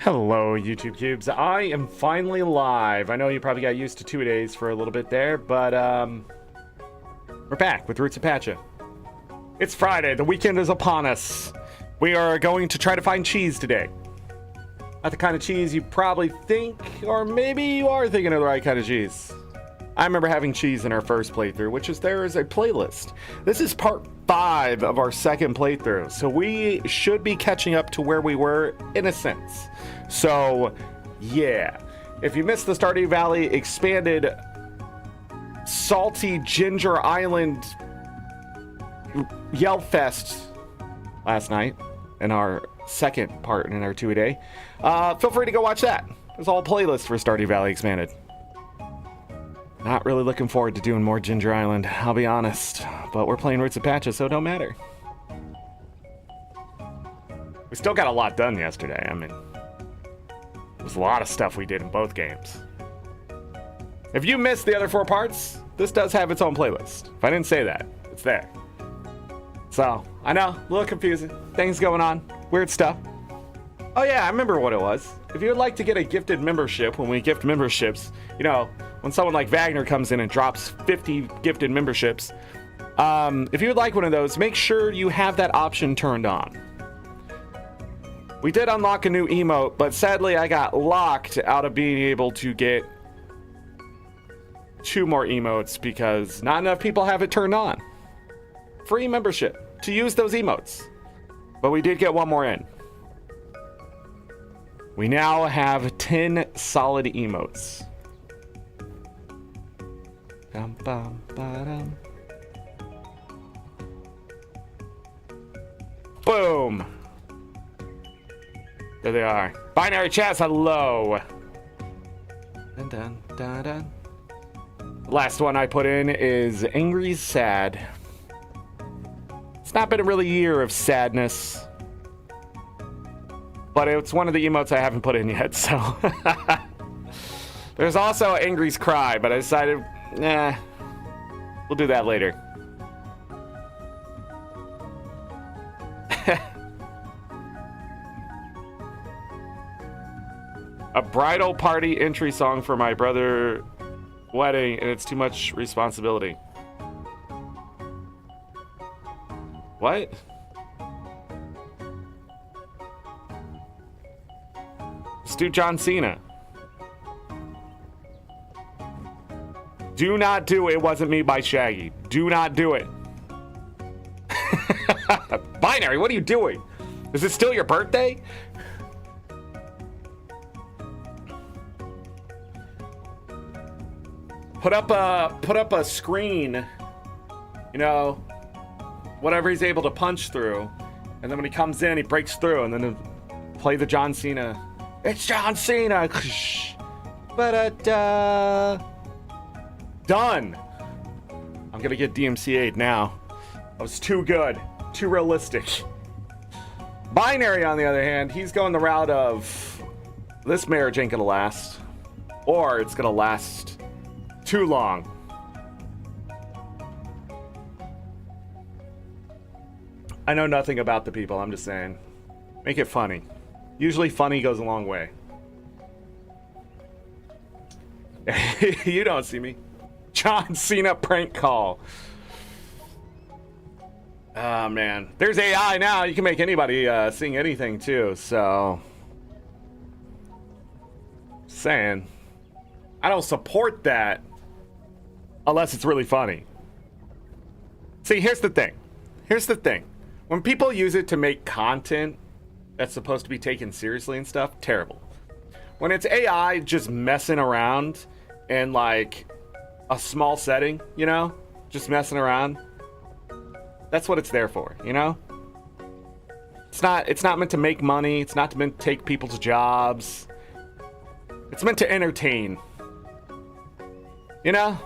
Hello, YouTube Cubes. I am finally live. I know you probably got used to 2 days for a little bit there, but we're back with Roots of Pacha. It's Friday. The weekend is upon us. We are going to try to find cheese today. Not the kind of cheese you probably think, or maybe you are thinking of the right kind of cheese. I remember having cheese in our first playthrough, which is there is a playlist. This is part 5 of our second playthrough, so we should be catching up to where we were in a sense. So, yeah. If you missed the Stardew Valley expanded Salty Ginger Island Yell Fest last night in our second part in our 2-a-day, feel free to go watch that. There's a whole playlist for Stardew Valley expanded. Not really looking forward to doing more Ginger Island, I'll be honest. But we're playing Roots of Pacha, so it don't matter. We still got a lot done yesterday. I mean, there's a lot of stuff we did in both games. If you missed the other 4 parts, this does have its own playlist. If I didn't say that, it's there. So, I know, a little confusing. Things going on, weird stuff. Oh yeah, I remember what it was. If you would like to get a gifted membership, when we gift memberships, you know, when someone like Wagner comes in and drops 50 gifted memberships, if you would like one of those, make sure you have that option turned on. We did unlock a new emote, but sadly I got locked out of being able to get 2 more emotes because not enough people have it turned on. Free membership to use those emotes. But we did get 1 more in. We now have 10 solid emotes. Dum, bum, ba-dum. Boom! There they are. Binary chats, hello! Dun, dun, dun, dun. Last one I put in is Angry Sad. It's not been a really year of sadness. But it's one of the emotes I haven't put in yet, so. There's also Angry's Cry, but I decided, nah, we'll do that later. A bridal party entry song for my brother's wedding, and it's too much responsibility. What? Let's do John Cena. Do not do It Wasn't Me by Shaggy. Do not do it. Binary, what are you doing? Is it still your birthday? Put up a screen, you know, whatever he's able to punch through, and then when he comes in, he breaks through, and then play the John Cena. It's John Cena. Ba-da-da. Done. I'm gonna get DMCA'd now. That was too good, too realistic. Binary, on the other hand, he's going the route of this marriage ain't gonna last, or it's gonna last too long. I know nothing about the people, I'm just saying. Make it funny. Usually funny goes a long way. You don't see me. John Cena prank call. Oh man. There's AI now. You can make anybody sing anything too, so. Saying. I don't support that unless it's really funny. See, here's the thing. Here's the thing. When people use it to make content that's supposed to be taken seriously and stuff, terrible. When it's AI just messing around in like a small setting, you know, just messing around, that's what it's there for, you know. It's not meant to make money. It's not meant to take people's jobs. It's meant to entertain, you know.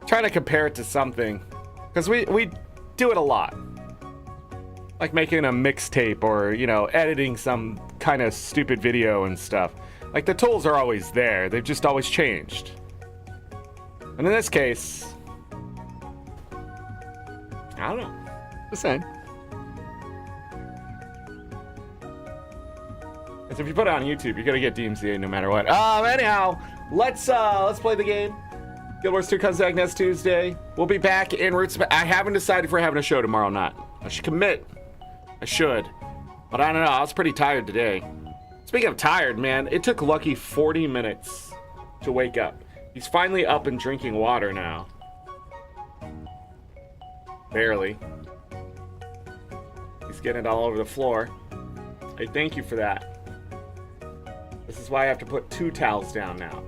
Trying to compare it to something, because we do it a lot. Like making a mixtape or, you know, editing some kind of stupid video and stuff. Like, the tools are always there. They've just always changed. And in this case, I don't know. Just saying. Because if you put it on YouTube, you're gonna get DMCA no matter what. Anyhow, let's play the game. Guild Wars 2 comes back next Tuesday. We'll be back in Roots. I haven't decided if we're having a show tomorrow or not. I should commit. I should. But I don't know. I was pretty tired today. Speaking of tired, man, it took Lucky 40 minutes to wake up. He's finally up and drinking water now. Barely. He's getting it all over the floor. I thank you for that. This is why I have to put 2 towels down now.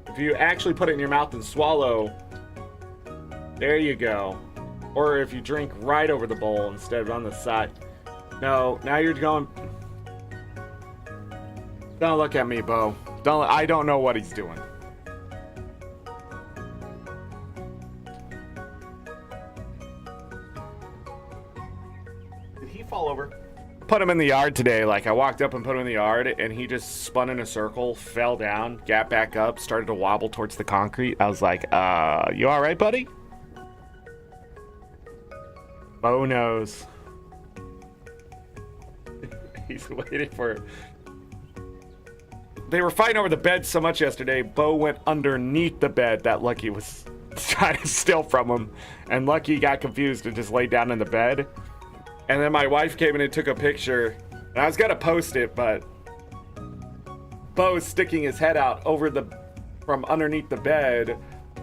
If you actually put it in your mouth and swallow, there you go. Or if you drink right over the bowl instead of on the side. No, now you're going... Don't look at me, Bo. I don't know what he's doing. Did he fall over? Put him in the yard today. Like, I walked up and put him in the yard, and he just spun in a circle, fell down, got back up, started to wobble towards the concrete. I was like, you all right, buddy? Bo knows. He's waiting for it. They were fighting over the bed so much yesterday, Bo went underneath the bed that Lucky was trying to steal from him. And Lucky got confused and just laid down in the bed. And then my wife came in and took a picture. And I was going to post it, but Bo's sticking his head out from underneath the bed.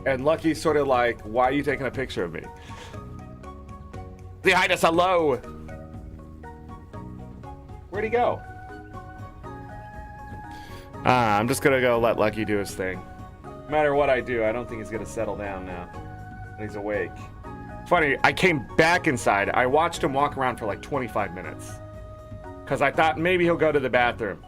And Lucky's sort of like, why are you taking a picture of me? Behind us, hello. Where'd he go? I'm just gonna go let Lucky do his thing. No matter what I do, I don't think he's gonna settle down now. He's awake. Funny, I came back inside. I watched him walk around for like 25 minutes. Because I thought maybe he'll go to the bathroom.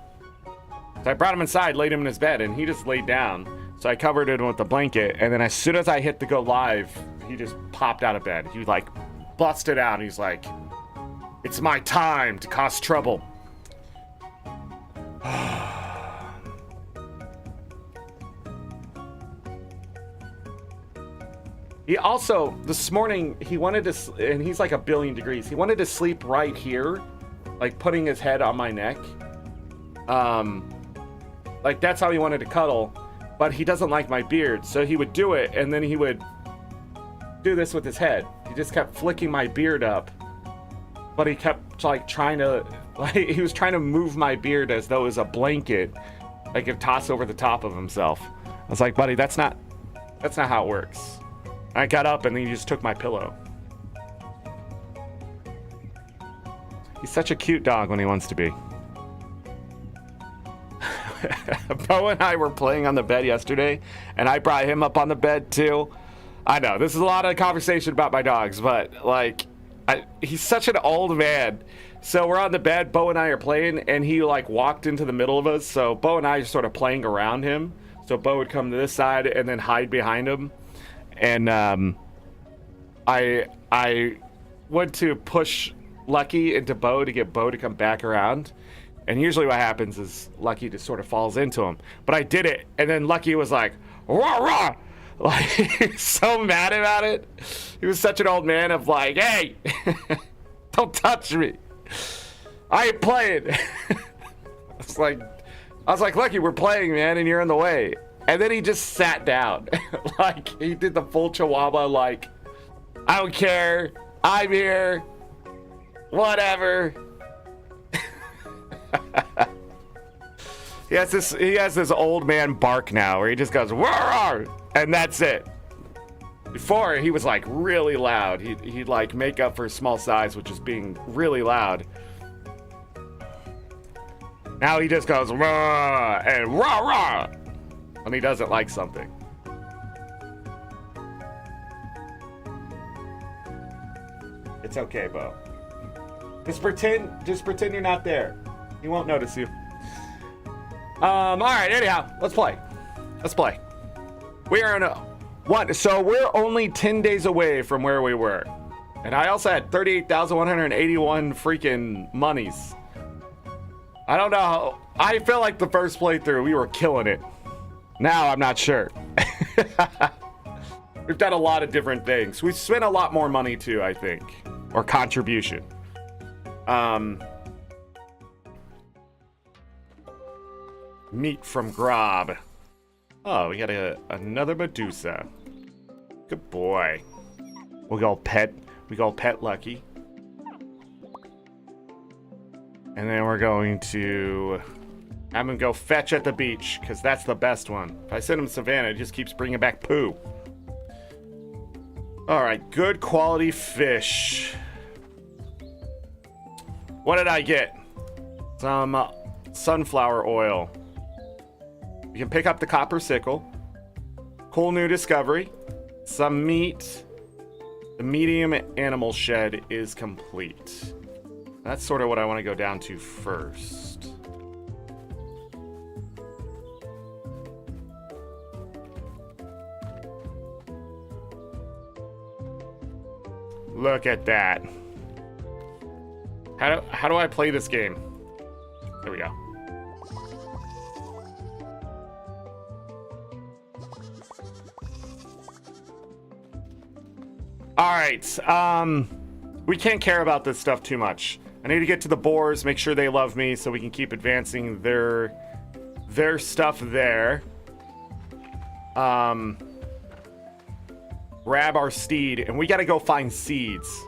So I brought him inside, laid him in his bed, and he just laid down. So I covered him with the blanket, and then as soon as I hit the go live, he just popped out of bed. He like busted out, and he's like, it's my time to cause trouble. He also, this morning, he wanted to, and he's like 1,000,000,000 degrees. He wanted to sleep right here, like putting his head on my neck. Like that's how he wanted to cuddle, but he doesn't like my beard. So he would do it, and then he would do this with his head. He just kept flicking my beard up, but he kept like trying to, like he was trying to move my beard as though it was a blanket, like it toss over the top of himself. I was like, buddy, that's not how it works. I got up and then he just took my pillow. He's such a cute dog when he wants to be. Bo and I were playing on the bed yesterday, and I brought him up on the bed too. I know, this is a lot of conversation about my dogs, but like, he's such an old man. So we're on the bed, Bo and I are playing, and he like walked into the middle of us. So Bo and I are sort of playing around him. So Bo would come to this side and then hide behind him. And I went to push Lucky into Bo to get Bo to come back around. And usually what happens is Lucky just sort of falls into him. But I did it, and then Lucky was like, rah, rah! Like, he's so mad about it. He was such an old man of like, hey, don't touch me. I ain't playing. I was like, Lucky, we're playing, man, and you're in the way. And then he just sat down. Like, he did the full chihuahua, like, I don't care. I'm here. Whatever. He has this old man bark now where he just goes, "Roar!" And that's it. Before, he was like really loud. He'd like make up for his small size, which is being really loud. Now he just goes, "Roar!" and "Roar, roar!" when he doesn't like something. It's okay, Bo. Just pretend you're not there. He won't notice you. All right, anyhow, let's play. We are in so we're only 10 days away from where we were. And I also had 38,181 freaking monies. I don't know how, I feel like the first playthrough, we were killing it. Now, I'm not sure. We've done a lot of different things. We've spent a lot more money too, I think. Or contribution. Meat from Grob. Oh, we got another Medusa. Good boy. We go pet Lucky. And then we're going to have him go fetch at the beach, because that's the best one. If I send him to Savannah, it just keeps bringing back poo. Alright, good quality fish. What did I get? Some sunflower oil. You can pick up the copper sickle. Cool new discovery. Some meat. The medium animal shed is complete. That's sort of what I want to go down to first. Look at that. How do I play this game? There we go. All right. We can't care about this stuff too much. I need to get to the boars, make sure they love me, so we can keep advancing their stuff there. Grab our steed, and we gotta go find seeds.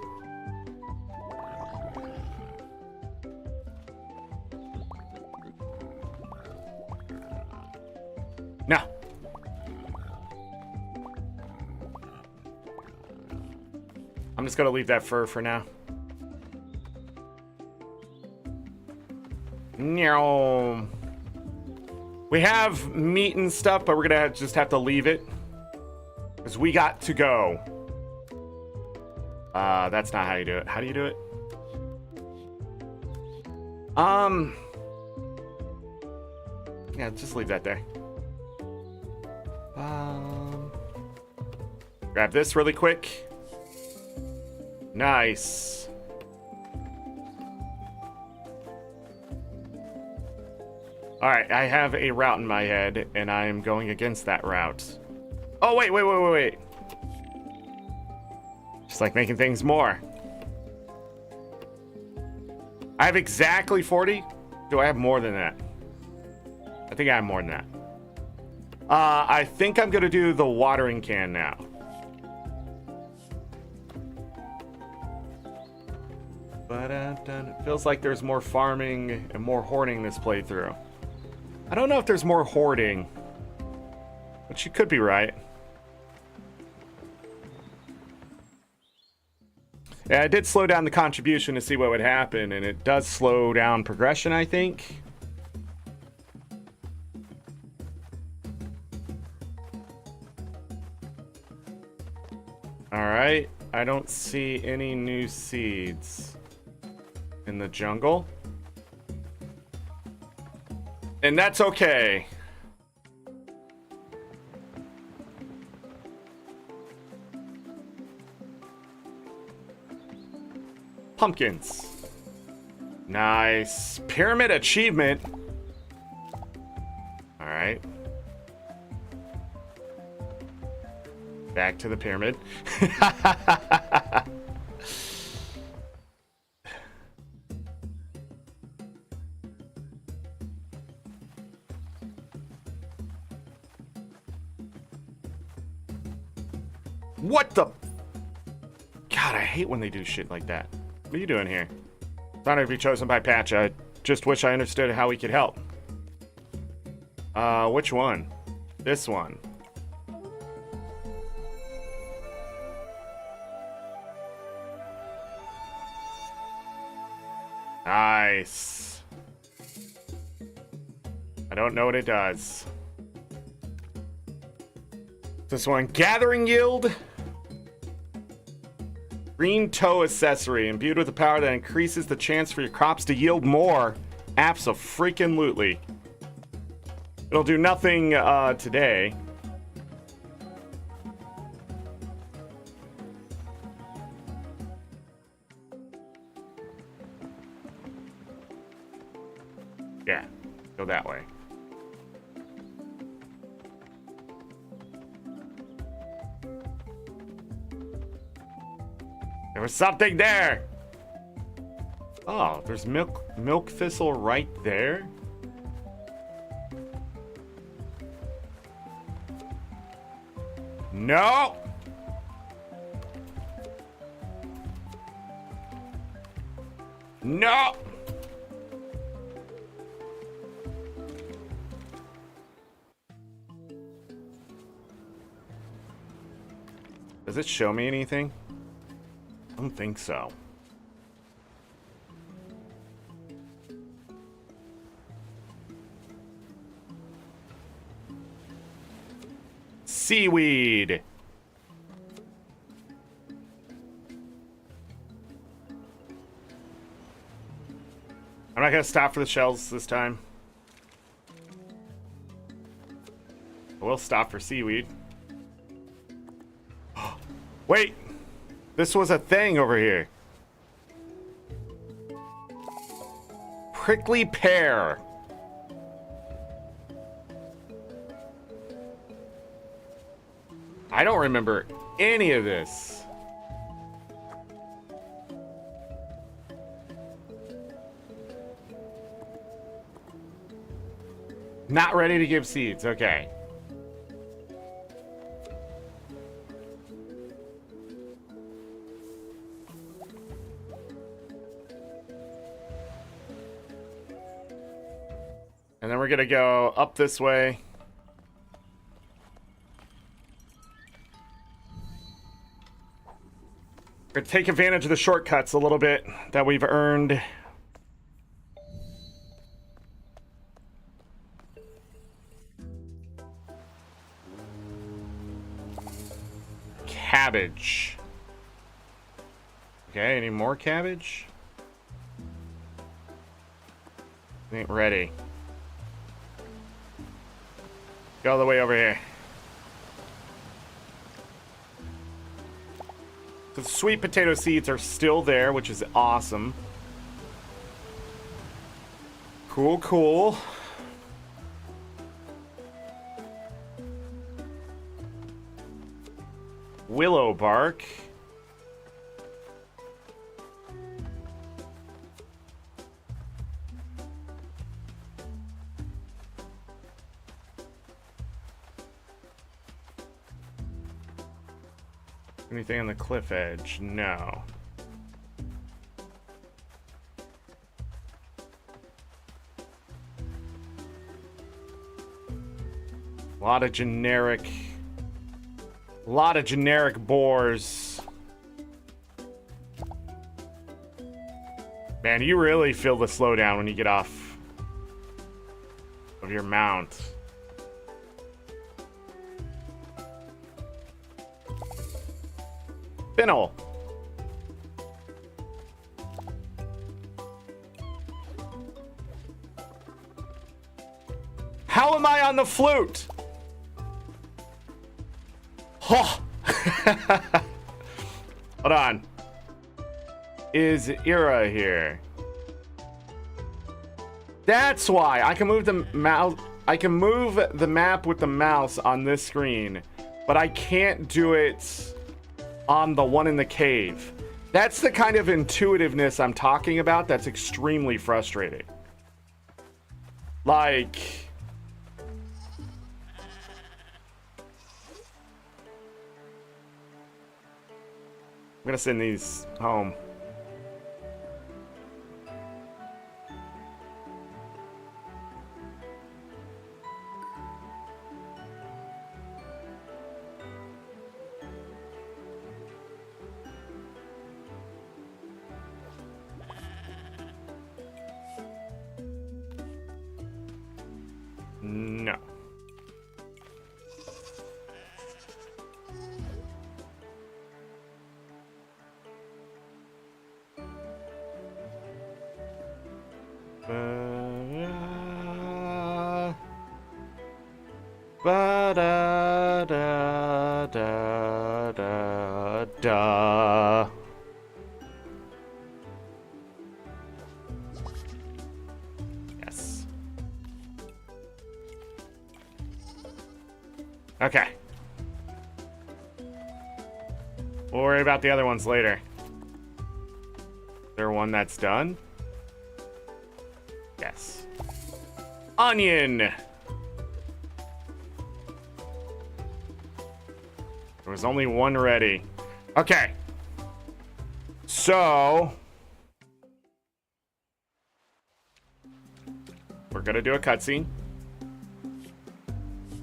No. I'm just gonna leave that fur for now. No. We have meat and stuff, but we're gonna just have to leave it. Because we got to go. That's not how you do it. How do you do it? Yeah, just leave that there. Grab this really quick. Nice. Alright, I have a route in my head, and I am going against that route. Oh, wait. Just like making things more. I have exactly 40. Do I have more than that? I think I have more than that. I think I'm going to do the watering can now. But it feels like there's more farming and more hoarding this playthrough. I don't know if there's more hoarding, but you could be right. Yeah, I did slow down the contribution to see what would happen, and it does slow down progression, I think. Alright, I don't see any new seeds in the jungle. And that's okay. Pumpkins. Nice. Pyramid achievement. All right. Back to the pyramid. What the? God, I hate when they do shit like that. What are you doing here? Honored to be chosen by Pacha. I just wish I understood how we could help. Which one? This one. Nice. I don't know what it does. This one, gathering yield. Green toe accessory, imbued with a power that increases the chance for your crops to yield more. Abso-freaking-lutely. It'll do nothing today. Yeah, go that way. There was something there. Oh, there's milk thistle right there. No! No! Does it show me anything? I don't think so. Seaweed. I'm not gonna stop for the shells this time. I will stop for seaweed. Wait! This was a thing over here. Prickly pear. I don't remember any of this. Not ready to give seeds. Okay. And then we're gonna go up this way. We're gonna take advantage of the shortcuts a little bit that we've earned. Cabbage. Okay, any more cabbage? Ain't ready. Go all the way over here. The sweet potato seeds are still there, which is awesome. Cool, cool. Willow bark. Anything on the cliff edge? No. A lot of generic boars. Man, you really feel the slowdown when you get off of your mount. Fennel. How am I on the flute? Oh. Hold on. Is Ira here? That's why I can move the mouse. I can move the map with the mouse on this screen, but I can't do it on the one in the cave. That's the kind of intuitiveness I'm talking about that's extremely frustrating. Like, I'm gonna send these home. No. Ba-da-da-da-da-da. Yes. Okay. We'll worry about the other ones later. Is there one that's done? Yes. Onion! There was only one ready. Okay. So we're gonna do a cutscene. ...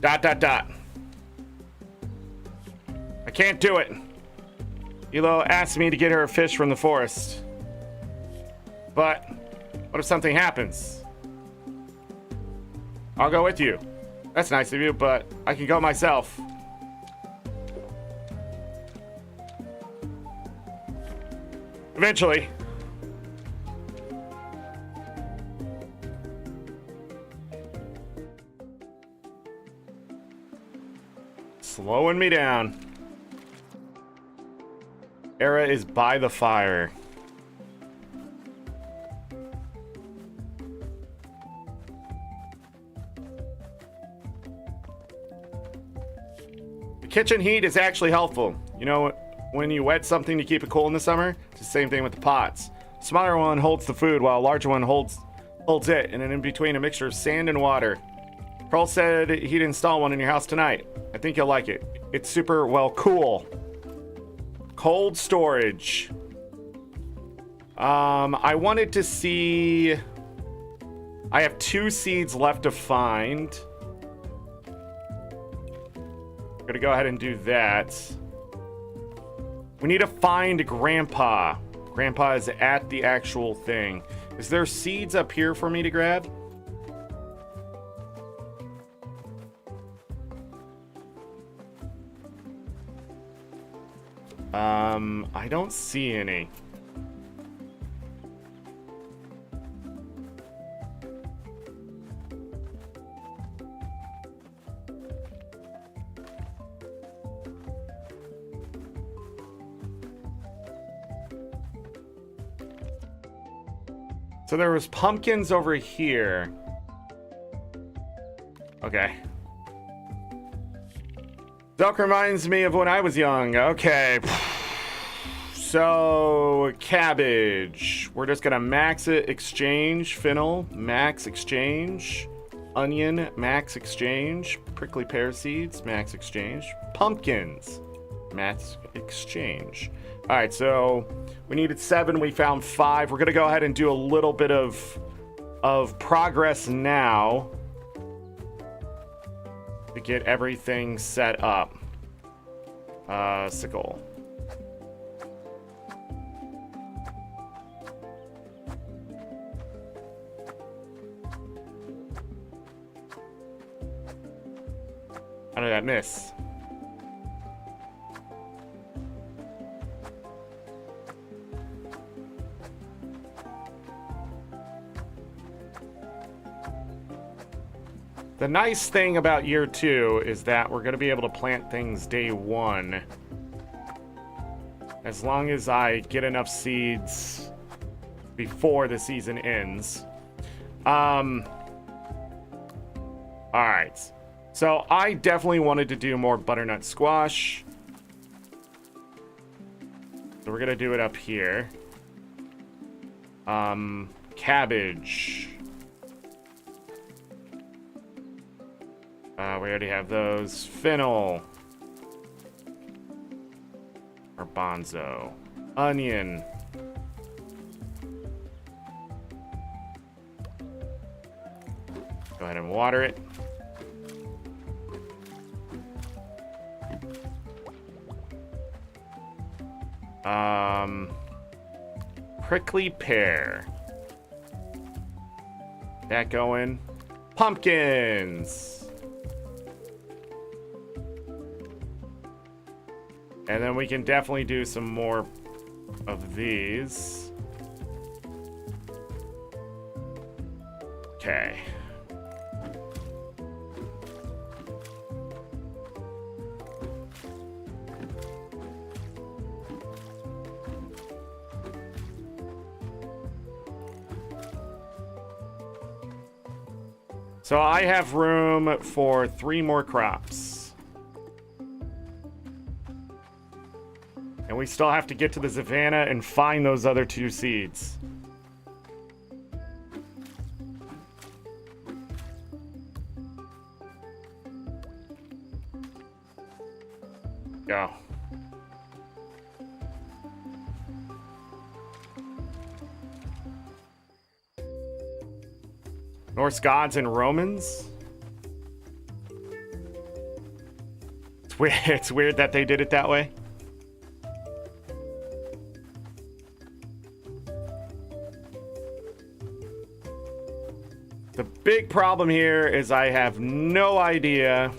I can't do it. Elo asked me to get her a fish from the forest. But what if something happens? I'll go with you. That's nice of you, but I can go myself. Eventually. Slowing me down. Era is by the fire. The kitchen heat is actually helpful. You know, when you wet something to keep it cool in the summer, it's the same thing with the pots. A smaller one holds the food while a larger one holds it, and then in between a mixture of sand and water. Pearl said he'd install one in your house tonight. I think you'll like it. It's super, well, cool. Cold storage. I wanted to see... I have 2 seeds left to find. I'm gonna go ahead and do that. We need to find Grandpa. Grandpa is at the actual thing. Is there seeds up here for me to grab? I don't see any. So there was pumpkins over here. Okay. Duck reminds me of when I was young. Okay. So, cabbage. We're just gonna max it, exchange. Fennel, max exchange. Onion, max exchange. Prickly pear seeds, max exchange. Pumpkins, max exchange. All right, so we needed 7, we found 5. We're gonna go ahead and do a little bit of progress now to get everything set up. Sickle. How did I miss? The nice thing about year 2 is that we're going to be able to plant things day 1. As long as I get enough seeds before the season ends. Alright. So I definitely wanted to do more butternut squash. So we're going to do it up here. Cabbage. We already have those. Fennel. Or bonzo. Onion. Go ahead and water it. Prickly pear. That going. Pumpkins. And then we can definitely do some more of these. Okay. So I have room for 3 more crops. And we still have to get to the savannah and find those other 2 seeds. Go. Norse gods and Romans. It's weird that they did it that way. The big problem here is I have no idea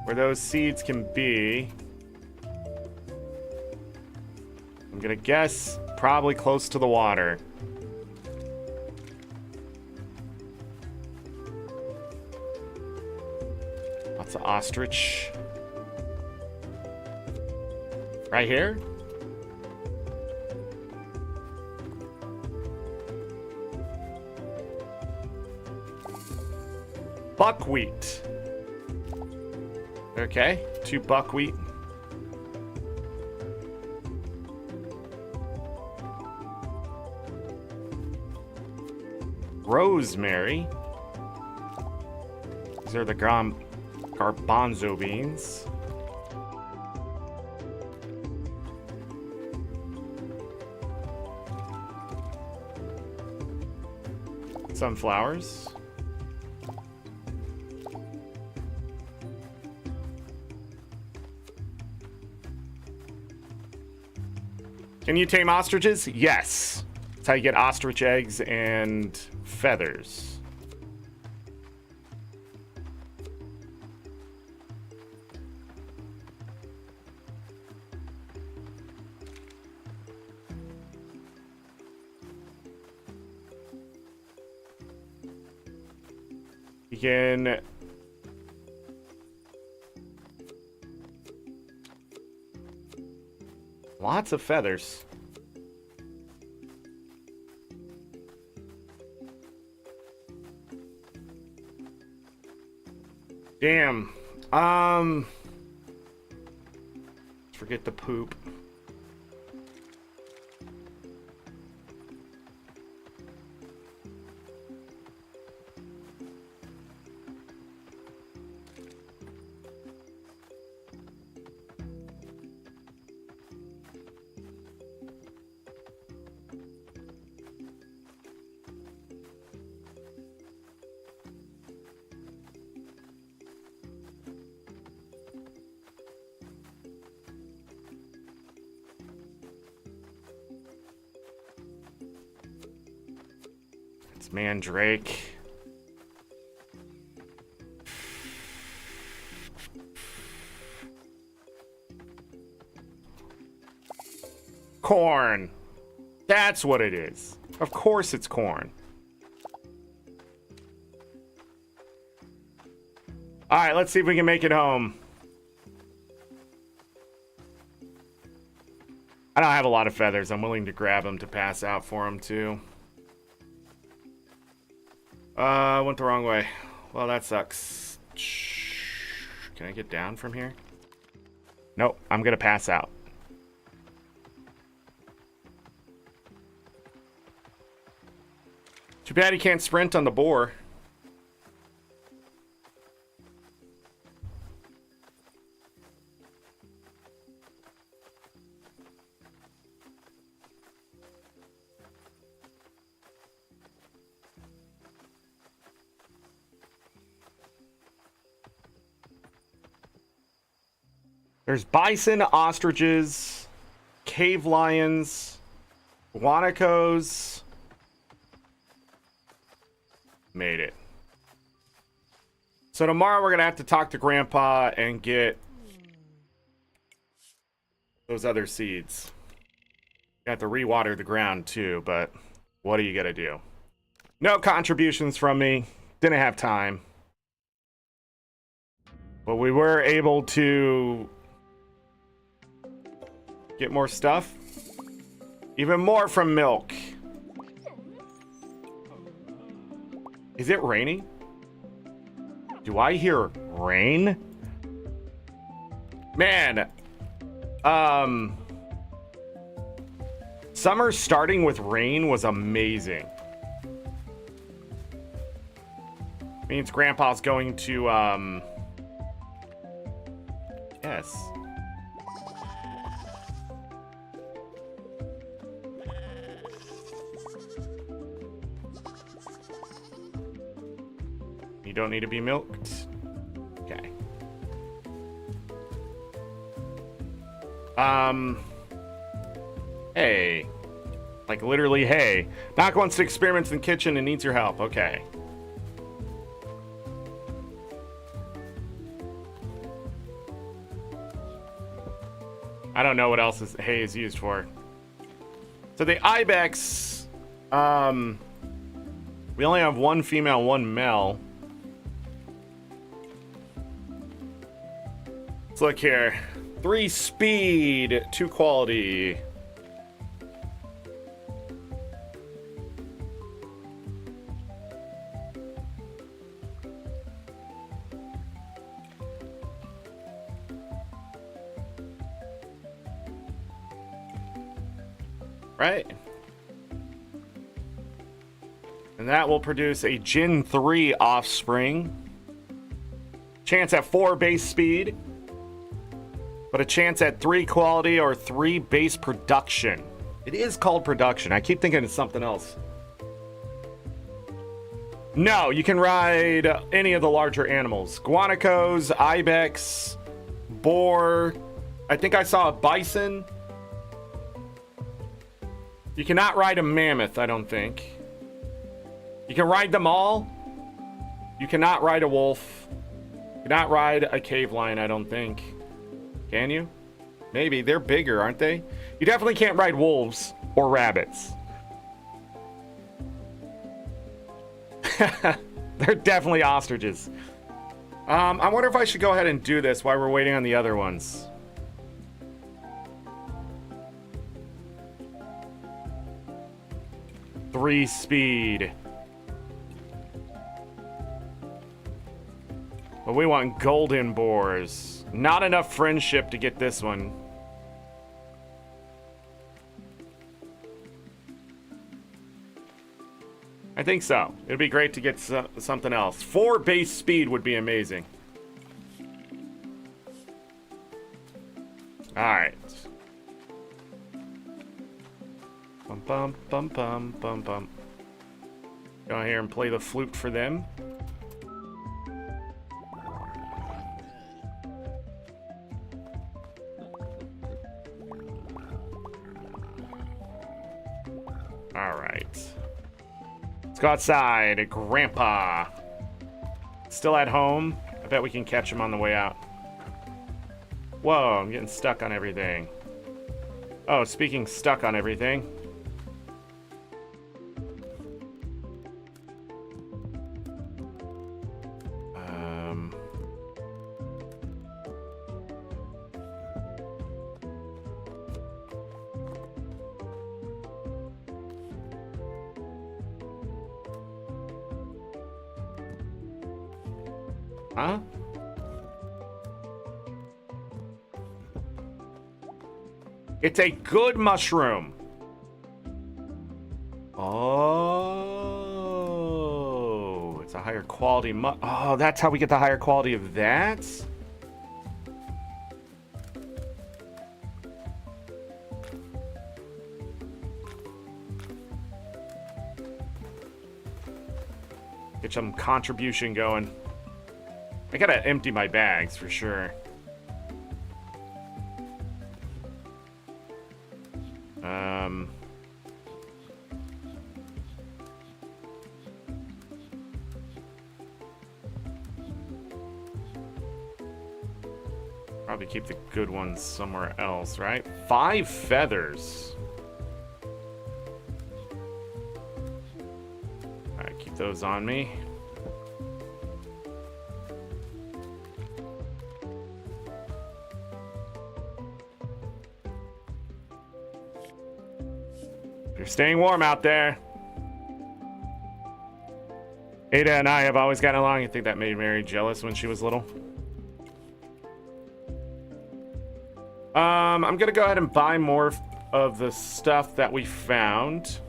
where those seeds can be. I'm gonna guess probably close to the water. Lots of ostrich. Right here? Buckwheat. Okay, 2 buckwheat. Rosemary. These are the garbanzo beans. Sunflowers. Can you tame ostriches? Yes. That's how you get ostrich eggs and feathers. You can lots of feathers. Damn. Forget the poop. Mandrake. Corn. That's what it is. Of course it's corn. All right, let's see if we can make it home. I don't have a lot of feathers. I'm willing to grab them to pass out for them too. I went the wrong way. Well, that sucks. Can I get down from here? Nope, I'm gonna pass out. Too bad he can't sprint on the boar. There's bison, ostriches, cave lions, guanacos. Made it. So tomorrow we're gonna have to talk to Grandpa and get those other seeds. You have to rewater the ground too, but what are you gonna do? No contributions from me. Didn't have time. But we were able to get more stuff. Even more from milk. Is it raining? Do I hear rain? Man. Summer starting with rain was amazing. Means Grandpa's going to, yes. You don't need to be milked. Okay. Hey. Like, literally, hey. Doc wants to experiment in the kitchen and needs your help. Okay. I don't know what else hay is used for. So the ibex, we only have one female, one male. Let's look here. 3 speed, 2 quality. Right. And that will produce a Gen 3 offspring. Chance at 4 base speed, but a chance at 3 quality or 3 base production. It is called production. I keep thinking it's something else. No, you can ride any of the larger animals. Guanacos, ibex, boar. I think I saw a bison. You cannot ride a mammoth, I don't think. You can ride them all. You cannot ride a wolf. You cannot ride a cave lion, I don't think. Can you? Maybe. They're bigger, aren't they? You definitely can't ride wolves or rabbits. They're definitely ostriches. I wonder if I should go ahead and do this while we're waiting on the other ones. Three speed. But we want golden boars. Not enough friendship to get this one. I think so. It'd be great to get something else. 4 base speed would be amazing. Alright. Bum bum bum bum bum bum. Go here and play the flute for them. Alright. Let's go outside. Grandpa. Still at home? I bet we can catch him on the way out. Whoa, I'm getting stuck on everything. Oh, speaking stuck on everything. Huh? It's a good mushroom. Oh, it's a higher quality oh, that's how we get the higher quality of that? Get some contribution going. I gotta empty my bags for sure. Probably keep the good ones somewhere else, right? 5 feathers. Alright, keep those on me. You're staying warm out there. Ada and I have always gotten along. I think that made Mary jealous when she was little. I'm gonna go ahead and buy more of the stuff that we found.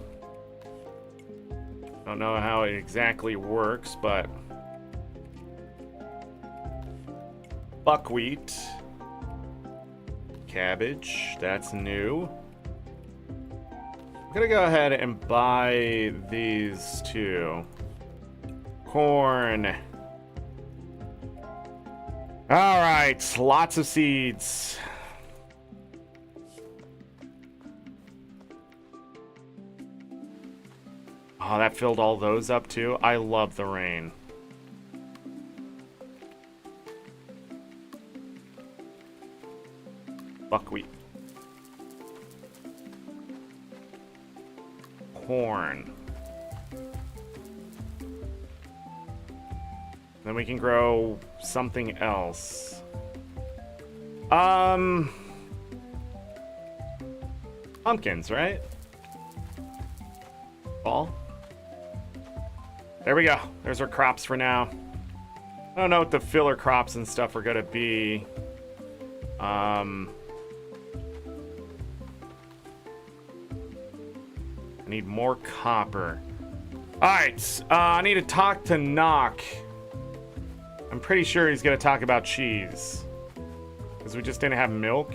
Don't know how it exactly works, but buckwheat. Cabbage, that's new. I'm gonna go ahead and buy these two. Corn. All right, lots of seeds. Oh, that filled all those up too. I love the rain. Buckwheat. Corn. Then we can grow something else. Pumpkins, right? Fall. There we go. There's our crops for now. I don't know what the filler crops and stuff are gonna be. I need more copper. Alright, I need to talk to Knock. I'm pretty sure he's gonna talk about cheese. Because we just didn't have milk.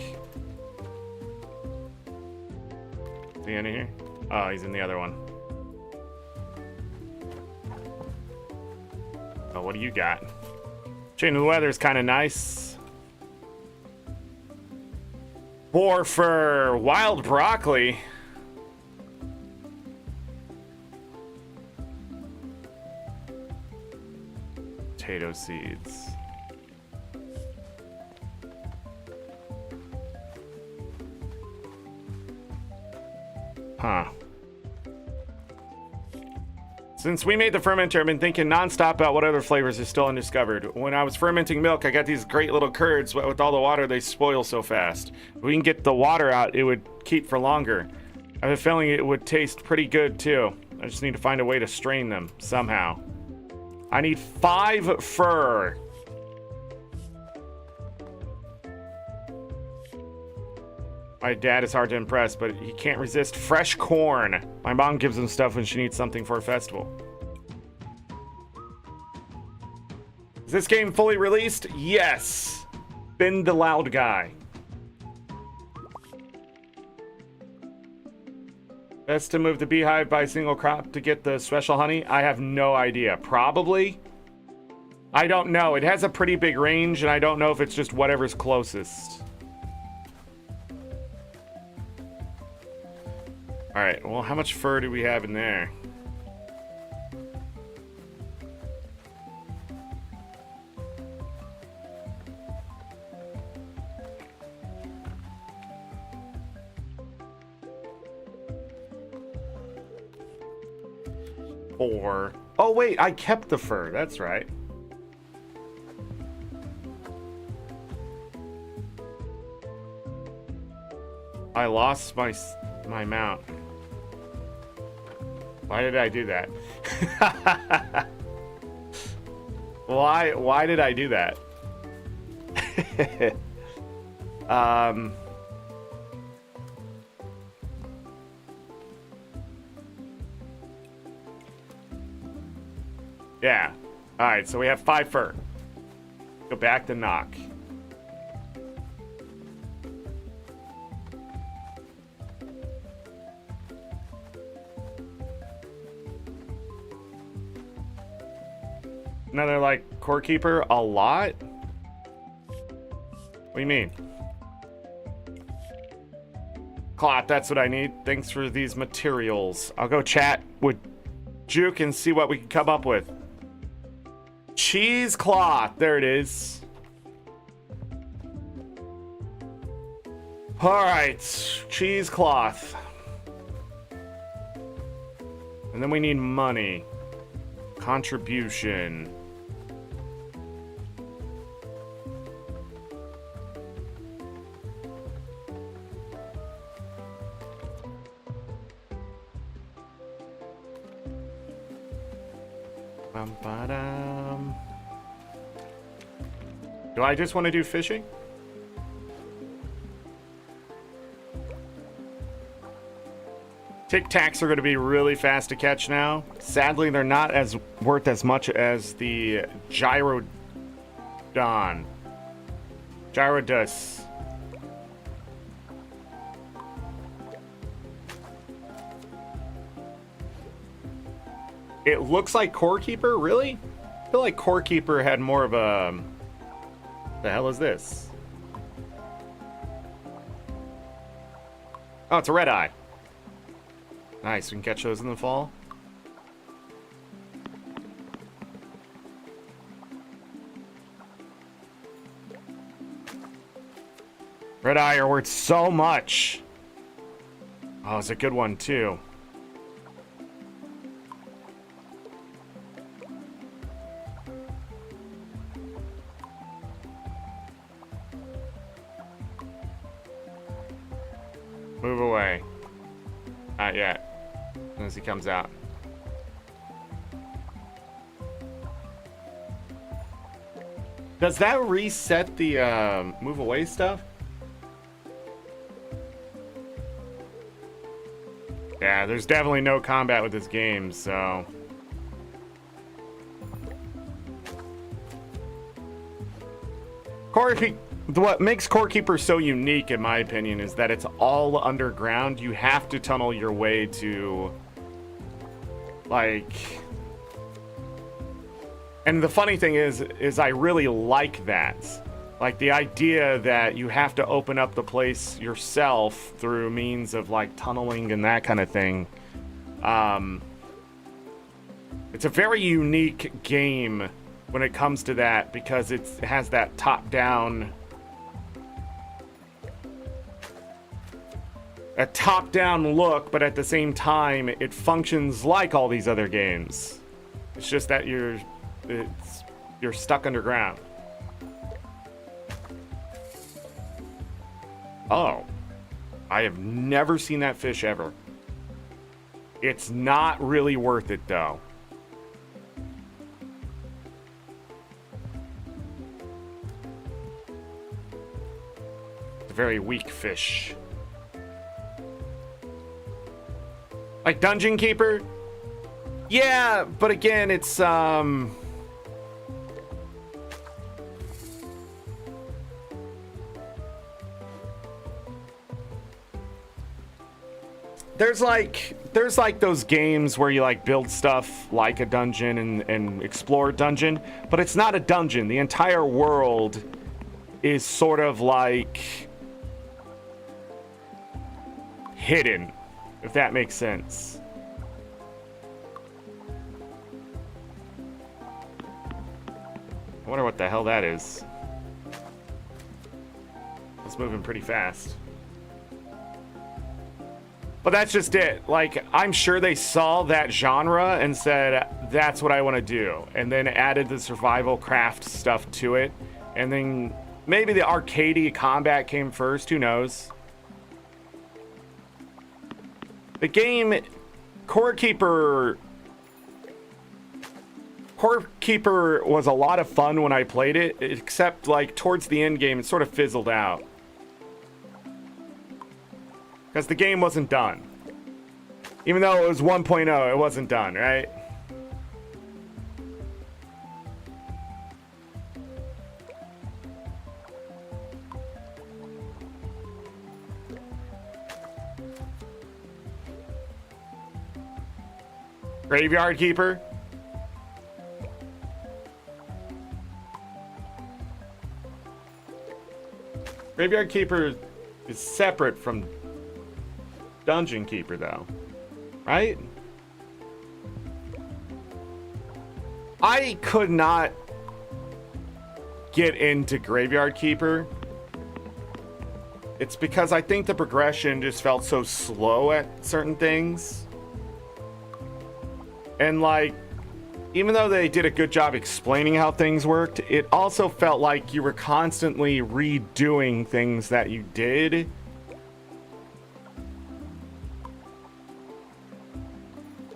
Is he in here? Oh, he's in the other one. Oh, what do you got? Change of the weather is kind of nice. Boar fur, wild broccoli. Potato seeds. Huh. Since we made the fermenter, I've been thinking nonstop about what other flavors are still undiscovered. When I was fermenting milk, I got these great little curds, but with all the water, they spoil so fast. If we can get the water out, it would keep for longer. I have a feeling it would taste pretty good, too. I just need to find a way to strain them, somehow. I need 5 fur. My dad is hard to impress, but he can't resist fresh corn. My mom gives him stuff when she needs something for a festival. Is this game fully released? Yes. Been the loud guy. Best to move the beehive by single crop to get the special honey? I have no idea. Probably. I don't know. It has a pretty big range, and I don't know if it's just whatever's closest. Alright, well, how much fur do we have in there? Or... oh, wait, I kept the fur. That's right. I lost my mount. Why did I do that? Why did I do that? Yeah. All right, so we have 5 fur. Go back to Knock. Another, like, core keeper? A lot? What do you mean? Cloth, that's what I need. Thanks for these materials. I'll go chat with Juke and see what we can come up with. Cheesecloth. There it is. Alright. Cheesecloth. And then we need money. Contribution. Do I just want to do fishing? Tic Tacs are going to be really fast to catch now. Sadly, they're not as worth as much as the Gyrodon. Gyrodus. It looks like Core Keeper, really? I feel like Core Keeper had more of a... The hell is this? Oh, it's a red eye. Nice, we can catch those in the fall. Red eye are worth so much. Oh, it's a good one too. Move away. Not yet. As soon as he comes out. Does that reset the move away stuff? Yeah, there's definitely no combat with this game, so... What makes Core Keeper so unique, in my opinion, is that it's all underground. You have to tunnel your way to... Like... And the funny thing is I really like that. Like, the idea that you have to open up the place yourself through means of, like, tunneling and that kind of thing. It's a very unique game when it comes to that, because it has that top-down... A top-down look, but at the same time, it functions like all these other games. It's just that you're stuck underground. Oh, I have never seen that fish ever. It's not really worth it, though. It's a very weak fish. Like Dungeon Keeper? Yeah, but again, it's, There's like those games where you like build stuff like a dungeon and explore a dungeon, but it's not a dungeon. The entire world is sort of like hidden, if that makes sense. I wonder what the hell that is. It's moving pretty fast. But that's just it. Like, I'm sure they saw that genre and said, that's what I want to do. And then added the survival craft stuff to it. And then maybe the arcadey combat came first. Who knows? The game, Core Keeper was a lot of fun when I played it. Except, like, towards the end game, it sort of fizzled out. Because the game wasn't done. Even though it was 1.0, it wasn't done, right? Graveyard Keeper. Graveyard Keeper is separate from Dungeon Keeper, though, right? I could not get into Graveyard Keeper. It's because I think the progression just felt so slow at certain things. And, like, even though they did a good job explaining how things worked, it also felt like you were constantly redoing things that you did.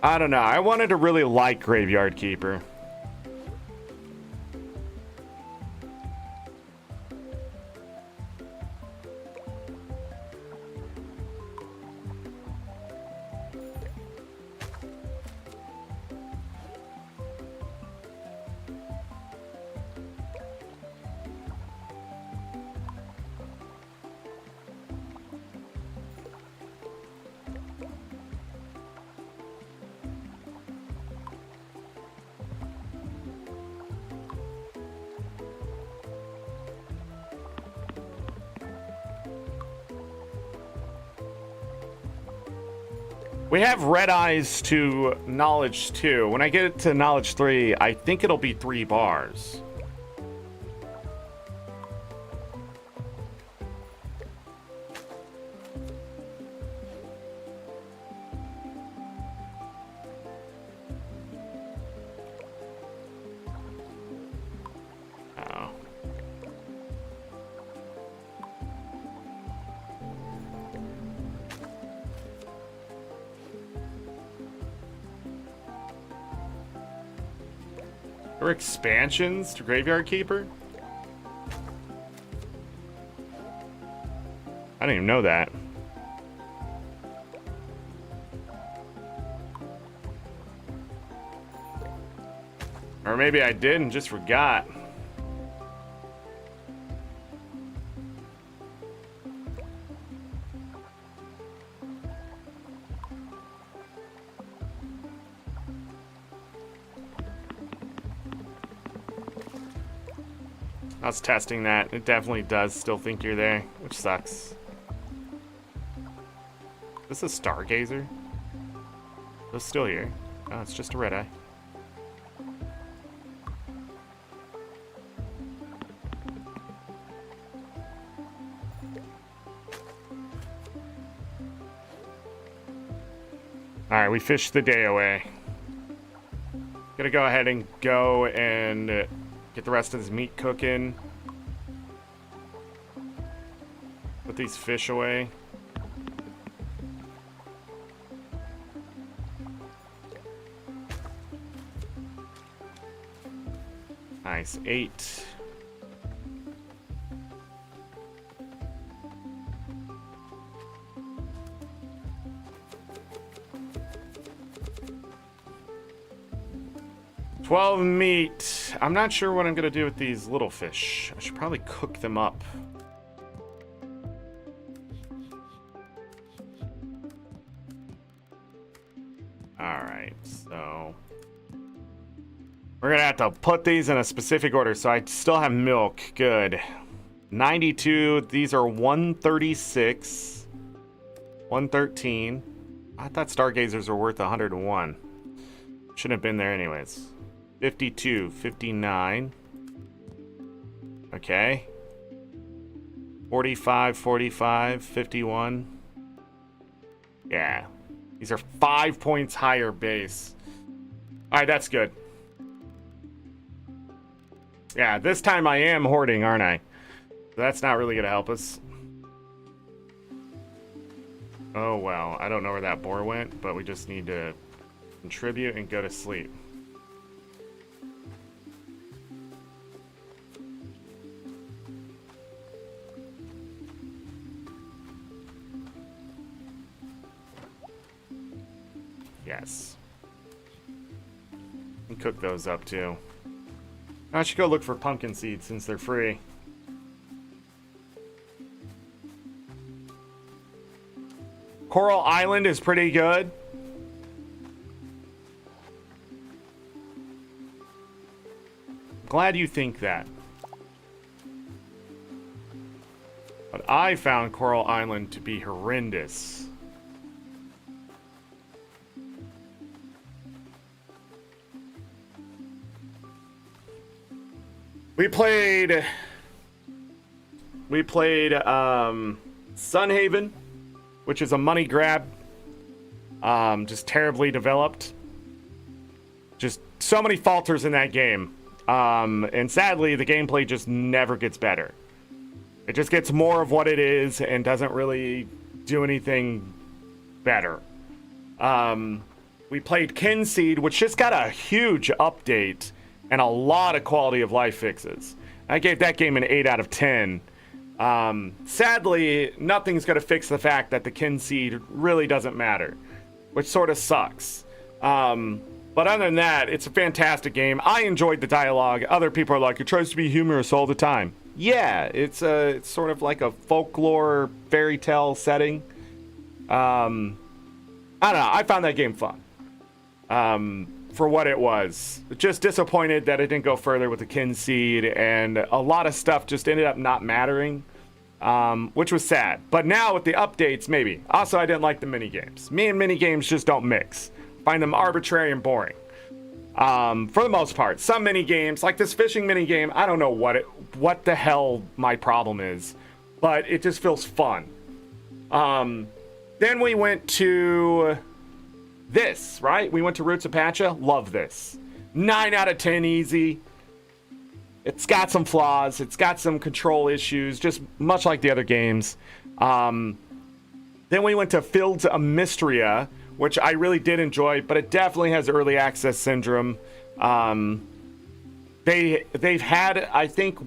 I don't know. I wanted to really like Graveyard Keeper. We have red eyes to knowledge 2. When I get it to knowledge 3, I think it'll be 3 bars. Or expansions to Graveyard Keeper? I didn't even know that. Or maybe I did and just forgot. I was testing that. It definitely does still think you're there, which sucks. Is this a Stargazer? It's still here. Oh, it's just a red eye. Alright, we fished the day away. Gonna go ahead and go and get the rest of this meat cooking. Put these fish away. Nice, 8. $12 meat. I'm not sure what I'm gonna do with these little fish. I should probably cook them up. Alright, so we're gonna have to put these in a specific order. So I still have milk. Good. 92. These are 136. 113. I thought Stargazers were worth 101. Shouldn't have been there anyways. 52, 59. Okay. 45, 45, 51. Yeah. These are 5 points higher base. Alright, that's good. Yeah, this time I am hoarding, aren't I? That's not really going to help us. Oh, well. I don't know where that boar went, but we just need to contribute and go to sleep. Yes. And cook those up too. I should go look for pumpkin seeds since they're free. Coral Island is pretty good. Glad you think that. But I found Coral Island to be horrendous. We played Sunhaven, which is a money grab. Just terribly developed. Just so many falters in that game. And sadly, the gameplay just never gets better. It just gets more of what it is and doesn't really do anything better. We played Kinseed, which just got a huge update and a lot of quality of life fixes. I gave that game an 8 out of 10. Sadly, nothing's going to fix the fact that the Kinseed really doesn't matter, which sort of sucks. But other than that, it's a fantastic game. I enjoyed the dialogue. Other people are like, it tries to be humorous all the time. Yeah, it's sort of like a folklore fairy tale setting. I don't know. I found that game fun. For what it was. Just disappointed that it didn't go further with the Kinseed, and a lot of stuff just ended up not mattering. which was sad. But now with the updates, maybe. Also, I didn't like the mini games. Me and mini games just don't mix. Find them arbitrary and boring. For the most part, some mini games, like this fishing mini game, I don't know what the hell my problem is, but it just feels fun. Then we went to this, right? We went to Roots of Pacha. Love this. 9 out of 10 easy. It's got some flaws. It's got some control issues, just much like the other games. Then we went to Fields of Mystria, which I really did enjoy, but it definitely has early access syndrome. They've had, I think,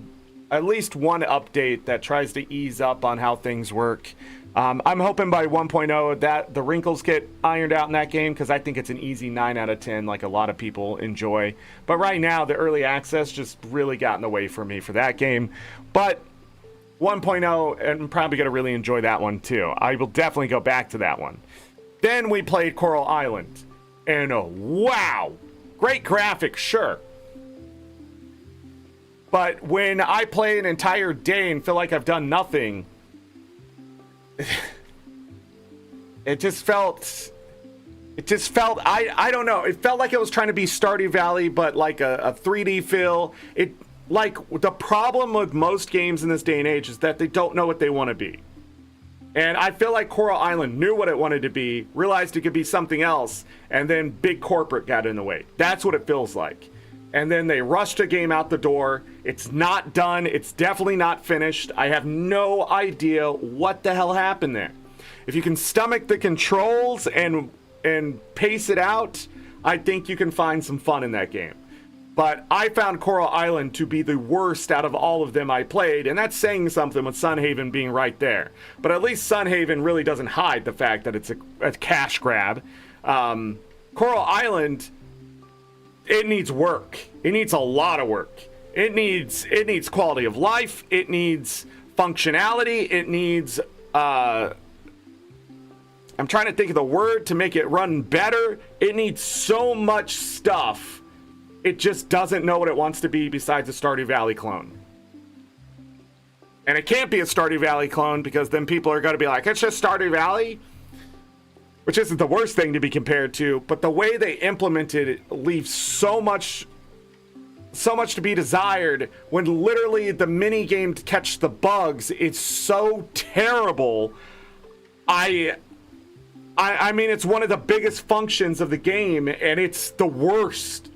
at least one update that tries to ease up on how things work. I'm hoping by 1.0 that the wrinkles get ironed out in that game, because I think it's an easy 9 out of 10 like a lot of people enjoy. But right now, the early access just really got in the way for me for that game. But 1.0, I'm probably going to really enjoy that one too. I will definitely go back to that one. Then we played Coral Island. And wow! Great graphics, sure. But when I play an entire day and feel like I've done nothing, it just felt, I don't know. It felt like it was trying to be Stardew Valley, but like a 3D feel. Like, the problem with most games in this day and age is that they don't know what they want to be. And I feel like Coral Island knew what it wanted to be, realized it could be something else, and then big corporate got in the way. That's what it feels like. And then they rushed a game out the door. It's not done. It's definitely not finished. I have no idea what the hell happened there. If you can stomach the controls and pace it out, I think you can find some fun in that game. But I found Coral Island to be the worst out of all of them I played, and that's saying something with Sunhaven being right there. But at least Sunhaven really doesn't hide the fact that it's a cash grab. Coral Island, it needs work. It needs a lot of work. It needs quality of life. It needs functionality. It needs, I'm trying to think of the word to make it run better. It needs so much stuff. It just doesn't know what it wants to be besides a Stardew Valley clone. And it can't be a Stardew Valley clone, because then people are going to be like, it's just Stardew Valley. Which isn't the worst thing to be compared to, but the way they implemented it leaves so much to be desired, when literally the mini game to catch the bugs, it's so terrible. I mean, it's one of the biggest functions of the game, and it's the worst.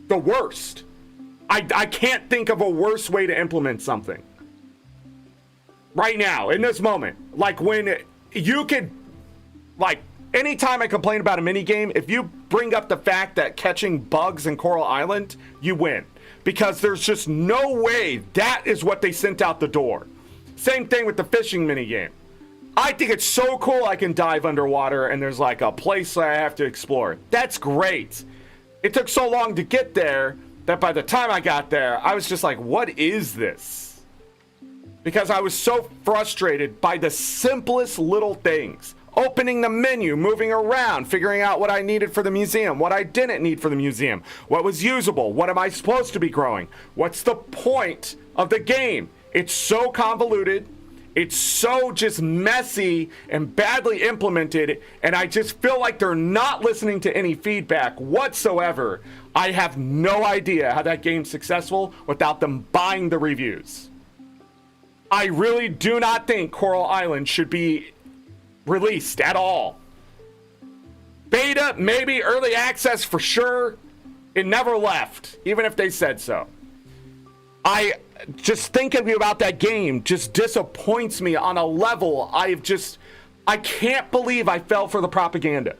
The worst. I can't think of a worse way to implement something. Right now, in this moment. Like, when you could, like, anytime I complain about a mini game, if you bring up the fact that catching bugs in Coral Island, you win. Because there's just no way that is what they sent out the door. Same thing with the fishing mini game. I think it's so cool I can dive underwater and there's like a place that I have to explore. That's great. It took so long to get there that by the time I got there, I was just like, what is this? Because I was so frustrated by the simplest little things. Opening the menu, moving around, figuring out what I needed for the museum, what I didn't need for the museum, what was usable, what am I supposed to be growing, what's the point of the game? It's so convoluted, it's so just messy and badly implemented, and I just feel like they're not listening to any feedback whatsoever. I have no idea how that game's successful without them buying the reviews. I really do not think Coral Island should be released at all. Beta, maybe. Early access for sure. It never left, even if they said so. I just thinking about that game just disappoints me on a level I can't believe I fell for the propaganda.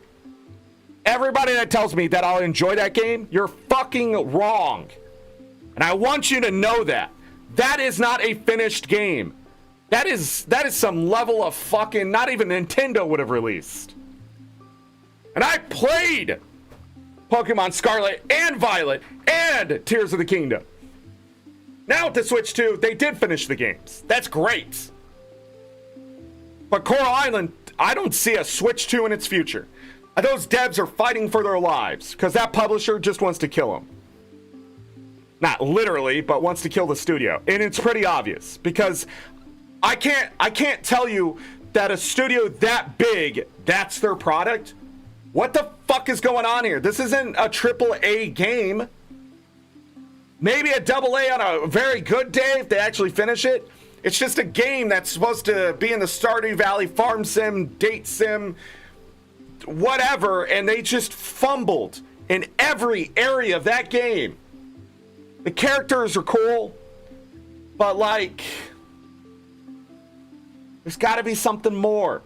Everybody that tells me that I'll enjoy that game, you're fucking wrong. And I want you to know that. That is not a finished game. That is some level of fucking, not even Nintendo would have released. And I played Pokemon Scarlet and Violet and Tears of the Kingdom. Now with the Switch 2, they did finish the games. That's great. But Coral Island, I don't see a Switch 2 in its future. Those devs are fighting for their lives because that publisher just wants to kill them. Not literally, but wants to kill the studio. And it's pretty obvious because I can't tell you that a studio that big, that's their product. What the fuck is going on here? This isn't a AAA game. Maybe a AA on a very good day if they actually finish it. It's just a game that's supposed to be in the Stardew Valley farm sim, date sim, whatever, and they just fumbled in every area of that game. The characters are cool, but like, there's got to be something more.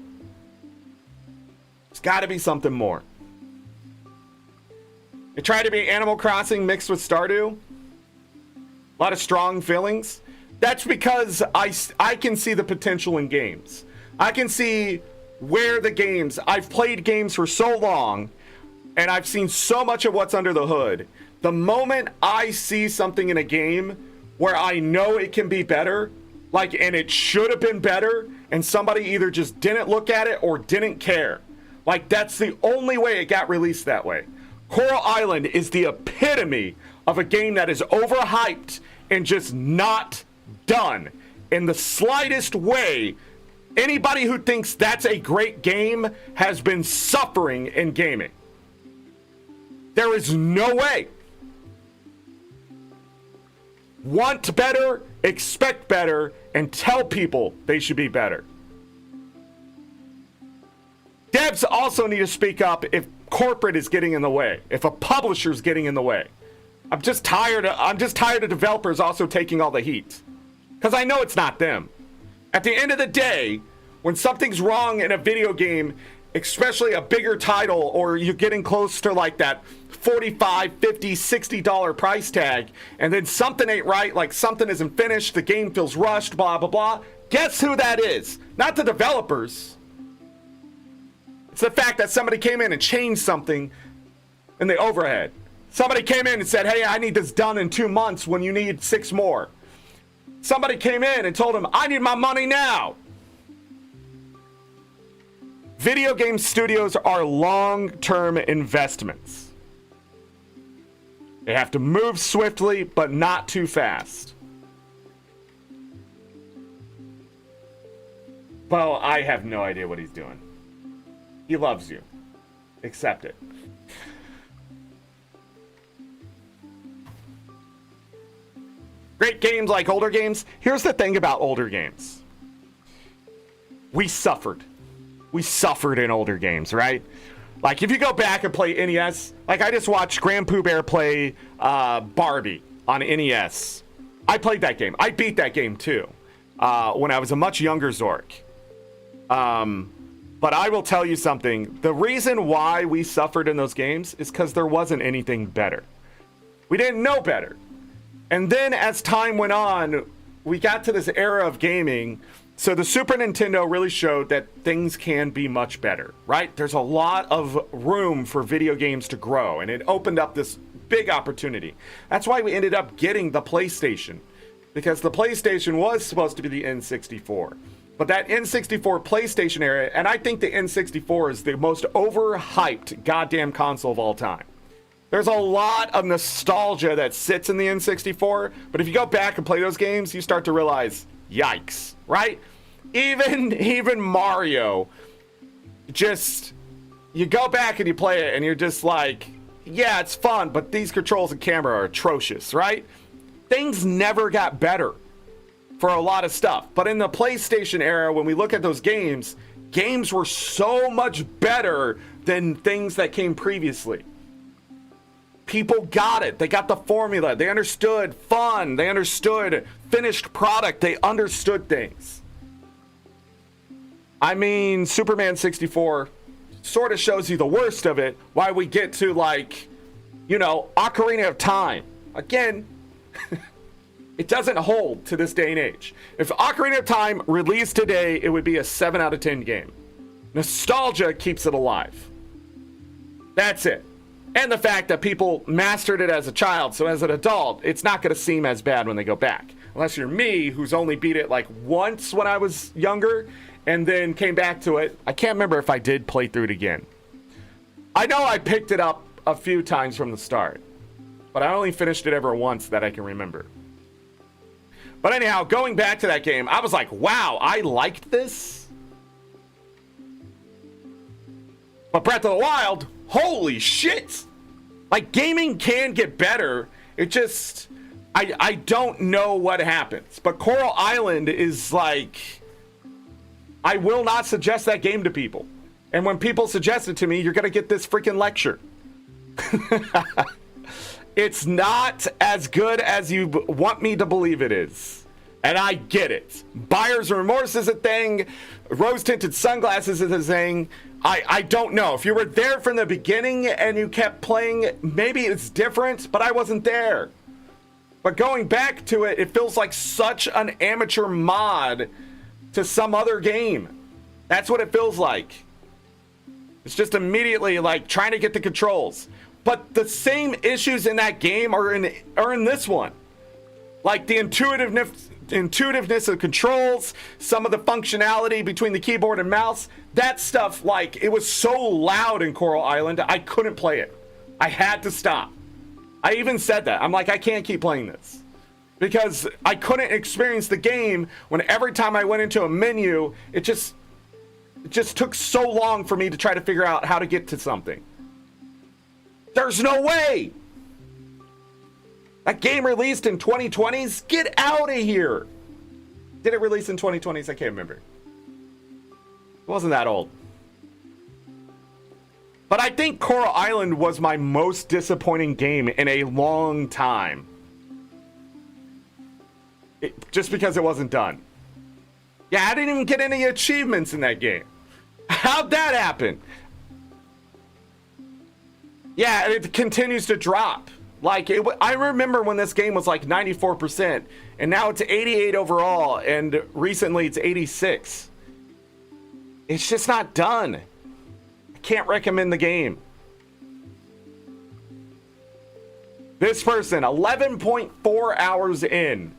There's got to be something more. It tried to be Animal Crossing mixed with Stardew. A lot of strong feelings. That's because I can see the potential in games. I can see where the games, I've played games for so long, and I've seen so much of what's under the hood. The moment I see something in a game where I know it can be better, like, and it should have been better, and somebody either just didn't look at it or didn't care. Like, that's the only way it got released that way. Coral Island is the epitome of a game that is overhyped and just not done in the slightest way. Anybody who thinks that's a great game has been suffering in gaming. There is no way. Want better, expect better, and tell people they should be better. Devs also need to speak up if corporate is getting in the way, if a publisher's getting in the way. I'm just tired of developers also taking all the heat. Because I know it's not them. At the end of the day, when something's wrong in a video game, especially a bigger title, or you're getting close to like that $45, $50, $60 price tag, and then something ain't right, like something isn't finished, the game feels rushed, blah, blah, blah. Guess who that is? Not the developers. It's the fact that somebody came in and changed something in the overhead. Somebody came in and said, hey, I need this done in 2 months when you need 6 more. Somebody came in and told him, I need my money now. Video game studios are long-term investments. They have to move swiftly, but not too fast. Well, I have no idea what he's doing. He loves you. Accept it. Great games like older games. Here's the thing about older games. We suffered. We suffered in older games, right? Like, if you go back and play NES, like I just watched Grand Pooh Bear play Barbie on NES. I played that game. I beat that game too when I was a much younger Zorric. But I will tell you something. The reason why we suffered in those games is because there wasn't anything better. We didn't know better. And then as time went on, we got to this era of gaming. So the Super Nintendo really showed that things can be much better, right? There's a lot of room for video games to grow, and it opened up this big opportunity. That's why we ended up getting the PlayStation, because the PlayStation was supposed to be the N64. But that N64 PlayStation era, and I think the N64 is the most overhyped goddamn console of all time. There's a lot of nostalgia that sits in the N64, but if you go back and play those games, you start to realize, yikes, right? Even Mario, just, you go back and you play it and you're just like, yeah, it's fun, but these controls and camera are atrocious, right? Things never got better for a lot of stuff. But in the PlayStation era, when we look at those games, games were so much better than things that came previously. People got it. They got the formula. They understood fun. They understood finished product. They understood things. I mean, Superman 64 sort of shows you the worst of it. Why we get to, like, you know, Ocarina of Time. Again, it doesn't hold to this day and age. If Ocarina of Time released today, it would be a 7 out of 10 game. Nostalgia keeps it alive. That's it. And the fact that people mastered it as a child, so as an adult, it's not going to seem as bad when they go back. Unless you're me, who's only beat it like once when I was younger, and then came back to it. I can't remember if I did play through it again. I know I picked it up a few times from the start, but I only finished it ever once that I can remember. But anyhow, going back to that game, I was like, wow, I liked this. But Breath of the Wild, holy shit. Like, gaming can get better. It just, I don't know what happens. But Coral Island is like, I will not suggest that game to people. And when people suggest it to me, you're going to get this freaking lecture. It's not as good as you want me to believe it is. And I get it. Buyer's remorse is a thing. Rose-tinted sunglasses is a thing. I don't know. If you were there from the beginning and you kept playing, maybe it's different, but I wasn't there. But going back to it, it feels like such an amateur mod to some other game. That's what it feels like. It's just immediately like trying to get the controls. But the same issues in that game are in this one. Like the intuitiveness of controls, some of the functionality between the keyboard and mouse, that stuff, like, it was so loud in Coral Island, I couldn't play it. I had to stop. I even said that. I'm like, I can't keep playing this. Because I couldn't experience the game when every time I went into a menu, it just took so long for me to try to figure out how to get to something. There's no way. That game released in 2020s? Get out of here. Did it release in 2020s? I can't remember. It wasn't that old. But I think Coral Island was my most disappointing game in a long time. Just because it wasn't done. Yeah, I didn't even get any achievements in that game. How'd that happen? Yeah, it continues to drop. Like, I remember when this game was like 94%, and now it's 88 overall, and recently it's 86. It's just not done. I can't recommend the game. This person, 11.4 hours in.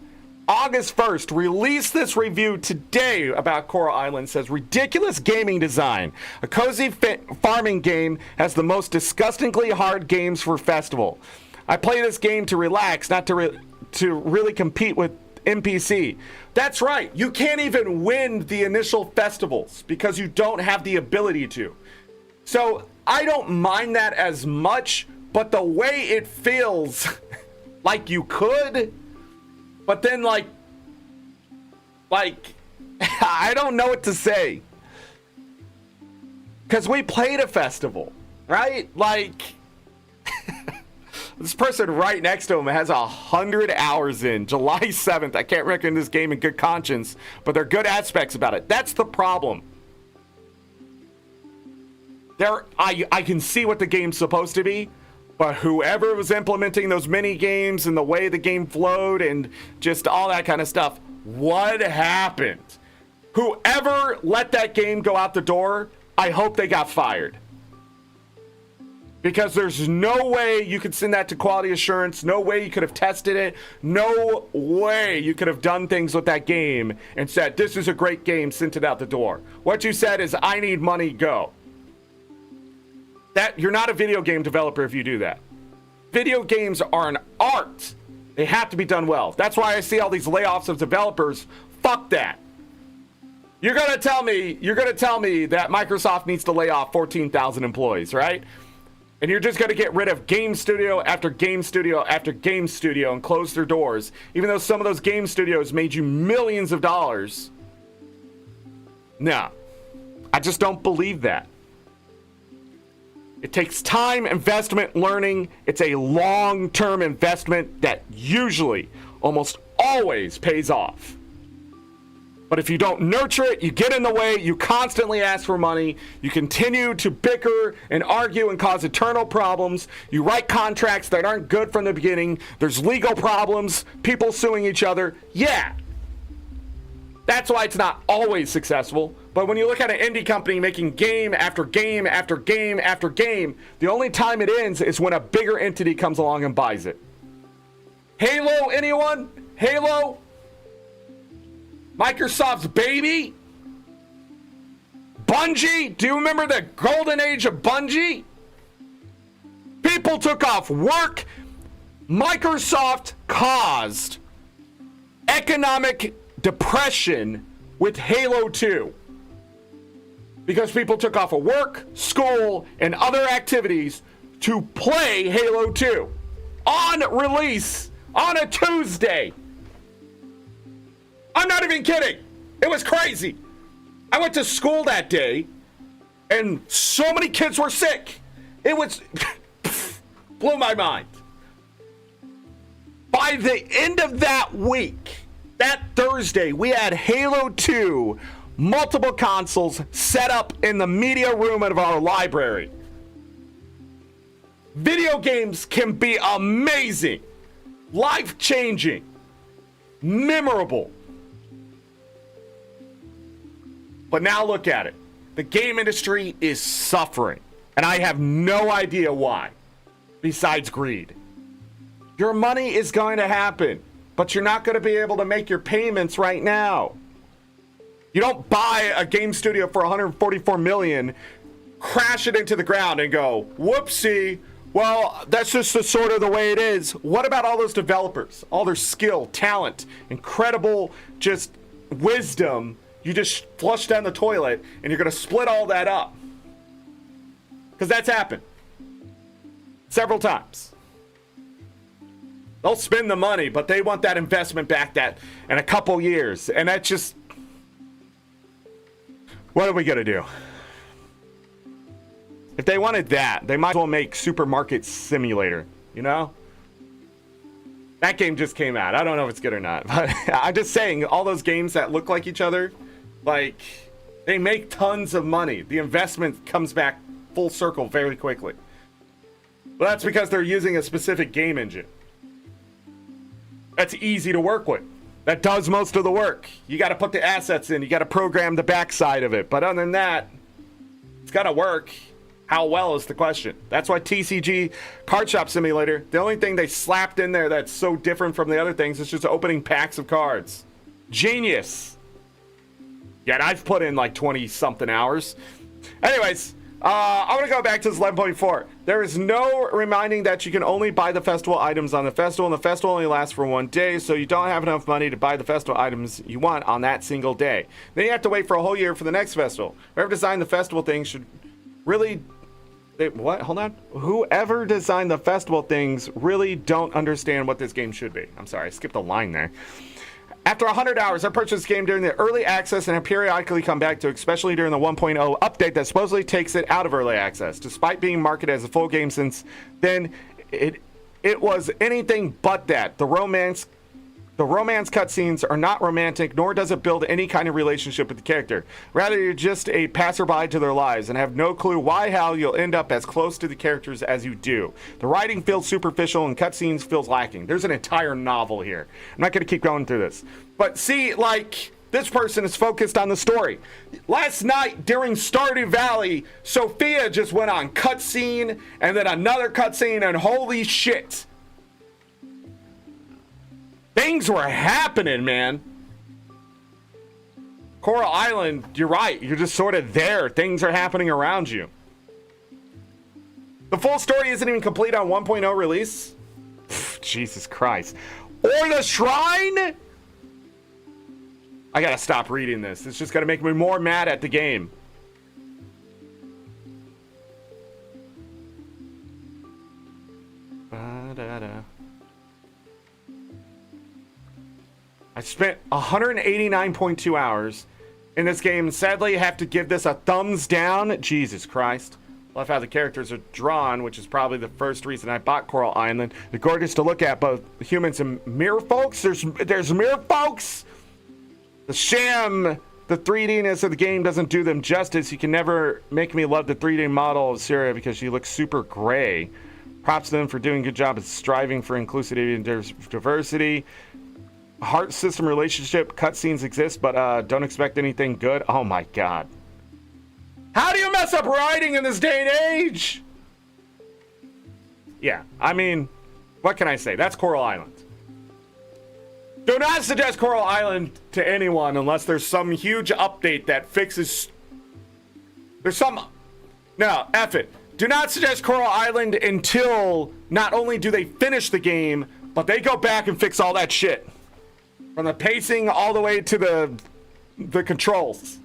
August 1st, release this review today about Coral Island. Says, ridiculous gaming design. A cozy farming game has the most disgustingly hard games for festival. I play this game to relax, not to really compete with NPC. That's right. You can't even win the initial festivals because you don't have the ability to. So I don't mind that as much, but the way it feels like you could, but then like I don't know what to say. Because we played a festival, right? Like, this person right next to him has 100 hours in. July 7th. I can't recommend this game in good conscience, but there are good aspects about it. That's the problem. I can see what the game's supposed to be, but whoever was implementing those mini games and the way the game flowed and just all that kind of stuff, what happened? Whoever let that game go out the door, I hope they got fired. Because there's no way you could send that to quality assurance. No way you could have tested it. No way you could have done things with that game and said, this is a great game, sent it out the door. What you said is, I need money, go. That you're not a video game developer if you do that. Video games are an art. They have to be done well. That's why I see all these layoffs of developers. Fuck that. You're gonna tell me that Microsoft needs to lay off 14,000 employees, right? And you're just gonna get rid of game studio after game studio after game studio and close their doors, even though some of those game studios made you millions of dollars. No, I just don't believe that. It takes time, investment, learning. It's a long-term investment that usually, almost always pays off. But if you don't nurture it, you get in the way, you constantly ask for money, you continue to bicker and argue and cause eternal problems, you write contracts that aren't good from the beginning, there's legal problems, people suing each other. Yeah. That's why it's not always successful. But when you look at an indie company making game after game after game after game, the only time it ends is when a bigger entity comes along and buys it. Halo, anyone? Halo? Microsoft's baby? Bungie? Do you remember the golden age of Bungie? People took off work. Microsoft caused economic depression with Halo 2. Because people took off of work, school, and other activities to play Halo 2 on release on a Tuesday. I'm not even kidding. It was crazy. I went to school that day, and so many kids were sick. It was blew my mind. By the end of that week, that Thursday, we had Halo 2, multiple consoles set up in the media room of our library. Video games can be amazing, life-changing, memorable. But now look at it. The game industry is suffering, and I have no idea why, besides greed. Your money is going to happen, but you're not going to be able to make your payments right now. You don't buy a game studio for $144 million, crash it into the ground, and go, whoopsie. Well, that's just the sort of the way it is. What about all those developers? All their skill, talent, incredible just wisdom. You just flush down the toilet, and you're going to split all that up. Because that's happened. Several times. They'll spend the money, but they want that investment back that in a couple years. And that's just... What are we going to do? If they wanted that, they might as well make Supermarket Simulator, you know? That game just came out. I don't know if it's good or not. But I'm just saying, all those games that look like each other, like, they make tons of money. The investment comes back full circle very quickly. Well, that's because they're using a specific game engine. That's easy to work with. That does most of the work. You got to put the assets in. You got to program the backside of it. But other than that, it's got to work. How well is the question. That's why TCG Card Shop Simulator, the only thing they slapped in there that's so different from the other things is just opening packs of cards. Genius. Yet I've put in like 20-something hours. Anyways, I want to go back to this 11.4. There is no reminding that you can only buy the festival items on the festival, and the festival only lasts for 1 day, so you don't have enough money to buy the festival items you want on that single day. Then you have to wait for a whole year for the next festival. Whoever designed the festival thing should really... What? Hold on. Whoever designed the festival things really don't understand what this game should be. I'm sorry, I skipped a line there. After 100 hours, I purchased this game during the early access and have periodically come back to it, especially during the 1.0 update that supposedly takes it out of early access. Despite being marketed as a full game since then, it was anything but that. The romance cutscenes are not romantic, nor does it build any kind of relationship with the character. Rather, you're just a passerby to their lives and have no clue why how you'll end up as close to the characters as you do. The writing feels superficial and cutscenes feels lacking. There's an entire novel here. I'm not going to keep going through this. But see, like, this person is focused on the story. Last night during Stardew Valley, Sophia just went on cutscene and then another cutscene, and holy shit. Things were happening, man. Coral Island, you're right. You're just sort of there. Things are happening around you. The full story isn't even complete on 1.0 release. Pfft, Jesus Christ. Or the Shrine? I gotta stop reading this. It's just gonna make me more mad at the game. Ba-da-da. I spent 189.2 hours in this game. Sadly, I have to give this a thumbs down. Jesus Christ. Love how the characters are drawn, which is probably the first reason I bought Coral Island. They're gorgeous to look at, both humans and mirror folks. There's mirror folks. The sham, the 3D-ness of the game doesn't do them justice. You can never make me love the 3D model of Syria because she looks super gray. Props to them for doing a good job of striving for inclusivity and diversity. Heart system relationship cutscenes exist, but don't expect anything good. Oh my god. How do you mess up writing in this day and age? Yeah, I mean, what can I say? That's Coral Island. Do not suggest Coral Island to anyone unless there's some huge update that fixes... No, F it. Do not suggest Coral Island until not only do they finish the game, but they go back and fix all that shit. From the pacing all the way to the controls.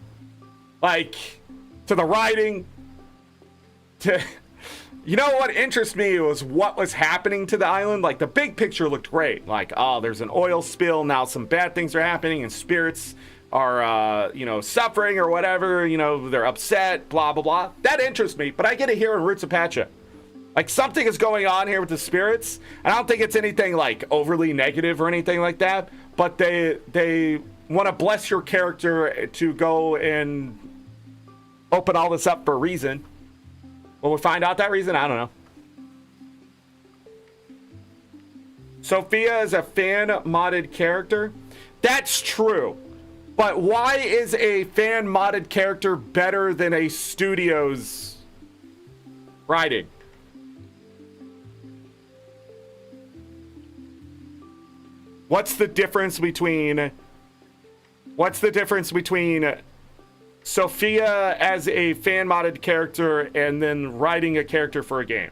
Like, to the writing, to... You know what interests me was what was happening to the island. Like, the big picture looked great. Like, oh, there's an oil spill, now some bad things are happening, and spirits are, suffering or whatever, they're upset, blah, blah, blah. That interests me, but I get it here in Roots of Pacha. Like, something is going on here with the spirits, and I don't think it's anything, like, overly negative or anything like that, but they want to bless your character to go and open all this up for a reason. Will we find out that reason? I don't know. Sophia is a fan-modded character. That's true. But why is a fan-modded character better than a studio's writing? What's the difference between Sophia as a fan-modded character and then writing a character for a game?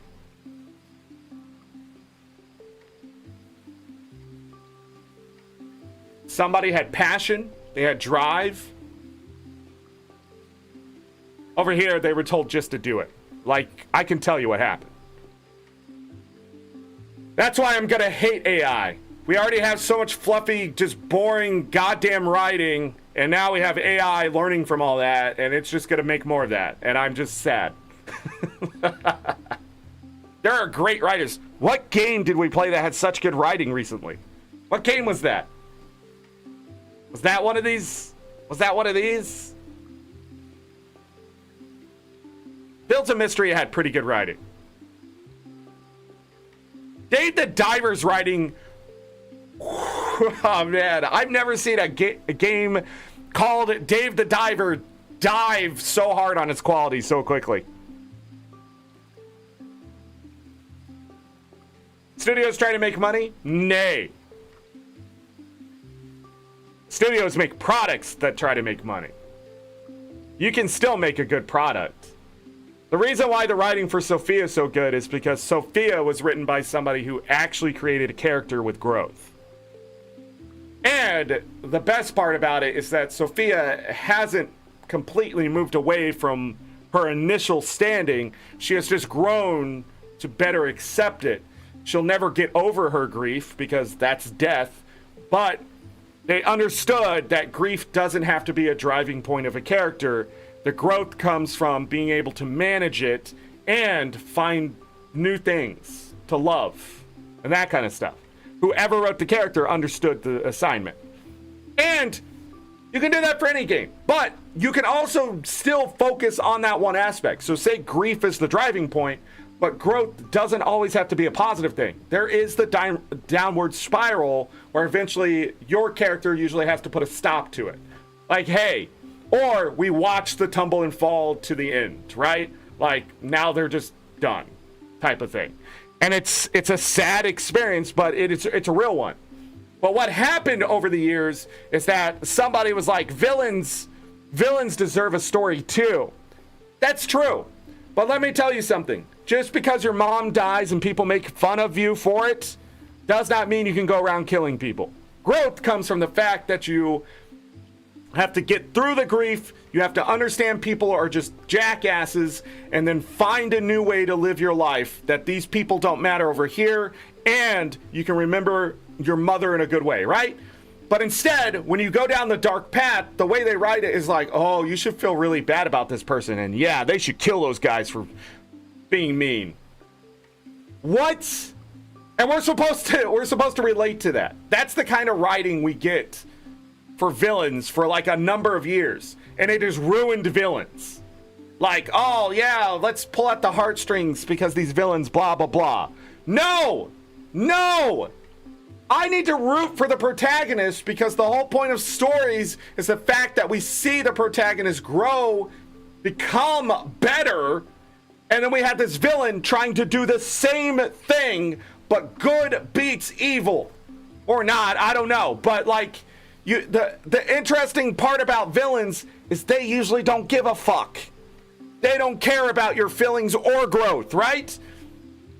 Somebody had passion, they had drive. Over here, they were told just to do it. Like, I can tell you what happened. That's why I'm gonna hate AI. We already have so much fluffy, just boring goddamn writing, and now we have AI learning from all that, and it's just gonna make more of that, and I'm just sad. There are great writers. What game did we play that had such good writing recently? What game was that? Was that one of these? Was that one of these? Fields of Mystery had pretty good writing. Dave the Diver's writing... Oh man, I've never seen a game called Dave the Diver dive so hard on its quality so quickly. Studios trying to make money? Nay. Studios make products that try to make money. You can still make a good product. The reason why the writing for Sophia is so good is because Sophia was written by somebody who actually created a character with growth. And the best part about it is that Sophia hasn't completely moved away from her initial standing. She has just grown to better accept it. She'll never get over her grief because that's death. But they understood that grief doesn't have to be a driving point of a character. The growth comes from being able to manage it and find new things to love and that kind of stuff. Whoever wrote the character understood the assignment. And you can do that for any game, but you can also still focus on that one aspect. So say grief is the driving point, but growth doesn't always have to be a positive thing. There is the downward spiral where eventually your character usually has to put a stop to it. Like, hey, or we watch the tumble and fall to the end, right? Like, now they're just done type of thing. And it's a sad experience, but it's a real one. But what happened over the years is that somebody was like, villains deserve a story too. That's true. But let me tell you something. Just because your mom dies and people make fun of you for it does not mean you can go around killing people. Growth comes from the fact that you have to get through the grief. You have to understand people are just jackasses and then find a new way to live your life, that these people don't matter over here, and you can remember your mother in a good way, right? But instead, when you go down the dark path, the way they write it is like, oh, you should feel really bad about this person, and yeah, they should kill those guys for being mean. What? And we're supposed to relate to that. That's the kind of writing we get for villains for like a number of years, and it has ruined villains. Like, oh yeah, let's pull out the heartstrings because these villains blah blah blah. No, I need to root for the protagonist, because the whole point of stories is the fact that we see the protagonist grow, become better, and then we have this villain trying to do the same thing, but good beats evil, or not, I don't know, but like, the interesting part about villains is they usually don't give a fuck. They don't care about your feelings or growth, right?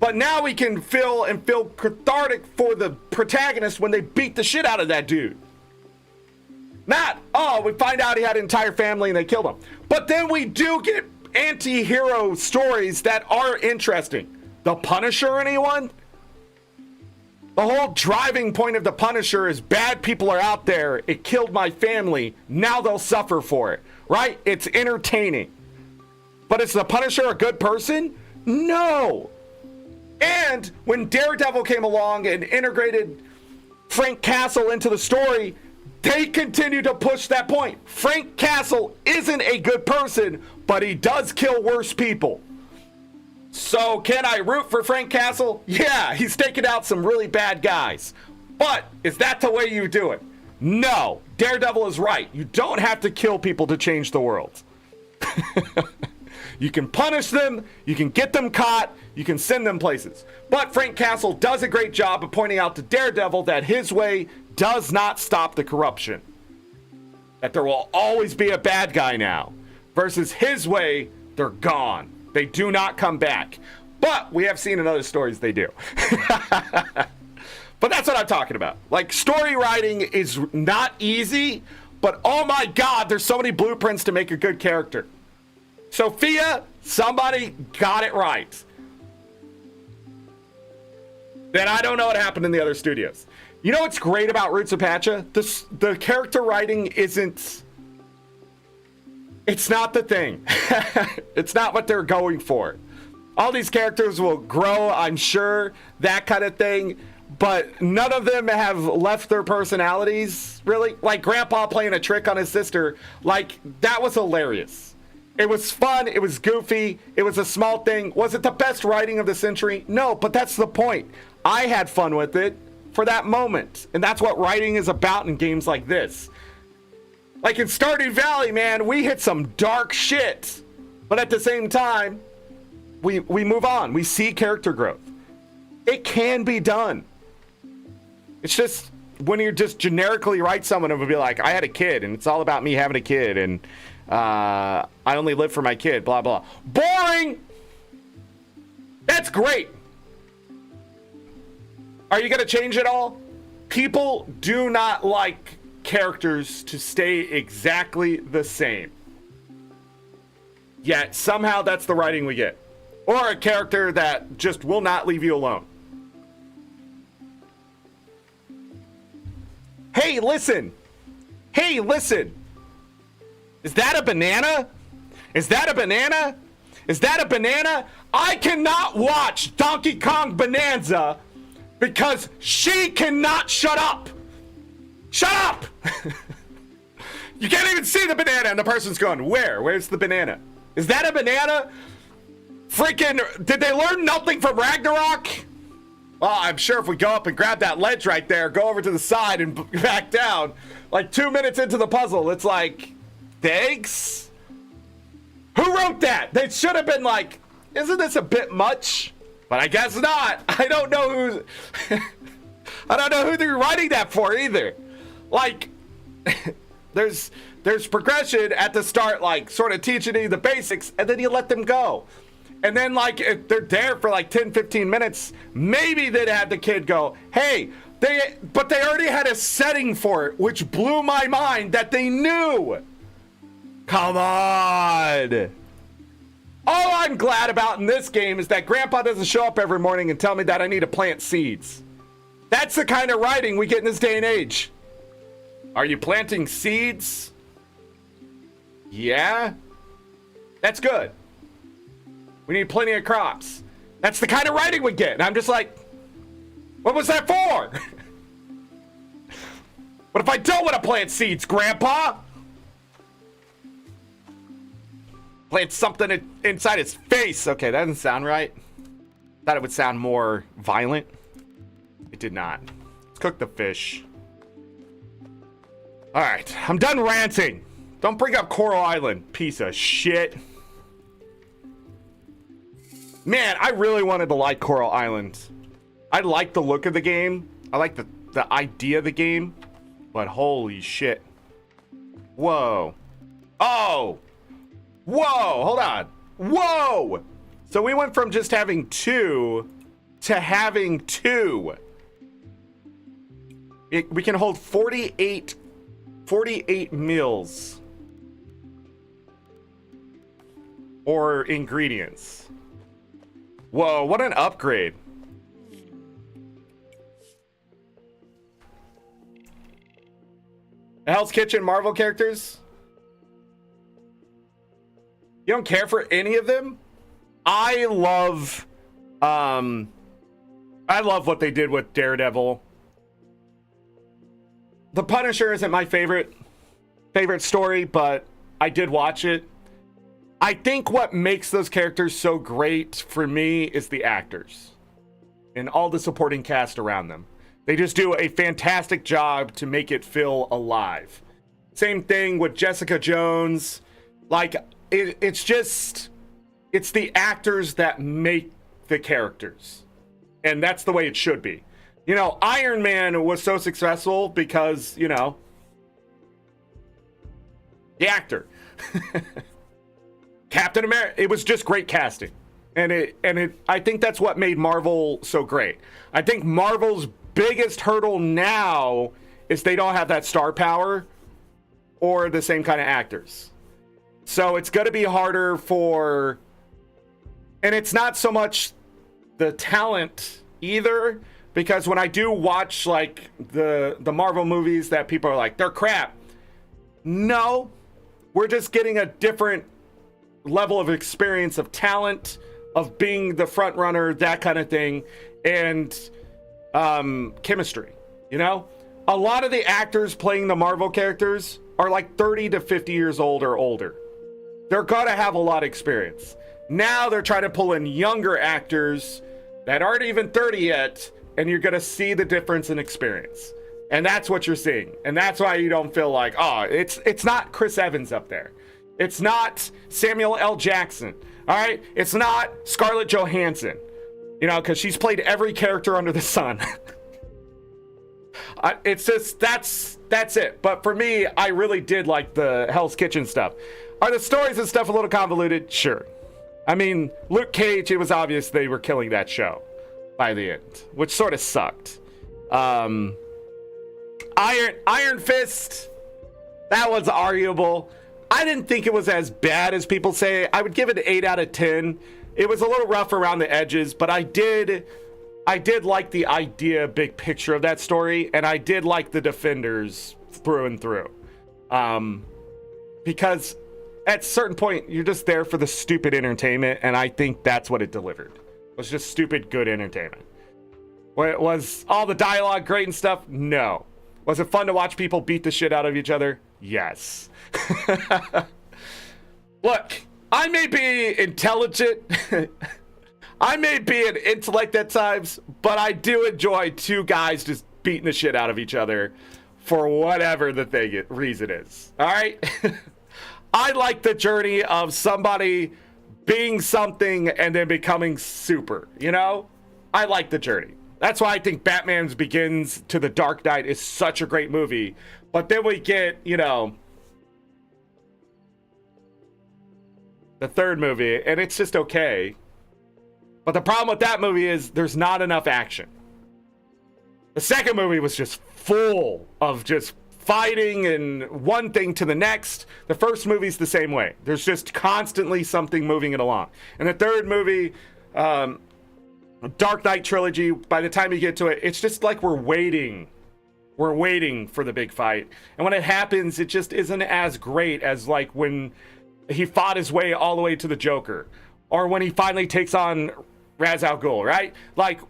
But now we can feel cathartic for the protagonist when they beat the shit out of that dude. Not, oh, we find out he had an entire family and they killed him. But then we do get anti-hero stories that are interesting. The Punisher, anyone? The whole driving point of the Punisher is bad people are out there. It killed my family. Now they'll suffer for it, right? It's entertaining. But is the Punisher a good person? No. And when Daredevil came along and integrated Frank Castle into the story, they continue to push that point. Frank Castle isn't a good person, but he does kill worse people. So can I root for Frank Castle? Yeah, he's taken out some really bad guys. But is that the way you do it? No. Daredevil is right. You don't have to kill people to change the world. You can punish them, you can get them caught, you can send them places. But Frank Castle does a great job of pointing out to Daredevil that his way does not stop the corruption. That there will always be a bad guy now. Versus his way, they're gone. They do not come back. But we have seen in other stories they do. But that's what I'm talking about. Like, story writing is not easy, but oh my God, there's so many blueprints to make a good character. Sophia, somebody got it right. Then I don't know what happened in the other studios. You know what's great about Roots of Pacha? The character writing isn't... It's not the thing. It's not what they're going for. All these characters will grow, I'm sure, that kind of thing. But none of them have left their personalities, really. Like Grandpa playing a trick on his sister. Like, that was hilarious. It was fun. It was goofy. It was a small thing. Was it the best writing of the century? No, but that's the point. I had fun with it for that moment. And that's what writing is about in games like this. Like in Stardew Valley, man, we hit some dark shit. But at the same time, we move on. We see character growth. It can be done. It's just when you just generically write someone and be like, I had a kid and it's all about me having a kid and I only live for my kid, blah, blah. Boring! That's great. Are you going to change it all? People do not like characters to stay exactly the same. Yet somehow that's the writing we get. Or a character that just will not leave you alone. Hey, listen. Hey, listen. Is that a banana? Is that a banana? Is that a banana? I cannot watch Donkey Kong Bonanza because she cannot shut up. Shut up! You can't even see the banana and the person's going, where? Where's the banana? Is that a banana? Freaking, did they learn nothing from Ragnarok? Well, I'm sure if we go up and grab that ledge right there, go over to the side and back down, like 2 minutes into the puzzle, it's like, thanks? Who wrote that? They should have been like, isn't this a bit much? But I guess not. I don't know who I don't know who they're writing that for either. Like, there's progression at the start, like sort of teaching you the basics, and then you let them go. And then, like, if they're there for like 10, 15 minutes, maybe they'd have the kid go, hey, but they already had a setting for it, which blew my mind that they knew. Come on. All I'm glad about in this game is that Grandpa doesn't show up every morning and tell me that I need to plant seeds. That's the kind of writing we get in this day and age. Are you planting seeds? Yeah. That's good. We need plenty of crops. That's the kind of writing we get. And I'm just like, what was that for? What if I don't want to plant seeds, Grandpa? Plant something inside his face. Okay, that doesn't sound right. Thought it would sound more violent. It did not. Let's cook the fish. All right, I'm done ranting. Don't bring up Coral Island, piece of shit. Man, I really wanted to like Coral Island. I like the look of the game. I like the idea of the game. But holy shit. Whoa. Oh. Whoa, hold on. Whoa. So we went from just having 2 to having 2. We can hold 48 48 meals or ingredients. Whoa, what an upgrade. Hell's Kitchen Marvel characters? You don't care for any of them? I love what they did with Daredevil. The Punisher isn't my favorite story, but I did watch it. I think what makes those characters so great for me is the actors and all the supporting cast around them. They just do a fantastic job to make it feel alive. Same thing with Jessica Jones. Like, it's the actors that make the characters. And that's the way it should be. You know, Iron Man was so successful because, you know, the actor. Captain America, it was just great casting. And I think that's what made Marvel so great. I think Marvel's biggest hurdle now is they don't have that star power or the same kind of actors. So it's going to be harder for, and it's not so much the talent either, because when I do watch like the Marvel movies that people are like, they're crap. No, we're just getting a different level of experience, of talent, of being the front runner, that kind of thing, and chemistry. You know, a lot of the actors playing the Marvel characters are like 30 to 50 years old or older. They're gonna have a lot of experience. Now they're trying to pull in younger actors that aren't even 30 yet, and you're gonna see the difference in experience. And that's what you're seeing. And that's why you don't feel like, oh, it's not Chris Evans up there. It's not Samuel L. Jackson. All right? It's not Scarlett Johansson. You know, because she's played every character under the sun. It's just, that's it. But for me, I really did like the Hell's Kitchen stuff. Are the stories and stuff a little convoluted? Sure. I mean, Luke Cage, it was obvious they were killing that show by the end, which sort of sucked. Iron Fist, that was arguable. I didn't think it was as bad as people say. I would give it an 8 out of 10. It was a little rough around the edges, but I did like the idea, big picture of that story, and I did like the Defenders through and through. Because at a certain point, you're just there for the stupid entertainment, and I think that's what it delivered. It was just stupid, good entertainment. Was all the dialogue great and stuff? No. Was it fun to watch people beat the shit out of each other? Yes. Look, I may be intelligent. I may be an intellect at times, but I do enjoy two guys just beating the shit out of each other for whatever the reason is. All right? I like the journey of somebody being something and then becoming super, you know? I like the journey. That's why I think Batman's Begins to The Dark Knight is such a great movie. But then we get, you know, the third movie, and it's just okay. But the problem with that movie is there's not enough action. The second movie was just full of just fighting and one thing to the next. The first movie's the same way. There's just constantly something moving it along. And the third movie, Dark Knight trilogy, by the time you get to it, it's just like we're waiting. We're waiting for the big fight. And when it happens, it just isn't as great as like when he fought his way all the way to the Joker. Or when he finally takes on Ra's al Ghul, right? Like,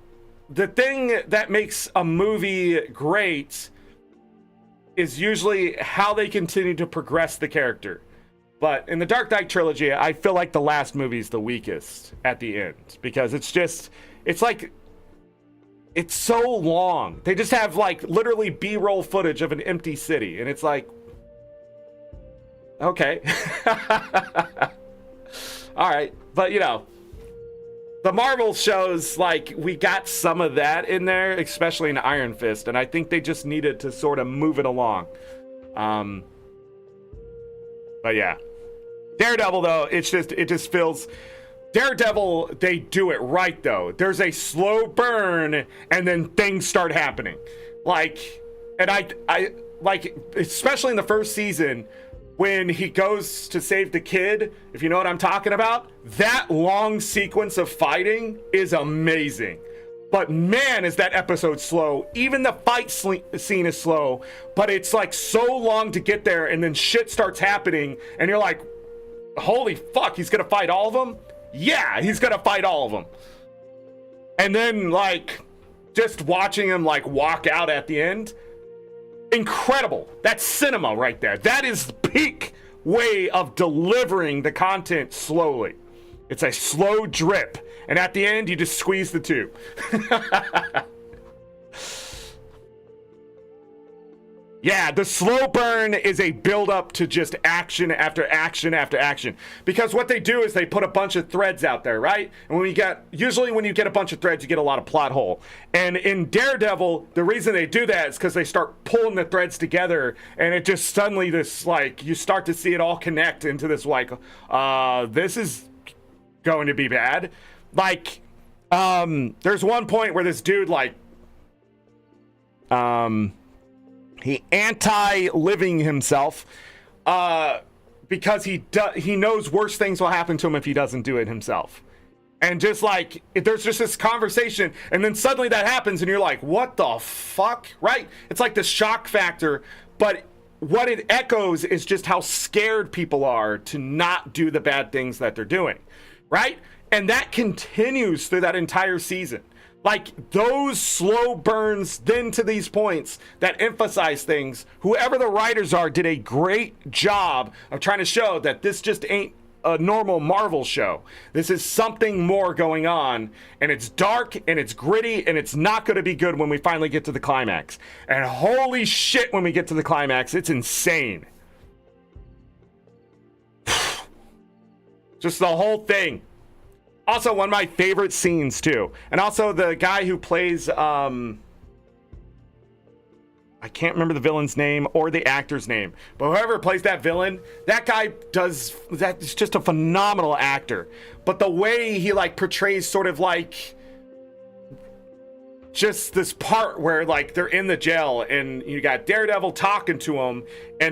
the thing that makes a movie great is usually how they continue to progress the character. But in the Dark Knight trilogy, I feel like the last movie is the weakest at the end. Because it's just, it's like, it's so long. They just have like literally B-roll footage of an empty city. And it's like, okay. All right. But you know, the Marvel shows, like, we got some of that in there, especially in Iron Fist. And I think they just needed to sort of move it along. But yeah. Daredevil, though, it just feels... Daredevil, they do it right, though. There's a slow burn, and then things start happening. Like, and like, especially in the first season, when he goes to save the kid, if you know what I'm talking about, that long sequence of fighting is amazing. But man, is that episode slow. Even the fight scene is slow, but it's like so long to get there, and then shit starts happening, and you're like, holy fuck, he's gonna fight all of them? Yeah, he's gonna fight all of them. And then, like, just watching him, like, walk out at the end, incredible. That's cinema right there. That is peak way of delivering the content slowly. It's a slow drip, and at the end you just squeeze the tube. Yeah, the slow burn is a build up to just action after action after action, because what they do is they put a bunch of threads out there, right? And usually when you get a bunch of threads, you get a lot of plot hole. And in Daredevil, the reason they do that is because they start pulling the threads together, and it just suddenly you start to see it all connect into this, like, this is going to be bad. Like, there's one point where this dude, like, he anti-living himself because he knows worse things will happen to him if he doesn't do it himself. And just like, there's just this conversation, and then suddenly that happens, and you're like, what the fuck, right? It's like the shock factor, but what it echoes is just how scared people are to not do the bad things that they're doing, right? And that continues through that entire season. Like, those slow burns then to these points that emphasize things, whoever the writers are did a great job of trying to show that this just ain't a normal Marvel show. This is something more going on, and it's dark, and it's gritty, and it's not going to be good when we finally get to the climax. And holy shit, when we get to the climax, it's insane. Just the whole thing. Also, one of my favorite scenes, too. And also, the guy who plays, I can't remember the villain's name or the actor's name, but whoever plays that villain, that guy is just a phenomenal actor. But the way he, like, portrays sort of, like, just this part where, like, they're in the jail, and you got Daredevil talking to him,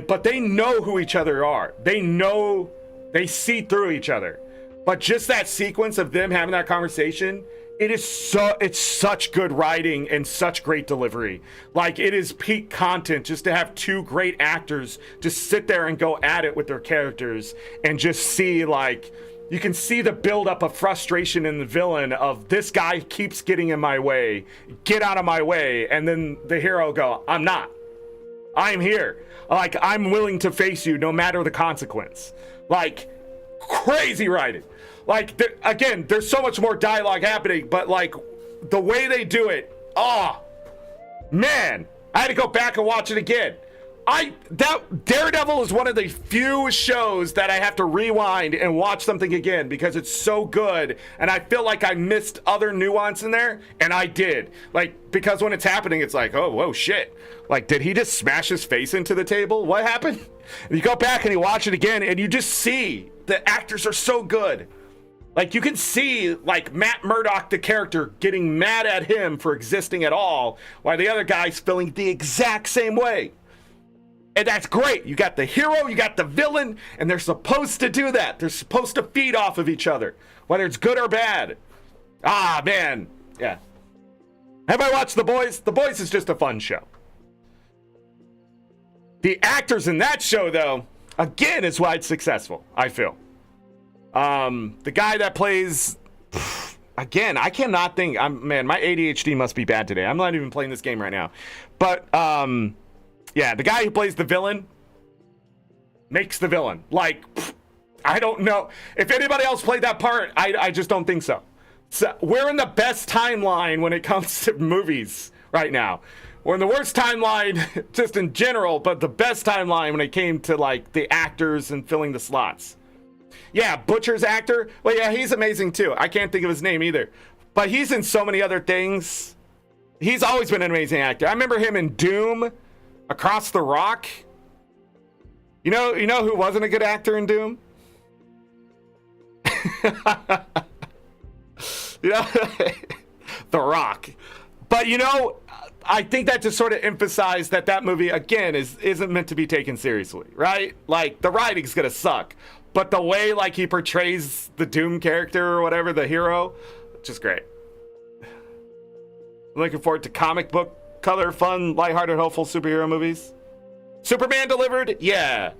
but they know who each other are. They see through each other. But just that sequence of them having that conversation, it's such good writing and such great delivery. Like, it is peak content just to have two great actors just sit there and go at it with their characters and just see, like, you can see the buildup of frustration in the villain of, this guy keeps getting in my way, get out of my way, and then the hero go, I'm not. I'm here. Like, I'm willing to face you no matter the consequence. Like, crazy writing. Like, again, there's so much more dialogue happening, but, like, the way they do it, oh man, I had to go back and watch it again. Daredevil is one of the few shows that I have to rewind and watch something again because it's so good, and I feel like I missed other nuance in there, and I did. Like, because when it's happening, it's like, oh, whoa, shit. Like, did he just smash his face into the table? What happened? And you go back and you watch it again, and you just see the actors are so good. Like, you can see, like, Matt Murdock, the character, getting mad at him for existing at all, while the other guy's feeling the exact same way. And that's great. You got the hero, you got the villain, and they're supposed to do that. They're supposed to feed off of each other, whether it's good or bad. Ah, man. Yeah. Have I watched The Boys? The Boys is just a fun show. The actors in that show, though, again, is why it's successful, I feel. The guy that plays, again, I cannot think. Man, my ADHD must be bad today. I'm not even playing this game right now. But, yeah, the guy who plays the villain makes the villain. Like, I don't know. If anybody else played that part, I just don't think so. So we're in the best timeline when it comes to movies right now. We're in the worst timeline just in general, but the best timeline when it came to, like, the actors and filling the slots. Yeah, Butcher's actor. Well, yeah, he's amazing too. I can't think of his name either. But he's in so many other things. He's always been an amazing actor. I remember him in Doom, Across the Rock. You know who wasn't a good actor in Doom? You know, The Rock. But I think that just sort of emphasized that that movie, again, isn't meant to be taken seriously, right? Like, the writing's gonna suck, but the way, like, he portrays the Doom character or whatever, the hero, just great. Looking forward to comic book, color, fun, lighthearted, hopeful superhero movies. Superman delivered? Yeah.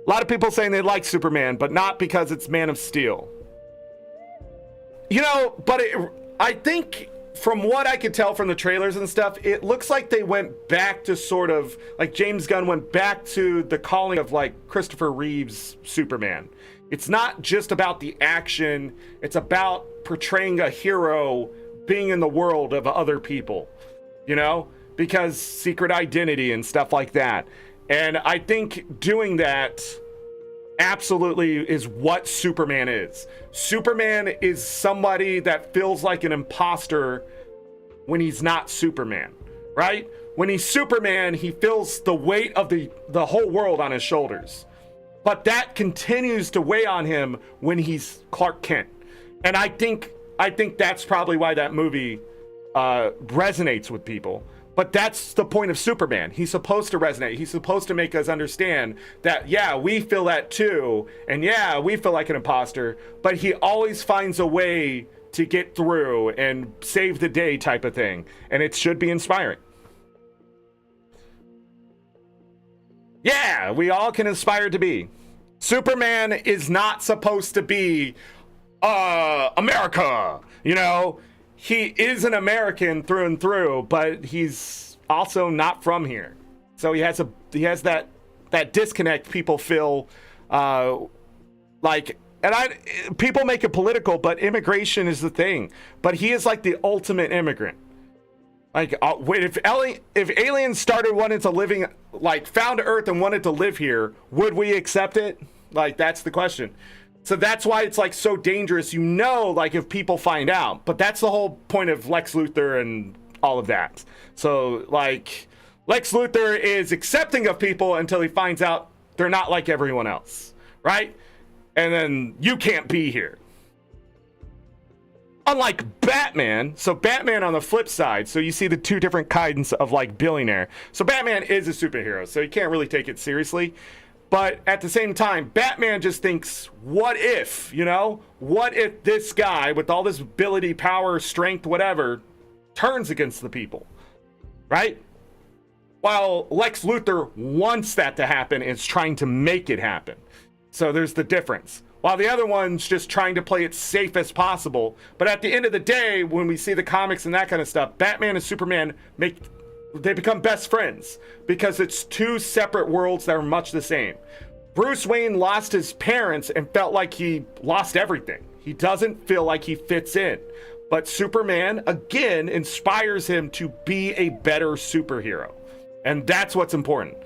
A lot of people saying they like Superman, but not because it's Man of Steel. You know, but I think from what I could tell from the trailers and stuff, it looks like they went back to sort of, like James Gunn went back to the calling of like Christopher Reeve's Superman. It's not just about the action, it's about portraying a hero being in the world of other people, you know, because secret identity and stuff like that. And I think doing that absolutely is what Superman is. Superman is somebody that feels like an imposter when he's not Superman, right? When he's Superman, he feels the weight of the whole world on his shoulders. But that continues to weigh on him when he's Clark Kent. And I think that's probably why that movie resonates with people. But that's the point of Superman. He's supposed to resonate. He's supposed to make us understand that, yeah, we feel that too. And yeah, we feel like an imposter. But he always finds a way to get through and save the day type of thing. And it should be inspiring. Yeah, we all can aspire to be. Superman is not supposed to be America, you know? He is an American through and through, but he's also not from here. So he has that disconnect. People feel like, and people make it political, but immigration is the thing. But he is like the ultimate immigrant. Like, if aliens started wanting to living, like found Earth and wanted to live here, would we accept it? Like, that's the question. So that's why it's like so dangerous, you know, like if people find out. But that's the whole point of Lex Luthor and all of that. So like Lex Luthor is accepting of people until he finds out they're not like everyone else, right? And then you can't be here. Unlike Batman, so Batman on the flip side, so you see the two different kinds of like billionaire. So Batman is a superhero, so you can't really take it seriously. But at the same time, Batman just thinks, what if, you know? What if this guy with all this ability, power, strength, whatever, turns against the people, right? While Lex Luthor wants that to happen and is trying to make it happen. So there's the difference. While the other one's just trying to play it safe as possible. But at the end of the day, when we see the comics and that kind of stuff, Batman and Superman they become best friends because it's two separate worlds that are much the same. Bruce Wayne lost his parents and felt like he lost everything. He doesn't feel like he fits in. But Superman, again, inspires him to be a better superhero. And that's what's important.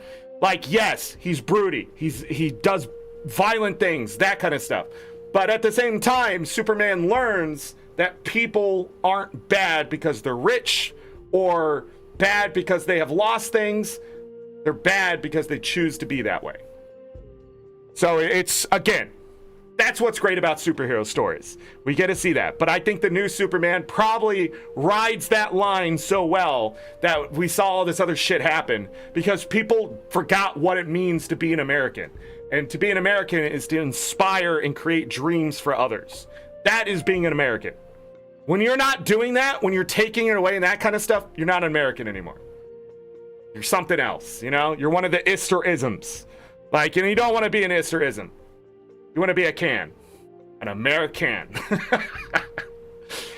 Like, yes, he's broody. He does violent things, that kind of stuff. But at the same time, Superman learns that people aren't bad because they're rich or bad because they have lost things. They're bad because they choose to be that way. So it's, again, that's what's great about superhero stories. We get to see that. But I think the new Superman probably rides that line so well that we saw all this other shit happen because people forgot what it means to be an American. And to be an American is to inspire and create dreams for others. That is being an American. When you're not doing that, when you're taking it away and that kind of stuff, you're not an American anymore. You're something else, you know? You're one of the Ister-isms. Like, and you don't want to be an Ister-ism. You want to be a can. An American.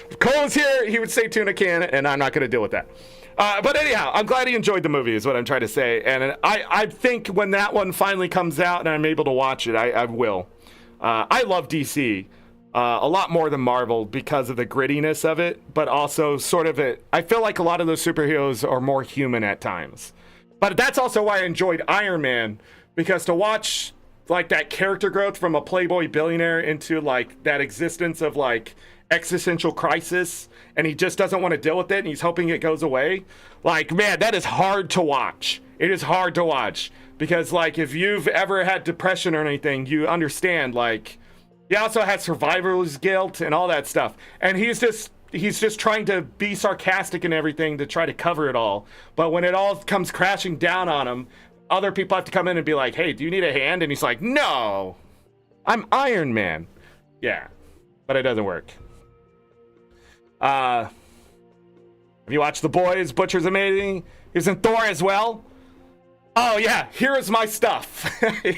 If Cole was here, he would say tuna can, and I'm not going to deal with that. But anyhow, I'm glad he enjoyed the movie is what I'm trying to say. And I think when that one finally comes out and I'm able to watch it, I will. I love DC. A lot more than Marvel because of the grittiness of it, but also sort of it. I feel like a lot of those superheroes are more human at times. But that's also why I enjoyed Iron Man, because to watch like that character growth from a playboy billionaire into like that existence of like existential crisis, and he just doesn't want to deal with it and he's hoping it goes away. Like, man, that is hard to watch. It is hard to watch because like if you've ever had depression or anything, you understand like he also had survivor's guilt and all that stuff. And he's just he's just trying to be sarcastic and everything to try to cover it all. But when it all comes crashing down on him, other people have to come in and be like, hey, do you need a hand? And he's like, no, I'm Iron Man. Yeah, but it doesn't work. Have you watched The Boys? Butcher's amazing. He was in Thor as well. Oh, yeah, here's my stuff.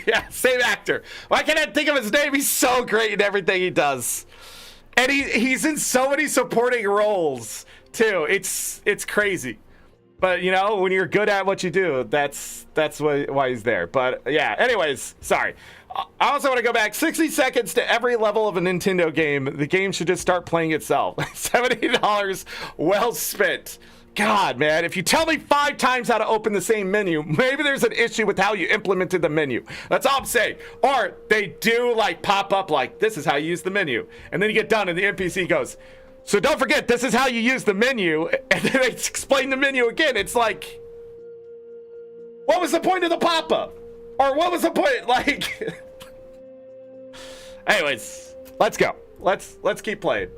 Yeah, same actor. Why can't I think of his name? He's so great in everything he does. And he's in so many supporting roles, too. It's crazy. But, you know, when you're good at what you do, that's why he's there. But, yeah, anyways, sorry. I also want to go back 60 seconds to every level of a Nintendo game. The game should just start playing itself. $70 well spent. God, man, if you tell me 5 times how to open the same menu, maybe there's an issue with how you implemented the menu. That's all I'm saying. Or they do like pop up like, this is how you use the menu. And then you get done and the NPC goes, so don't forget, this is how you use the menu. And then they explain the menu again. It's like, what was the point of the pop-up? Or what was the point? Like, anyways, let's go. Let's keep playing.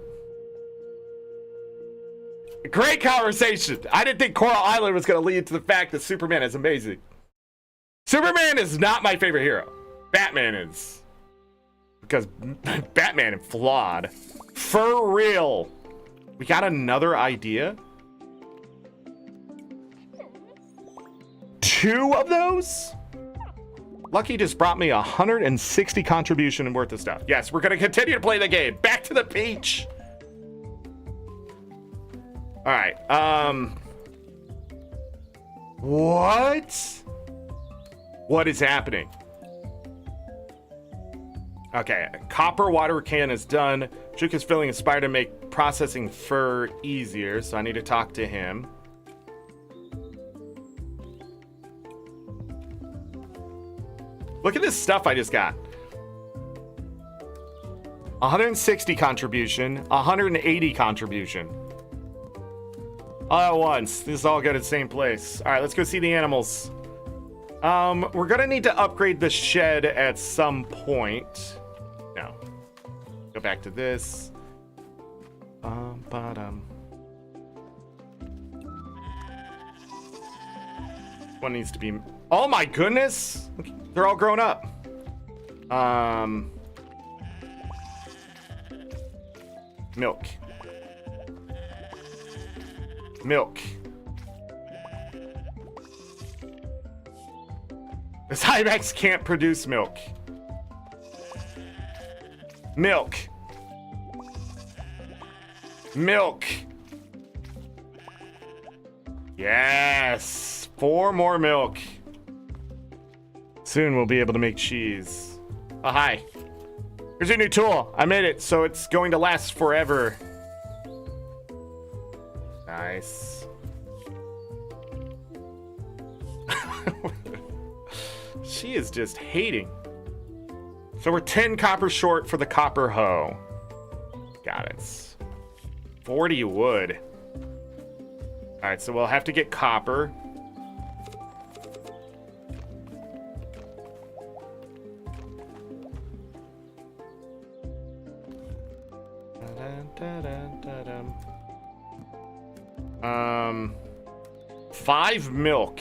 Great conversation. I didn't think Coral Island was going to lead to the fact that Superman is amazing. Superman is not my favorite hero. Batman is. Because Batman is flawed. For real. We got another idea? 2 of those? Lucky just brought me 160 contribution worth of stuff. Yes, we're going to continue to play the game. Back to the beach. All right. What is happening? Okay, copper water can is done. Juke is feeling inspired to make processing fur easier, so I need to talk to him. Look at this stuff I just got. 160 contribution, 180 contribution. All at once. This is all good at the same place. All right, let's go see the animals. We're gonna need to upgrade the shed at some point. No. Go back to this. One needs to be. Oh my goodness! They're all grown up. Milk. Milk. This Ibex can't produce milk. Milk. Milk. Yes. 4 more milk. Soon we'll be able to make cheese. Oh, hi. Here's your new tool. I made it so it's going to last forever. Nice. She is just hating. So we're 10 copper short for the copper hoe. Got it. 40 wood. All right, so we'll have to get copper. Five milk.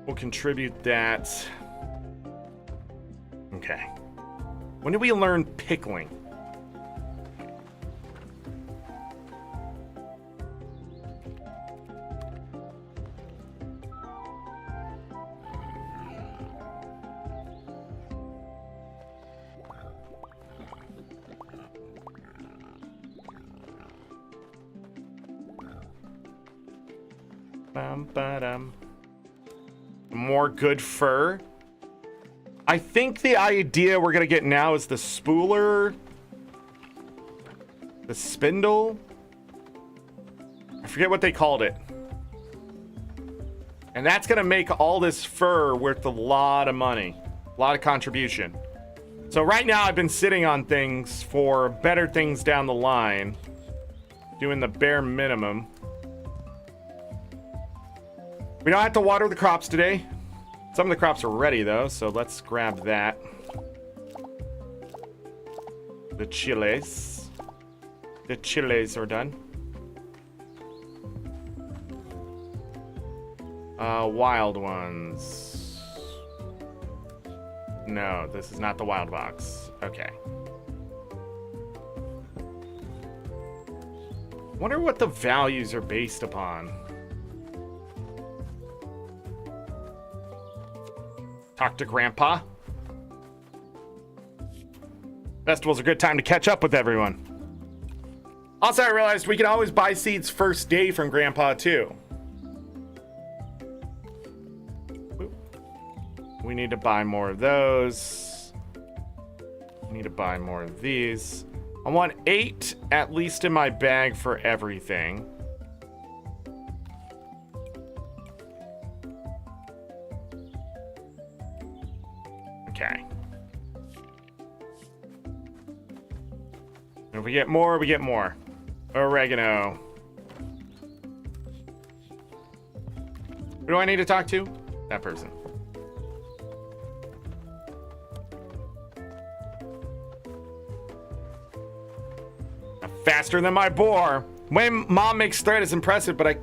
We'll contribute that. Okay. When did we learn pickling? More good fur. I think the idea we're gonna get now is the spooler, the spindle. I forget what they called it. And that's gonna make all this fur worth a lot of money, a lot of contribution. So right now I've been sitting on things for better things down the line, doing the bare minimum. We don't have to water the crops today. Some of the crops are ready though, so let's grab that. The chiles. The chiles are done. Wild ones. No, this is not the wild box. Okay. Wonder what the values are based upon. Talk to Grandpa. Festival's a good time to catch up with everyone. Also, I realized we can always buy seeds first day from Grandpa, too. We need to buy more of those. We need to buy more of these. I want 8 at least in my bag for everything. Okay. If we get more, we get more. Oregano. Who do I need to talk to? That person. Faster than my boar. When mom makes thread is impressive, but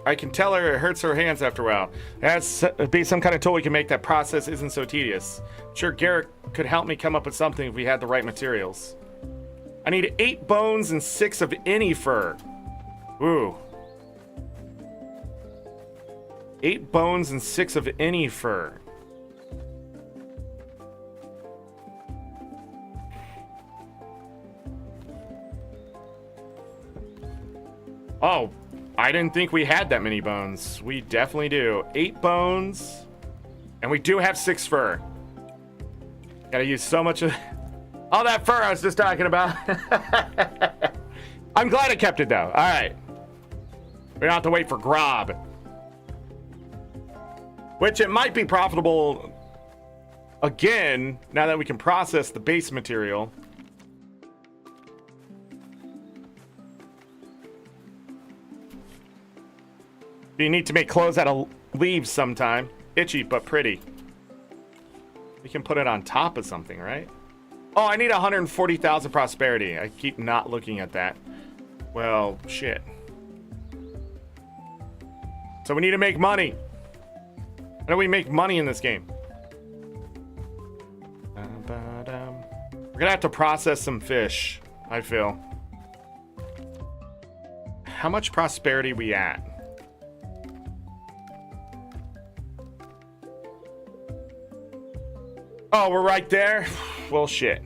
I can tell her it hurts her hands after a while. There has to be some kind of tool we can make that process isn't so tedious. I'm sure Garrett could help me come up with something if we had the right materials. I need 8 bones and 6 of any fur. Ooh. 8 bones and 6 of any fur. Oh, I didn't think we had that many bones. We definitely do. 8 bones. And we do have 6 fur. Gotta use so much of all that fur I was just talking about. I'm glad I kept it though. All right. We don't have to wait for Grob. Which it might be profitable again now that we can process the base material. You need to make clothes out of leaves sometime. Itchy, but pretty. We can put it on top of something, right? Oh, I need 140,000 prosperity. I keep not looking at that. Well, shit. So we need to make money. How do we make money in this game? We're gonna have to process some fish, I feel. How much prosperity we at? Oh, we're right there? Well, shit.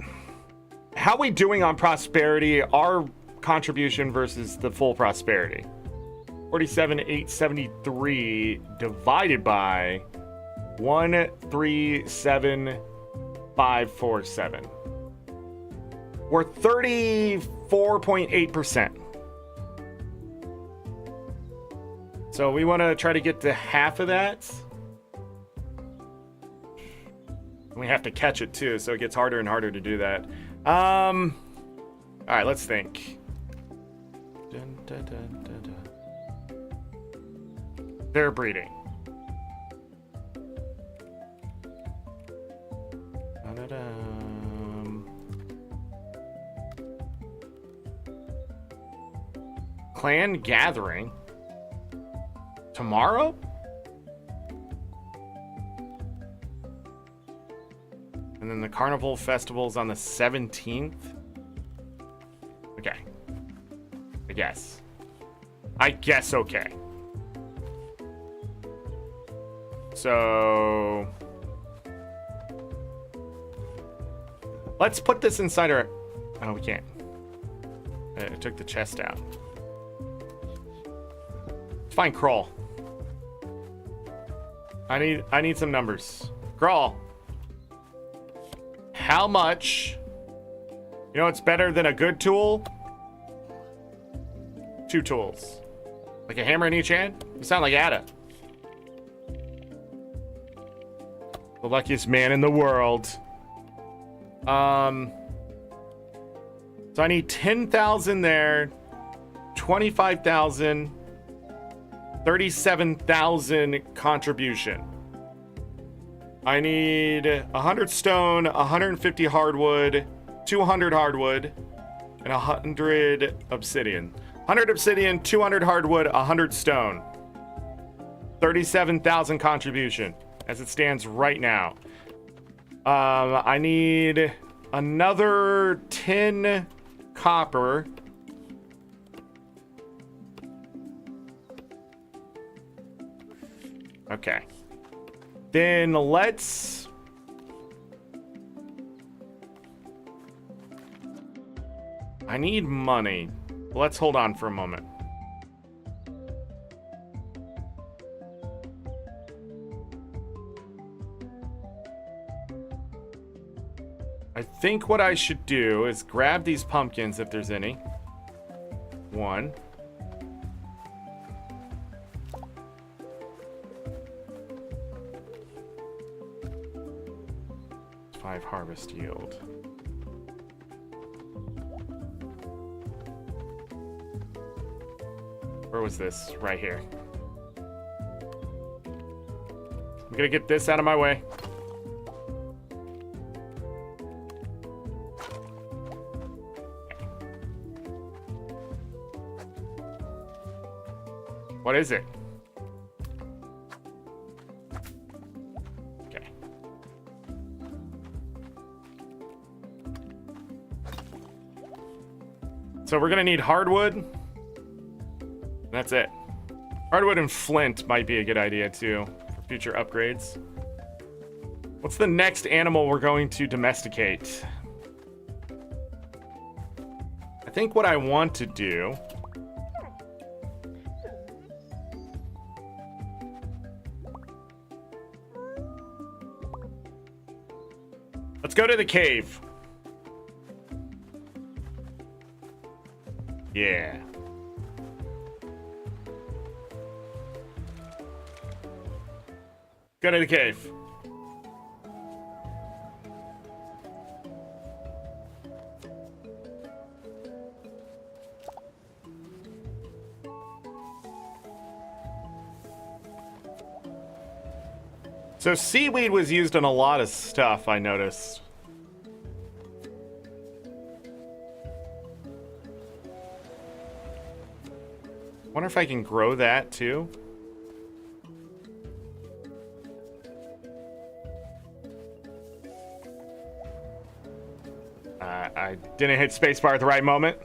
How we doing on prosperity? Our contribution versus the full prosperity. 47,873 divided by 137,547. We're 34.8%. So we want to try to get to half of that. We have to catch it too, so it gets harder and harder to do that. All right, let's think. Dun, dun, dun, dun, dun. They're breeding. Clan gathering tomorrow? And then the carnival festival's on the 17th. Okay. I guess okay. So let's put this inside our... Oh, we can't. It took the chest out. Let's find Crawl. I need some numbers. Crawl. How much? You know what's better than a good tool? 2 tools. Like a hammer in each hand? You sound like Ada. The luckiest man in the world. So I need 10,000 there. 25,000. 37,000 contribution. I need 100 stone, 150 hardwood, 200 hardwood, and 100 obsidian. 100 obsidian, 200 hardwood, 100 stone. 37,000 contribution as it stands right now. I need another 10 copper. Okay. Then let's... I need money. Let's hold on for a moment. I think what I should do is grab these pumpkins if there's any. 1. 5 harvest yield. Where was this? Right here. I'm gonna get this out of my way. What is it? Okay. So we're gonna need hardwood. That's it. Hardwood and flint might be a good idea too for future upgrades. What's the next animal we're going to domesticate? I think what I want to do... Let's go to the cave. Yeah. Go to the cave. So seaweed was used in a lot of stuff, I noticed. Wonder if I can grow that too. I didn't hit spacebar at the right moment.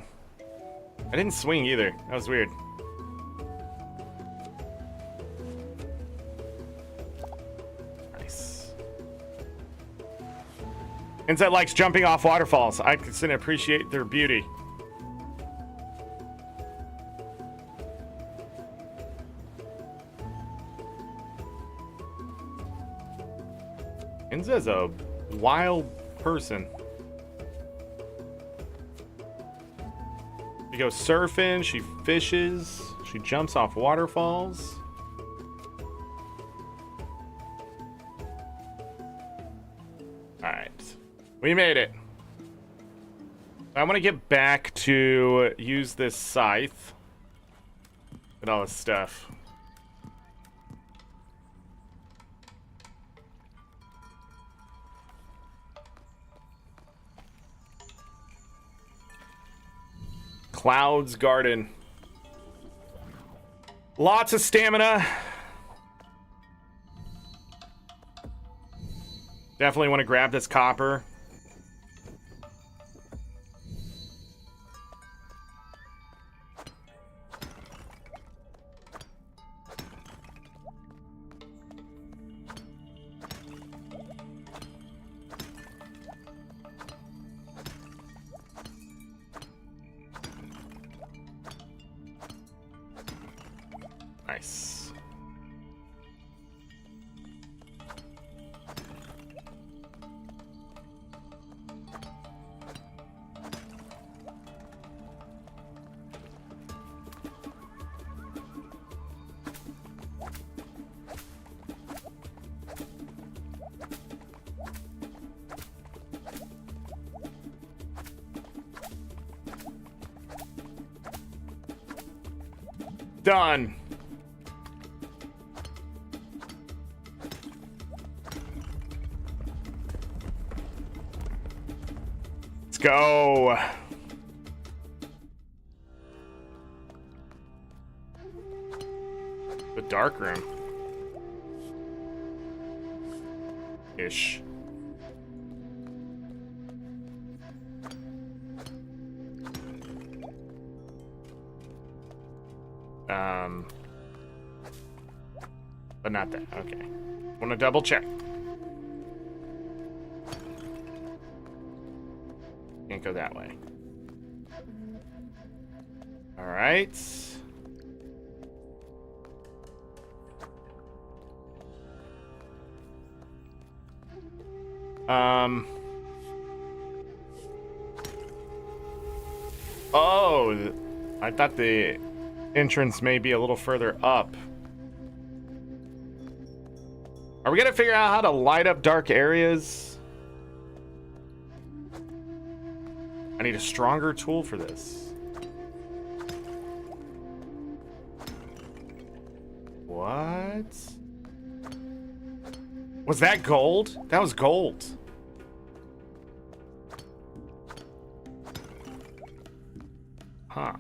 I didn't swing either. That was weird. Nice. Inset likes jumping off waterfalls. I can appreciate their beauty. Inza's a wild person. She goes surfing, she fishes, she jumps off waterfalls. Alright. We made it. I want to get back to use this scythe and all this stuff. Cloud's Garden. Lots of stamina. Definitely want to grab this copper. Nice. Done. Let's go. The dark room. Ish. But not that. Okay. Want to double check. Can't go that way. All right. Oh, I thought the entrance may be a little further up. Are we gonna figure out how to light up dark areas? I need a stronger tool for this. What? Was that gold? That was gold. Huh.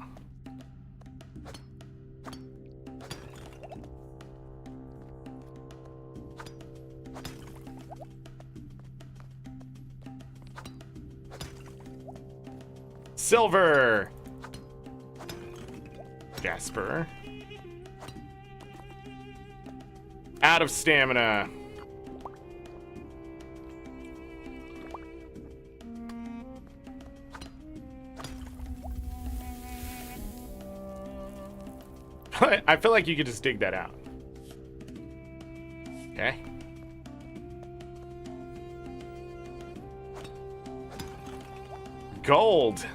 Silver. Jasper. Out of stamina. I feel like you could just dig that out. Okay. Gold.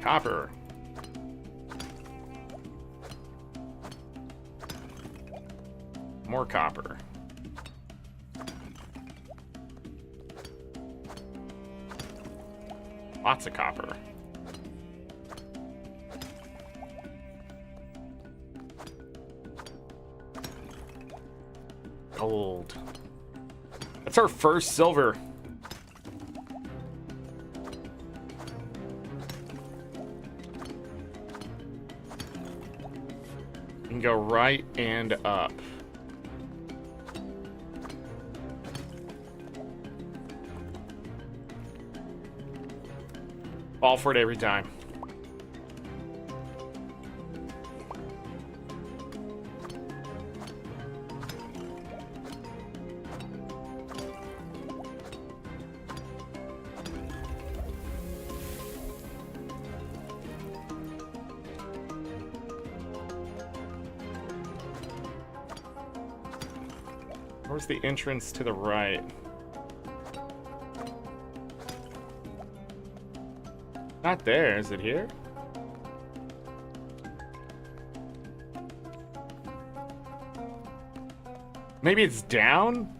Copper. More copper. Lots of copper. Gold. That's our first silver. You can go right and up. Fall for it every time. Where's the entrance to the right? Not there. Is it here? Maybe it's down?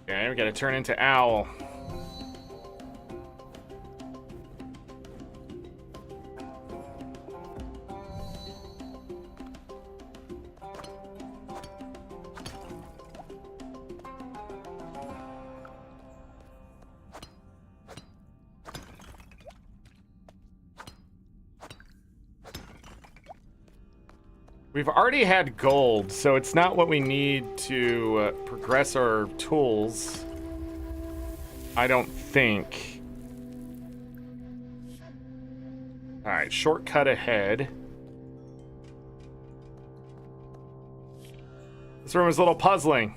Okay, we gotta turn into owl. We've already had gold, so it's not what we need to progress our tools. I don't think. All right, shortcut ahead. This room is a little puzzling.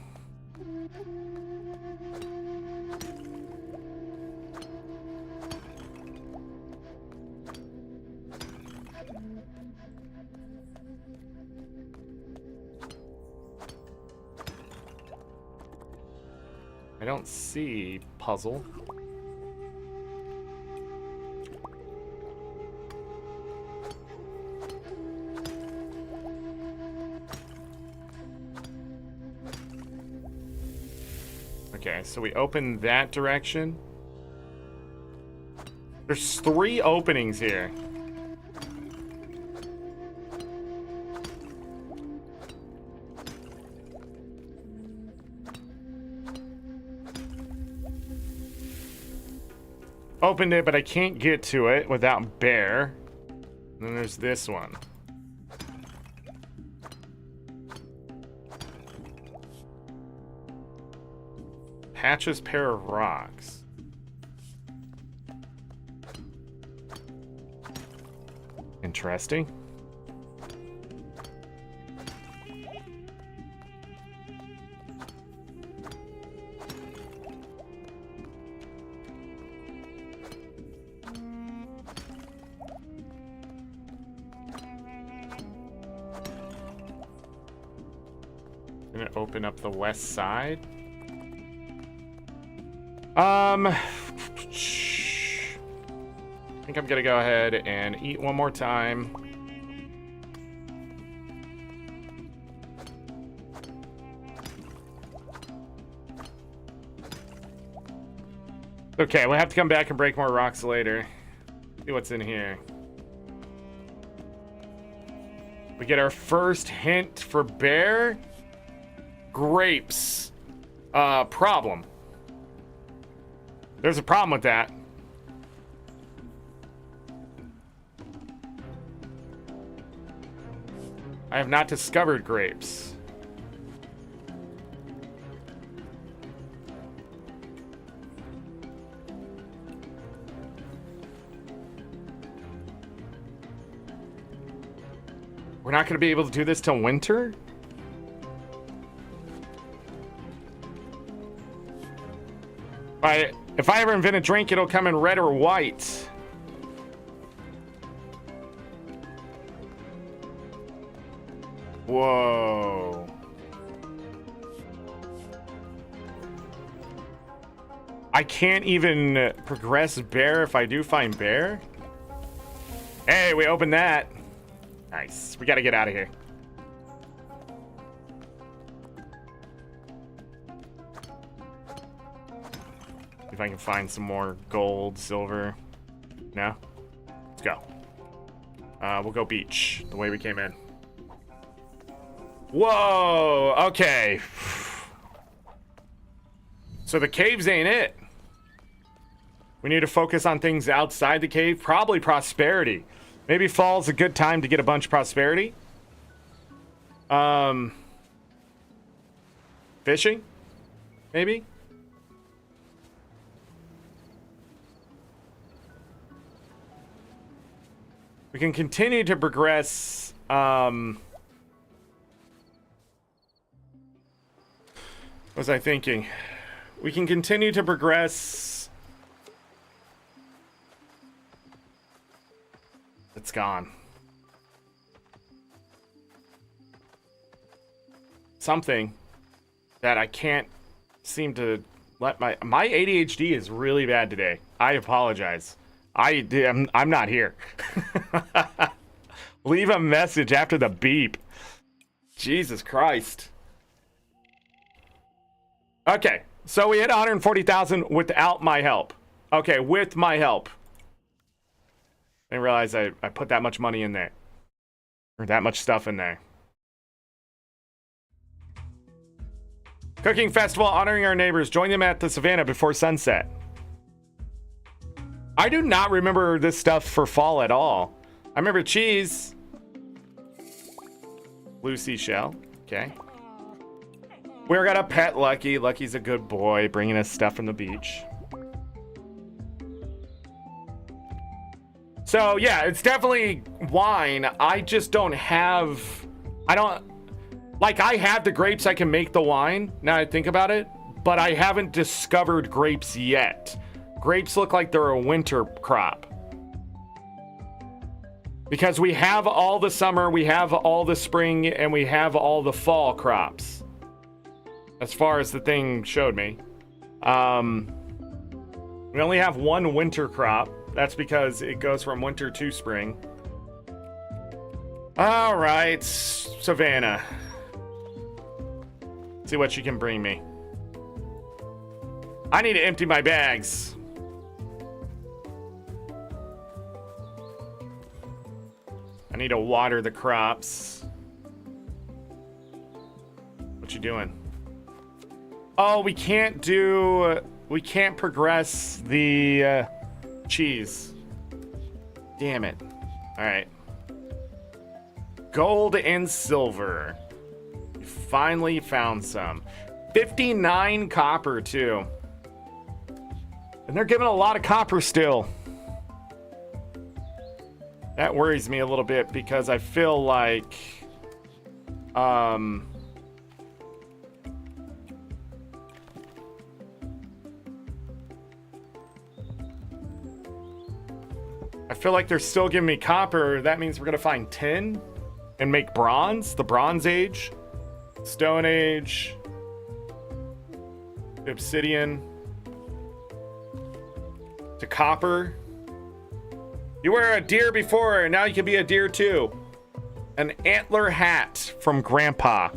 I don't see puzzle. Okay, so we open that direction. There's 3 openings here. opened it, but I can't get to it without bear. And then there's this one. Patch's pair of rocks. Interesting. Gonna open up the west side. I think I'm gonna go ahead and eat one more time. Okay, we'll have to come back and break more rocks later. See what's in here. We get our first hint for bear. Grapes. Problem. There's a problem with that. I have not discovered grapes. We're not going to be able to do this till winter? If I ever invent a drink, it'll come in red or white. Whoa. I can't even progress bear if I do find bear? Hey, we opened that. Nice. We gotta get out of here. If I can find some more gold, silver. No? Let's go. We'll go beach, the way we came in. Whoa! Okay. So the caves ain't it. We need to focus on things outside the cave. Probably prosperity. Maybe fall's a good time to get a bunch of prosperity. Fishing? Maybe? We can continue to progress. What was I thinking? We can continue to progress. It's gone. Something that I can't seem to let my ADHD is really bad today. I apologize. I'm not here. Leave a message after the beep. Jesus Christ. Okay, so we hit 140,000 without my help. Okay, with my help. I didn't realize I put that much money in there. Or that much stuff in there. Cooking festival honoring our neighbors. Join them at the savannah before sunset. I do not remember this stuff for fall at all. I remember cheese. Blue seashell. Okay. We got a pet Lucky. Lucky's a good boy, bringing us stuff from the beach. So, yeah, it's definitely wine. I just don't have... I have the grapes, I can make the wine, now I think about it, but I haven't discovered grapes yet. Grapes look like they're a winter crop. Because we have all the summer, we have all the spring, and we have all the fall crops. As far as the thing showed me. We only have one winter crop. That's because it goes from winter to spring. All right, Savannah. See what you can bring me. I need to empty my bags. I need to water the crops. What you doing? Oh, we can't progress the Cheese. Damn it. Alright. Gold and silver. We finally found some. 59 copper, too. And they're giving a lot of copper still. That worries me a little bit because I feel like... I feel like they're still giving me copper. That means we're going to find tin and make bronze. The Bronze Age. Stone Age. Obsidian. To copper. You were a deer before, and now you can be a deer too. An antler hat from Grandpa.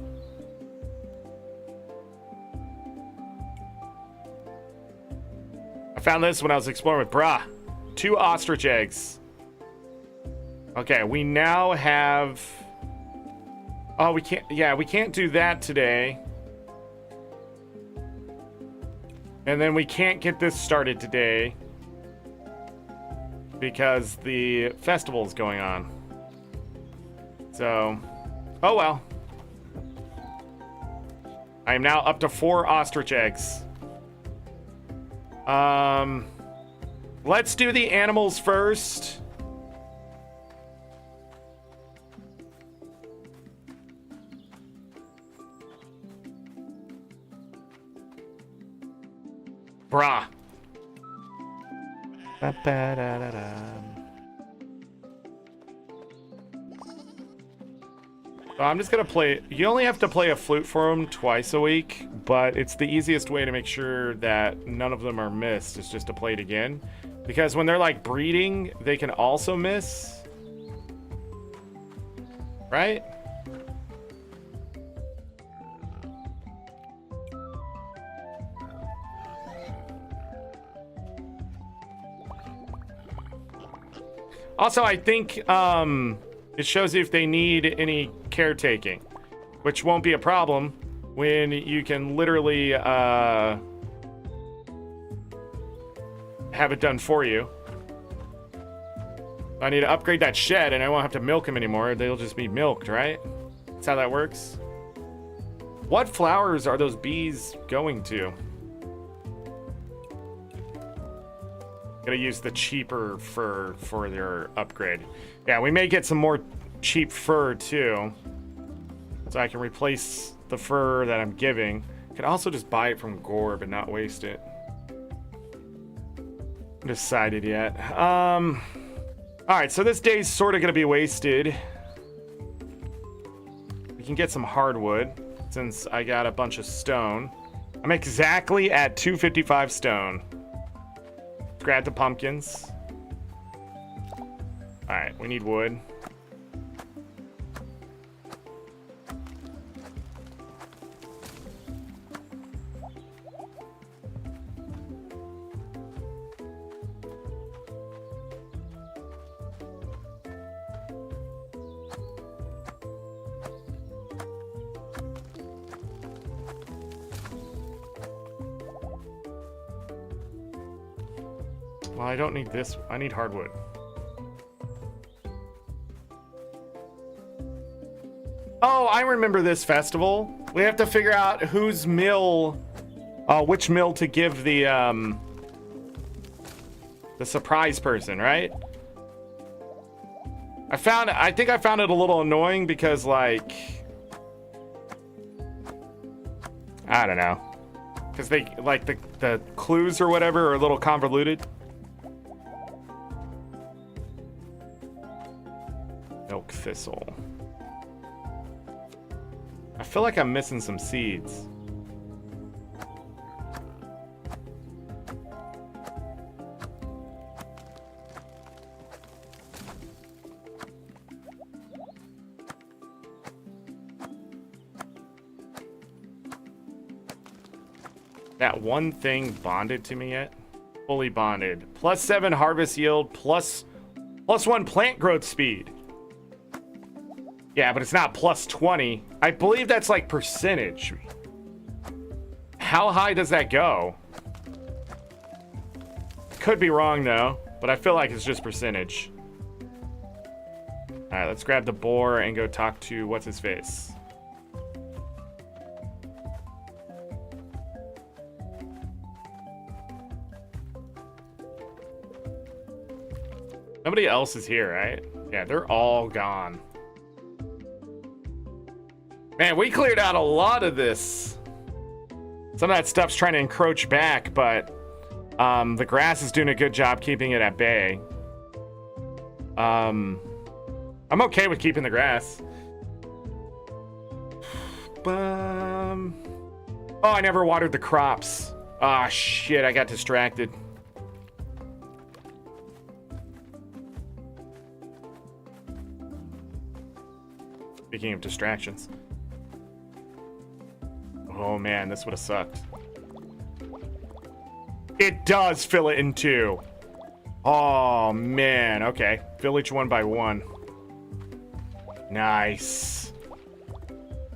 I found this when I was exploring with Brah. 2 ostrich eggs. Okay, we now have... Oh, we can't... Yeah, we can't do that today. And then we can't get this started today. Because the festival is going on. So... Oh well. I am now up to 4 ostrich eggs. Let's do the animals first. Brah. So I'm just gonna play. You only have to play a flute for them twice a week, but it's the easiest way to make sure that none of them are missed is just to play it again. Because when they're like breeding, they can also miss. Right? Also, I think it shows you if they need any caretaking, which won't be a problem when you can literally have it done for you. I need to upgrade that shed and I won't have to milk them anymore. They'll just be milked, right? That's how that works. What flowers are those bees going to? Gotta use the cheaper fur for their upgrade. Yeah, we may get some more cheap fur too. So I can replace the fur that I'm giving. Could also just buy it from Gorb and not waste it. Decided yet. Alright, so this day's sort of gonna be wasted. We can get some hardwood since I got a bunch of stone. I'm exactly at 255 stone. Grab the pumpkins. Alright, we need wood. Well, I don't need this. I need hardwood. Oh, I remember this festival. We have to figure out whose mill, which mill to give the surprise person, right? I think I found it a little annoying because, like, I don't know. Because they, like, the clues or whatever are a little convoluted. Milk thistle. I feel like I'm missing some seeds. That one thing bonded to me yet? Fully bonded. +7 harvest yield, +1 plant growth speed. Yeah, but it's not +20. I believe that's like percentage. How high does that go? Could be wrong though. but I feel like it's just percentage. All right, let's grab the boar and go talk to what's his face. Nobody else is here, right? Yeah, they're all gone. Man, we cleared out a lot of this. Some of that stuff's trying to encroach back, but the grass is doing a good job keeping it at bay. I'm okay with keeping the grass. Oh, I never watered the crops. Ah, shit, I got distracted. Speaking of distractions. Oh man, this would have sucked. It does fill it in two. Oh man, okay. Fill each one by one. Nice.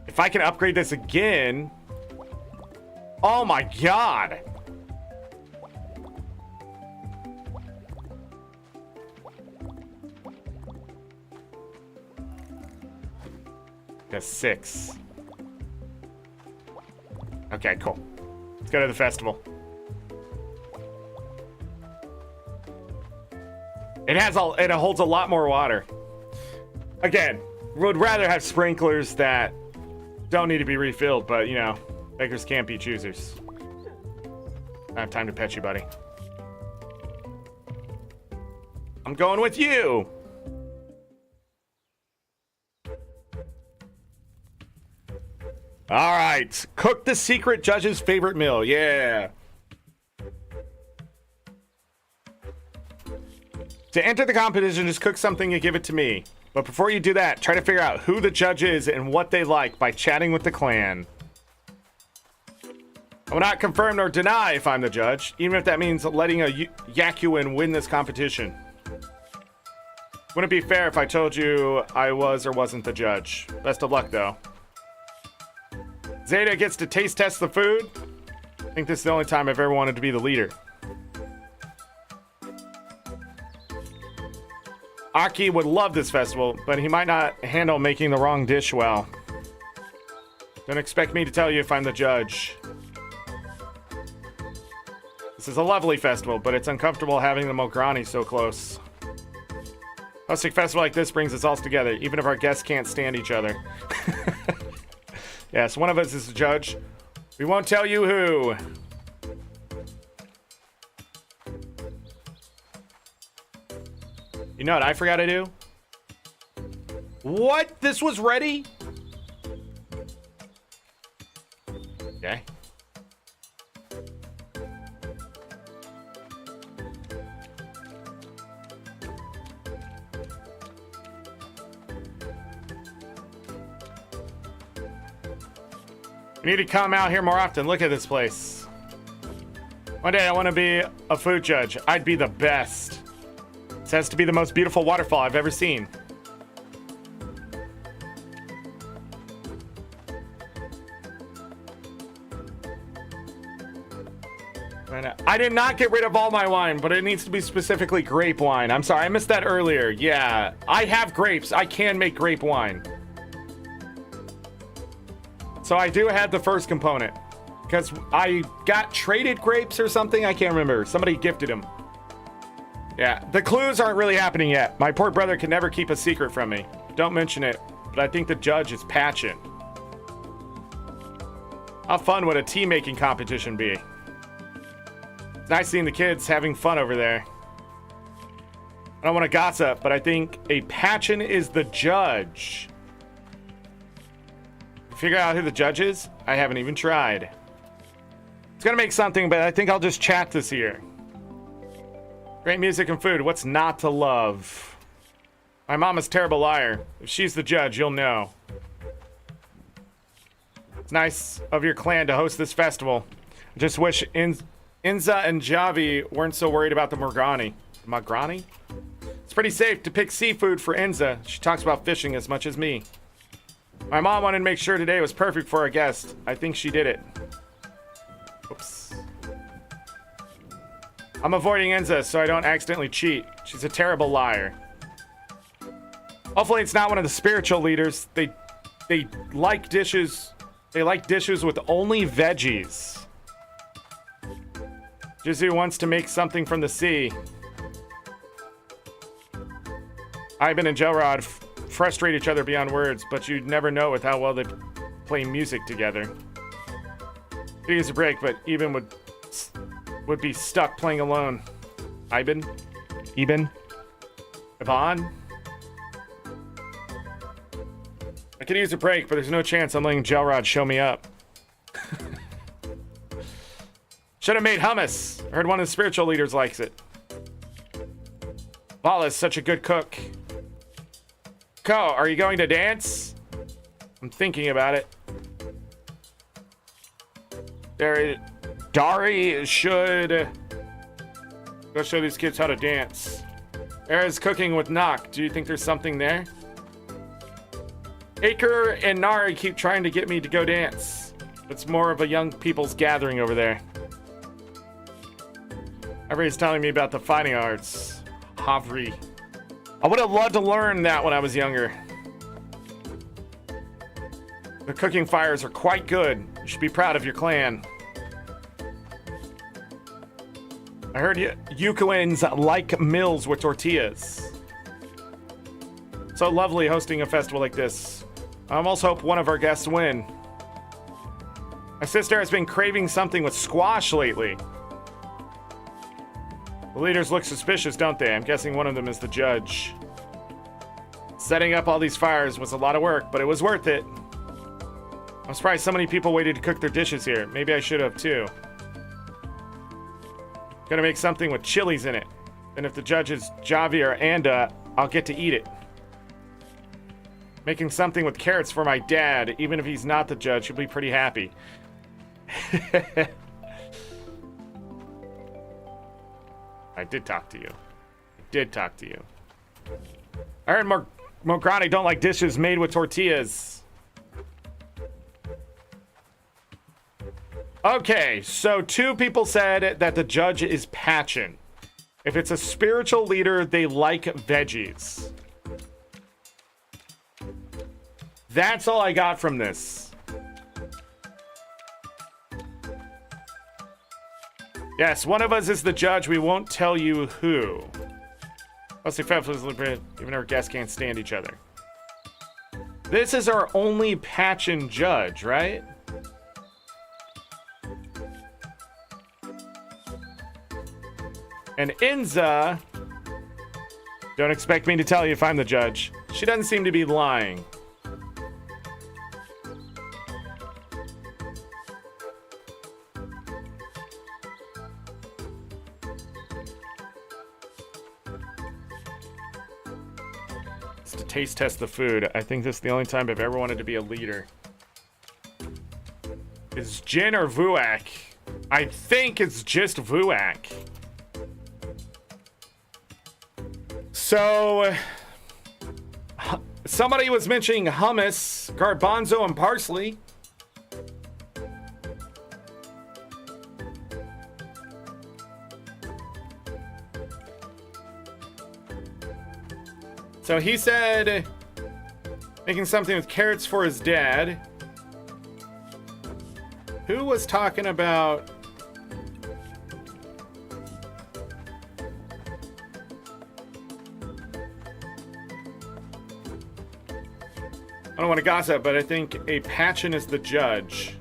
If I can upgrade this again. Oh my god. That's 6. Okay, cool. Let's go to the festival. It holds a lot more water. Again, would rather have sprinklers that don't need to be refilled, but you know, beggars can't be choosers. I have time to pet you, buddy. I'm going with you. All right, cook the secret judge's favorite meal. Yeah. To enter the competition, just cook something and give it to me. But before you do that, try to figure out who the judge is and what they like by chatting with the clan. I will not confirm nor deny if I'm the judge, even if that means letting a Yakuin win this competition. Wouldn't be fair if I told you I was or wasn't the judge. Best of luck, though. Zeta gets to taste test the food. I think this is the only time I've ever wanted to be the leader. Aki would love this festival, but he might not handle making the wrong dish well. Don't expect me to tell you if I'm the judge. This is a lovely festival, but it's uncomfortable having the Mograni so close. Hosting a festival like this brings us all together, even if our guests can't stand each other. Yes, one of us is the judge. We won't tell you who. You know what I forgot to do? What? This was ready? Okay. You need to come out here more often. Look at this place. One day I want to be a food judge. I'd be the best. It says to be the most beautiful waterfall I've ever seen. I did not get rid of all my wine, but it needs to be specifically grape wine. I'm sorry, I missed that earlier. Yeah, I have grapes. I can make grape wine. So I do have the first component. Because I got traded grapes or something. I can't remember. Somebody gifted them. Yeah, the clues aren't really happening yet. My poor brother can never keep a secret from me. Don't mention it, but I think the judge is Pachin. How fun would a tea making competition be? It's nice seeing the kids having fun over there. I don't want to gossip, but I think a Pachin is the judge. Figure out who the judge is? I haven't even tried. It's gonna make something, but I think I'll just chat this year. Great music and food. What's not to love? My mama's a terrible liar. If she's the judge, you'll know. It's nice of your clan to host this festival. I just wish Inza and Javi weren't so worried about the Morgani. Magrani? It's pretty safe to pick seafood for Inza. She talks about fishing as much as me. My mom wanted to make sure today was perfect for our guest. I think she did it. Oops. I'm avoiding Enza so I don't accidentally cheat. She's a terrible liar. Hopefully it's not one of the spiritual leaders. They like dishes. They like dishes with only veggies. Jizu wants to make something from the sea. Ivan and Gelrod frustrate each other beyond words, but you'd never know with how well they play music together. Could use a break, but Eben would be stuck playing alone. Ivan? Ivan? Ivan? I could use a break, but there's no chance I'm letting Gelrod show me up. Should have made hummus. I heard one of the spiritual leaders likes it. Vala's such a good cook. Ko, are you going to dance? I'm thinking about it. Dari should go show these kids how to dance. Era's cooking with Nock. Do you think there's something there? Aker and Nari keep trying to get me to go dance. It's more of a young people's gathering over there. Everybody's telling me about the fighting arts. Havri. I would have loved to learn that when I was younger. The cooking fires are quite good. You should be proud of your clan. I heard Yukoans like meals with tortillas. So lovely hosting a festival like this. I almost hope one of our guests win. My sister has been craving something with squash lately. The leaders look suspicious, don't they? I'm guessing one of them is the judge. Setting up all these fires was a lot of work, but it was worth it. I'm surprised so many people waited to cook their dishes here. Maybe I should have too. Gonna make something with chilies in it. And if the judge is Javi or Anda, I'll get to eat it. Making something with carrots for my dad. Even if he's not the judge, he'll be pretty happy. I did talk to you. I did talk to you. I heard Mograni don't like dishes made with tortillas. Okay, so 2 people said that the judge is Pachin. If it's a spiritual leader, they like veggies. That's all I got from this. Yes, one of us is the judge. We won't tell you who. Mostly Fef's even our guests can't stand each other. This is our only Pachin judge, right? And Inza, don't expect me to tell you if I'm the judge. She doesn't seem to be lying. It's to taste test the food. I think this is the only time I've ever wanted to be a leader. Is Jin or Vuak? I think it's just Vuak. So, somebody was mentioning hummus, garbanzo, and parsley. So he said making something with carrots for his dad. Who was talking about... I don't want to gossip, but I think a Pachin is the judge.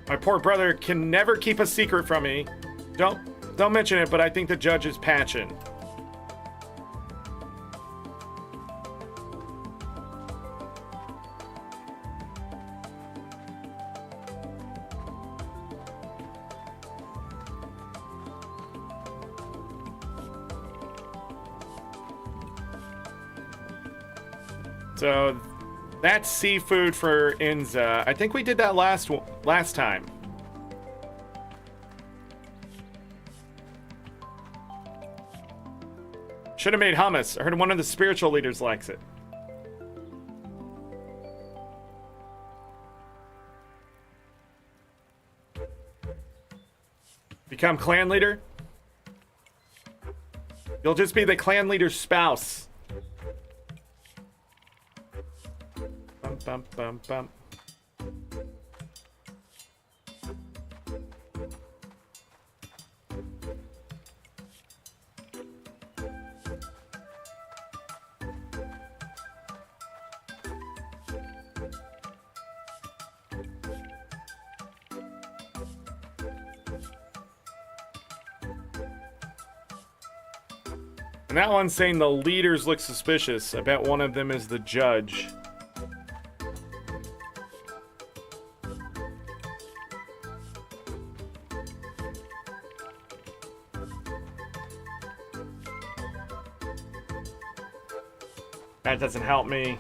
My poor brother can never keep a secret from me. Don't mention it, but I think the judge is Pachin. So that's seafood for Inza. I think we did that last time. Should have made hummus. I heard one of the spiritual leaders likes it. Become clan leader? You'll just be the clan leader's spouse. Bum, bum, bum, bum. And that one's saying the leaders look suspicious. I bet one of them is the judge. That doesn't help me.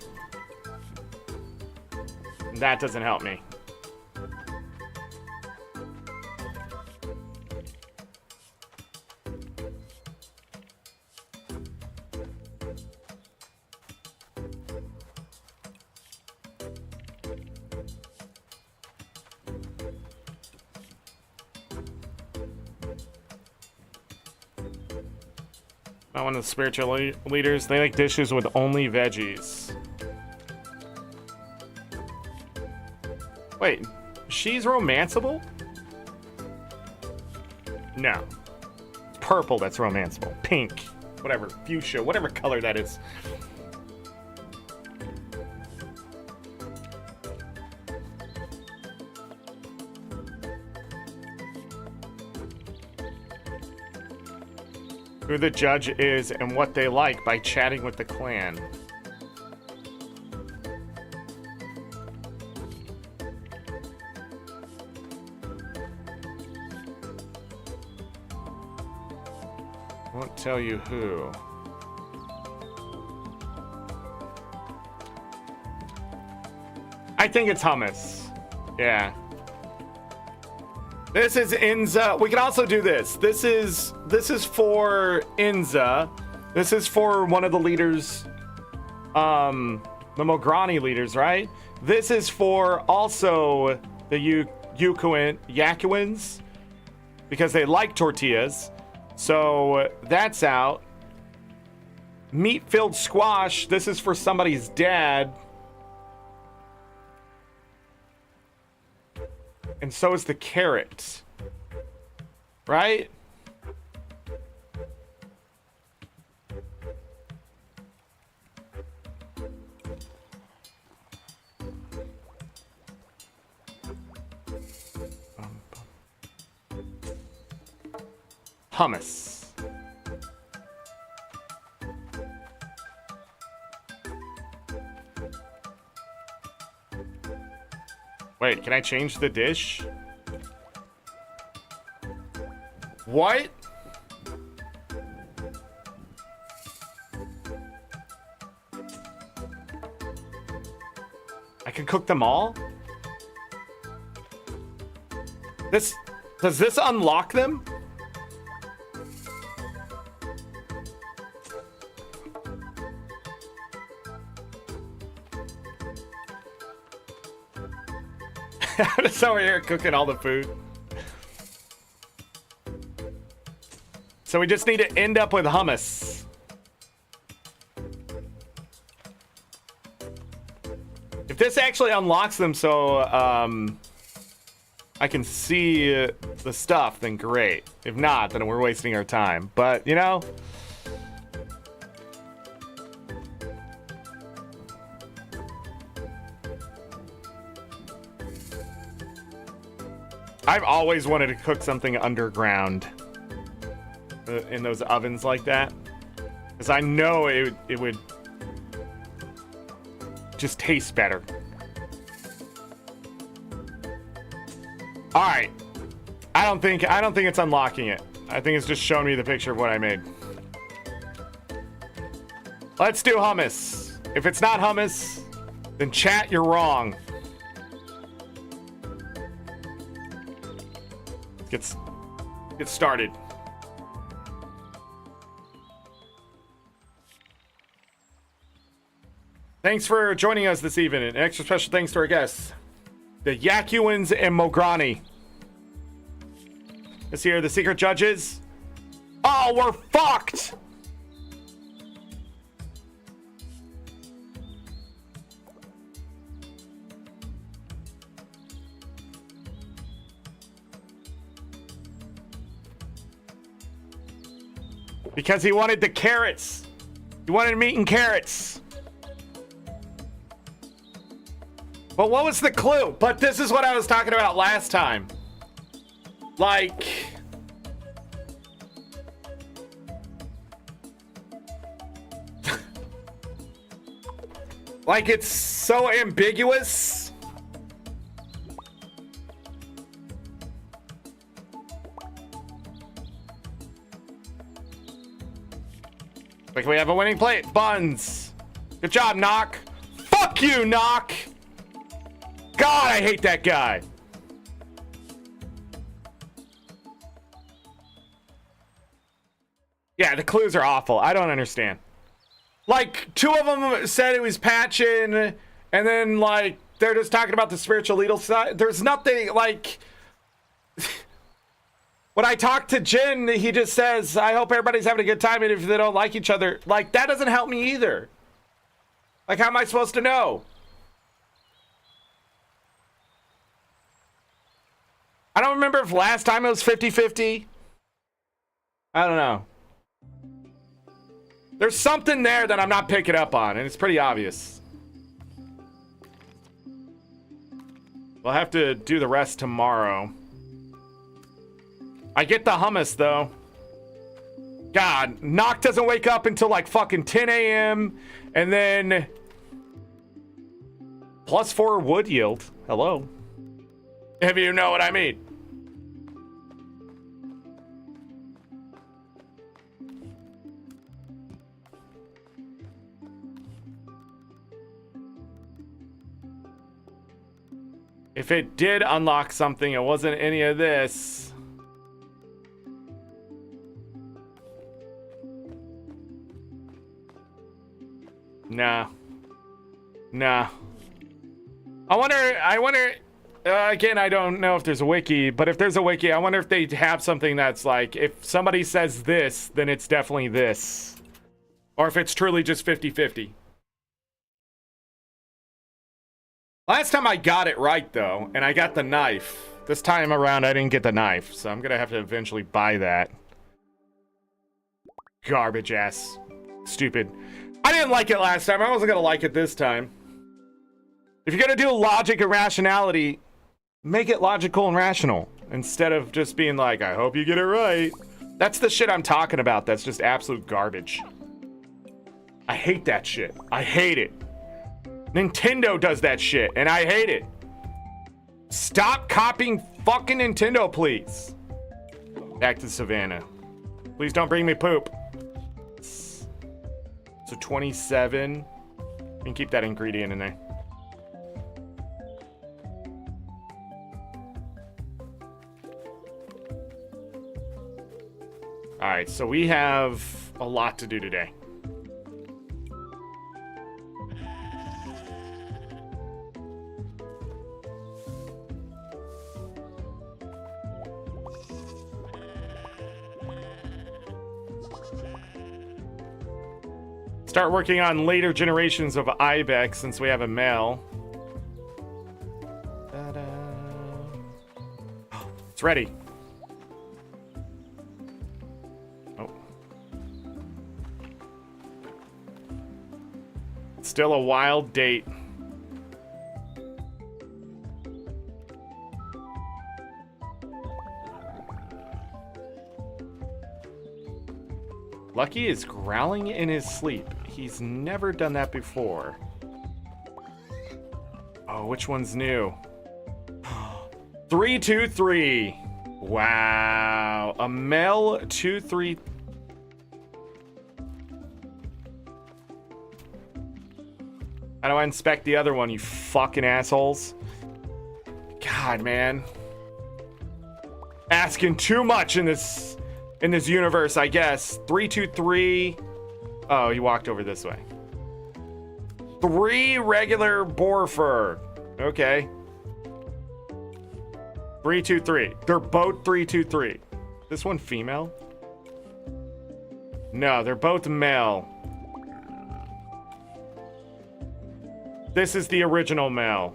That doesn't help me. Not one of the spiritual leaders. They like dishes with only veggies. Wait, she's romanceable? No. It's purple that's romanceable. Pink. Whatever. Fuchsia. Whatever color that is. Who the judge is and what they like by chatting with the clan. Won't tell you who. I think it's hummus. Yeah. This is Inza. We can also do this. This is for Inza. This is for one of the leaders, the Mograni leaders, right? This is for also the Yakuans because they like tortillas. So that's out. Meat-filled squash. This is for somebody's dad. And so is the carrot. Right? Hummus. Wait, can I change the dish? What? I can cook them all? Does this unlock them? Just over here cooking all the food. So we just need to end up with hummus. If this actually unlocks them so I can see the stuff, then great. If not, then we're wasting our time. But, you know... I've always wanted to cook something underground in those ovens like that, because I know it would just taste better. All right, I don't think it's unlocking it. I think it's just showing me the picture of what I made. Let's do hummus. If it's not hummus, then chat, you're wrong. Get started. Thanks for joining us this evening. An extra special thanks to our guests, the Yakuans and Mograni. Let's hear the secret judges. Oh, we're fucked! Because he wanted the carrots. He wanted meat and carrots. But what was the clue? But this is what I was talking about last time. Like... like it's so ambiguous. Like we have a winning plate. Buns. Good job, Knock. Fuck you, Knock. God, I hate that guy. Yeah, the clues are awful. I don't understand. Like, two of them said it was patching, and then, like, they're just talking about the spiritual leader side. There's nothing, like... when I talk to Jin, he just says, I hope everybody's having a good time, and if they don't like each other, like, that doesn't help me either. Like, how am I supposed to know? I don't remember if last time it was 50-50. I don't know. There's something there that I'm not picking up on, and it's pretty obvious. We'll have to do the rest tomorrow. I get the hummus, though. God, Nock doesn't wake up until like fucking 10 a.m. And then... +4 wood yield. Hello. If you know what I mean. If it did unlock something, it wasn't any of this. Nah. Nah. I wonder, again, I don't know if there's a wiki, but if there's a wiki, I wonder if they have something that's like, if somebody says this, then it's definitely this. Or if it's truly just 50-50. Last time I got it right, though, and I got the knife. This time around, I didn't get the knife, so I'm gonna have to eventually buy that. Garbage ass. Stupid. I didn't like it last time. I wasn't gonna like it this time. If you're gonna do logic and rationality, make it logical and rational. Instead of just being like, I hope you get it right. That's the shit I'm talking about. That's just absolute garbage. I hate that shit. I hate it. Nintendo does that shit, and I hate it. Stop copying fucking Nintendo, please. Back to Savannah. Please don't bring me poop. So 27. You can keep that ingredient in there. All right, so we have a lot to do today. Start working on later generations of Ibex since we have a male. Ta-da. It's ready. Oh. It's still a wild date. Lucky is growling in his sleep. He's never done that before. Oh, which one's new? 323. Wow. A male 2-3. How do I inspect the other one, you fucking assholes? God, man. Asking too much in this universe, I guess. 323. Oh, he walked over this way. 3 regular boar fur. Okay. 323. They're both 323. This one female? No, they're both male. This is the original male.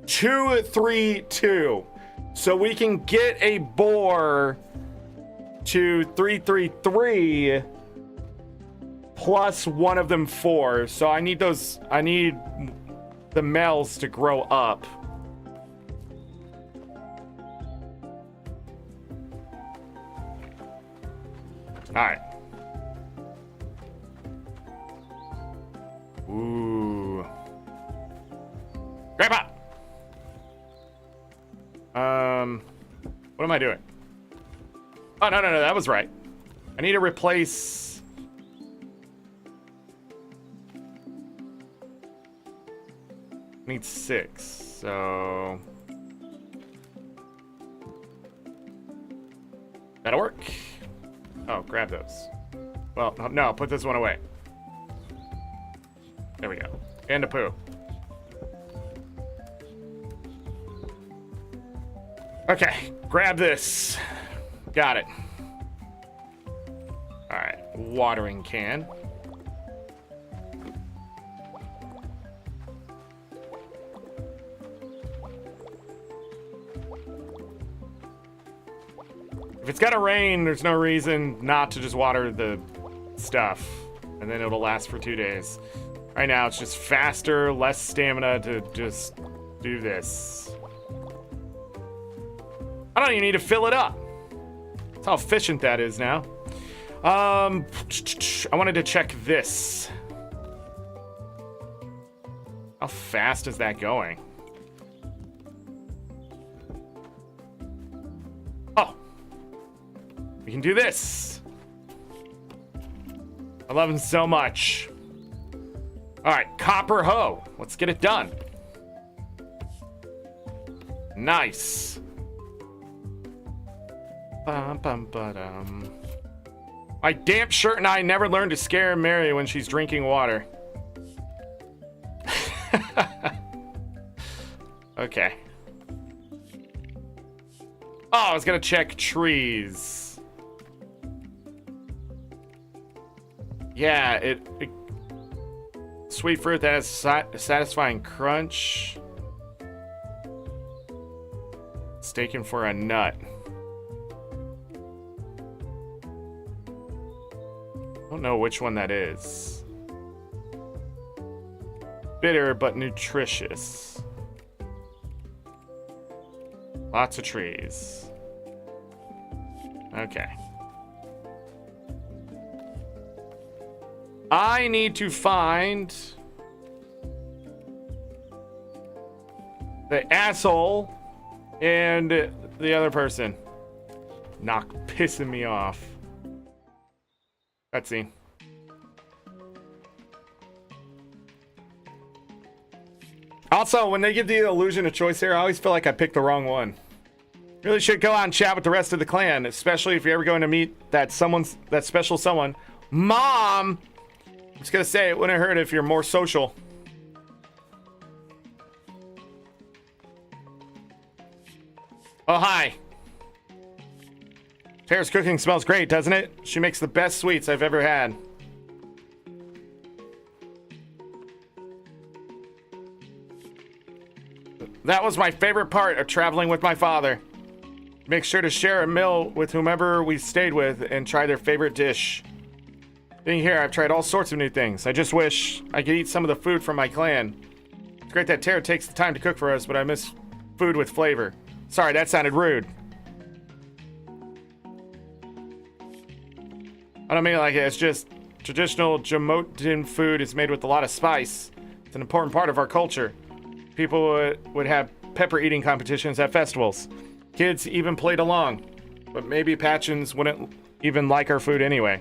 232. So we can get a boar to 333 plus one of them 4. So I need the males to grow up. All right. Ooh. Grandpa! What am I doing? Oh, no, that was right. I need to replace... I need 6, so... That'll work. Oh, grab those. Well, no, put this one away. There we go. And a poo. Okay, grab this. Got it. All right, watering can. If it's gotta rain, there's no reason not to just water the stuff, and then it'll last for 2 days. Right now, it's just faster, less stamina to just do this. I don't even need to fill it up. That's how efficient that is now. I wanted to check this. How fast is that going? Oh. We can do this. I love him so much. All right, copper hoe. Let's get it done. Nice. Bum, bum, ba-dum. My damp shirt and I never learned to scare Mary when she's drinking water. Okay. Oh, I was gonna check trees. Yeah, it sweet fruit that has satisfying crunch. It's taken for a nut. I don't know which one that is. Bitter but nutritious. Lots of trees. Okay. I need to find the asshole and the other person. Not pissing me off. Cutscene. Also, when they give the illusion of choice here, I always feel like I picked the wrong one. Really should go out and chat with the rest of the clan, especially if you're ever going to meet that special someone. Mom! I'm just gonna say it wouldn't hurt if you're more social. Oh, hi. Tara's cooking smells great, doesn't it? She makes the best sweets I've ever had. That was my favorite part of traveling with my father. Make sure to share a meal with whomever we stayed with and try their favorite dish. Being here, I've tried all sorts of new things. I just wish I could eat some of the food from my clan. It's great that Tara takes the time to cook for us, but I miss food with flavor. Sorry, that sounded rude. I don't mean it like it. It's just traditional Jamotin food is made with a lot of spice. It's an important part of our culture. People would have pepper eating competitions at festivals. Kids even played along. But maybe Pachans wouldn't even like our food anyway.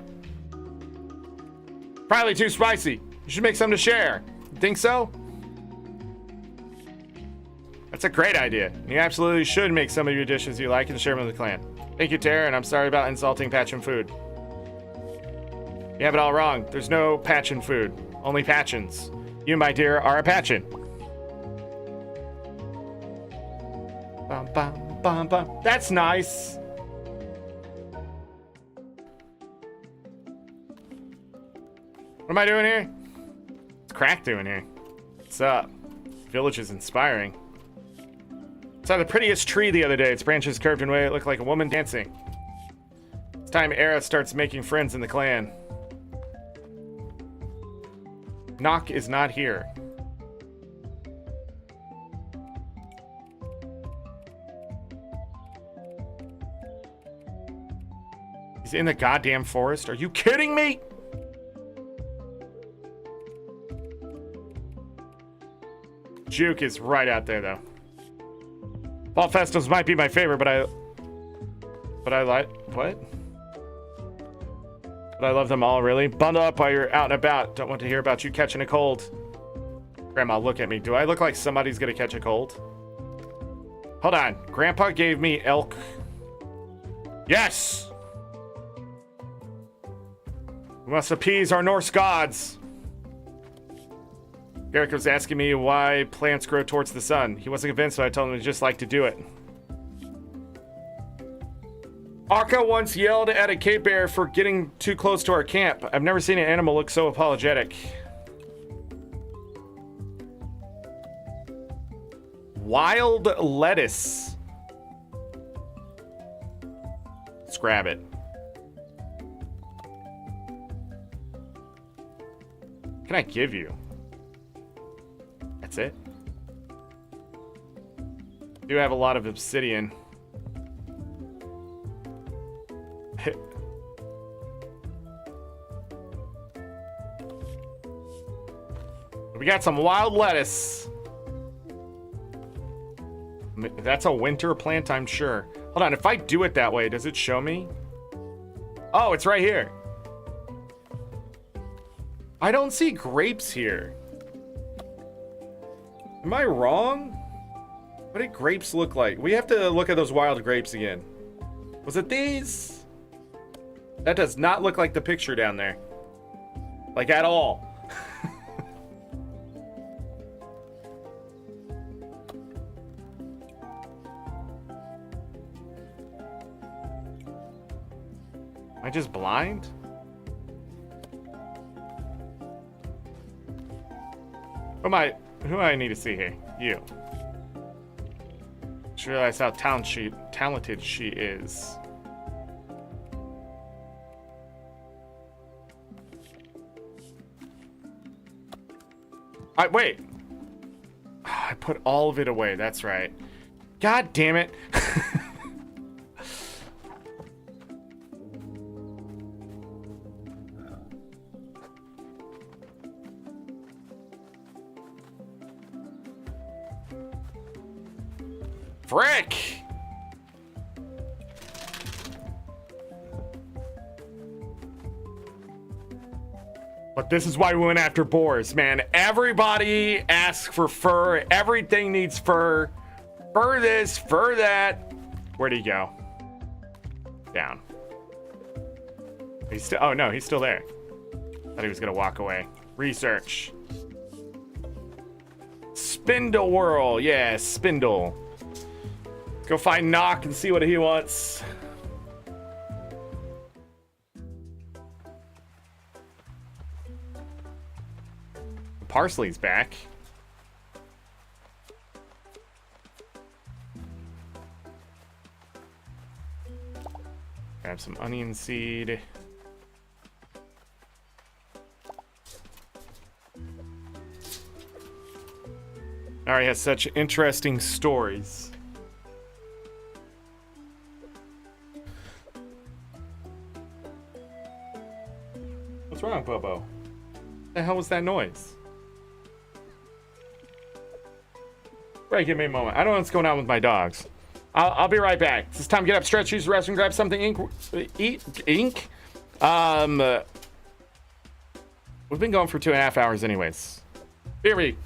Probably too spicy. You should make some to share. You think so? That's a great idea. You absolutely should make some of your dishes you like and share them with the clan. Thank you, Tara, and I'm sorry about insulting Pachan food. You have it all wrong. There's no Pachan food. Only Pachans. You, my dear, are a Pachan. Bum, bum, bum, bum. That's nice. What am I doing here? What's Crack doing here? What's up? Village is inspiring. Saw the prettiest tree the other day. Its branches curved in a way it looked like a woman dancing. It's time Era starts making friends in the clan. Nock is not here. He's in the goddamn forest. Are you kidding me? Juke is right out there, though. Fall festivals might be my favorite, but I like what? But I love them all, really. Bundle up while you're out and about. Don't want to hear about you catching a cold. Grandma, look at me. Do I look like somebody's gonna catch a cold? Hold on. Grandpa gave me elk. Yes! We must appease our Norse gods. Eric was asking me why plants grow towards the sun. He wasn't convinced, so I told him to just like to do it. Arca once yelled at a Cape Bear for getting too close to our camp. I've never seen an animal look so apologetic. Wild lettuce. Let's grab it. What can I give you? That's it. Do have a lot of obsidian. We got some wild lettuce. That's a winter plant, I'm sure. Hold on, if I do it that way, does it show me? Oh, it's right here. I don't see grapes here. Am I wrong? What did grapes look like? We have to look at those wild grapes again. Was it these? That does not look like the picture down there. Like at all. Am I just blind? Who do I need to see here? You. Just realize how talented she is. Wait. I put all of it away. That's right. God damn it. Frick! But this is why we went after boars, man. Everybody asks for fur. Everything needs fur. Fur this, fur that. Where'd he go? Down. He's still, oh no, he's still there. Thought he was gonna walk away. Research. Spindle Whirl, yeah, Spindle. Go find Nock and see what he wants. Parsley's back. Grab some onion seed. Ari has such interesting stories. What's wrong, Bobo? What the hell was that noise? Right, give me a moment. I don't know what's going on with my dogs. I'll be right back. It's time to get up, stretch, use the restroom, grab something, ink. We've been going for 2.5 hours anyways. Here we.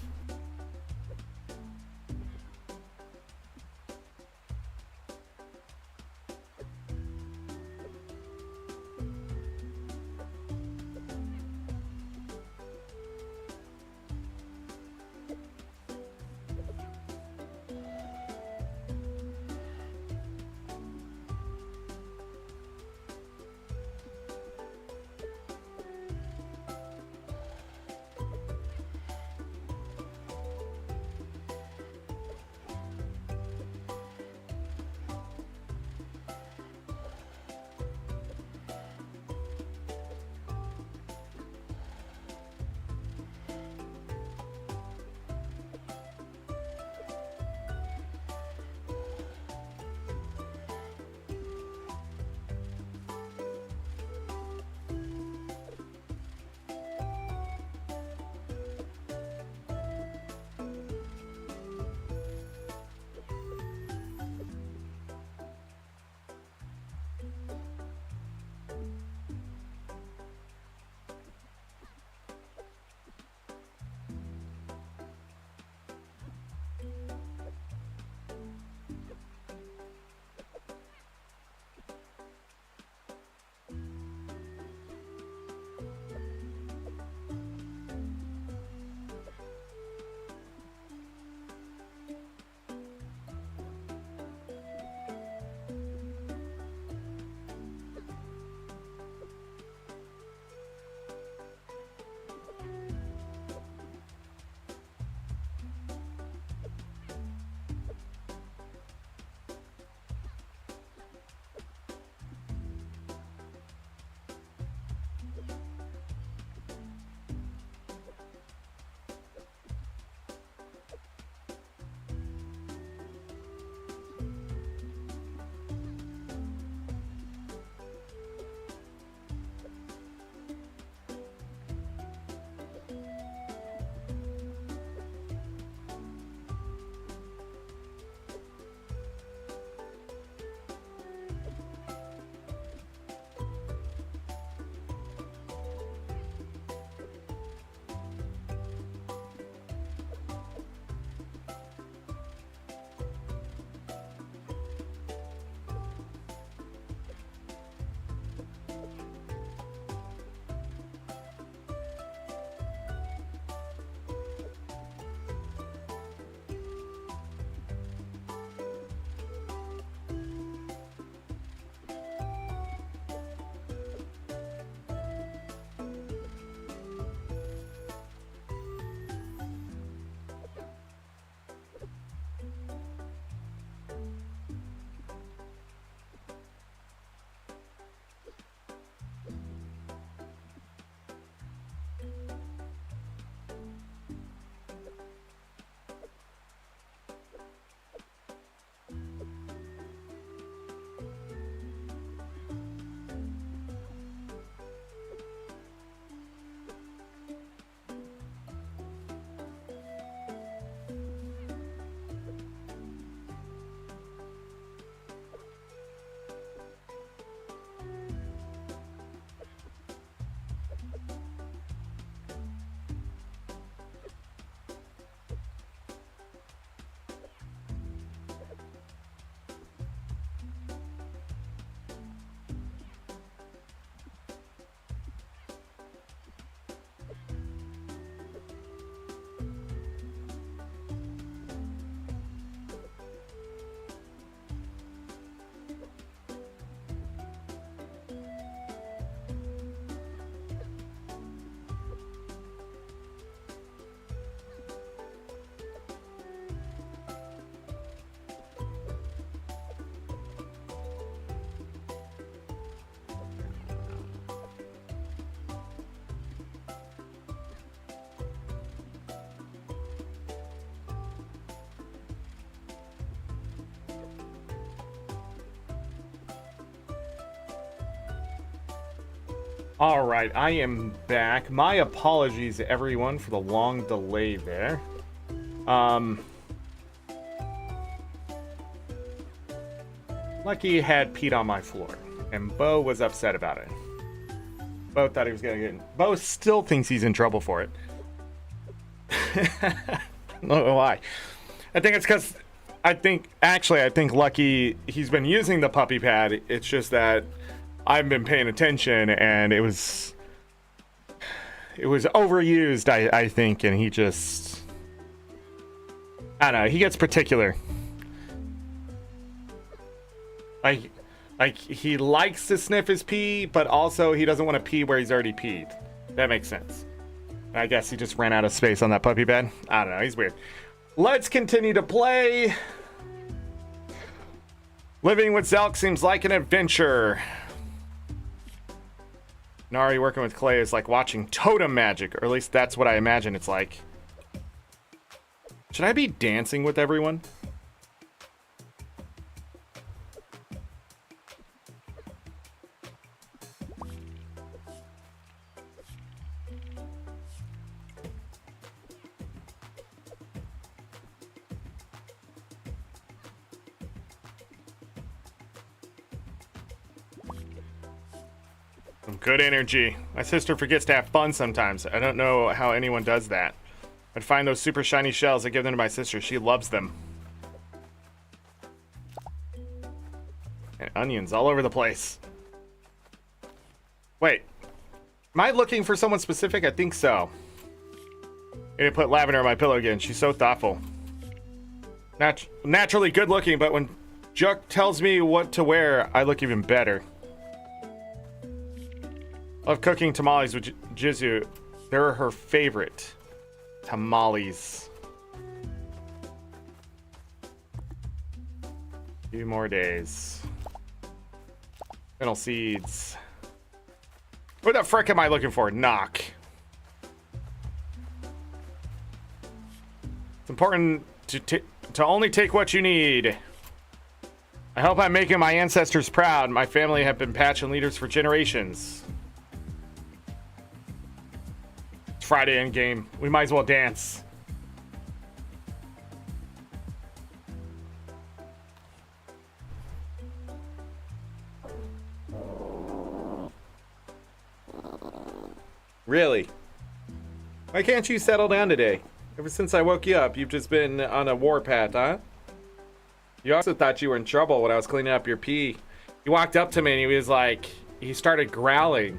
All right, I am back. My apologies, everyone, for the long delay there. Lucky had peed on my floor, and Bo was upset about it. Bo thought he was gonna get. Bo still thinks he's in trouble for it. I don't know why. I think it's because I think Lucky, he's been using the puppy pad. It's just that I've been paying attention, and it was overused, I think, and he just, I don't know, he gets particular. Like he likes to sniff his pee, but also he doesn't want to pee where he's already peed. That makes sense. I guess he just ran out of space on that puppy bed. I don't know, he's weird. Let's continue to play. Living with Zelk seems like an adventure. Nari working with clay is like watching totem magic, or at least that's what I imagine it's like. Should I be dancing with everyone? Good energy. My sister forgets to have fun sometimes. I don't know how anyone does that. I'd find those super shiny shells and give them to my sister. She loves them. And onions all over the place. Wait. Am I looking for someone specific? I think so. I need to put Lavender on my pillow again. She's so thoughtful. Naturally good looking, but when Juk tells me what to wear, I look even better. Love cooking tamales with Jizu. They're her favorite. Tamales. Few more days. Fennel seeds. What the frick am I looking for? Knock. It's important to only take what you need. I hope I'm making my ancestors proud. My family have been Pachan leaders for generations. Friday end game. We might as well dance. Really? Why can't you settle down today? Ever since I woke you up, you've just been on a warpath, huh? You also thought you were in trouble when I was cleaning up your pee. He walked up to me and he was like, he started growling.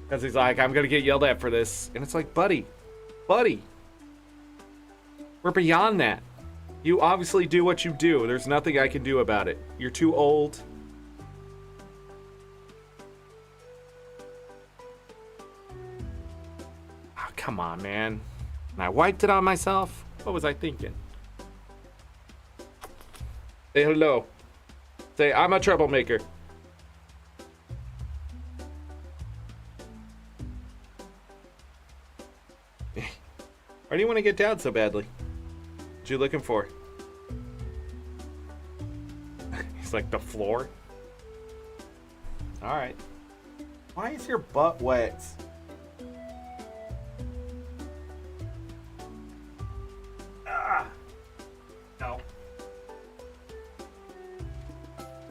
Because he's like, I'm going to get yelled at for this. And it's like, buddy. We're beyond that. You obviously do what you do. There's nothing I can do about it. You're too old. Oh, come on, man. And I wiped it on myself. What was I thinking? Say hello. Say, I'm a troublemaker. Why do you want to get down so badly? What you looking for? He's like, the floor? Alright. Why is your butt wet? Ah! No.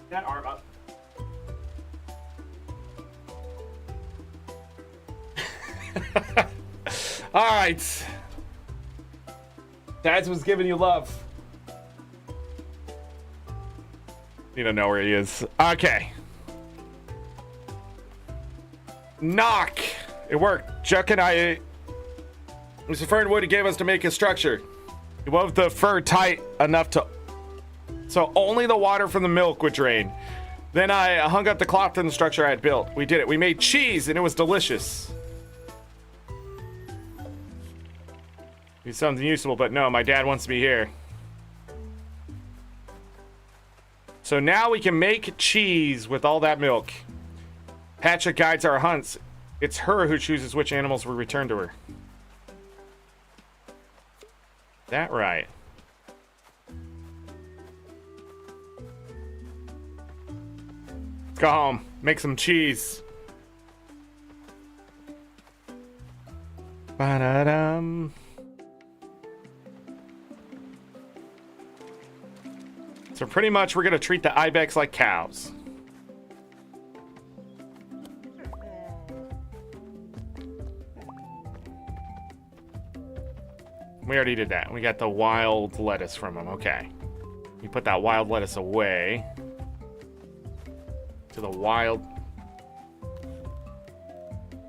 That arm up. Alright. Dad's was giving you love. Need to know where he is. Okay. Knock. It worked. Chuck and I. Mr. Fernwood gave us to make a structure. He wove the fur tight enough to. So only the water from the milk would drain. Then I hung up the cloth in the structure I had built. We did it. We made cheese and it was delicious. Be something useful, but no, my dad wants me here. So now we can make cheese with all that milk. Pacha guides our hunts. It's her who chooses which animals we return to her. That right. Let's go home. Make some cheese. Ba-da-dum. So pretty much we're going to treat the ibex like cows. We already did that. We got the wild lettuce from him. Okay. We put that wild lettuce away. To the wild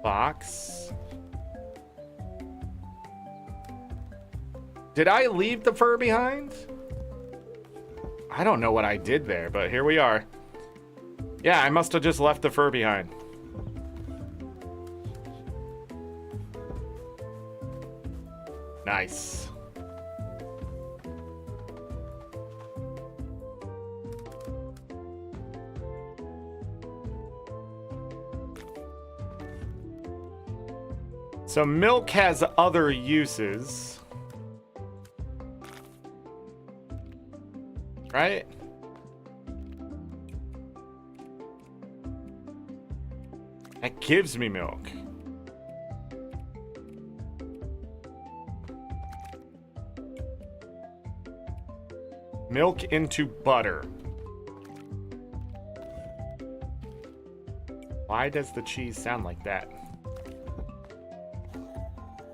box. Did I leave the fur behind? I don't know what I did there, but here we are. Yeah, I must have just left the fur behind. Nice. So milk has other uses. Right? That gives me milk. Milk into butter. Why does the cheese sound like that?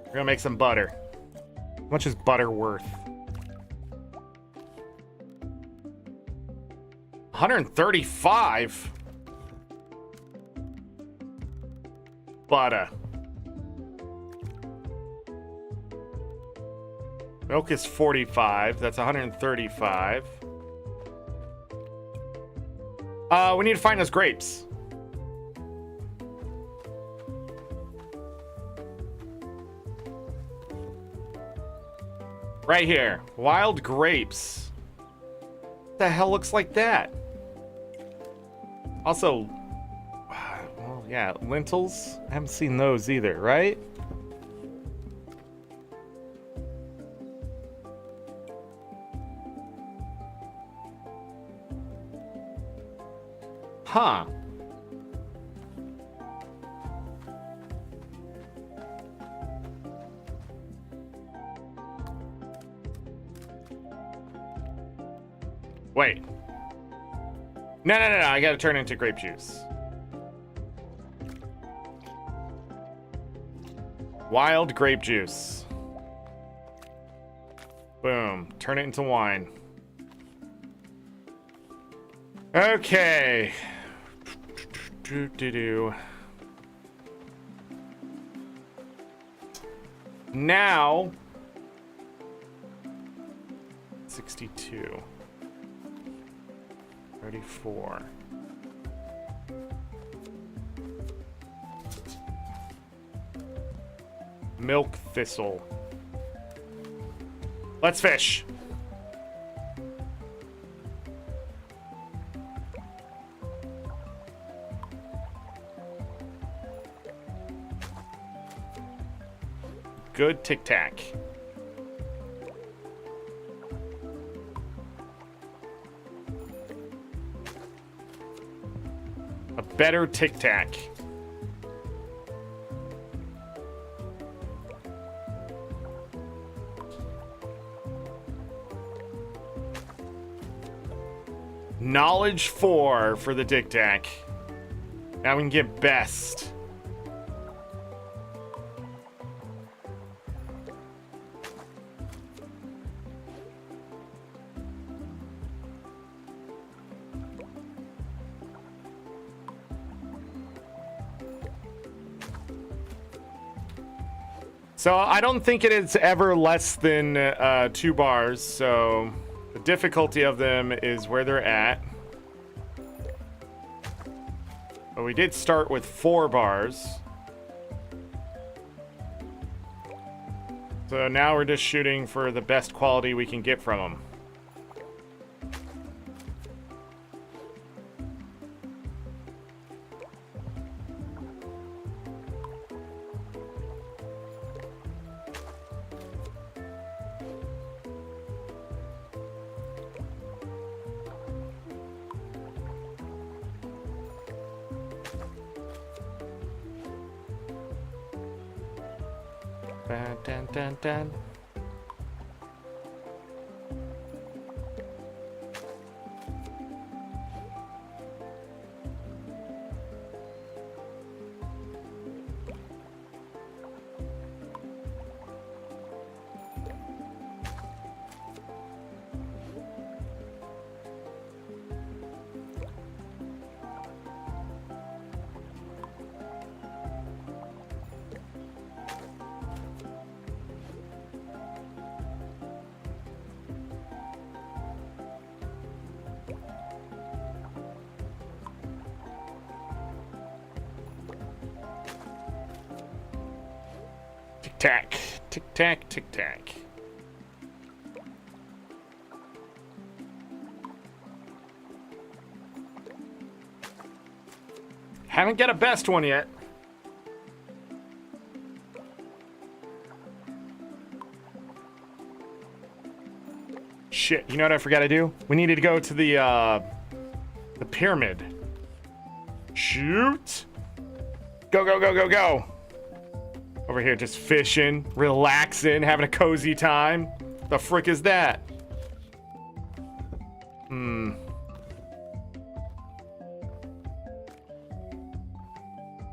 We're gonna make some butter. How much is butter worth? 135? Butter. Milk is 45. That's 135. We need to find those grapes. Right here. Wild grapes. What the hell looks like that? Also, well, yeah, lentils. I haven't seen those either, right? Huh. Wait. No. I gotta turn it into grape juice. Wild grape juice. Boom. Turn it into wine. Okay. Now. 62. 34. Milk thistle. Let's fish. Good tic-tac. A better tic-tac. Knowledge 4 for the tic-tac. Now we can get best. So I don't think it is ever less than 2 bars, so the difficulty of them is where they're at. But we did start with 4 bars. So now we're just shooting for the best quality we can get from them. Dun, dun, dun, dun. Tic-tac, tic-tac, tic-tac. Haven't got a best one yet. Shit, you know what I forgot to do? We needed to go to the pyramid. Shoot! Go, go, go, go, go! Over here just fishing, relaxing, having a cozy time. The frick is that?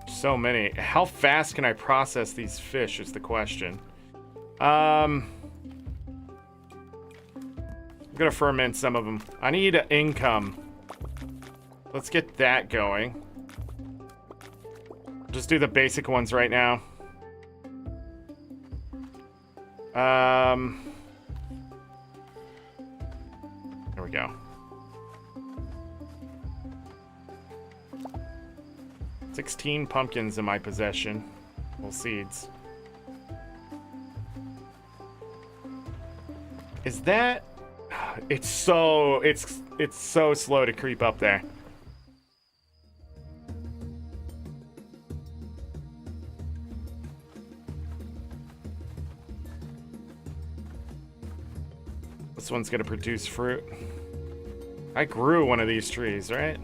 So many. How fast can I process these fish is the question. I'm gonna ferment some of them. I need an income. Let's get that going. Just do the basic ones right now. There we go. 16 pumpkins in my possession. Well, seeds. Is that... It's so slow to creep up there. This one's gonna produce fruit. I grew one of these trees, right?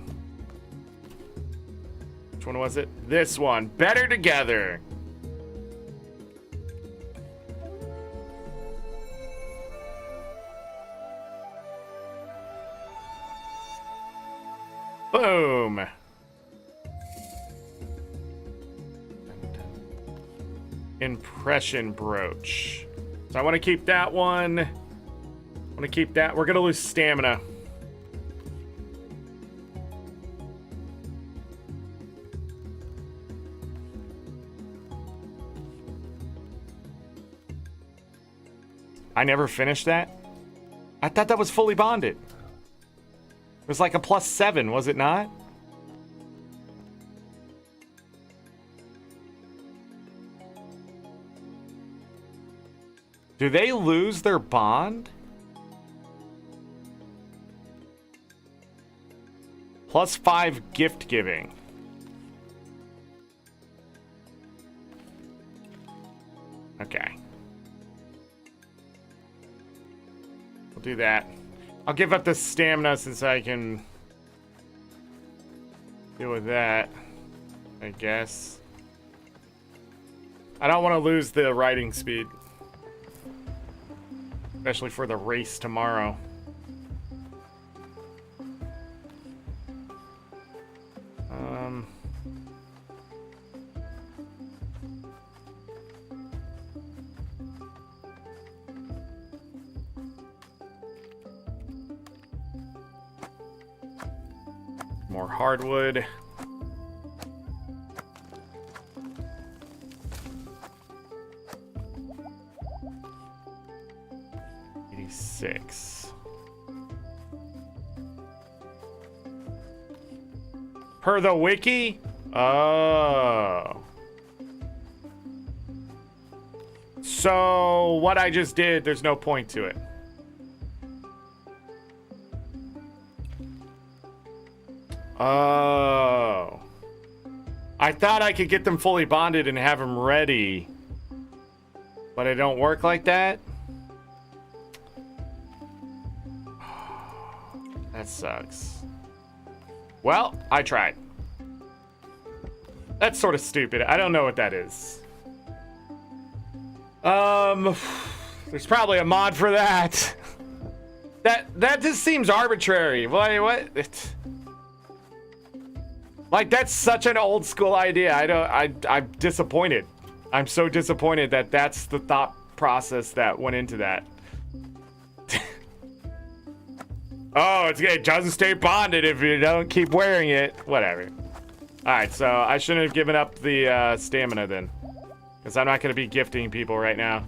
Which one was it? This one. Better together. Boom. Impression brooch. So I want to keep that one. I'm gonna keep that. We're gonna lose stamina. I never finished that. I thought that was fully bonded. It was like a +7, was it not? Do they lose their bond? +5 gift giving. Okay. We'll do that. I'll give up the stamina since I can deal with that, I guess. I don't want to lose the riding speed. Especially for the race tomorrow. More hardwood. $86. Per the wiki? Oh. So what I just did, there's no point to it. Oh. I thought I could get them fully bonded and have them ready. But it don't work like that? That sucks. Well, I tried. That's sort of stupid. I don't know what that is. There's probably a mod for that. That just seems arbitrary. What? Like, that's such an old school idea. I'm disappointed. I'm so disappointed that that's the thought process that went into that. Oh, it doesn't stay bonded if you don't keep wearing it. Whatever. Alright, so I shouldn't have given up the stamina then. Because I'm not going to be gifting people right now.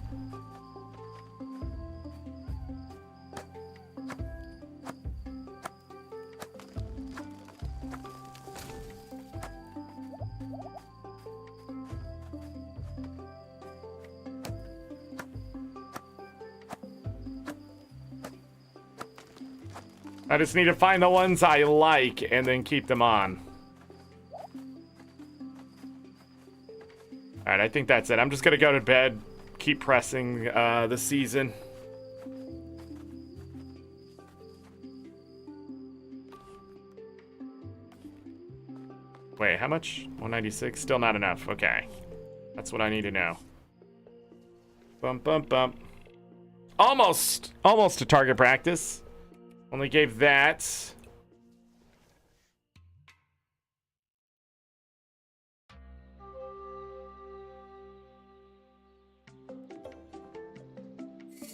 I just need to find the ones I like and then keep them on. Alright, I think that's it. I'm just gonna go to bed, keep pressing the season. Wait, how much? 196? Still not enough. Okay. That's what I need to know. Bump, bump, bump. Almost to target practice. Only gave that.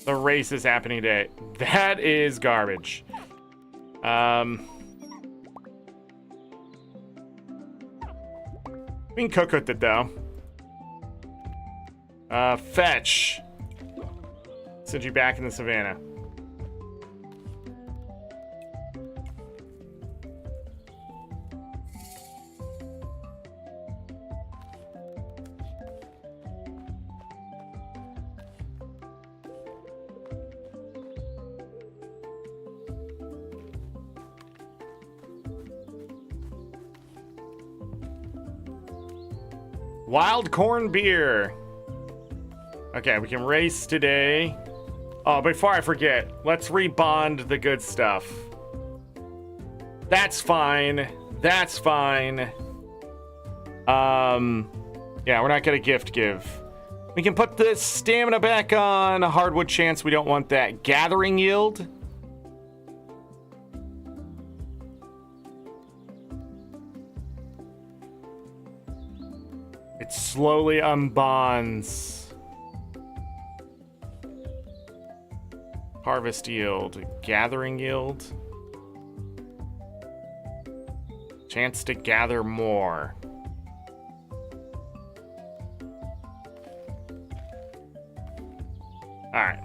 The race is happening today. That is garbage. We can cook with it though. Fetch. Send you back in the savannah. Wild corn beer. Okay, we can race today. Oh, before I forget, let's rebond the good stuff. That's fine. That's fine. Yeah, we're not gonna gift give. We can put the stamina back on. Hardwood chance, we don't want that. Gathering yield. It slowly unbonds. Harvest yield. Gathering yield. Chance to gather more. Alright.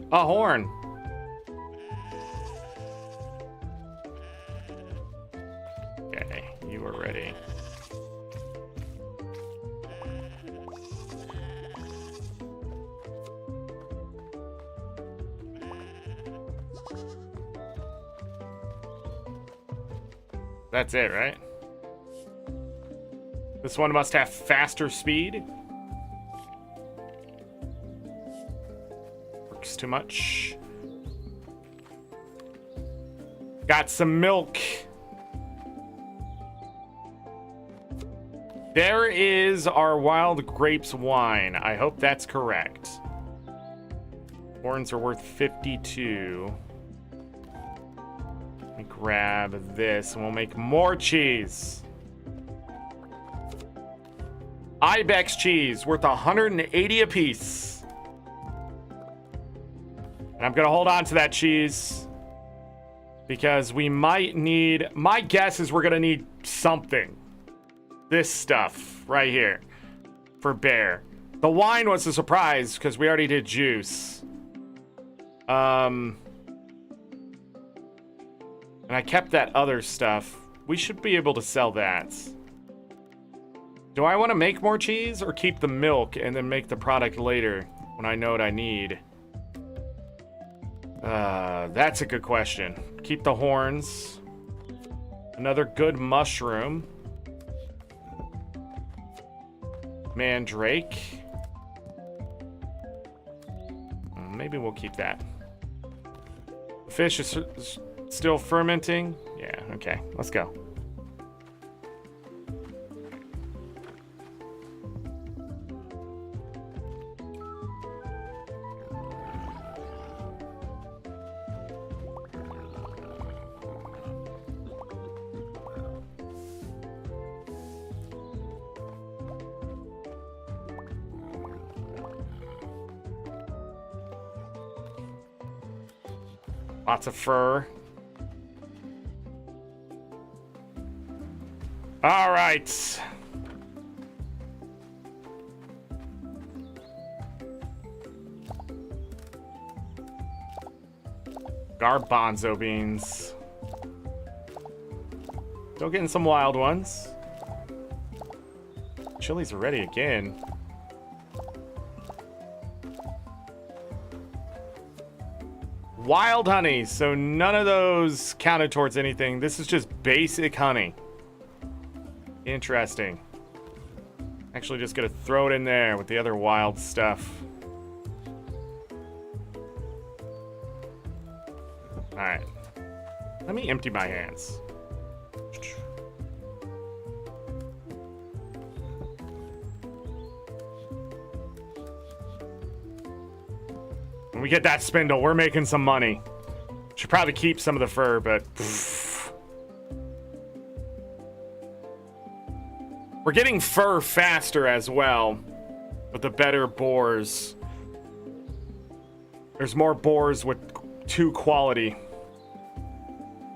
A horn. Okay, you are ready. That's it, right? This one must have faster speed. Too much. Got some milk. There is our wild grapes wine. I hope that's correct. Horns are worth 52. Let me grab this and we'll make more cheese. Ibex cheese worth 180 apiece. And I'm gonna hold on to that cheese because we might need, my guess is we're gonna need something. This stuff right here for bear. The wine was a surprise because we already did juice. And I kept that other stuff. We should be able to sell that. Do I want to make more cheese or keep the milk and then make the product later when I know what I need? That's a good question. Keep the horns. Another good mushroom. Mandrake. Maybe we'll keep that. fish is still fermenting. Yeah, okay, let's go. Lots of fur. All right. Garbanzo beans. Still getting some wild ones. Chilies are ready again. Wild honey, so none of those counted towards anything. This is just basic honey. Interesting. Actually just gonna throw it in there with the other wild stuff. Alright. Let me empty my hands. When we get that spindle, we're making some money. Should probably keep some of the fur, but... We're getting fur faster as well, with the better boars. There's more boars with 2 quality.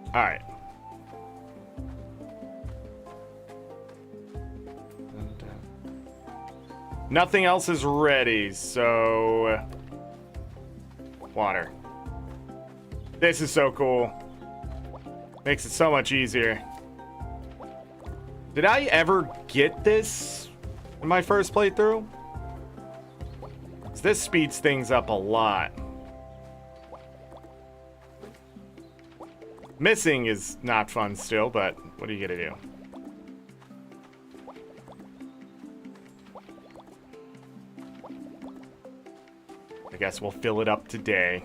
Alright. Nothing else is ready, so... Water. This is so cool. Makes it so much easier. Did I ever get this in my first playthrough? 'Cause this speeds things up a lot. Missing is not fun still, but what are you gonna do? I guess we'll fill it up today.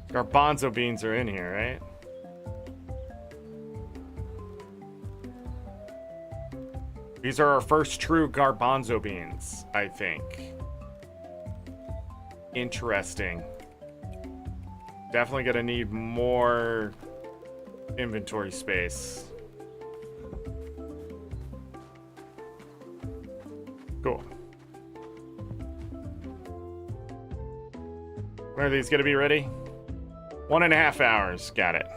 Garbanzo beans are in here, right? These are our first true garbanzo beans, I think. Interesting. Definitely gonna need more inventory space. Cool. When are these gonna be ready? 1.5 hours. Got it.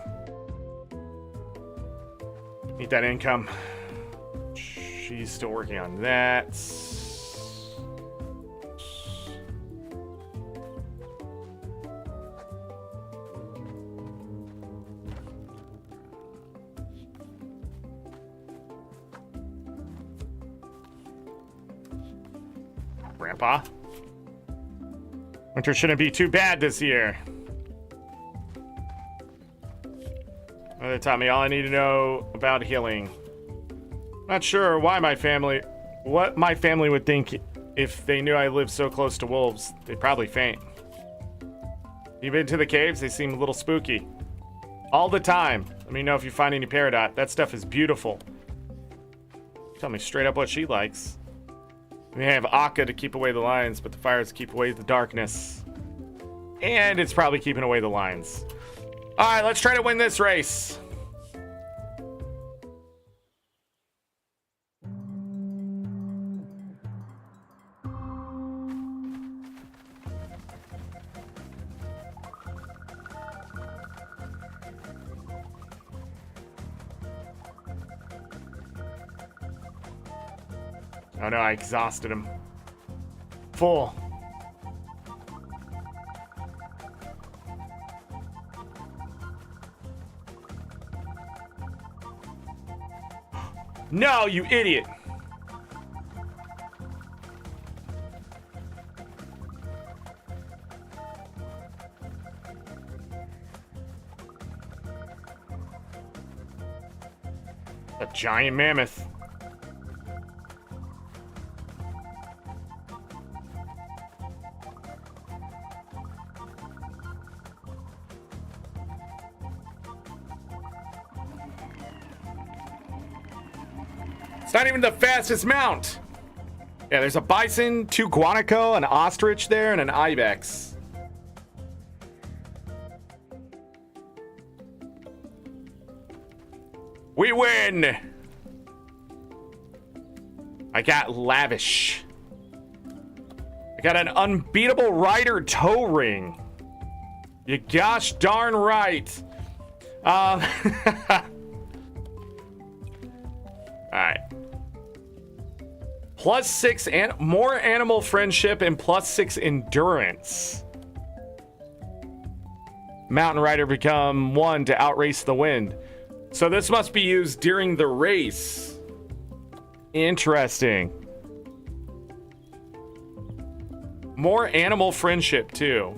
Need that income. She's still working on that. Grandpa. Winter shouldn't be too bad this year. They taught me all I need to know about healing. Not sure why what my family would think if they knew I lived so close to wolves. They'd probably faint. You been to the caves? They seem a little spooky. All the time. Let me know if you find any peridot. That stuff is beautiful. Tell me straight up what she likes. We have Akka to keep away the lions, but the fires keep away the darkness. And it's probably keeping away the lions. Alright, let's try to win this race. Oh no, I exhausted him. Full. No, you idiot. A giant mammoth. It's not even the fastest mount. Yeah, there's a bison, 2 guanaco, an ostrich there, and an ibex. We win! I got lavish. I got an unbeatable rider toe ring. You gosh darn right. All right. +6 and more animal friendship and +6 endurance. Mountain rider become 1 to outrace the wind. So this must be used during the race. Interesting. More animal friendship too.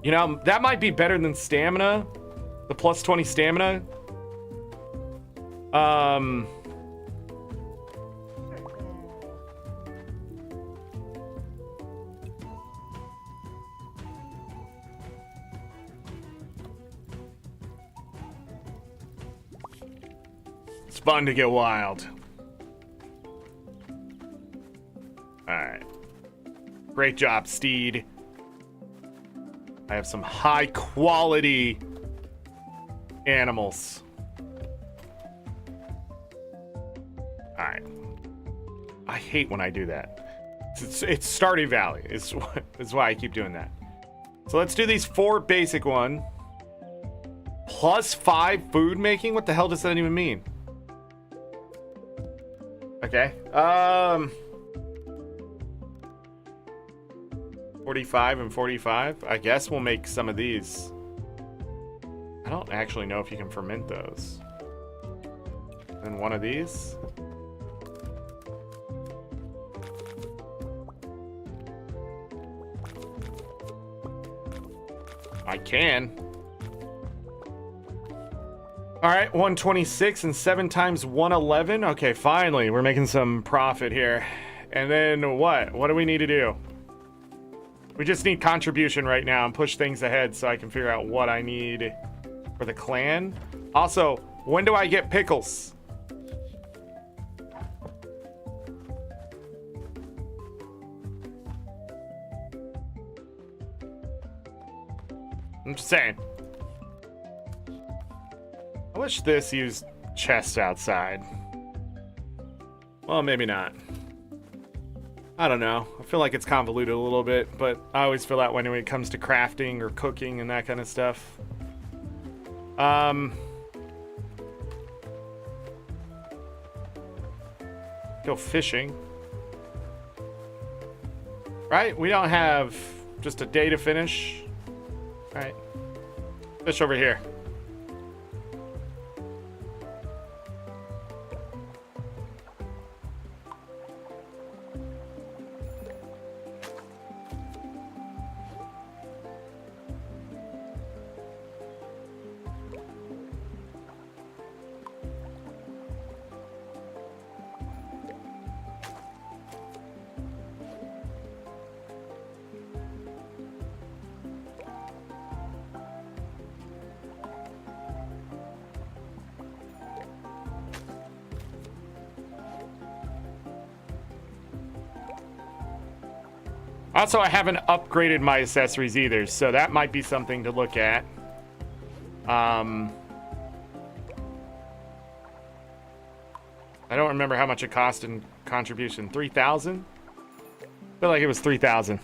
You know, that might be better than stamina. The +20 stamina. It's fun to get wild. Alright. Great job, Steed. I have some high quality animals. Alright. I hate when I do that. It's Stardew Valley. It's why I keep doing that. So let's do these 4 basic one. +5 food making? What the hell does that even mean? Okay. 45 and 45. I guess we'll make some of these. I don't actually know if you can ferment those. And one of these. I can. All right, 126 and 7 times 111. Okay, finally, we're making some profit here. And then what? What do we need to do? We just need contribution right now and push things ahead so I can figure out what I need for the clan. Also, when do I get pickles? I'm just saying. I wish this used chests outside. Well, maybe not. I don't know. I feel like it's convoluted a little bit, but I always feel that way when it comes to crafting or cooking and that kind of stuff. Go fishing. Right? We don't have just a day to finish. All right. Fish over here. Also, I haven't upgraded my accessories either, so that might be something to look at. I don't remember how much it cost in contribution. 3,000? I feel like it was 3,000.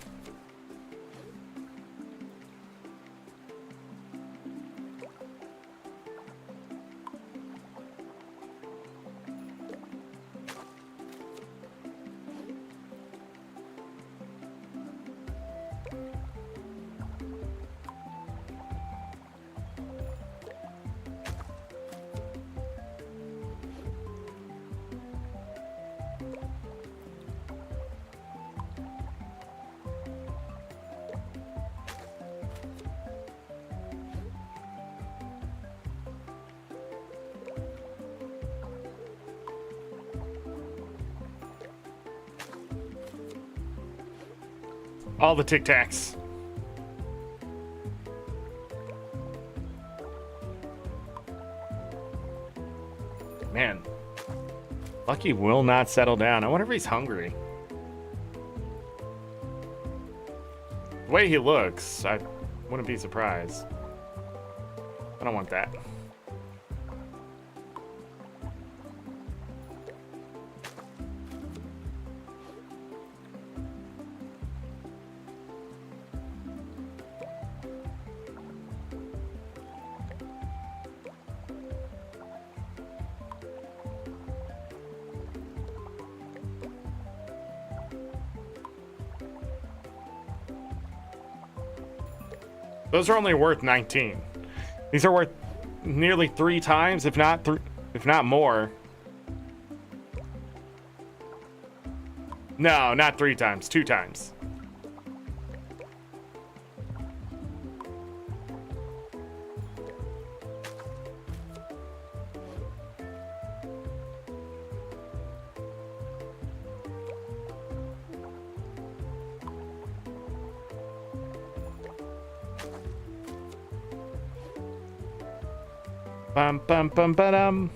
All the Tic Tacs. Man. Lucky will not settle down. I wonder if he's hungry. The way he looks, I wouldn't be surprised. I don't want that. Those are only worth 19. These are worth nearly 3 times, if not more. No, not 3 times, 2 times. Bum bum bum ba-dum.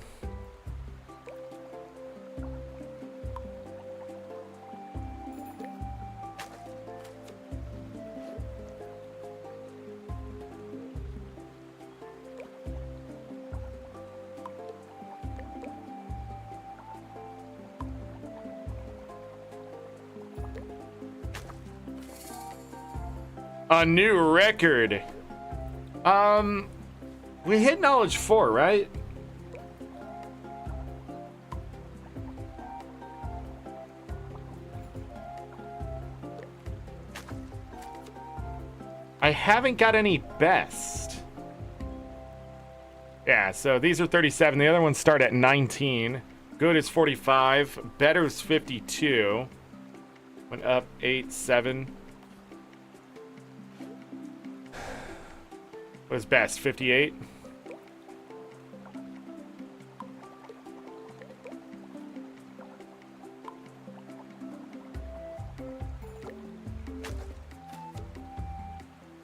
A new record. We hit knowledge 4, right? I haven't got any best. Yeah, so these are 37. The other ones start at 19. Good is 45. Better is 52. Went up 8, 7. What is best? 58?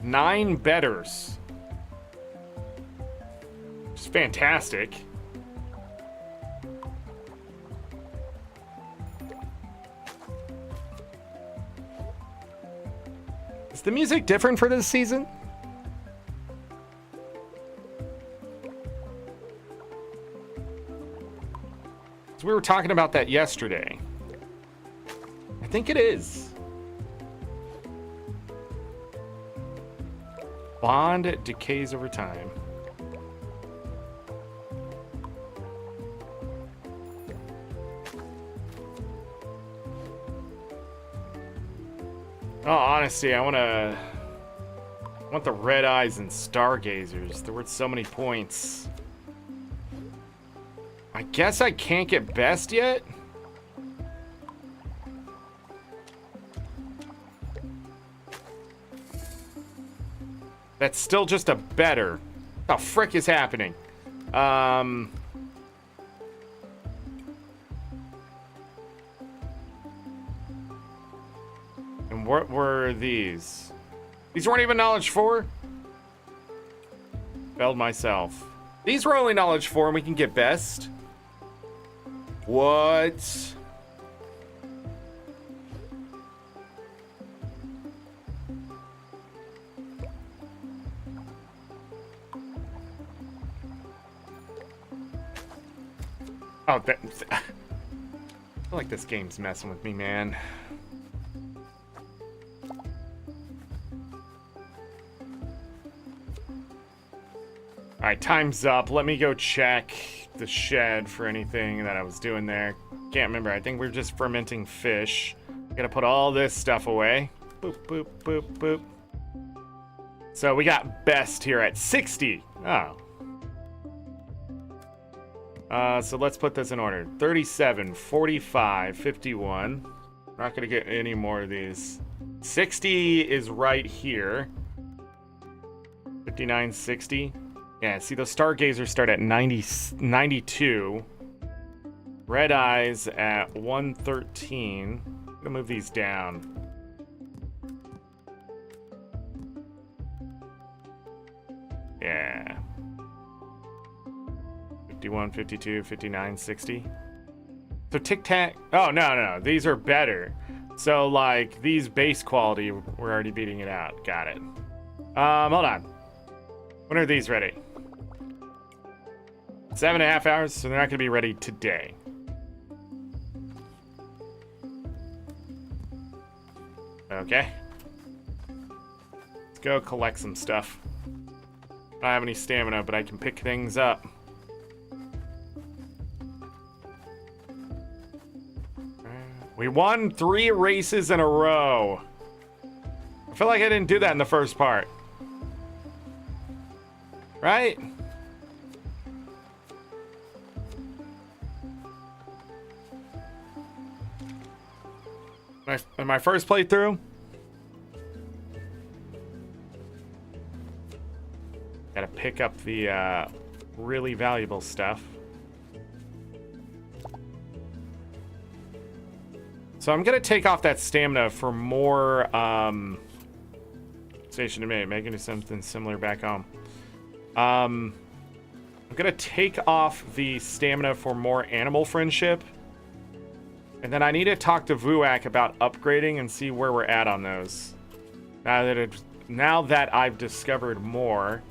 Nine betters. It's fantastic. Is the music different for this season? So we were talking about that yesterday. I think it is. Bond decays over time. Oh, honestly, I want the red eyes and stargazers. They're worth so many points. I guess I can't get best yet. That's still just a better. What the frick is happening? And what were these? These weren't even knowledge 4? Failed myself. These were only knowledge 4 and we can get best? What? Oh, I feel like this game's messing with me, man. Alright, time's up. Let me go check the shed for anything that I was doing there. Can't remember. I think we're just fermenting fish. Gotta put all this stuff away. Boop, boop, boop, boop. So we got best here at 60. Oh. So let's put this in order. 37, 45, 51. We're not gonna get any more of these. 60 is right here. 59, 60. Yeah, see those stargazers start at 92. Red eyes at 113. I'm gonna move these down. 51, 52, 59, 60. So tic-tac... Oh, no. These are better. So, like, these base quality, we're already beating it out. Got it. Hold on. When are these ready? 7.5 hours, so they're not going to be ready today. Okay. Let's go collect some stuff. I don't have any stamina, but I can pick things up. We won 3 races in a row. I feel like I didn't do that in the first part. Right? In my first playthrough? Gotta pick up the really valuable stuff. So I'm gonna take off that stamina for more station to me, making something similar back home. I'm gonna take off the stamina for more animal friendship. And then I need to talk to Vuak about upgrading and see where we're at on those. Now that I've discovered more.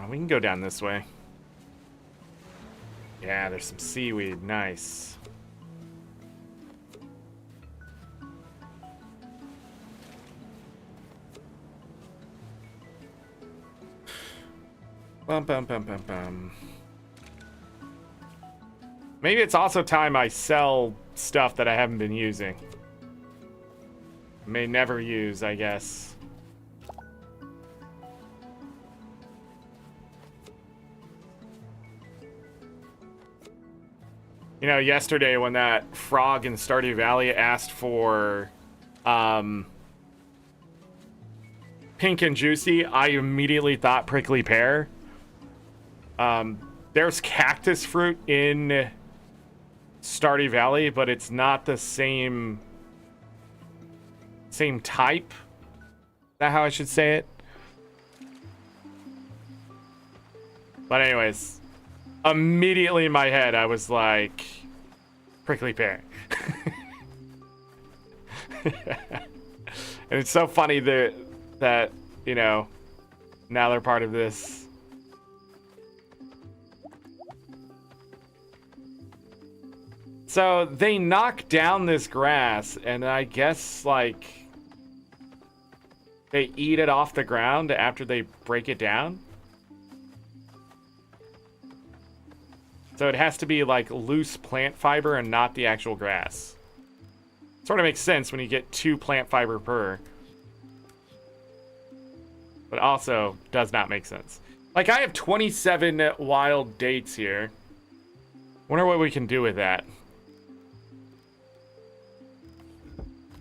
We can go down this way. Yeah, there's some seaweed. Nice. Bum, bum, bum, bum, bum. Maybe it's also time I sell stuff that I haven't been using. May never use, I guess. You know, yesterday when that frog in Stardew Valley asked for pink and juicy, I immediately thought prickly pear. There's cactus fruit in Stardew Valley, but it's not the same type. Is that how I should say it? But anyways, immediately in my head, I was like, prickly pear. And it's so funny that, you know, now they're part of this. So they knock down this grass, and I guess, like, they eat it off the ground after they break it down. So it has to be like loose plant fiber and not the actual grass. Sort of makes sense when you get 2 plant fiber per. But also does not make sense. Like, I have 27 wild dates here. Wonder what we can do with that.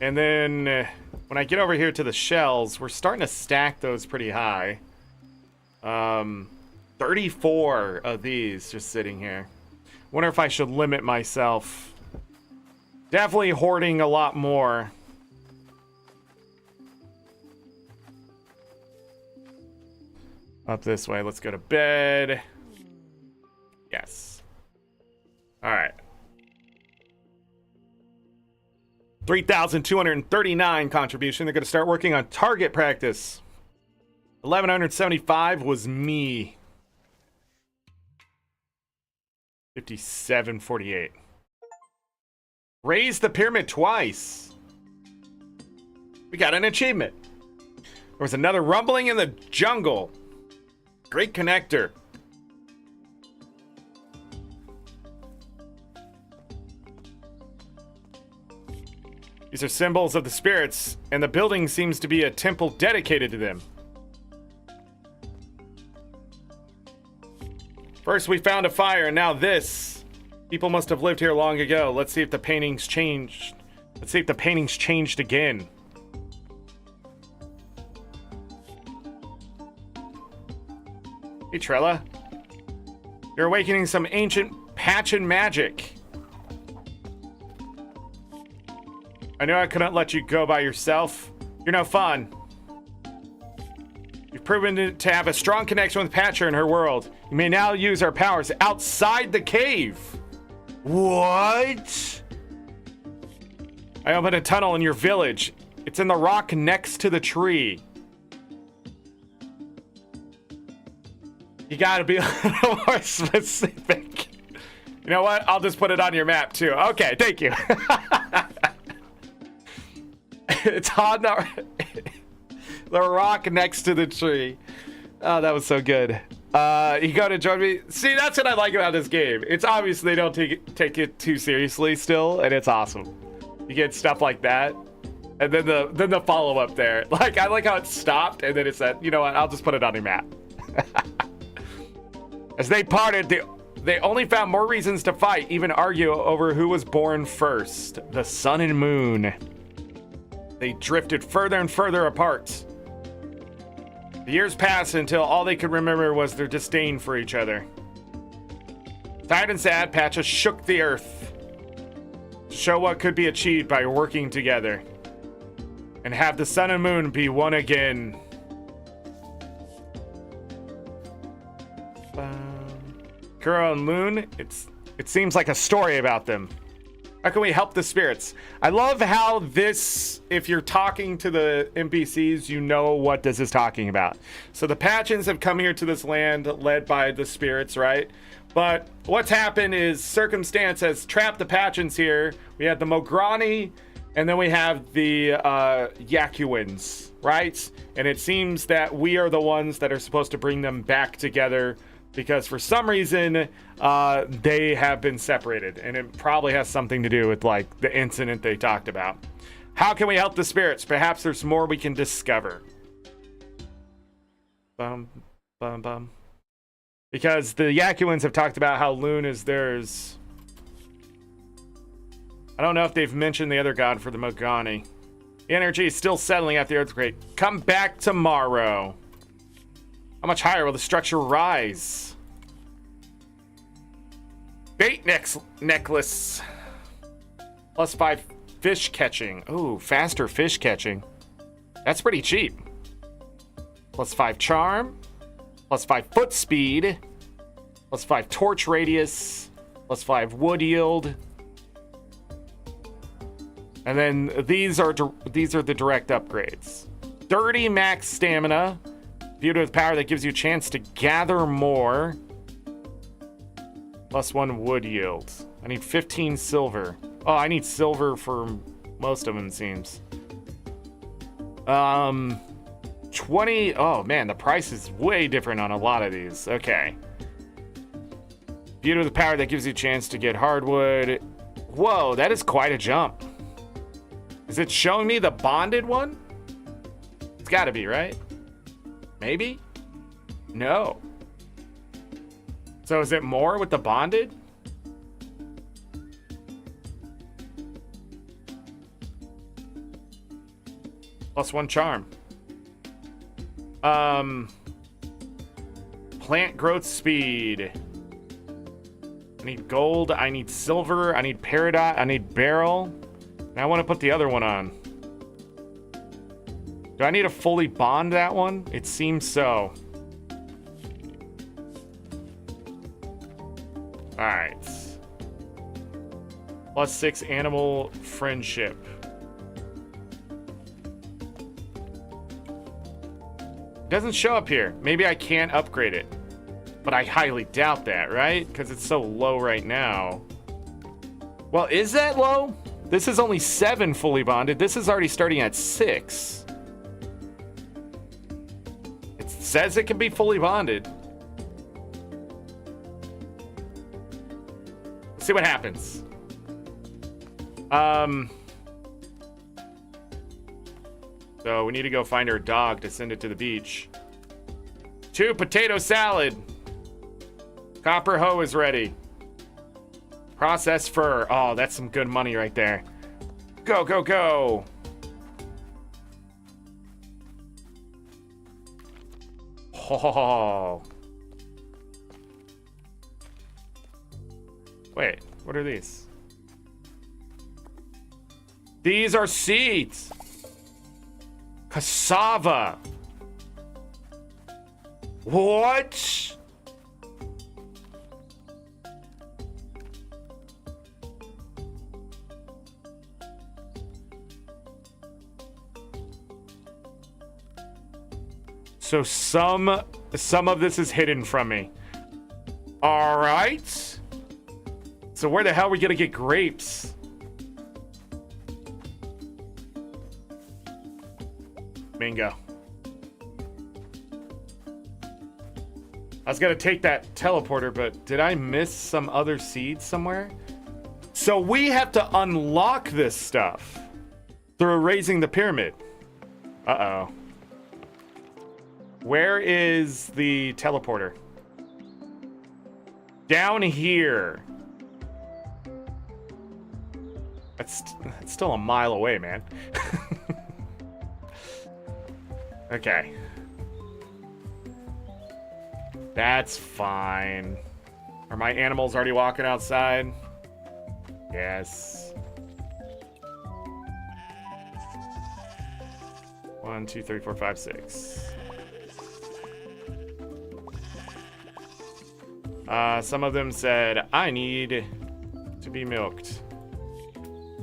And then when I get over here to the shells, we're starting to stack those pretty high. 34 of these just sitting here. Wonder if I should limit myself. Definitely hoarding a lot more. Up this way. Let's go to bed. Yes. All right. 3,239 contribution. They're going to start working on target practice. 1,175 was me. 5748. Raise the pyramid twice. We got an achievement. There was another rumbling in the jungle. Great connector. These are symbols of the spirits, and the building seems to be a temple dedicated to them. First we found a fire, and now this. People must have lived here long ago. Let's see if the paintings changed. Let's see if the paintings changed again. Hey, Trella. You're awakening some ancient Pachan magic. I knew I couldn't let you go by yourself. You're no fun. You've proven to have a strong connection with Pacha and her world. You may now use our powers outside the cave. What? I opened a tunnel in your village. It's in the rock next to the tree. You gotta be a little more specific. You know what? I'll just put it on your map too. Okay, thank you. It's on the rock next to the tree. Oh, that was so good. You gotta join me. See, that's what I like about this game. It's obvious they don't take it too seriously still, and it's awesome. You get stuff like that, and then the follow up there. Like, I like how it stopped, and then it said, you know what? I'll just put it on your map. As they parted, they only found more reasons to fight, even argue over who was born first. The sun and moon. They drifted further and further apart. The years passed until all they could remember was their disdain for each other. Tired and sad, Pacha shook the earth to show what could be achieved by working together and have the sun and moon be one again. Kuro and Loon, it seems like a story about them. How can we help the spirits? I love how this, if you're talking to the NPCs, you know what this is talking about. So the Pachans have come here to this land led by the spirits, right? But what's happened is circumstance has trapped the Pachans here. We have the Mograni, and then we have the Yakuans, right? And it seems that we are the ones that are supposed to bring them back together, because for some reason they have been separated, and it probably has something to do with like the incident they talked about. How can we help the spirits? Perhaps there's more we can discover. Bum, bum, bum. Because the Yakuans have talked about how Loon is theirs. I don't know if they've mentioned the other god for the Mogani. The energy is still settling after the earthquake. Come back tomorrow. How much higher will the structure rise? Bait necklace. +5 fish catching. Ooh, faster fish catching. That's pretty cheap. +5 charm. +5 foot speed. +5 torch radius. +5 wood yield. And then these are the direct upgrades. 30 max stamina. Viewed with power that gives you a chance to gather more. +1 wood yield. I need 15 silver. Oh, I need silver for most of them, it seems. 20. Oh man, the price is way different on a lot of these. Okay. Viewed with power that gives you a chance to get hardwood. Whoa, that is quite a jump. Is it showing me the bonded one? It's gotta be, right? Maybe? No. So is it more with the bonded? +1 charm. Plant growth speed. I need gold. I need silver. I need peridot. I need barrel. And I want to put the other one on. Do I need to fully bond that one? It seems so. Alright. +6 animal friendship. Doesn't show up here. Maybe I can't upgrade it. But I highly doubt that, right? Because it's so low right now. Well, is that low? This is only 7 fully bonded. This is already starting at 6. Says it can be fully bonded. Let's see what happens. So we need to go find our dog to send it to the beach. 2 potato salad. Copper hoe is ready. Processed fur. Oh, that's some good money right there. Go, go, go. Oh. Wait, what are these? These are seeds. Cassava. What? So some of this is hidden from me. All right. So where the hell are we gonna get grapes? Bingo. I was gonna take that teleporter, but did I miss some other seeds somewhere? So we have to unlock this stuff through raising the pyramid. Uh-oh. Where is the teleporter? Down here. That's still a mile away, man. Okay. That's fine. Are my animals already walking outside? Yes. 1, 2, 3, 4, 5, 6. Some of them said, I need to be milked.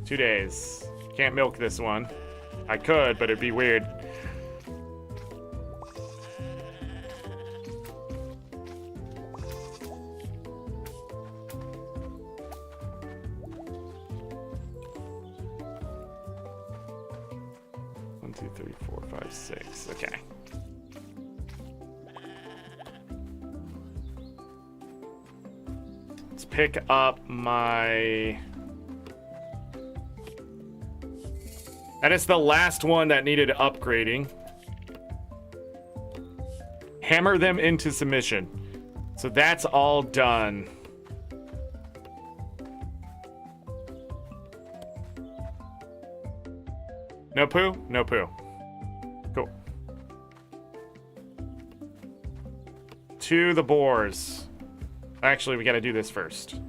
2 days. Can't milk this one. I could, but it'd be weird. One, two, three, 4, 5, 6. Okay. Let's pick up my... That is the last one that needed upgrading. Hammer them into submission. So that's all done. No poo? No poo. Cool. To the boars. Actually, we gotta do this first.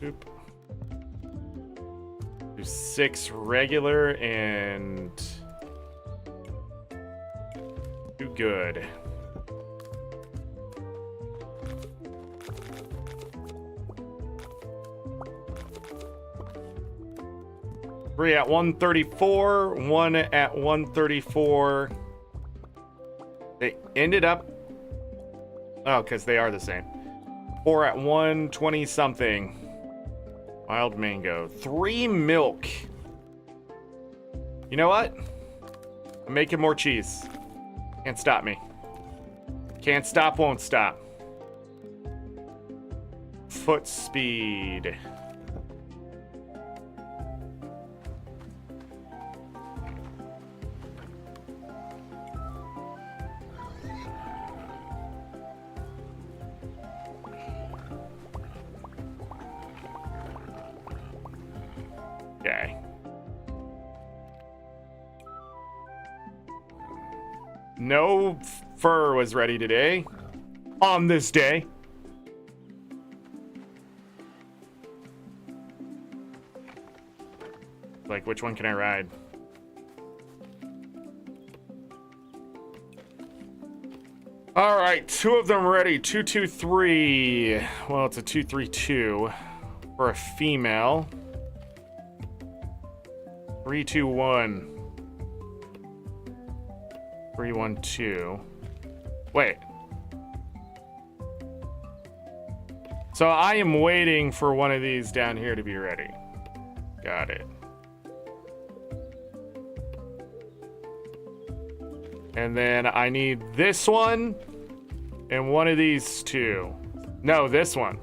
Oop. Do 6 regular and 2 good. Three at 134, 1 at 134. They ended up... Oh, because they are the same. 4 at 120 something. Wild mango. 3 milk. You know what? I'm making more cheese. Can't stop me. Can't stop, won't stop. Foot speed. Okay. No fur was ready today. On this day. Like, which one can I ride? All right, 2 of them ready. 223. Well, it's a 232 for a female. 321. 312. Wait. So I am waiting for one of these down here to be ready. Got it. And then I need this one and one of these 2. No, this one.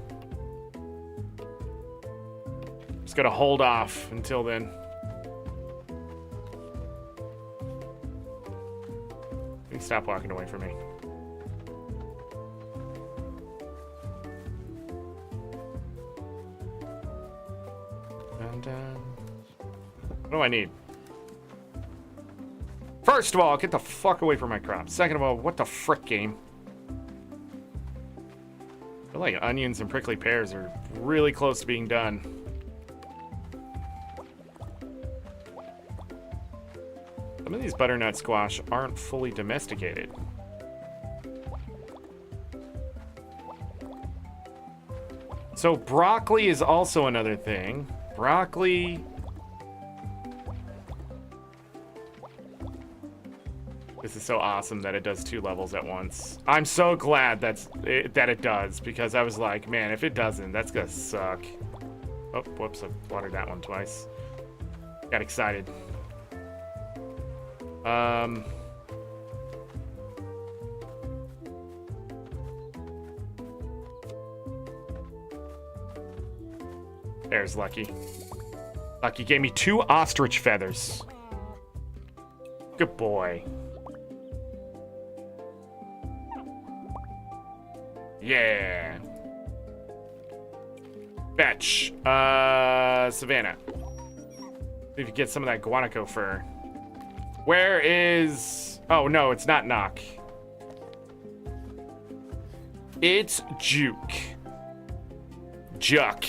Just gotta hold off until then. You can stop walking away from me. Dun, dun. What do I need? First of all, get the fuck away from my crops. Second of all, what the frick, game? I feel like onions and prickly pears are really close to being done. of these butternut squash aren't fully domesticated. So broccoli is also another thing. Broccoli. This is so awesome that it does 2 levels at once. I'm so glad that it does, because I was like, man, if it doesn't, that's gonna suck. Oh, whoops, I watered that one twice. Got excited. There's Lucky. Lucky gave me 2 ostrich feathers. Good boy. Yeah. Fetch. Savannah. See if you get some of that guanaco fur. Where is... Oh, no, it's not Knock. It's Juke. Juck.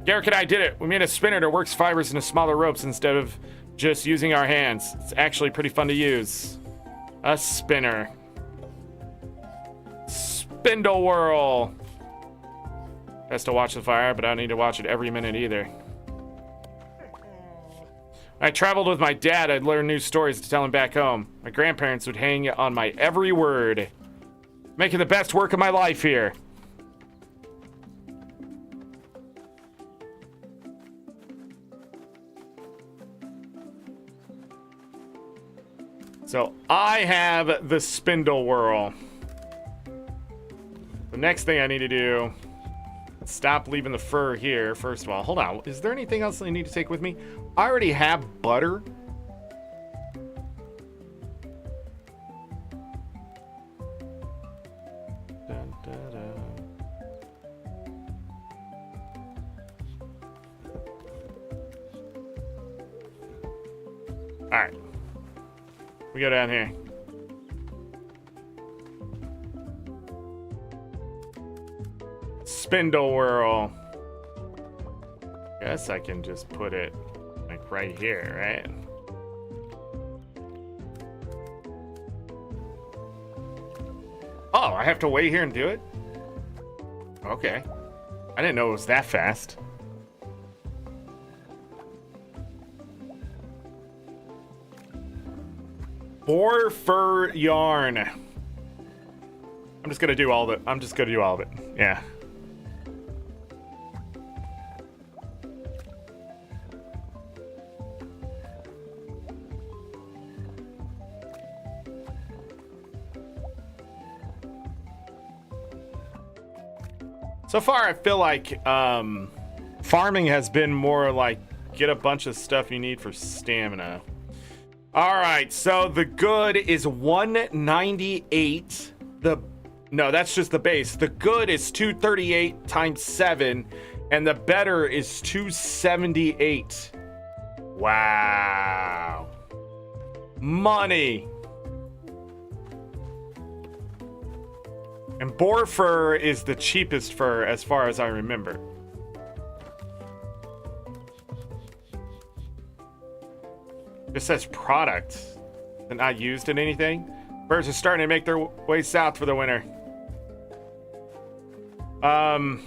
Garrick and I did it. We made a spinner that works fibers into smaller ropes instead of just using our hands. It's actually pretty fun to use. A spinner. Spindle whirl. Best to watch the fire, but I don't need to watch it every minute either. I traveled with my dad. I'd learn new stories to tell him back home. My grandparents would hang on my every word. Making the best work of my life here. So I have the spindle whirl. The next thing I need to do, stop leaving the fur here. First of all, hold on. Is there anything else I need to take with me? I already have butter. Dun, dun, dun. All right. We go down here. Spindle whirl. Guess I can just put it like right here, right? Oh, I have to wait here and do it? Okay. I didn't know it was that fast. Boar fur yarn. I'm just gonna do all of it. Yeah. So far, I feel like farming has been more like get a bunch of stuff you need for stamina. All right, so the good is 198. No, that's just the base. The good is 238 times 7, and the better is 278. Wow. Money. And boar fur is the cheapest fur as far as I remember. It says product and not used in anything. Birds are starting to make their way south for the winter. What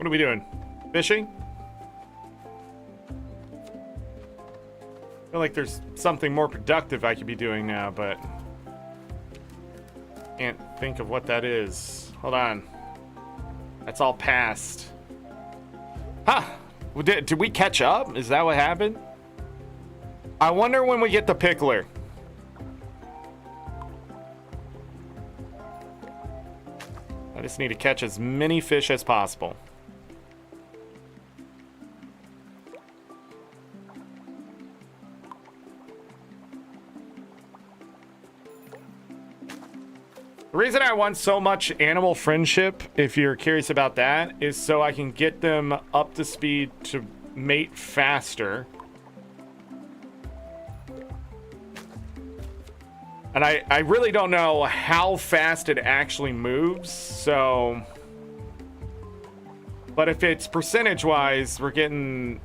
are we doing? Fishing? I feel like there's something more productive I could be doing now, but can't think of what that is. Hold on. That's all past. Huh. Did we catch up? Is that what happened? I wonder when we get the pickler. I just need to catch as many fish as possible. The reason I want so much animal friendship, if you're curious about that, is so I can get them up to speed to mate faster. And I really don't know how fast it actually moves, so... But if it's percentage-wise, we're getting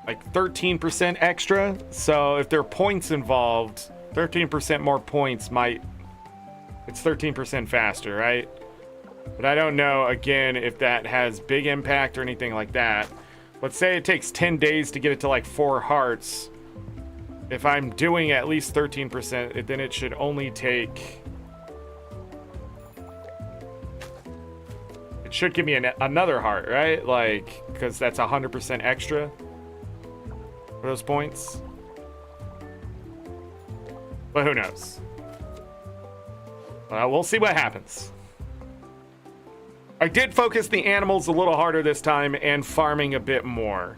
like 13% extra. So if there are points involved, 13% more points might, it's 13% faster, right? But I don't know, again, if that has big impact or anything like that. Let's say it takes 10 days to get it to like 4 hearts. If I'm doing at least 13%, then it should only take... It should give me another heart, right? Like, because that's 100% extra for those points. But who knows? We'll see what happens. I did focus the animals a little harder this time and farming a bit more.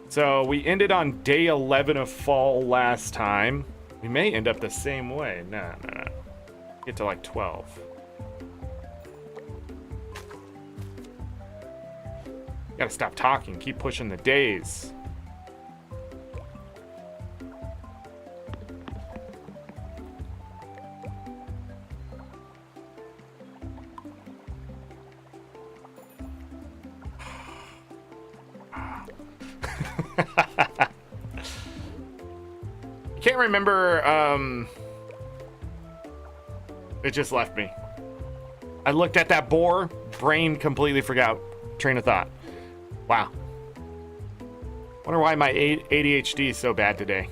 So we ended on day 11 of fall last time. We may end up the same way. No. Get to like 12. Gotta stop talking. Keep pushing the days. Can't remember, it just left me. I looked at that boar, brain completely forgot train of thought. Wow. Wonder why my ADHD is so bad today.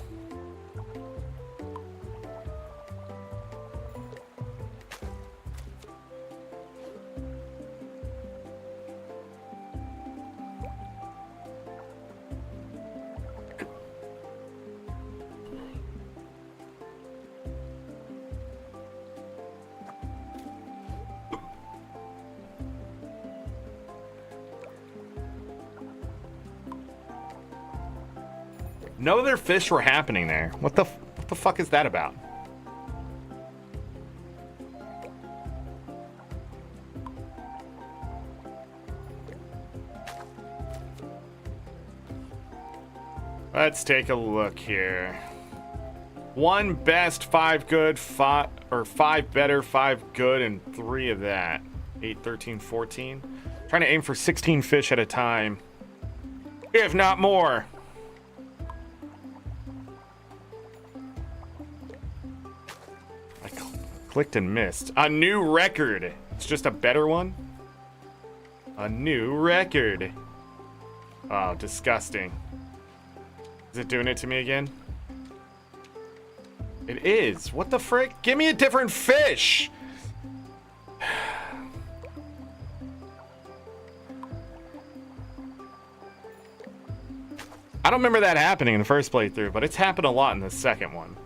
No other fish were happening there. What the fuck is that about? Let's take a look here. 1 best, 5 good, 5 better, 5 good, and 3 of that. 8, 13, 14. Trying to aim for 16 fish at a time, if not more. Clicked and missed. A new record. It's just a better one. A new record. Oh, disgusting. Is it doing it to me again? It is. What the frick? Give me a different fish. I don't remember that happening in the first playthrough, but it's happened a lot in the second one.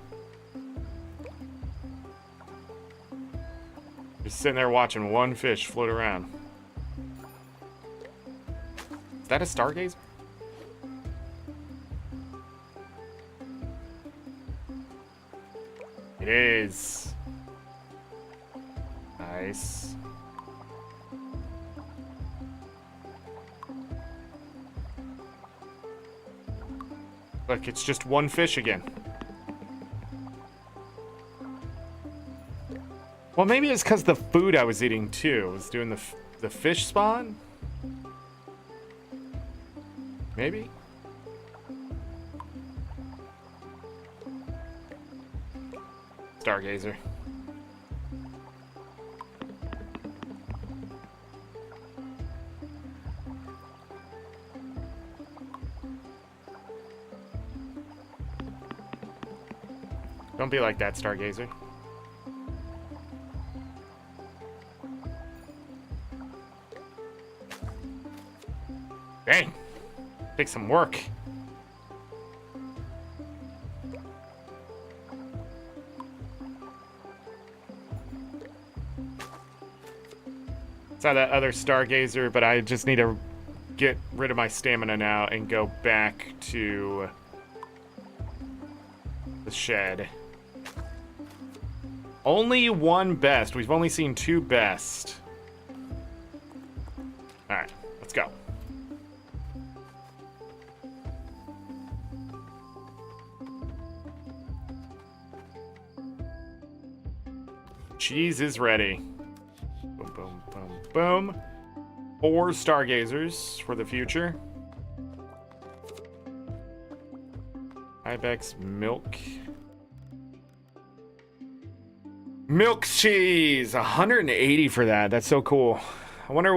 Just sitting there watching one fish float around. Is that a stargazer? It is. Nice. Look, it's just one fish again. Well, maybe it's because the food I was eating too was doing the fish spawn. Maybe. Stargazer. Don't be like that, Stargazer. Dang. Take some work. Saw that other Stargazer, but I just need to get rid of my stamina now and go back to the shed. Only 1 best. We've only seen 2 best. Alright, let's go. Cheese is ready. Boom, boom, boom, boom. 4 stargazers for the future. Ibex milk. Milk cheese, 180 for that. That's so cool. I wonder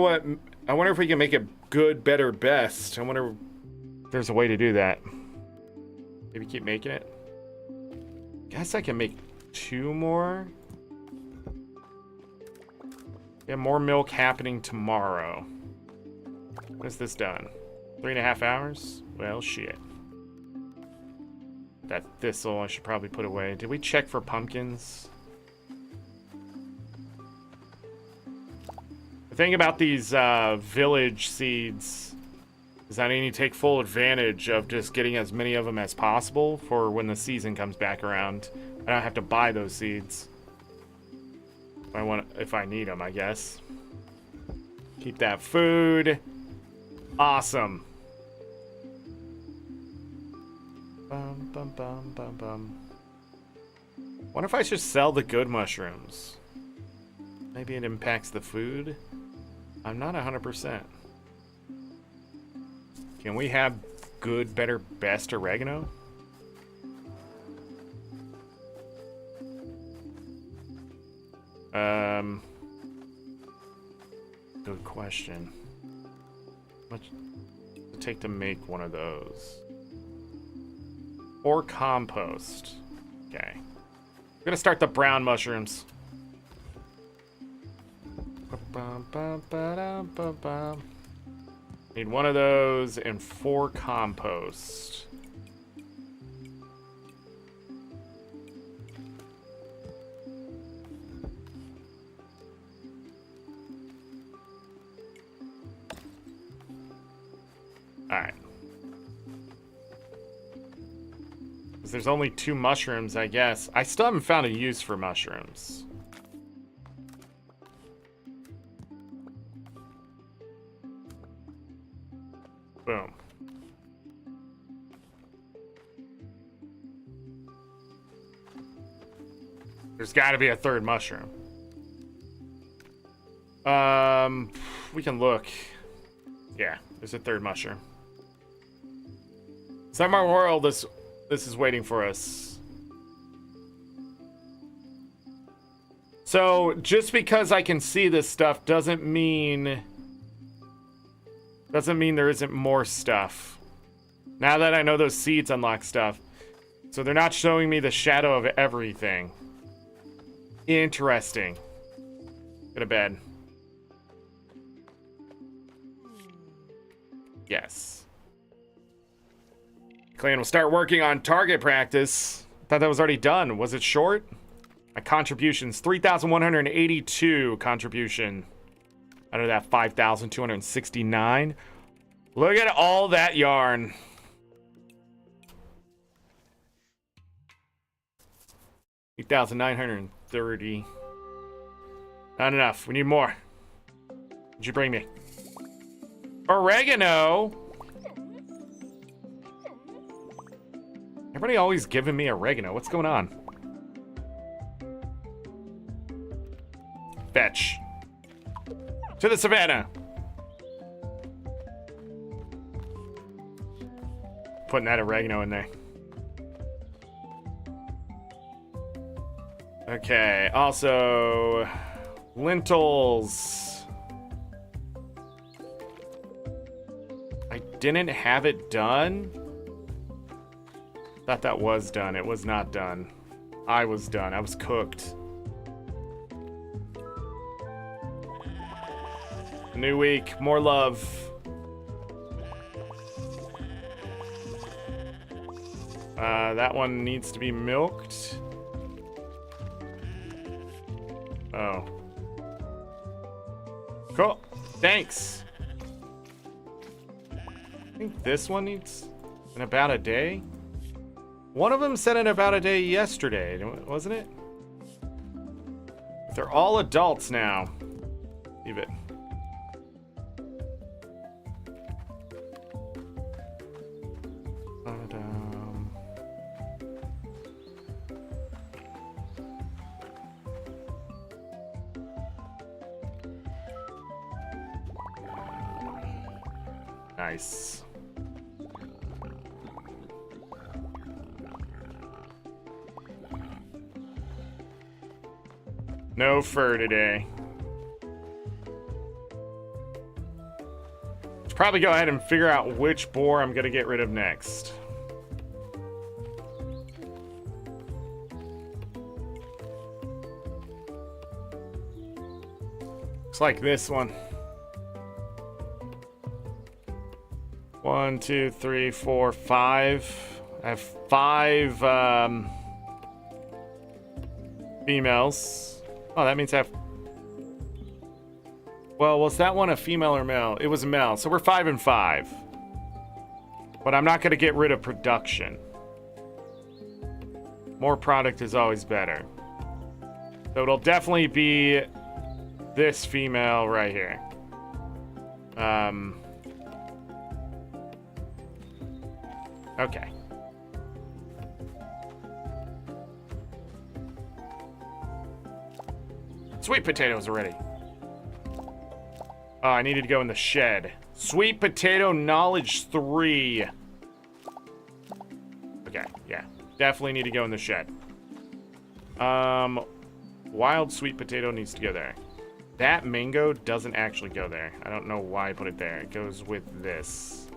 if we can make it good, better, best. I wonder if there's a way to do that. Maybe keep making it. Guess I can make 2 more. Yeah, more milk happening tomorrow. When is this done? 3.5 hours? Well, shit. That thistle I should probably put away. Did we check for pumpkins? The thing about these village seeds is I need to take full advantage of just getting as many of them as possible for when the season comes back around. I don't have to buy those seeds. If I need them, I guess. Keep that food. Awesome. Bum, bum, bum, bum, bum. Wonder if I should sell the good mushrooms. Maybe it impacts the food. I'm not 100%. Can we have good, better, best oregano? Good question. How much does it take to make one of those? Or compost. Okay. I'm gonna start the brown mushrooms. Need one of those and 4 compost. Alright. Because there's only 2 mushrooms, I guess. I still haven't found a use for mushrooms. Boom. There's got to be a 3rd mushroom. We can look. Yeah, there's a 3rd mushroom. Summer World, this is waiting for us. So, just because I can see this stuff doesn't mean there isn't more stuff. Now that I know those seeds unlock stuff. So they're not showing me the shadow of everything. Interesting. Go to bed. Yes. Clan will start working on target practice. Thought that was already done. Was it short? My contributions, 3,182 contribution. Out of that 5,269. Look at all that yarn. $8,930. Not enough. We need more. What'd you bring me? Oregano. Everybody always giving me oregano. What's going on? Fetch. To the savannah. Putting that oregano in there. Okay, also lentils. I didn't have it done. Thought that was done. It was not done. I was done. I was cooked. New week, more love. That one needs to be milked. Oh. Cool. Thanks. I think this one needs in about a day. One of them said in about a day yesterday, wasn't it? They're all adults now. Leave it. Nice. No fur today. Let's probably go ahead and figure out which boar I'm gonna get rid of next. Looks like this one. 1, 2, 3, 4, 5. I have 5 females. Oh, that means I have... Well, was that one a female or male? It was a male, so we're 5 and 5. But I'm not going to get rid of production. More product is always better. So it'll definitely be this female right here. Okay. Sweet potatoes already. Oh, I needed to go in the shed. Sweet potato knowledge 3. Okay, yeah. Definitely need to go in the shed. Wild sweet potato needs to go there. That mango doesn't actually go there. I don't know why I put it there. It goes with this.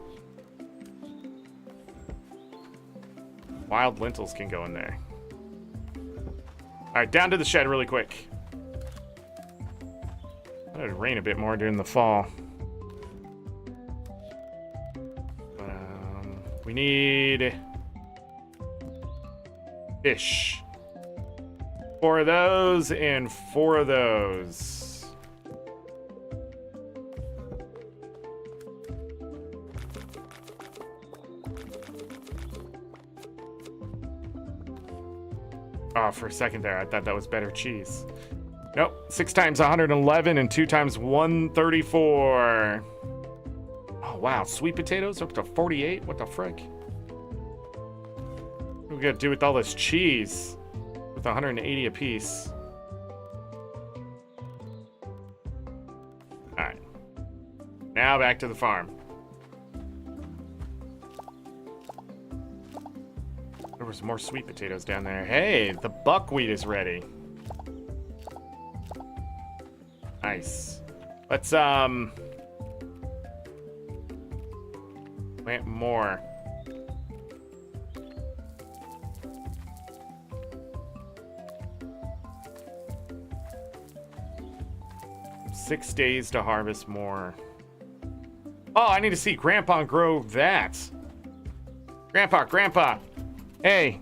Wild lentils can go in there. Alright, down to the shed really quick. It would rain a bit more during the fall. We need fish. 4 of those and 4 of those. Oh, for a second there, I thought that was better cheese. Nope, 6 times 111 and 2 times 134. Oh, wow, sweet potatoes up to 48? What the frick? What are we gonna do with all this cheese? With 180 apiece. Alright. Now back to the farm. There was more sweet potatoes down there. Hey, the buckwheat is ready. Nice. Let's plant more. Six days to harvest more. Oh, I need to see Grandpa grow that. Grandpa. Hey.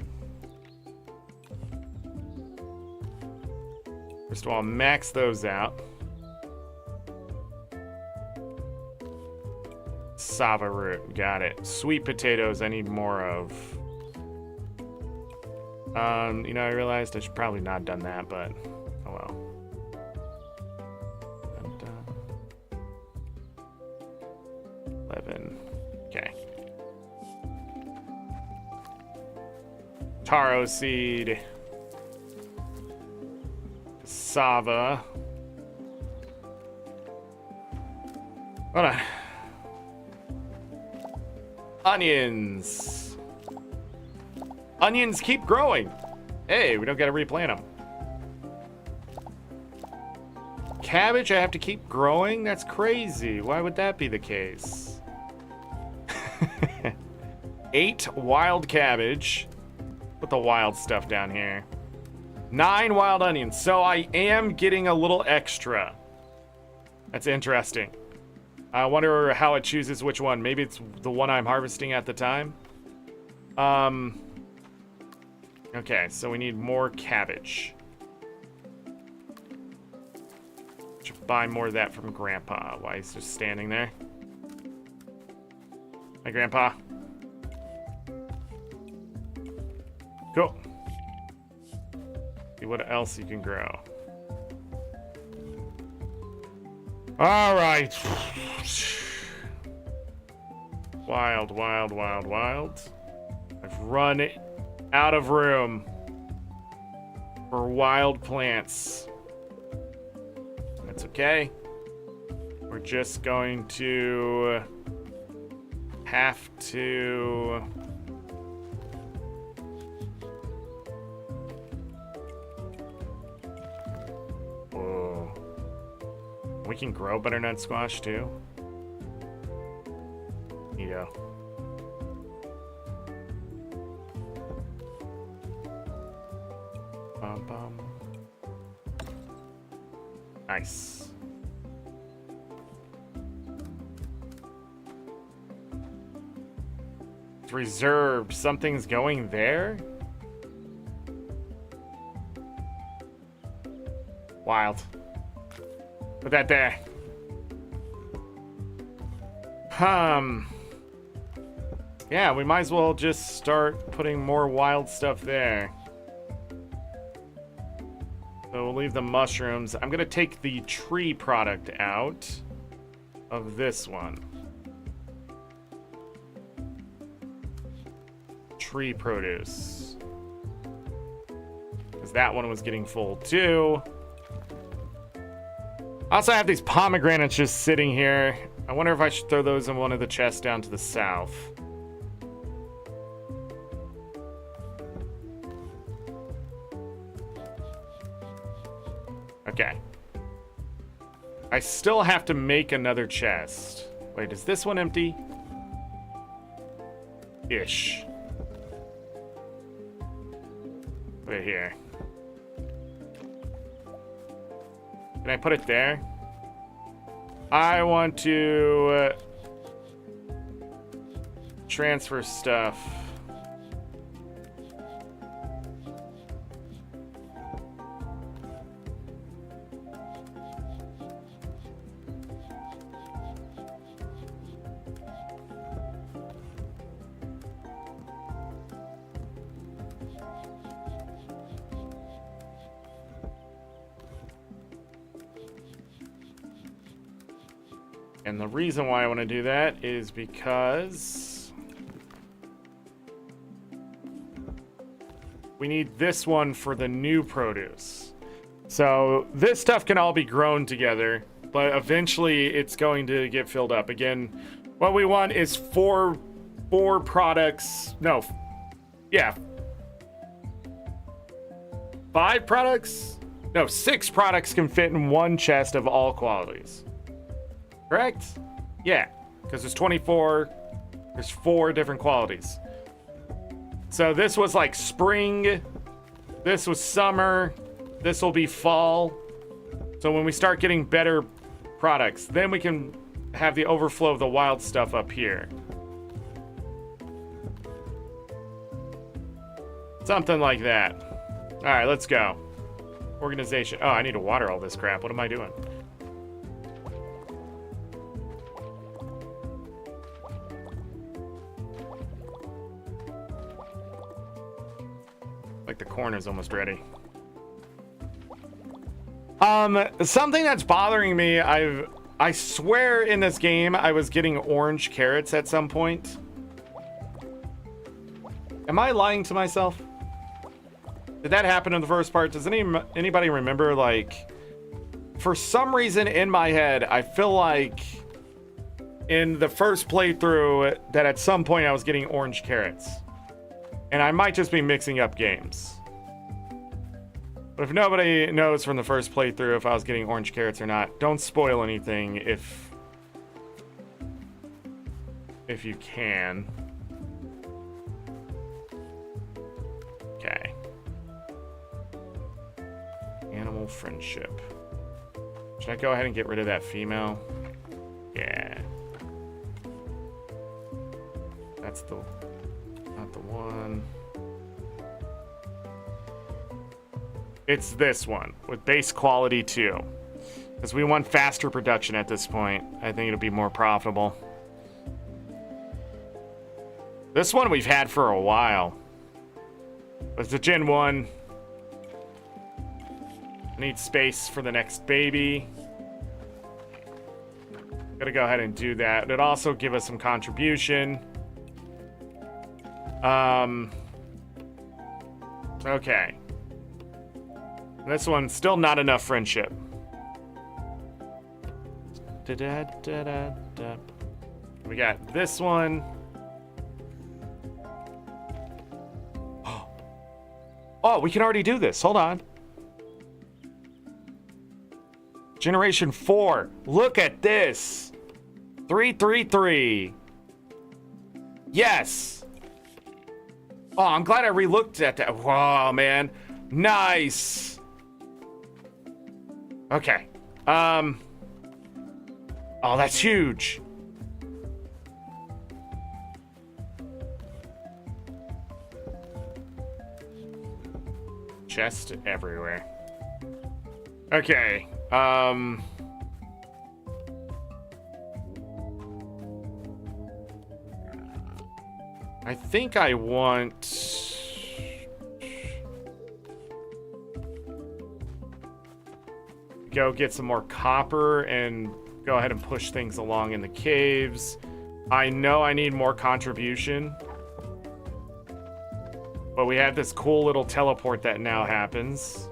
First of all, max those out. Sava root, got it. Sweet potatoes, I need more of. You know, I realized I should probably not have done that, but oh well. And, 11. Okay. Taro seed. Sava. Hold on. Onions. Onions keep growing. Hey, we don't gotta replant them. Cabbage I have to keep growing? That's crazy. Why would that be the case? 8 wild cabbage. Put the wild stuff down here. 9 wild onions. So I am getting a little extra. That's interesting. I wonder how it chooses which one. Maybe it's the one I'm harvesting at the time. Okay, so we need more cabbage. Should buy more of that from Grandpa. Why he's just standing there. Hi, Grandpa. Cool. See what else you can grow. All right. Wild. I've run out of room for wild plants. That's okay. We're just going to have to... Whoa. We can grow butternut squash too. Yeah. Bum, bum. Nice. It's reserved. Something's going there? Wild. Put that there. Yeah, we might as well just start putting more wild stuff there. So we'll leave the mushrooms. I'm gonna take the tree product out of this one. Tree produce. Because that one was getting full too. I also have these pomegranates just sitting here. I wonder if I should throw those in one of the chests down to the south. Okay. I still have to make another chest. Wait, is this one empty? Ish. Put it here. Can I put it there? I want to transfer stuff. And the reason why I want to do that is because we need this one for the new produce. So this stuff can all be grown together, but eventually it's going to get filled up. Again, what we want is four products. No, yeah. 5 products? No, 6 products can fit in one chest of all qualities. Correct? Yeah, because there's 24, there's 4 different qualities. So this was like spring, this was summer, this will be fall. So when we start getting better products, then we can have the overflow of the wild stuff up here. Something like that. All right, let's go. Organization. Oh, I need to water all this crap. What am I doing? Like the corn is almost ready. Something that's bothering me, I swear in this game I was getting orange carrots at some point. Am I lying to myself? Did that happen in the first part? Does anybody remember, like, for some reason in my head, I feel like in the first playthrough that at some point I was getting orange carrots. And I might just be mixing up games. But if nobody knows from the first playthrough if I was getting orange carrots or not, don't spoil anything if you can. Okay. Animal friendship. Should I go ahead and get rid of that female? Yeah. That's the... not the one. It's this one with base quality 2. Because we want faster production at this point. I think it'll be more profitable. This one we've had for a while. It's the Gen 1. I need space for the next baby. Gotta go ahead and do that. It'd also give us some contribution. Okay. This one's still not enough friendship. We got this one. Oh, we can already do this. Hold on. Generation 4. Look at this. 333. Yes. Oh, I'm glad I re-looked at that. Wow, man. Nice. Okay. Oh, that's huge. Chest everywhere. Okay. I think I want... go get some more copper and go ahead and push things along in the caves. I know I need more contribution. But we have this cool little teleport that now happens.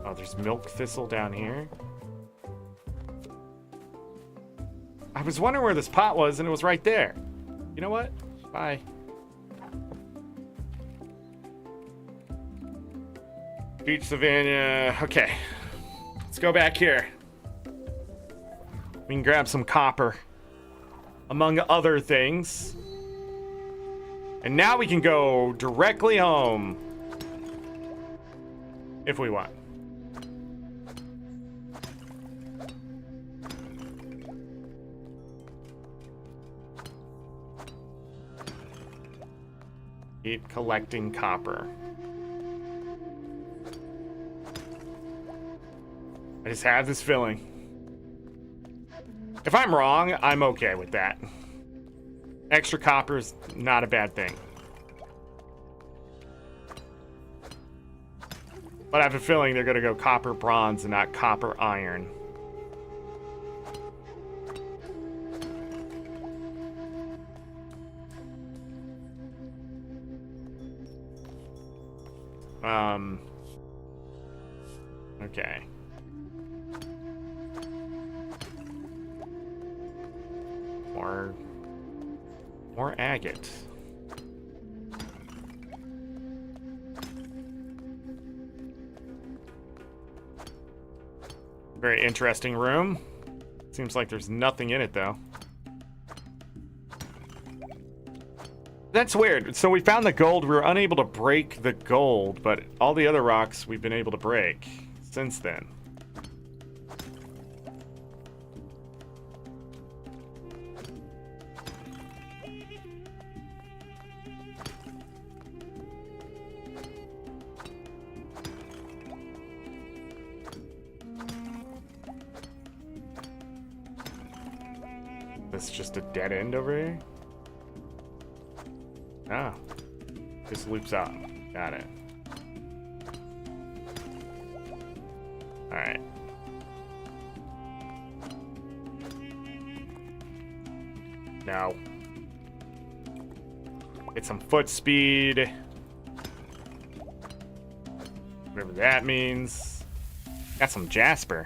Oh, there's milk thistle down here. I was wondering where this pot was, and it was right there. You know what? Bye. Beach Savannah. Okay. Let's go back here. We can grab some copper, among other things. And now we can go directly home. If we want. Keep collecting copper. I just have this feeling. If I'm wrong, I'm okay with that. Extra copper is not a bad thing. But I have a feeling they're going to go copper bronze and not copper iron. Okay. More agate. Very interesting room. Seems like there's nothing in it, though. That's weird. So we found the gold. We were unable to break the gold, but all the other rocks we've been able to break since then. This is just a dead end over here? Ah. This loops out. Got it. Alright. Now. Get some foot speed. Whatever that means. Got some jasper.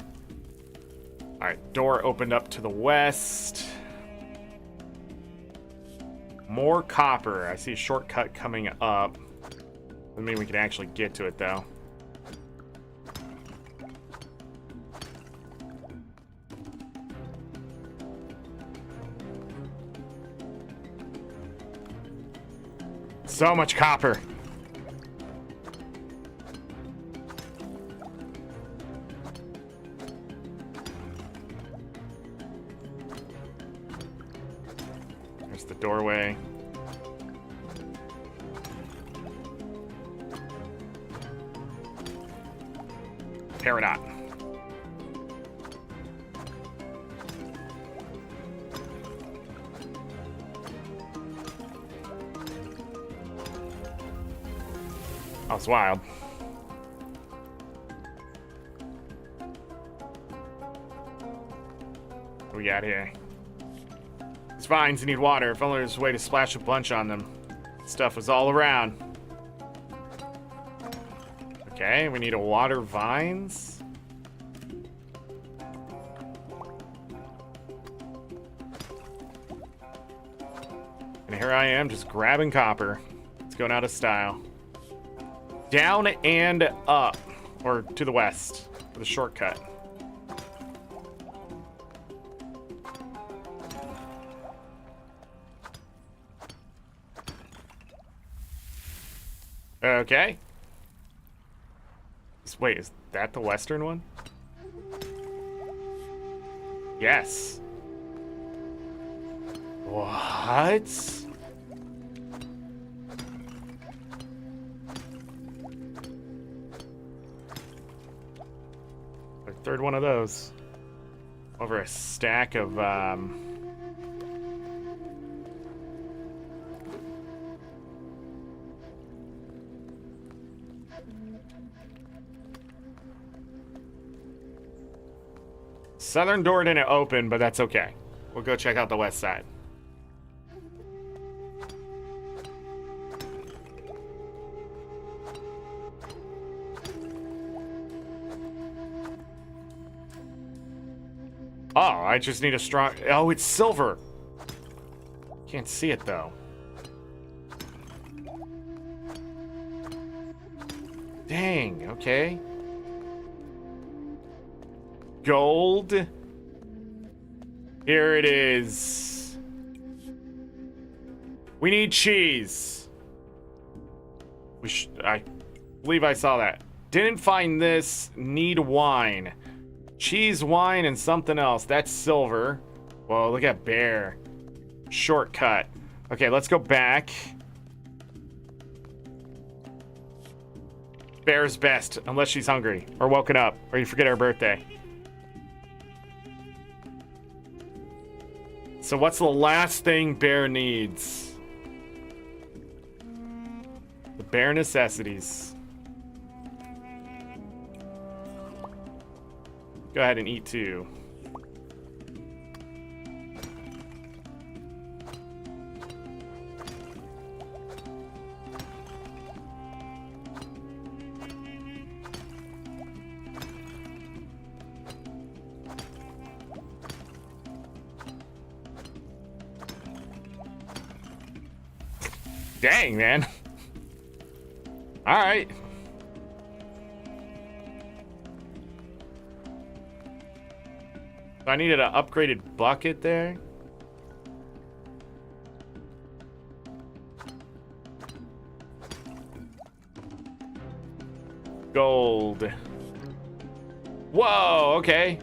Alright, door opened up to the west. More copper. I see a shortcut coming up. Doesn't mean we can actually get to it, though. So much copper. There's the doorway. Peridot. Oh, it's wild. What we got here? These vines need water. If only there's a way to splash a bunch on them. Stuff was all around. Okay, we need to water vines. And here I am just grabbing copper. It's going out of style. Down and up. Or to the west. For the shortcut. Okay. Wait, is that the western one? Yes. What? The third one of those. Over a stack of, southern door didn't open, but that's okay. We'll go check out the west side. Oh, I just need a strong... Oh, it's silver. Can't see it, though. Dang, okay. Gold. Here it is. We need cheese. I believe I saw that. Didn't find this. Need wine. Cheese, wine, and something else. That's silver. Whoa, look at bear. Shortcut. Okay, let's go back. Bear's best, unless she's hungry or woken up or you forget her birthday. So what's the last thing bear needs? The bare necessities. Go ahead and eat too. Dang, man. All right. I needed an upgraded bucket there. Gold. Whoa, okay.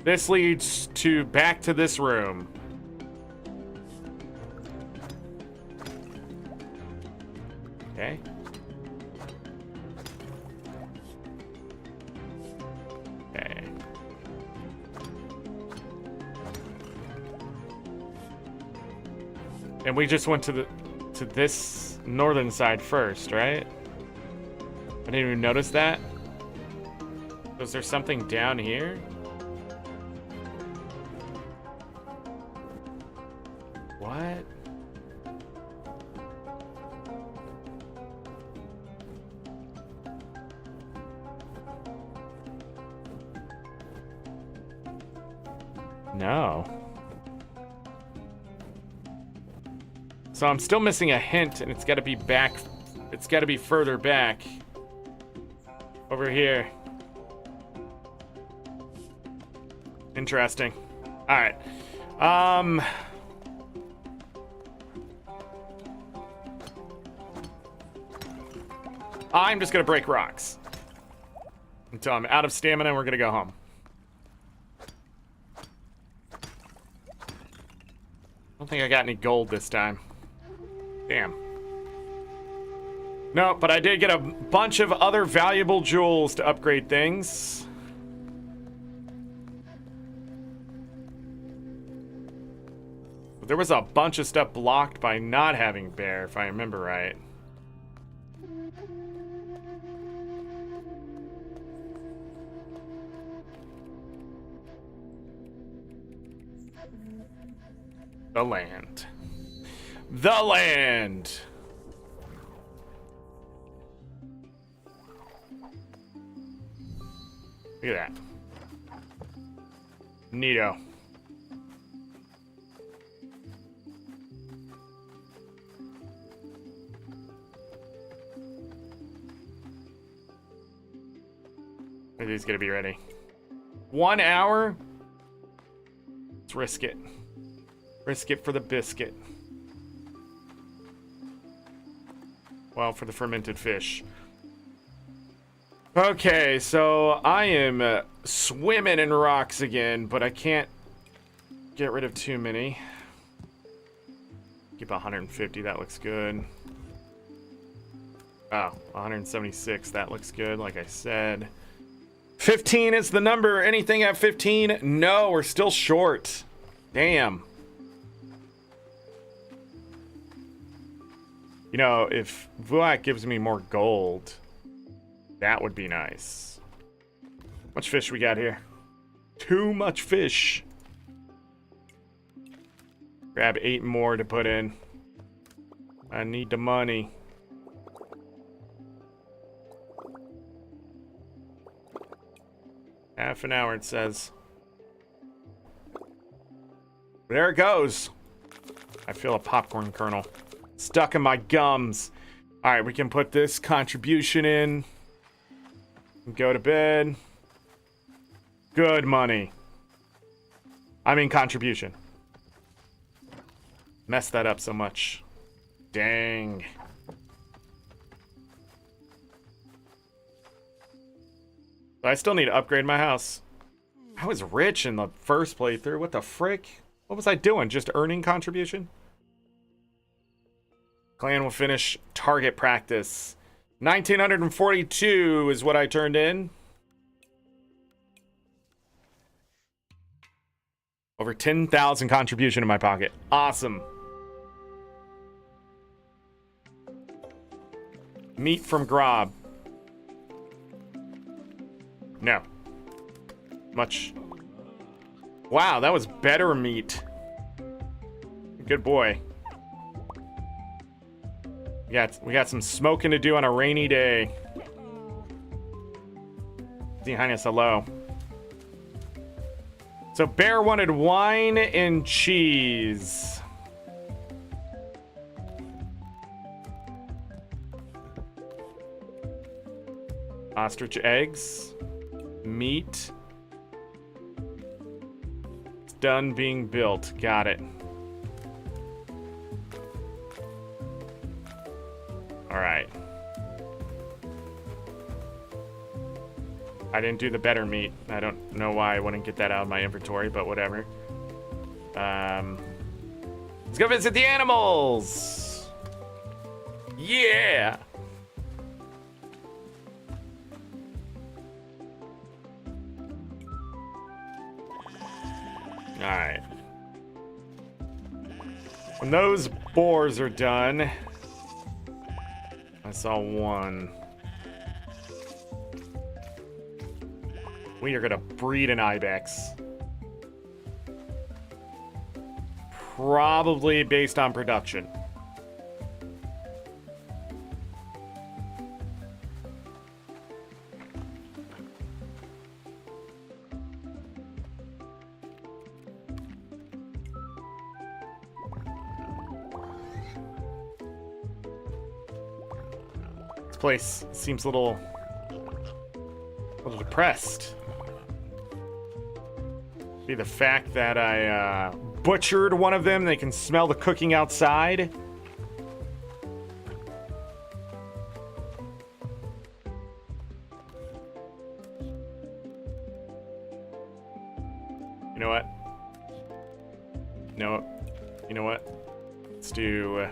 This leads to back to this room. Okay. Okay. And we just went to this northern side first, right? I didn't even notice that. Was there something down here? What? No. So I'm still missing a hint, and it's got to be back. It's got to be further back. Over here. Interesting. All right. I'm just gonna break rocks until I'm out of stamina, and we're gonna go home. I don't think I got any gold this time. Damn. No, but I did get a bunch of other valuable jewels to upgrade things. But there was a bunch of stuff blocked by not having bear, if I remember right. The land. The land! Look at that. Neato. are these gonna be ready? 1 hour? Let's risk it. Risk it for the biscuit. Well, for the fermented fish. Okay, so I am swimming in rocks again, but I can't get rid of too many. Keep 150, that looks good. Oh, 176, that looks good, like I said. 15 is the number. Anything at 15? No, we're still short. Damn. You know, if Vuak gives me more gold, that would be nice. How much fish we got here? Too much fish. Grab 8 more to put in. I need the money. Half an hour, it says. There it goes. I feel a popcorn kernel stuck in my gums. All right, we can put this contribution in. Go to bed. Good money. I mean contribution. Messed that up so much. Dang. I still need to upgrade my house. I was rich in the first playthrough. What the frick? What was I doing? Just earning contribution? Clan will finish target practice. 1942 is what I turned in. Over 10,000 contribution in my pocket. Awesome. Meat from Grob. No. Much. Wow, that was better meat. Good boy. We got some smoking to do on a rainy day. His Highness, hello. So Bear wanted wine and cheese. Ostrich eggs. Meat. It's done being built. Got it. All right. I didn't do the better meat. I don't know why I wouldn't get that out of my inventory, but whatever. Let's go visit the animals. Yeah. All right. When those boars are done, I saw one. We are gonna breed an ibex. Probably based on production. This place seems a little depressed. Be the fact that I butchered one of them. They can smell the cooking outside. You know what? No. You know what? Let's do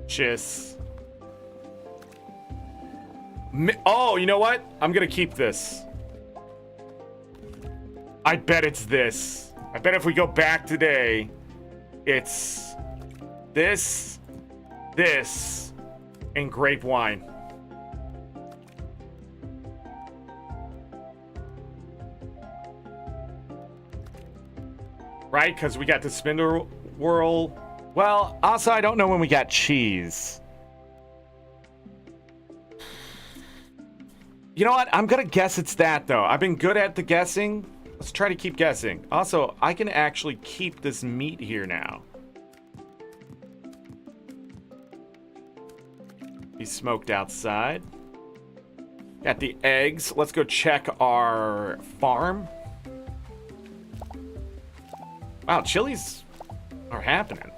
Chiss. Oh, you know what? I'm gonna keep this. I bet it's this. I bet if we go back today, it's this, and grape wine. Right? Because we got the spindle whirl. Well, also, I don't know when we got cheese. You know what? I'm gonna guess it's that, though. I've been good at the guessing. Let's try to keep guessing. Also, I can actually keep this meat here now. He's smoked outside. Got the eggs. Let's go check our farm. Wow, chilies are happening.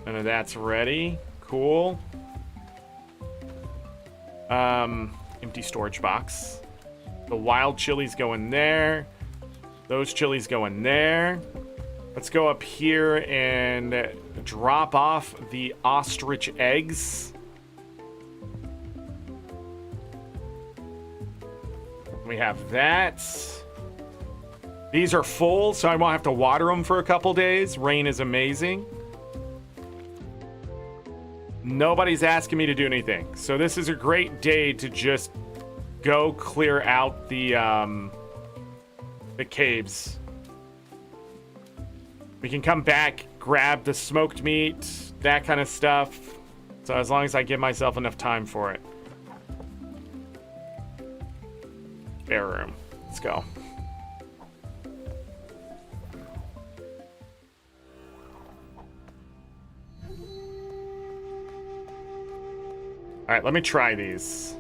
None of that's ready. Cool. Empty storage box. The wild chilies go in there. Those chilies go in there. Let's go up here and drop off the ostrich eggs. We have that. These are full, so I won't have to water them for a couple days. Rain is amazing. Nobody's asking me to do anything. So this is a great day to just go clear out the caves. We can come back, grab the smoked meat, that kind of stuff. So as long as I give myself enough time for it. Spare room. Let's go. All right, let me try these.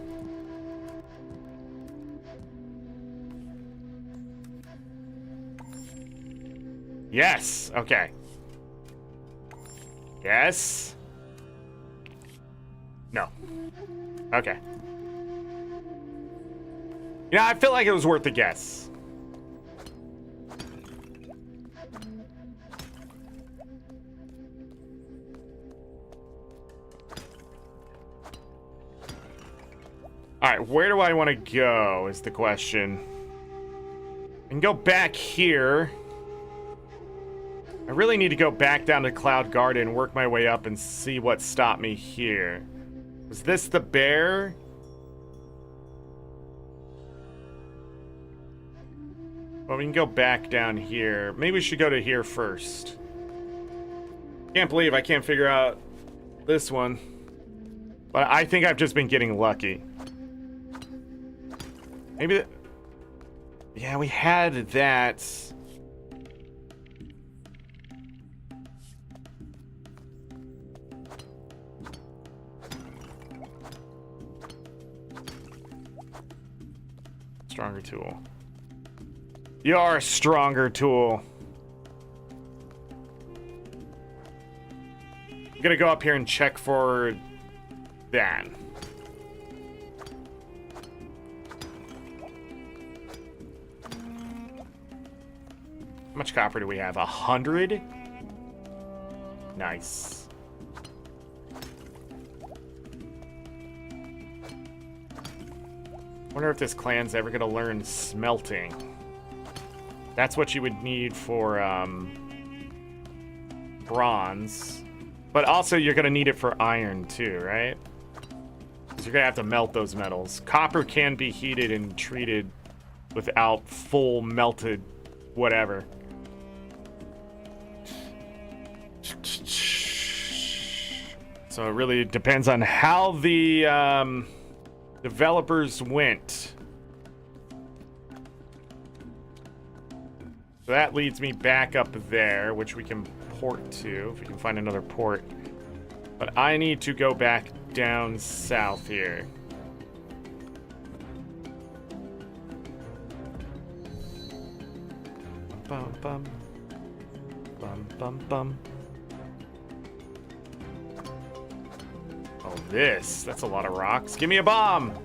Yes. Okay. Yes. No. Okay. Yeah, I feel like it was worth a guess. All right, where do I want to go is the question. I can go back here. I really need to go back down to Cloud Garden, work my way up and see what stopped me here. Was this the bear? Well, we can go back down here. Maybe we should go to here first. Can't believe I can't figure out this one. But I think I've just been getting lucky. Maybe... Yeah, we had that... Stronger tool. You're a stronger tool. I'm gonna go up here and check for that. How much copper do we have? 100? Nice. Wonder if this clan's ever gonna learn smelting. That's what you would need for bronze. But also you're gonna need it for iron too, right? Because you're gonna have to melt those metals. Copper can be heated and treated without full melted whatever. So it really depends on how the developers went. So that leads me back up there, which we can port to, if we can find another port. But I need to go back down south here. Bum, bum. Bum, bum, bum. Oh, that's a lot of rocks. Give me a bomb.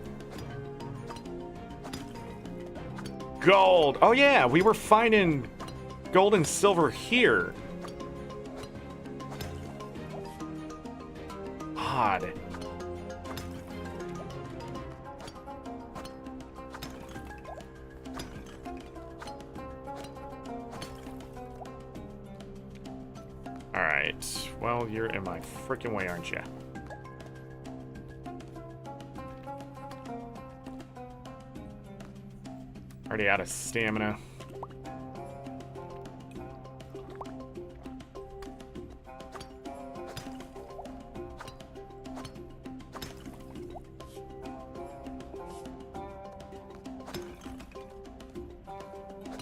Gold. Oh yeah, we were finding gold and silver here. Odd. All right. Well, you're in my freaking way, aren't you? Already out of stamina.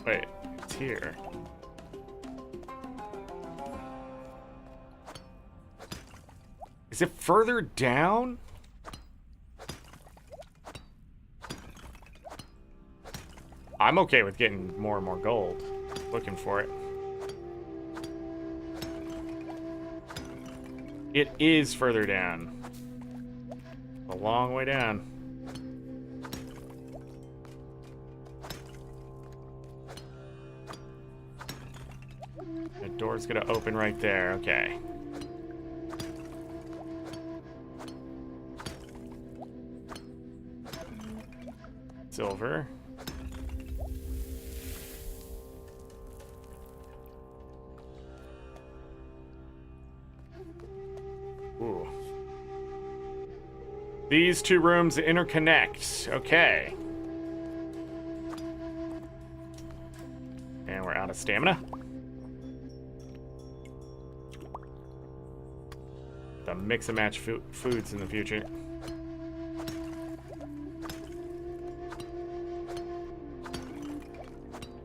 Wait, it's here. Is it further down? I'm okay with getting more and more gold. Looking for it. It is further down. A long way down. The door's gonna open right there. Okay. Silver. Ooh. These two rooms interconnect. Okay. And we're out of stamina. The mix and match foods in the future.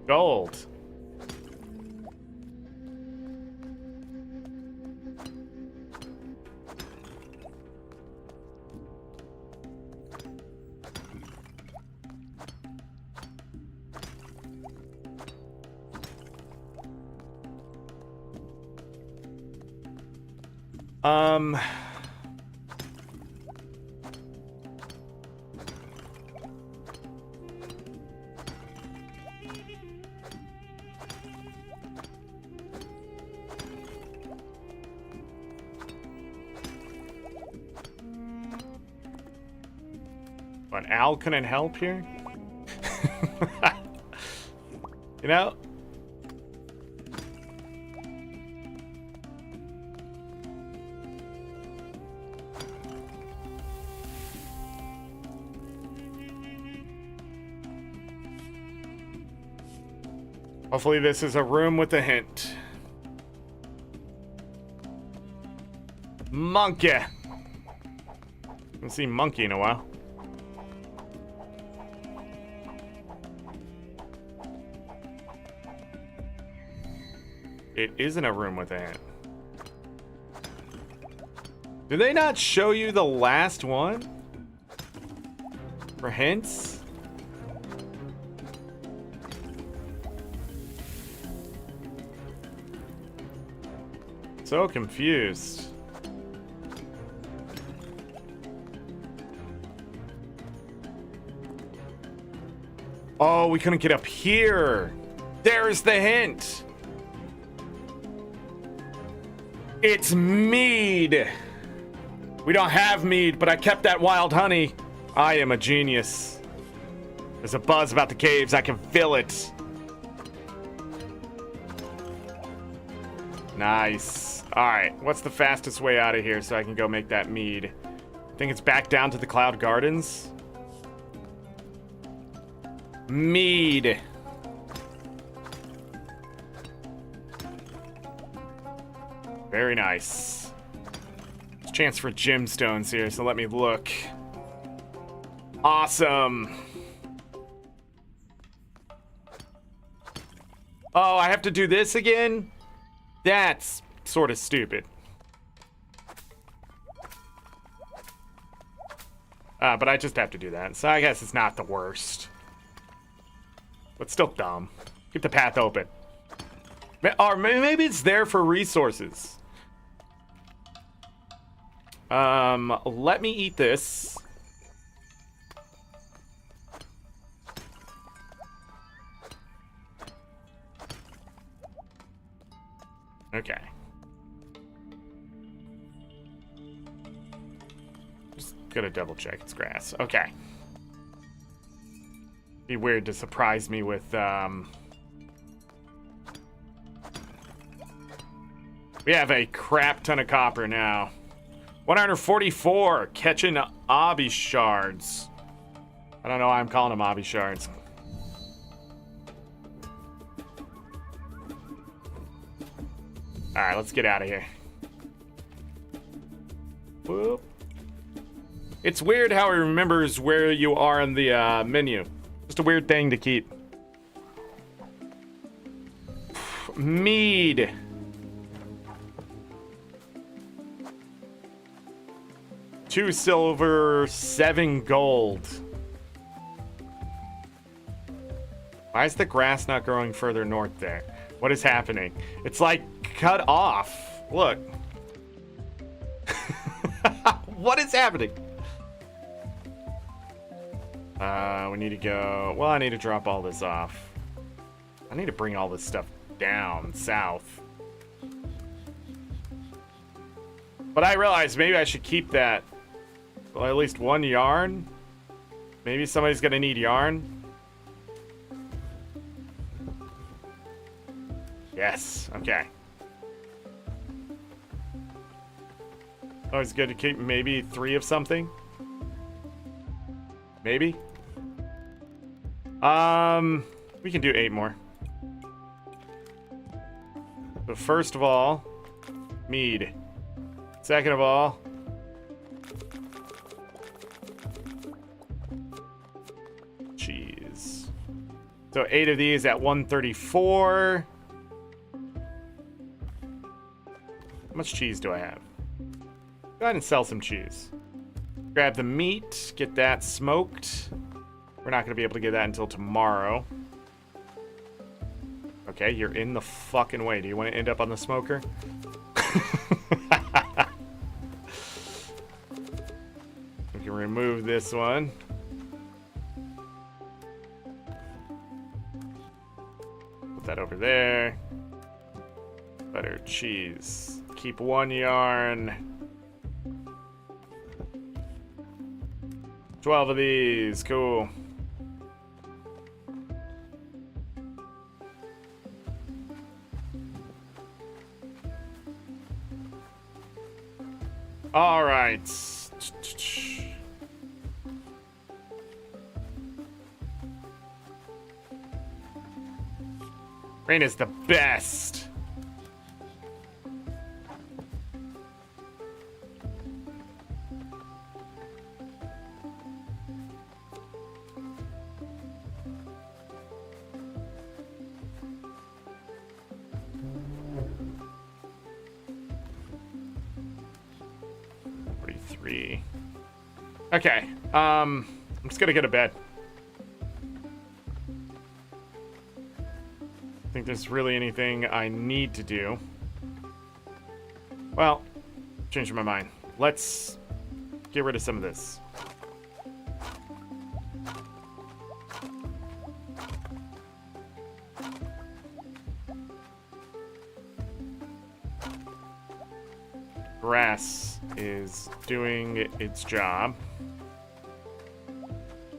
Gold. But Al couldn't help here? You know? Hopefully this is a room with a hint. Monkey. Haven't seen monkey in a while. It isn't a room with a hint. Did they not show you the last one? For hints? So confused. Oh, we couldn't get up here. There's the hint. It's mead. We don't have mead, but I kept that wild honey. I am a genius. There's a buzz about the caves. I can feel it. Nice. All right, what's the fastest way out of here so I can go make that mead? I think it's back down to the Cloud Gardens. Mead. Very nice. There's a chance for gemstones here, so let me look. Awesome. Oh, I have to do this again? That's sort of stupid. But I just have to do that, so I guess it's not the worst. But still dumb. Keep the path open. Or maybe it's there for resources. Let me eat this. Okay. Just gotta double check it's grass. Okay. Be weird to surprise me with, we have a crap ton of copper now. 144 catching obby shards. I don't know why I'm calling them obby shards. All right, let's get out of here. Whoop. It's weird how it remembers where you are in the menu. Just a weird thing to keep. Mead. 2 silver, 7 gold. Why is the grass not growing further north there? What is happening? It's like cut off. Look. What is happening? We need to go... Well, I need to drop all this off. I need to bring all this stuff down south. But I realized maybe I should keep that. Well, at least 1 yarn. Maybe somebody's gonna need yarn. Yes, okay. Always good to keep maybe 3 of something. Maybe. We can do 8 more. So first of all, mead. Second of all, cheese. So 8 of these at 134. How much cheese do I have? Go ahead and sell some cheese. Grab the meat, get that smoked. We're not going to be able to get that until tomorrow. Okay, you're in the fucking way. Do you want to end up on the smoker? We can remove this one. Put that over there. Butter, cheese. Keep 1 yarn. 12 of these. Cool. All right. Rain is the best. Okay, I'm just gonna go to bed. I think there's really anything I need to do. Well, changing my mind. Let's get rid of some of this. Grass is doing its job.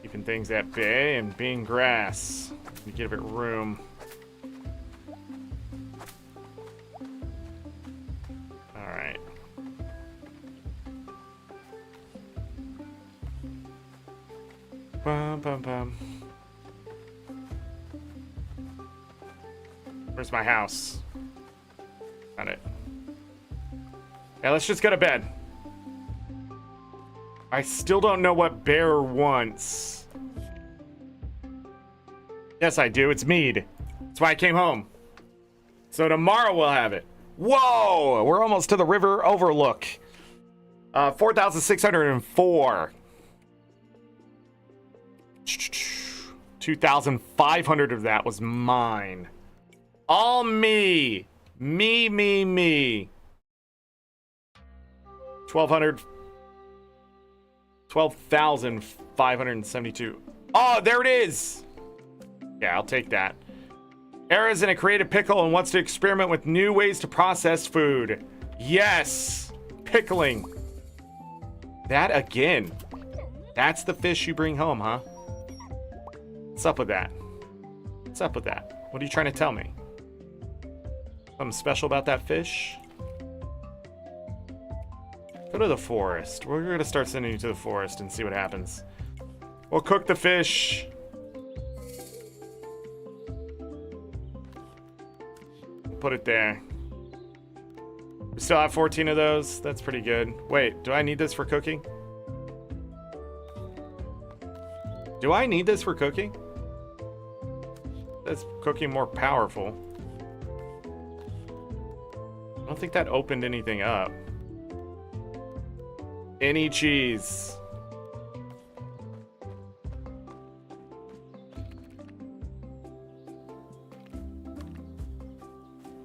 Keeping things at bay and being grass. We give it room. Alright. Bum, bum, bum. Where's my house? Got it. Yeah, let's just go to bed. I still don't know what Bear wants. Yes, I do. It's mead. That's why I came home. So tomorrow we'll have it. Whoa! We're almost to the river overlook. 4,604. 2,500 of that was mine. All me. Me. 1,200. 12,572. Oh, there it is. Yeah, I'll take that. Era's in a creative pickle and wants to experiment with new ways to process food. Yes, pickling. That again. That's the fish you bring home, huh? What's up with that? What's up with that? What are you trying to tell me? Something special about that fish? Go to the forest. We're gonna start sending you to the forest and see what happens. We'll cook the fish. Put it there. We still have 14 of those. That's pretty good. Wait, do I need this for cooking? Do I need this for cooking? That's cooking more powerful. I don't think that opened anything up. Any cheese.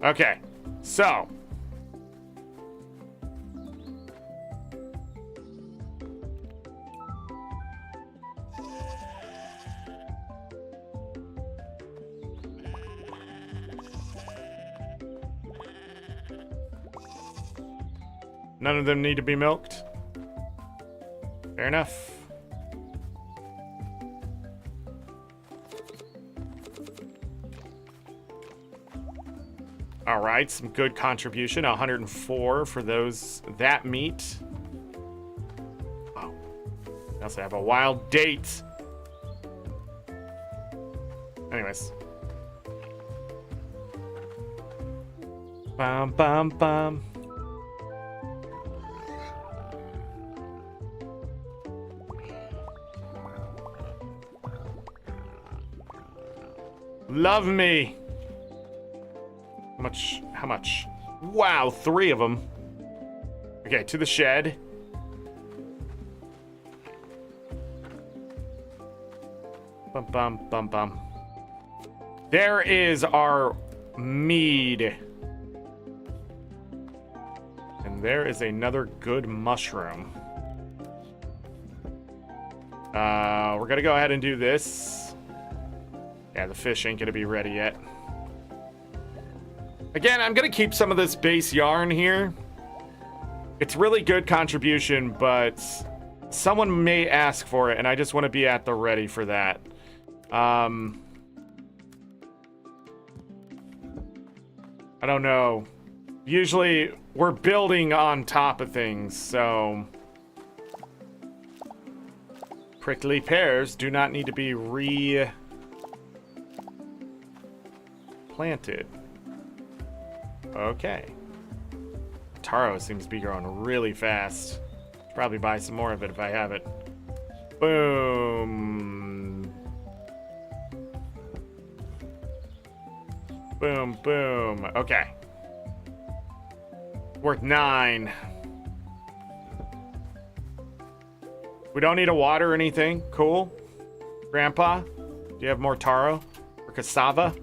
Okay, so. None of them need to be milked. Fair enough. All right, some good contribution. 104 for that meat. Oh, I also have a wild date. Anyways. Bum, bum, bum. Love me. How much? Wow, 3 of them. Okay, to the shed. Bum, bum, bum, bum. There is our mead. And there is another good mushroom. We're gonna go ahead and do this. Yeah, the fish ain't gonna be ready yet. Again, I'm gonna keep some of this base yarn here. It's really good contribution, but someone may ask for it, and I just want to be at the ready for that. I don't know. Usually, we're building on top of things, so... Prickly pears do not need to be replanted. Okay. Taro seems to be growing really fast. Should probably buy some more of it if I have it. Boom. Boom, boom. Okay. Worth 9. We don't need a water or anything. Cool. Grandpa, do you have more taro or cassava?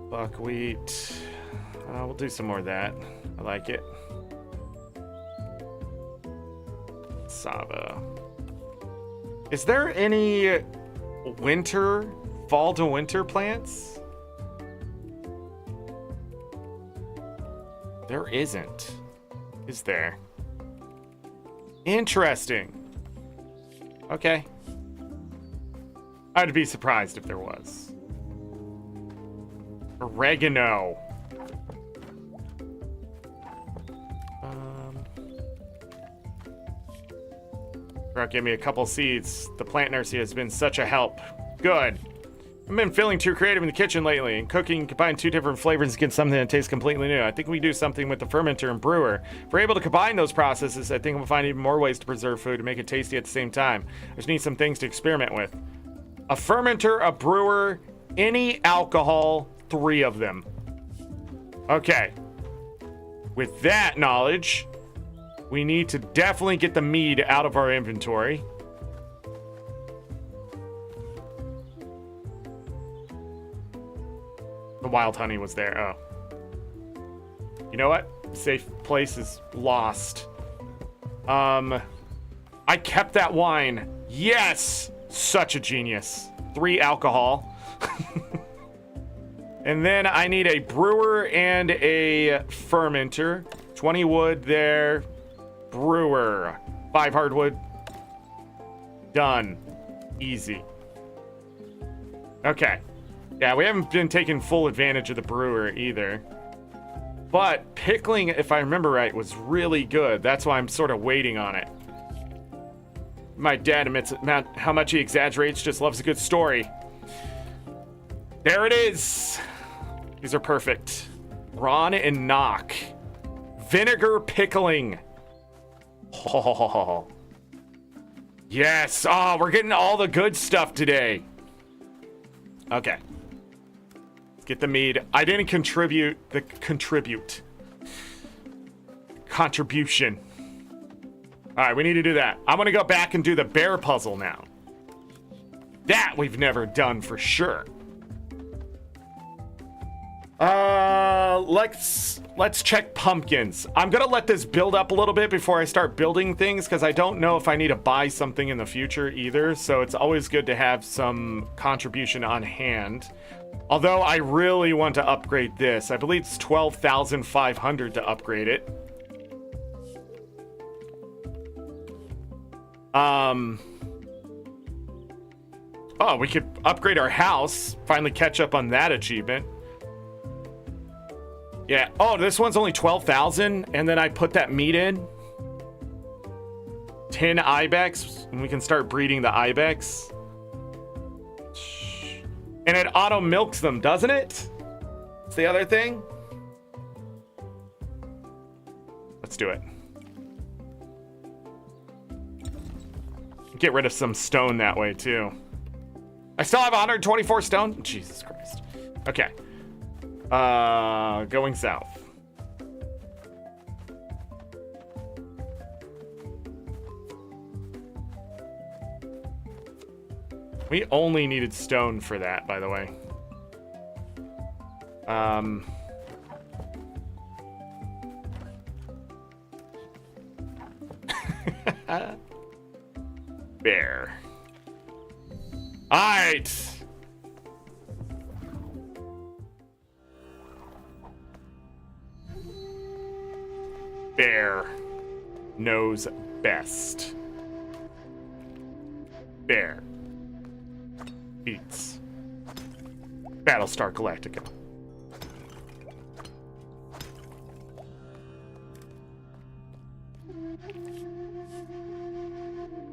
Buckwheat. We'll do some more of that. I like it. Cassava. Is there any fall to winter plants? There isn't. Is there? Interesting. Okay. I'd be surprised if there was. Oregano. Rock gave me a couple seeds. The plant nursery has been such a help. Good. I've been feeling too creative in the kitchen lately, and cooking, combine 2 different flavors to get something that tastes completely new. I think we do something with the fermenter and brewer. If we're able to combine those processes, I think we'll find even more ways to preserve food and make it tasty at the same time. I just need some things to experiment with. A fermenter, a brewer, any alcohol, 3 of them. Okay. With that knowledge, we need to definitely get the mead out of our inventory. The wild honey was there. Oh. You know what? Safe place is lost. I kept that wine. Yes! Such a genius. 3 alcohol. And then I need a brewer and a fermenter. 20 wood there. Brewer. 5 hardwood. Done. Easy. Okay. Yeah, we haven't been taking full advantage of the brewer either. But pickling, if I remember right, was really good. That's why I'm sort of waiting on it. My dad admits how much he exaggerates, just loves a good story. There it is. These are perfect. Ron and Knock. Vinegar pickling. Oh. Yes. Oh, we're getting all the good stuff today. Okay. Let's get the mead. I didn't contribute contribution. All right, we need to do that. I'm gonna go back and do the bear puzzle now. That we've never done for sure. Let's check pumpkins. I'm gonna let this build up a little bit before I start building things, because I don't know if I need to buy something in the future either. So it's always good to have some contribution on hand. Although I really want to upgrade this. I believe it's 12,500 to upgrade it. Oh, we could upgrade our house. Finally catch up on that achievement. Yeah. Oh, this one's only 12,000, and then I put that meat in. 10 ibex, and we can start breeding the ibex. And it auto milks them, doesn't it? It's the other thing. Let's do it. Get rid of some stone that way too. I still have 124 stone. Jesus Christ. Okay. Going south. We only needed stone for that, by the way. Bear. All right. Bear knows best. Bear beats Battlestar Galactica.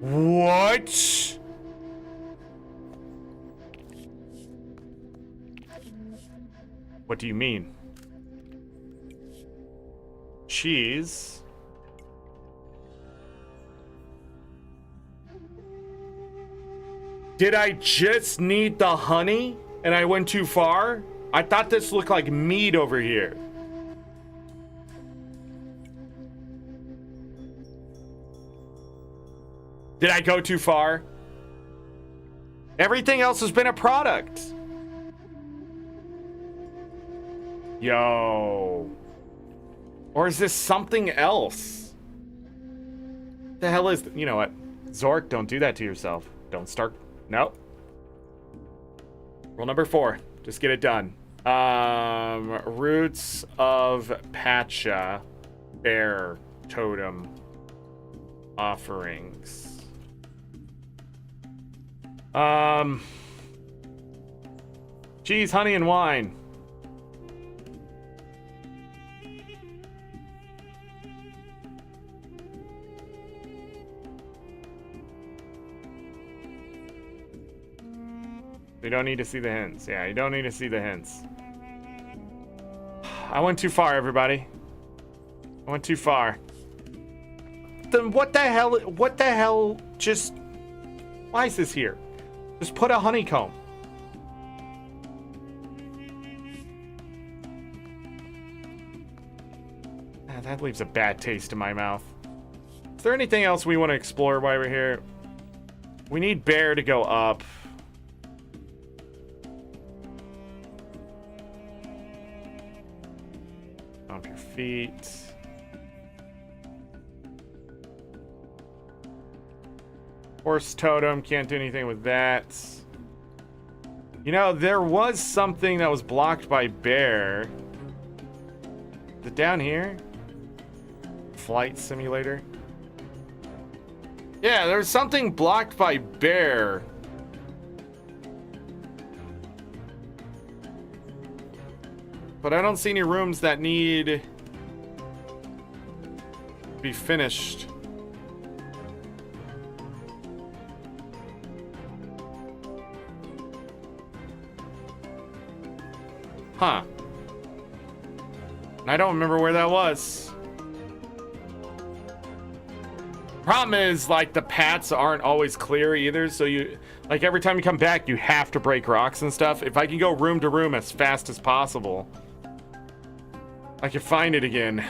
What? What do you mean? Cheese? Did I just need the honey and I went too far? I thought this looked like meat over here. Did I go too far? Everything else has been a product. Yo. Or is this something else? The hell is... You know what? Zorric, don't do that to yourself. Don't start... Nope. Rule number 4. Just get it done. Roots of Pacha. Bear totem. Offerings. Cheese, honey, and wine. We don't need to see the hints. Yeah, you don't need to see the hints. I went too far, everybody. I went too far. Then what the hell? What the hell? Just... Why is this here? Just put a honeycomb. Ah, that leaves a bad taste in my mouth. Is there anything else we want to explore while we're here? We need bear to go up. Up your feet. Horse totem, can't do anything with that. You know, there was something that was blocked by bear. Is it down here? Flight simulator. Yeah, there's something blocked by bear. But I don't see any rooms that need to be finished. Huh. I don't remember where that was. Problem is, like, the paths aren't always clear either, so you, like, every time you come back, you have to break rocks and stuff. If I can go room to room as fast as possible, I can find it again.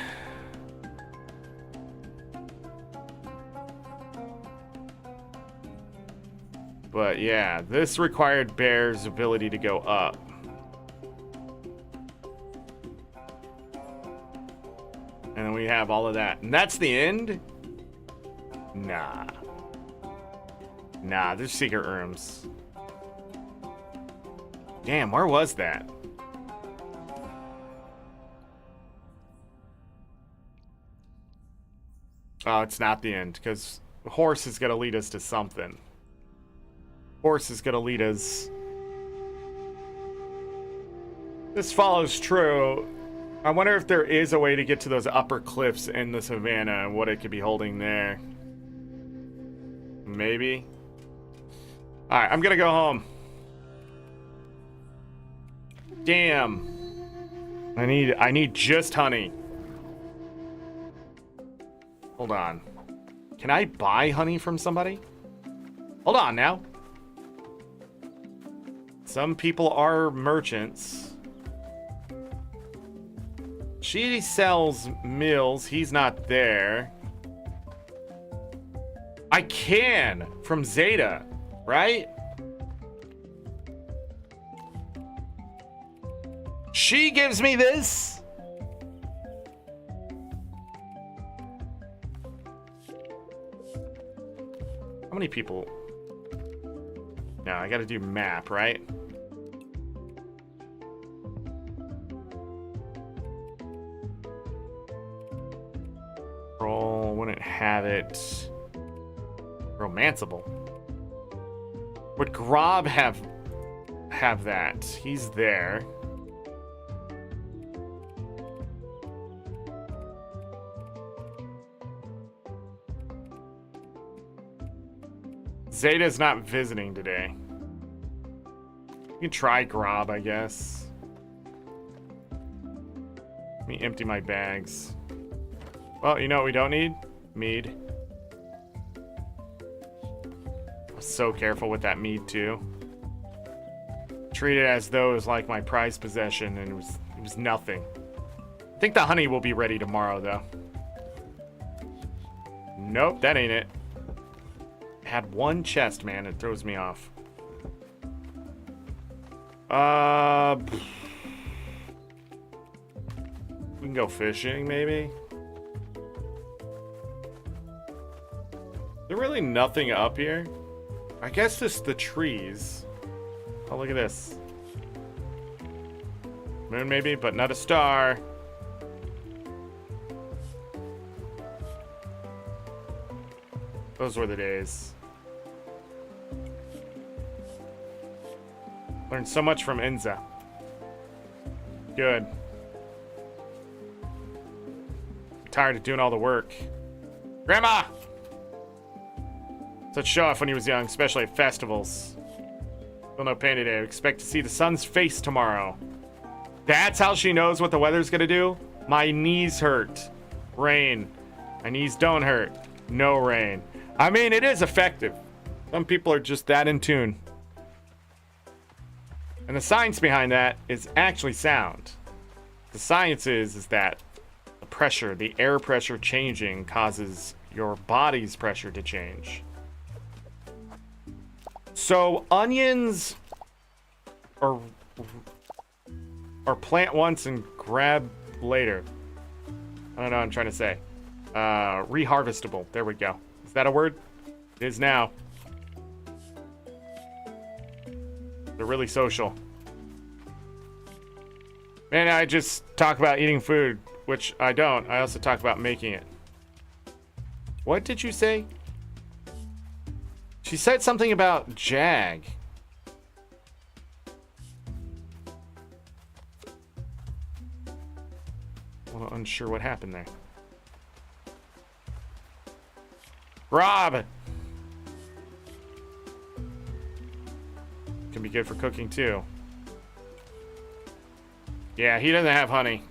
But yeah, this required Bear's ability to go up. And then we have all of that. And that's the end? Nah. Nah, there's secret rooms. Damn, where was that? Oh, it's not the end, because horse is going to lead us to something. Horse is going to lead us. This follows true. I wonder if there is a way to get to those upper cliffs in the savannah and what it could be holding there. Maybe. Alright, I'm going to go home. Damn. I need just honey. Hold on. Can I buy honey from somebody? Hold on now. Some people are merchants. She sells mills. He's not there. I can from Zeta, right? She gives me this. How many people? No, I gotta do map, right? Roll, wouldn't have it. Romanceable. Would Grob have that? He's there. Zeta's not visiting today. You can try Grob, I guess. Let me empty my bags. Well, you know what we don't need? Mead. I was so careful with that mead, too. Treat it as though it was like my prized possession, and it was nothing. I think the honey will be ready tomorrow, though. Nope, that ain't it. Had one chest, man. It throws me off. We can go fishing, maybe. Is there really nothing up here? I guess just the trees. Oh, look at this. Moon, maybe, but not a star. Those were the days. Learned so much from Enza. Good. I'm tired of doing all the work. Grandma! Such show off when he was young, especially at festivals. Still no pain today. I expect to see the sun's face tomorrow. That's how she knows what the weather's gonna do? My knees hurt. Rain. My knees don't hurt. No rain. I mean, it is effective. Some people are just that in tune. And the science behind that is actually sound. The science is that the pressure, the air pressure changing causes your body's pressure to change. So onions or plant once and grab later. I don't know what I'm trying to say. Reharvestable. There we go. Is that a word? It is now. They're really social. Man, I just talk about eating food, which I don't. I also talk about making it. What did you say? She said something about Jag. I'm unsure what happened there. Rob! Can be good for cooking too. Yeah, he doesn't have honey.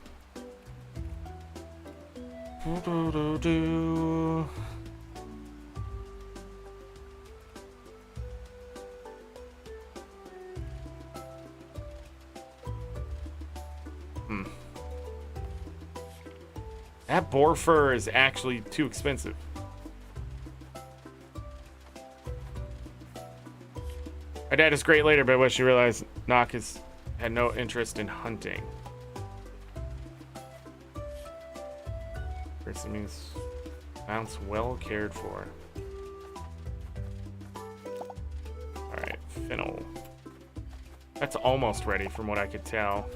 That boar fur is actually too expensive. My dad is great later, but I wish he realized Nock had no interest in hunting. Person means bounce well cared for. Alright, Fennel. That's almost ready from what I could tell.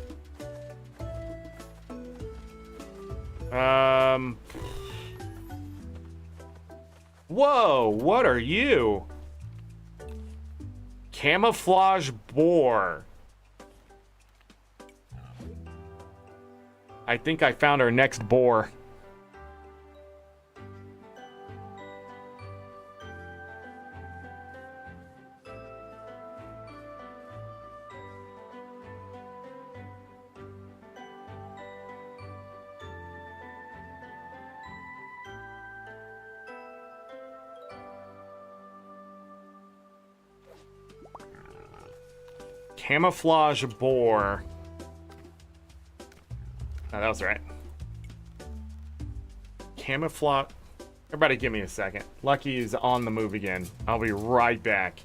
Whoa, what are you? Camouflage boar. I think I found our next boar. Camouflage boar. Oh, that was right. Camouflage. Everybody give me a second. Lucky is on the move again. I'll be right back.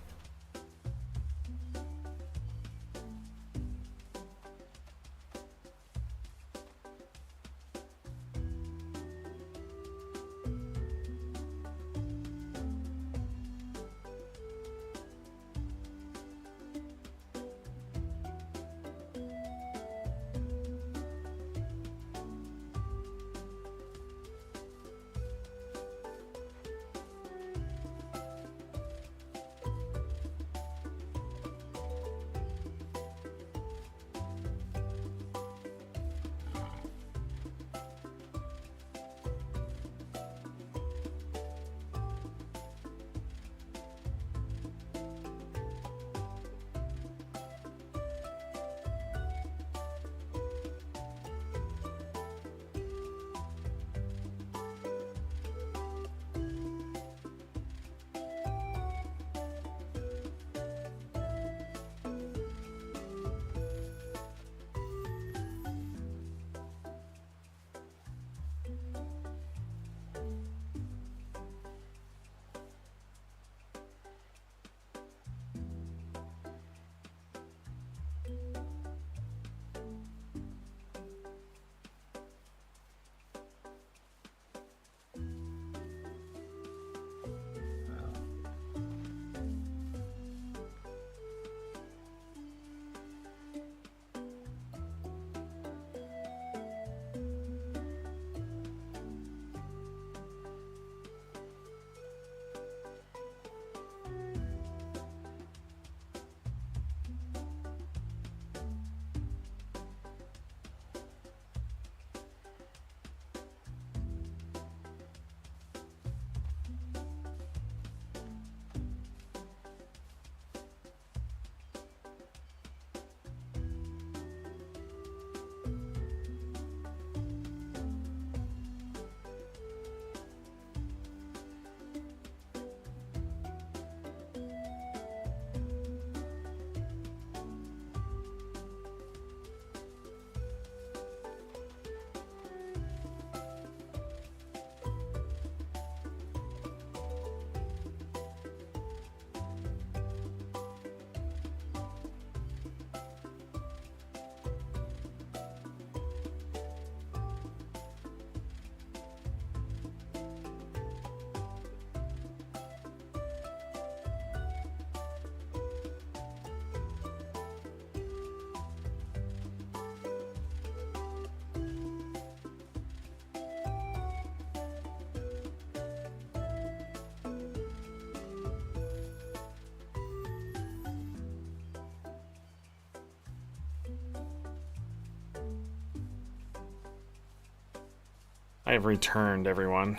I have returned, everyone.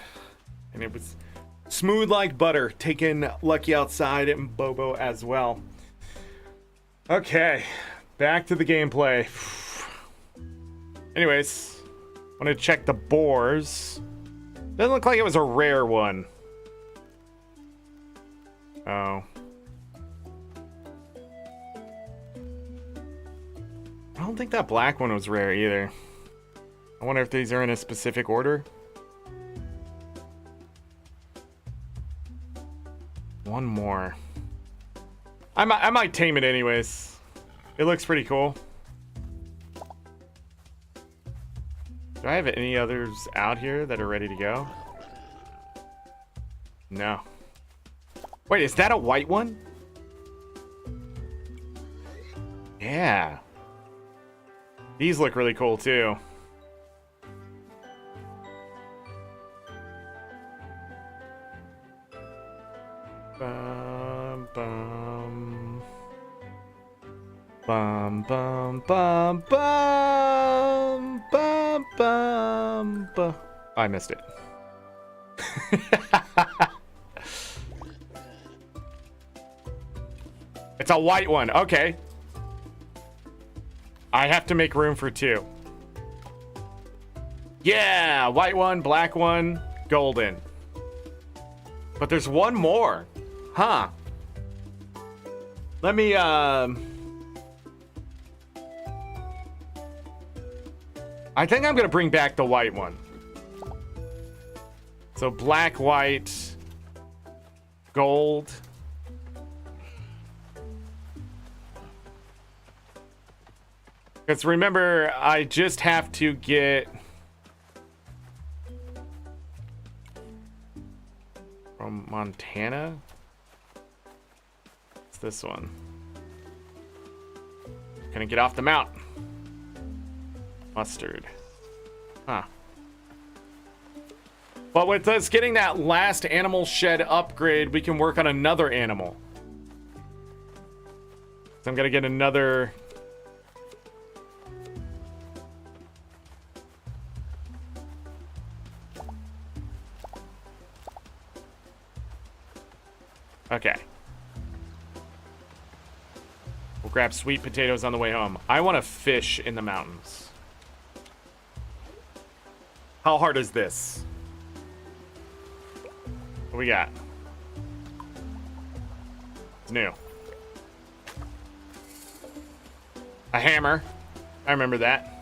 And it was smooth like butter, taking Lucky outside and Bobo as well. Okay, back to the gameplay. Anyways, I want to check the boars. Doesn't look like it was a rare one. Oh. I don't think that black one was rare either. I wonder if these are in a specific order. One more. I might tame it anyways. It looks pretty cool. Do I have any others out here that are ready to go? No. Wait, is that a white one? Yeah. These look really cool too. Bum, bum. Bum, bum, bum, bum, bum, bum, bum. I missed it. It's a white one. Okay. I have to make room for two. Yeah, white one, black one, golden. But there's one more. Huh. Let me, I think I'm gonna bring back the white one. So black, white, gold. Because remember, I just have to get from Montana. It's this one. Gonna get off the mountain. Mustard. Huh. But with us getting that last animal shed upgrade, we can work on another animal. So I'm gonna get another. Okay. We'll grab sweet potatoes on the way home. I want to fish in the mountains. How hard is this? What we got? It's new. A hammer. I remember that.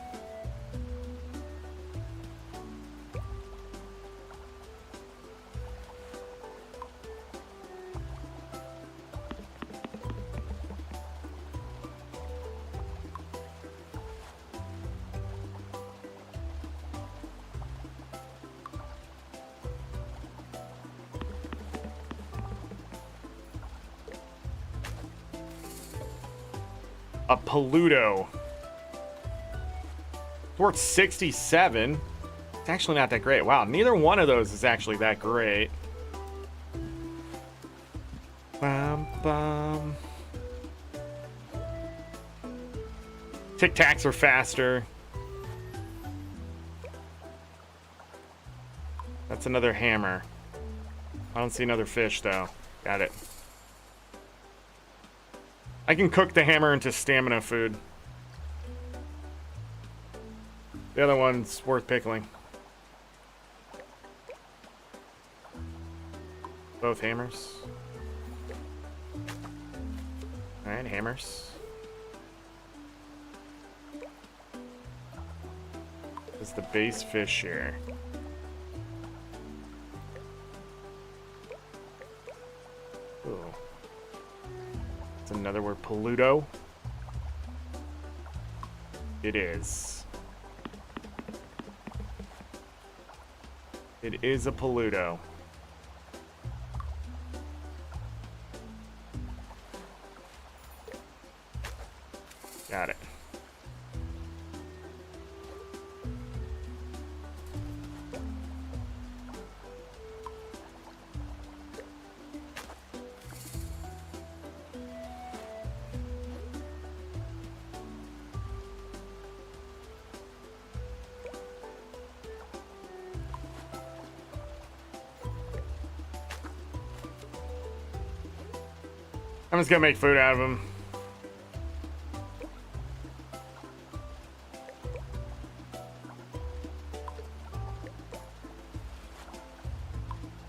A Peludo. It's worth 67. It's actually not that great. Wow, neither one of those is actually that great. Bum, bum. Tic Tacs are faster. That's another hammer. I don't see another fish though. Got it. I can cook the hammer into stamina food. The other one's worth pickling. Both hammers. Alright, hammers. Is the base fish here? Ooh. That's another word, Peludo. It is. It is a Peludo. Got it. I'm just gonna make food out of them.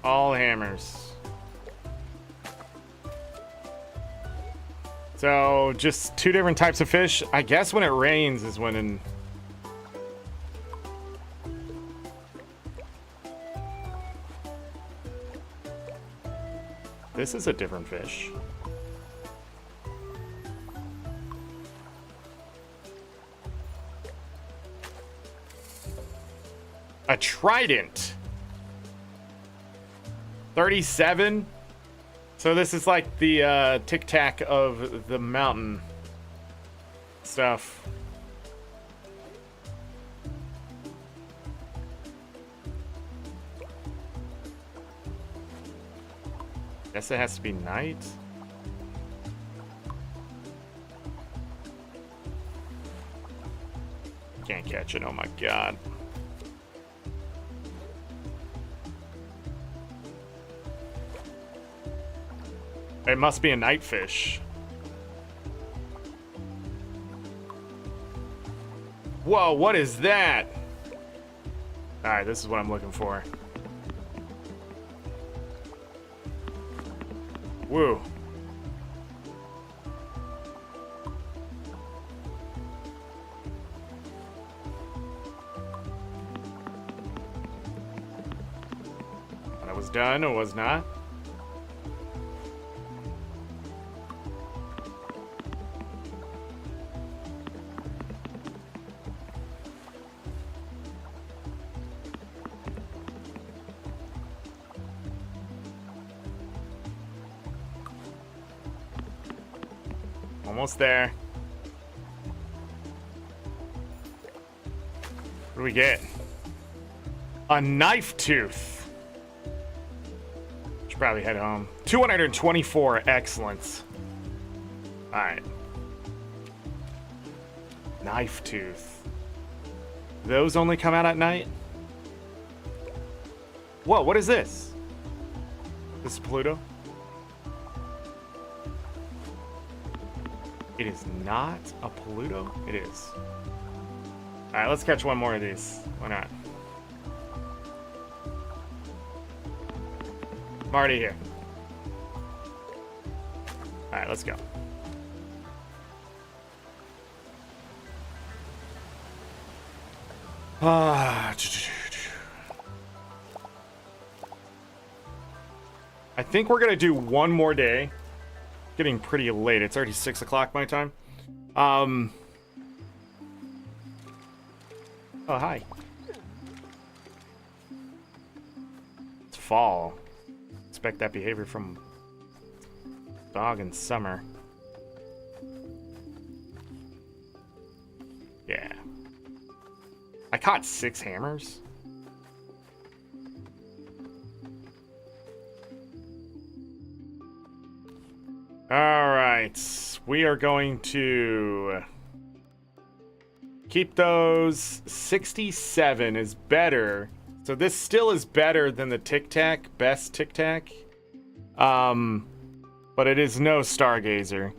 All hammers. So just two different types of fish. I guess when it rains is when this is a different fish. A trident. 37. So this is like the tic-tac of the mountain stuff. Guess it has to be night. Can't catch it, oh my god. It must be a night fish. Whoa, what is that? Alright, this is what I'm looking for. Woo. That was done or was not? Almost there. What do we get? A knife tooth. Should probably head home. 224 excellence. Alright. Knife tooth. Those only come out at night? Whoa, what is this? This is Pluto? It is not a Pluto? It is. Alright, let's catch one more of these. Why not? I'm already here. Alright, let's go. I think we're gonna do one more day. Getting pretty late. It's already 6 o'clock my time. Oh, hi. It's fall. Expect that behavior from dog in summer. Yeah. I caught 6 hammers. All right, we are going to keep those. 67 is better. So this still is better than the Tic Tac, best Tic Tac. But it is no Stargazer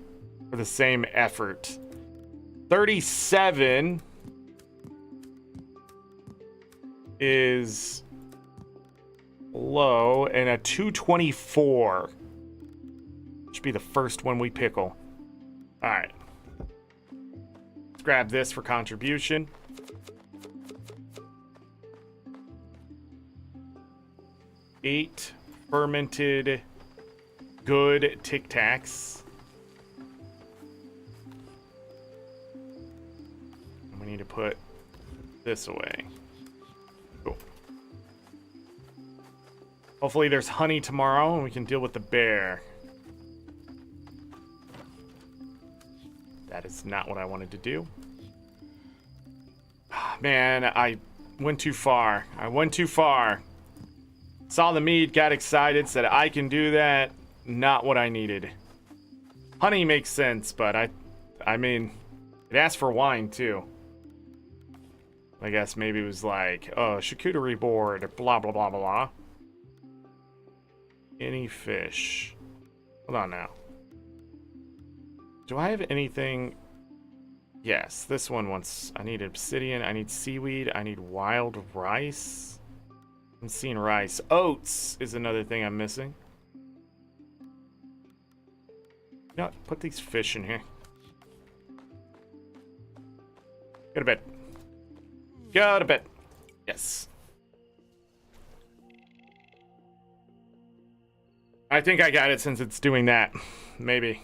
for the same effort. 37 is low, and a 224. Should be the first one we pickle. All right. Let's grab this for contribution. Eight fermented good Tic Tacs. And we need to put this away. Cool. Hopefully there's honey tomorrow and we can deal with the bear. That is not what I wanted to do. Man, I went too far. I went too far. Saw the mead, got excited, said I can do that. Not what I needed. Honey makes sense, but I mean, it asked for wine too. I guess maybe it was like, oh, charcuterie board, blah, blah, blah, blah. Any fish. Hold on now. Do I have anything? Yes, this one wants... I need obsidian, I need seaweed, I need wild rice. I'm seeing rice. Oats is another thing I'm missing. You know what? Put these fish in here. Go to bed. Go to bed. Yes. I think I got it since it's doing that. Maybe.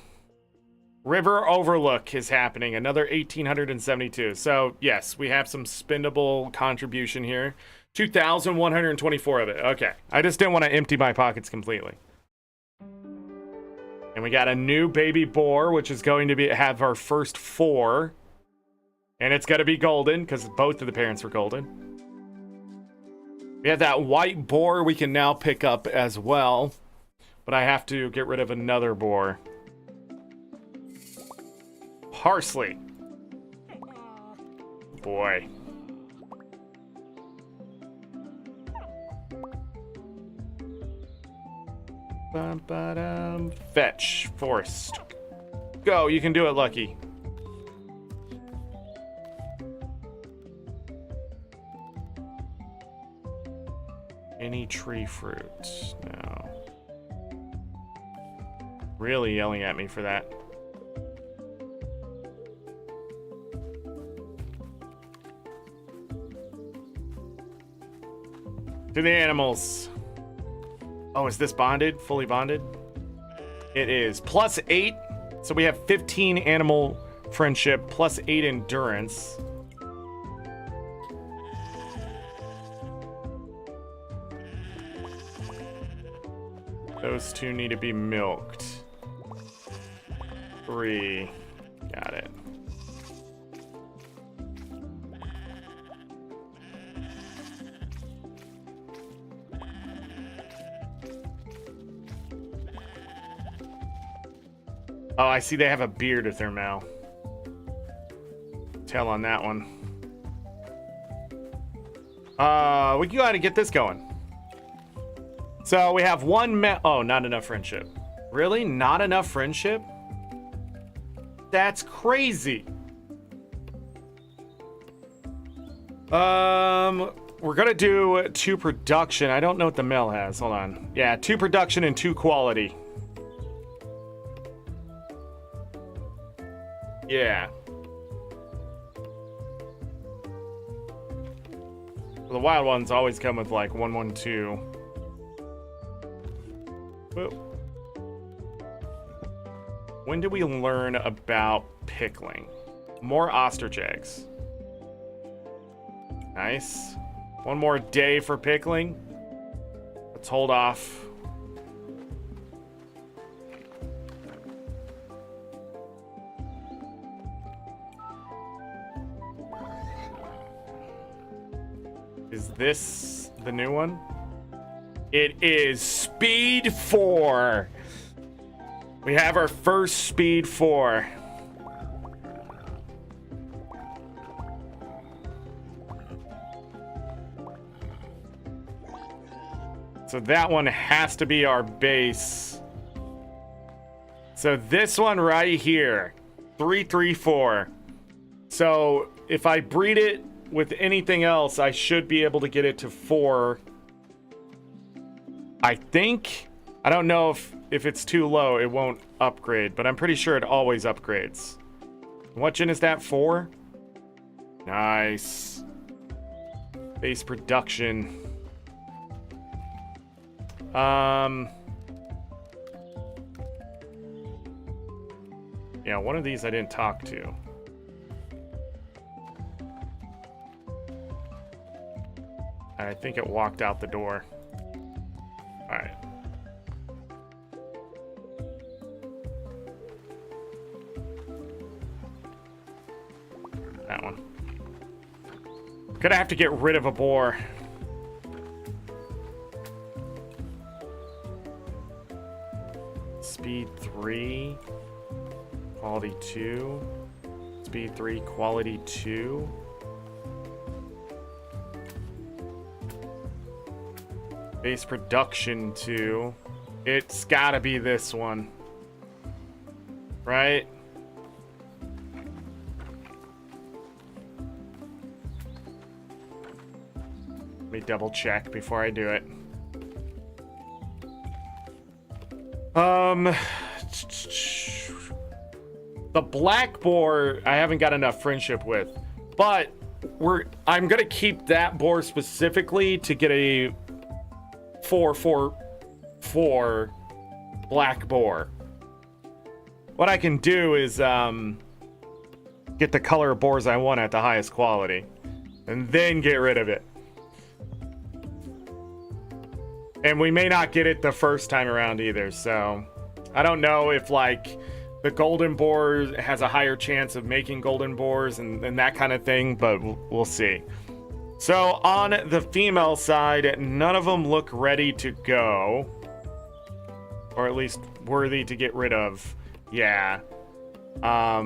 River Overlook is happening. Another 1,872. So, yes, we have some spendable contribution here. 2,124 of it. Okay. I just didn't want to empty my pockets completely. And we got a new baby boar, which is going to have our first 4. And it's going to be golden, because both of the parents were golden. We have that white boar we can now pick up as well. But I have to get rid of another boar. Parsley. Boy. Fetch. Forced. Go, you can do it, Lucky. Any tree fruit? No. Really yelling at me for that. To the animals. Oh, is this bonded? Fully bonded? It is. +8. So we have 15 animal friendship, +8 endurance. Those 2 need to be milked. 3. Got it. Oh, I see they have a beard at their mouth. Tell on that one. We can go ahead and get this going. So we have 1 oh, not enough friendship. Really? Not enough friendship? That's crazy. We're gonna do 2 production. I don't know what the male has. Hold on. Yeah, 2 production and 2 quality. Yeah. The wild ones always come with like 1, 1, 2. Whoa. When do we learn about pickling? More ostrich eggs. Nice. 1 more day for pickling. Let's hold off. Is this the new one? It is Speed 4. We have our first Speed 4. So that one has to be our base. So this one right here, 334. So if I breed it with anything else, I should be able to get it to 4. I think. I don't know if it's too low, it won't upgrade, but I'm pretty sure it always upgrades. What gen is that? 4? Nice. Base production. Yeah, one of these I didn't talk to. I think it walked out the door. All right. That one. Gonna have to get rid of a boar. Speed 3. Quality 2. Speed 3, quality 2. Base production 2. It's gotta be this one. Right? Let me double check before I do it. The black boar I haven't got enough friendship with, but I'm gonna keep that boar specifically to get a 4 black boar. What I can do is get the color of boars I want at the highest quality and then get rid of it. And we may not get it the first time around either, so I don't know if like the golden boar has a higher chance of making golden boars and that kind of thing, but we'll see. So on the female side, none of them look ready to go, or at least worthy to get rid of. Yeah. I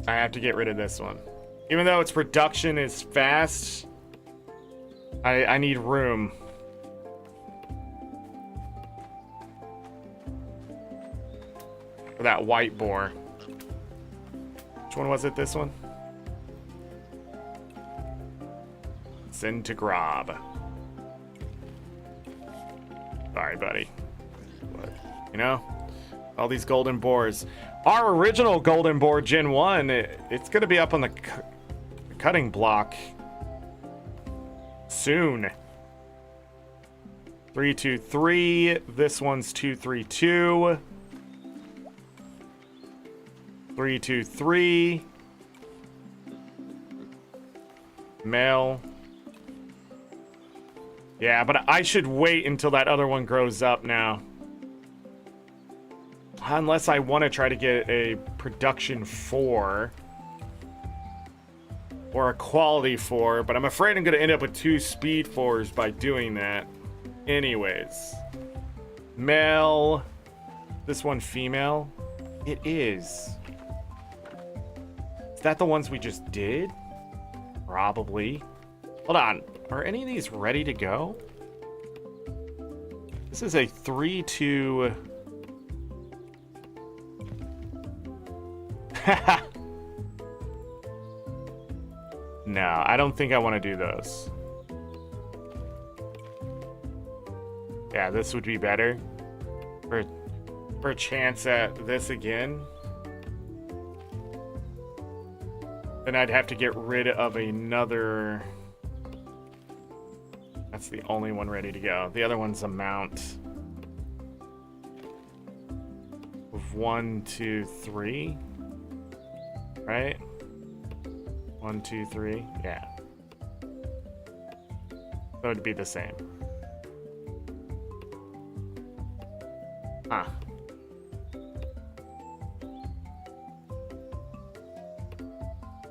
have to get rid of this one. Even though its production is fast, I need room. For that white boar. Which one was it, this one? Send to Grob. Sorry, buddy. But, you know, all these golden boars. Our original golden boar, Gen 1, it's going to be up on the cutting block soon. 323. This one's 232. 323. Male. Yeah, but I should wait until that other one grows up now. Unless I want to try to get a production 4. Or a quality 4. But I'm afraid I'm going to end up with 2 speed 4s by doing that. Anyways. Male. This one female? It is. Is that the ones we just did? Probably. Hold on. Are any of these ready to go? This is a 3-2... No, I don't think I want to do those. Yeah, this would be better. For a chance at this again. Then I'd have to get rid of another... That's the only one ready to go. The other one's a mount. Of 1, 2, 3. Right? 1, 2, 3. Yeah. So it'd be the same. Huh.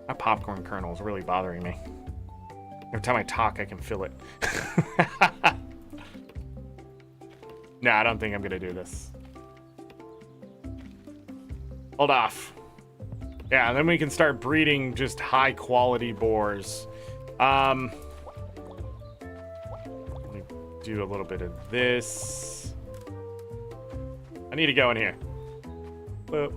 That popcorn kernel is really bothering me. Every time I talk, I can feel it. No, I don't think I'm gonna do this. Hold off. Yeah, and then we can start breeding just high quality boars. Let me do a little bit of this. I need to go in here. Boop.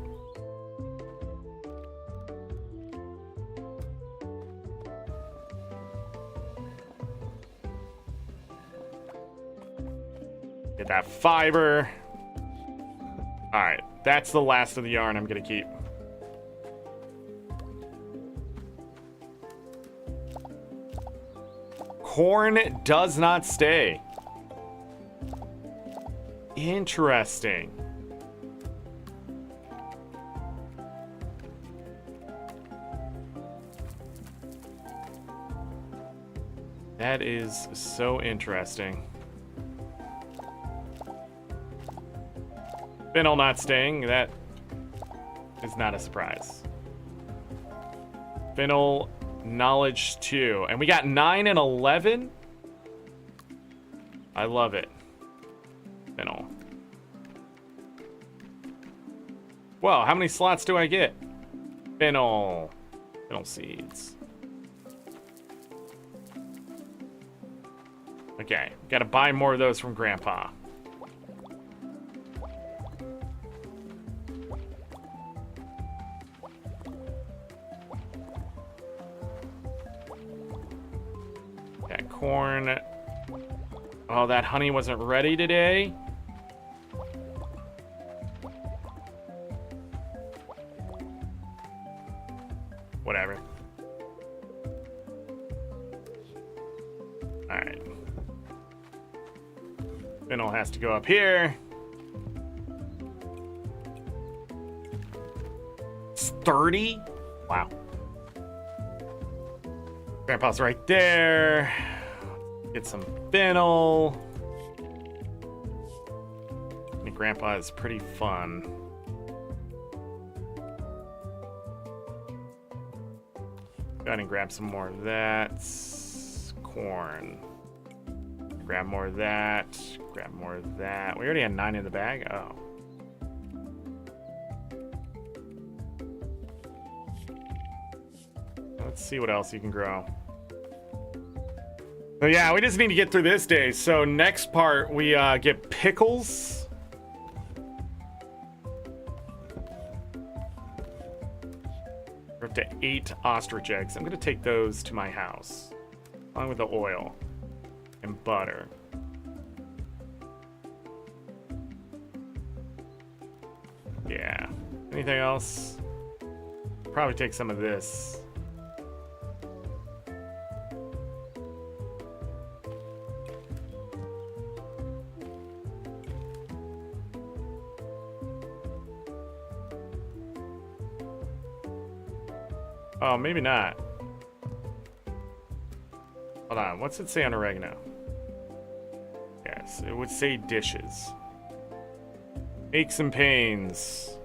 Get that fiber. All right, that's the last of the yarn I'm gonna keep. Corn does not stay. Interesting. That is so interesting. Fennel not staying, that is not a surprise. Fennel, knowledge 2. And we got 9 and 11? I love it. Fennel. Whoa, how many slots do I get? Fennel. Fennel seeds. Okay, gotta buy more of those from Grandpa. That corn. Oh, that honey wasn't ready today. Whatever. Alright. Fennel has to go up here. It's 30? Wow. Grandpa's right there. Get some fennel. I think Grandpa is pretty fun. Go ahead and grab some more of that. Corn. Grab more of that. Grab more of that. We already had 9 in the bag? Oh. Let's see what else you can grow. So yeah, we just need to get through this day. So next part, we get pickles. We're up to 8 ostrich eggs. I'm going to take those to my house, along with the oil and butter. Yeah. Anything else? Probably take some of this. Oh, maybe not. Hold on. What's it say on oregano? Yes, it would say dishes. Aches and pains.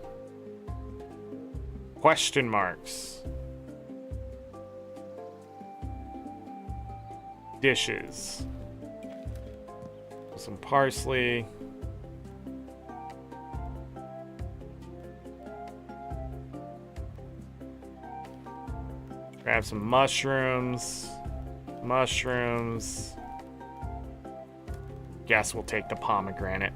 Question marks. Dishes. Some parsley. Grab some mushrooms. Mushrooms. Guess we'll take the pomegranate.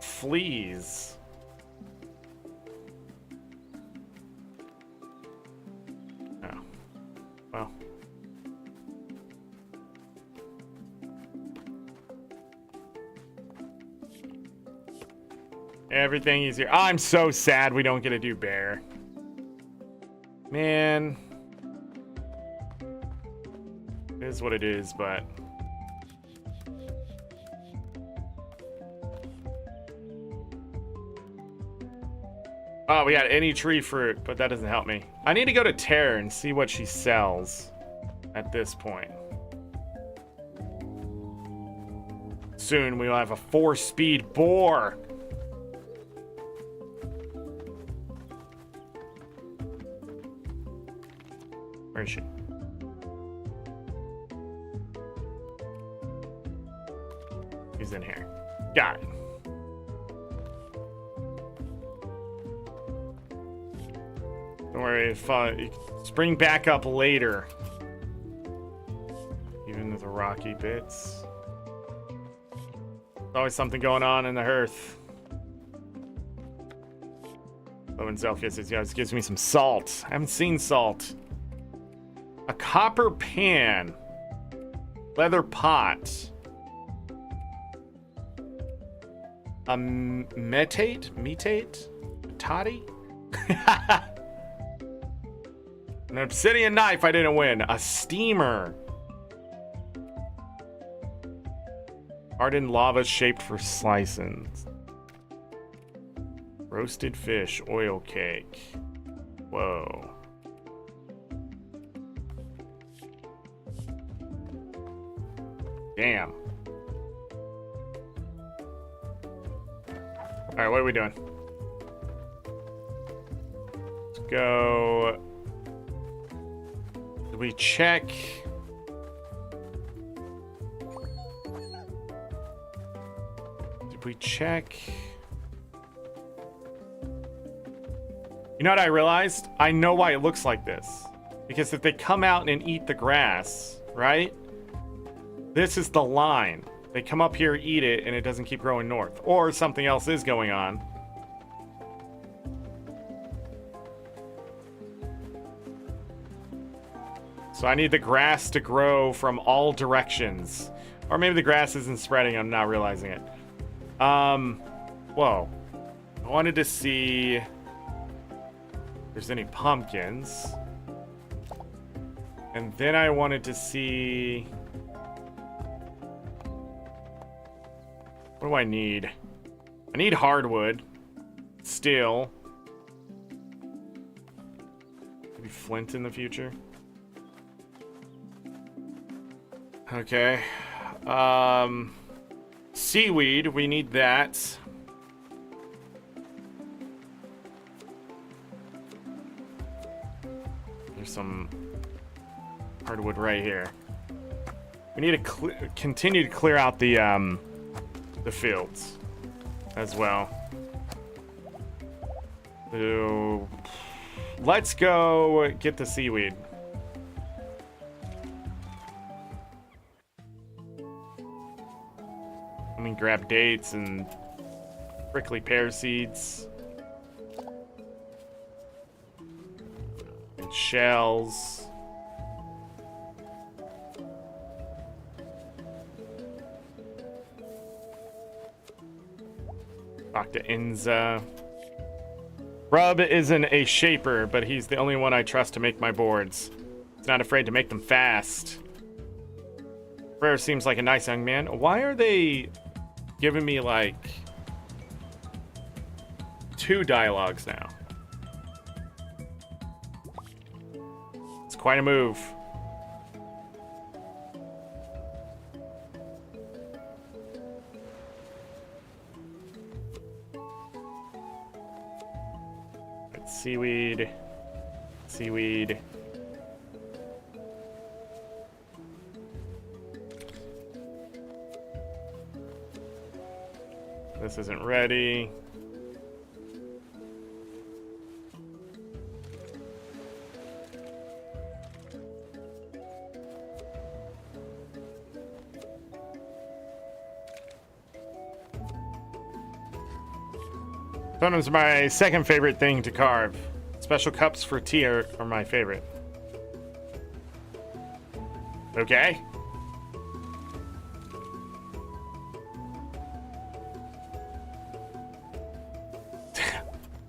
Fleas. Oh. Well. Everything easier. Oh, I'm so sad we don't get to do bear. Man. It is what it is, but... Oh, we got any tree fruit, but that doesn't help me. I need to go to Tara and see what she sells at this point. Soon we will have a 4-speed boar. Where is she? He's in here. Got it. Don't worry, if you spring back up later. Even with the rocky bits. There's always something going on in the hearth. Oh, and Zelfia says, yeah, this gives me some salt. I haven't seen salt. A copper pan. Leather pot. A metate? Metate? Toddy? An obsidian knife, I didn't win. A steamer. Hardened lava shaped for slicing. Roasted fish, oil cake. Whoa. Damn. Alright, what are we doing? Let's go. Did we check? Did we check? You know what I realized? I know why it looks like this. Because if they come out and eat the grass, right? This is the line. They come up here, eat it, and it doesn't keep growing north. Or something else is going on. So I need the grass to grow from all directions. Or maybe the grass isn't spreading, I'm not realizing it. Whoa. I wanted to see if there's any pumpkins. And then I wanted to see... What do I need? I need hardwood. Steel. flint in the future. Okay. Seaweed, we need that. There's some hardwood right here. We need to continue to clear out the fields as well. So let's go get the seaweed. Let me grab dates and prickly pear seeds. And shells. Talk to Inza. Rub isn't a shaper, but he's the only one I trust to make my boards. He's not afraid to make them fast. Frere seems like a nice young man. Why are they giving me like 2 dialogues now? It's quite a move. Seaweed. Seaweed. This isn't ready. Sometimes my second favorite thing to carve. Special cups for tea are my favorite. Okay.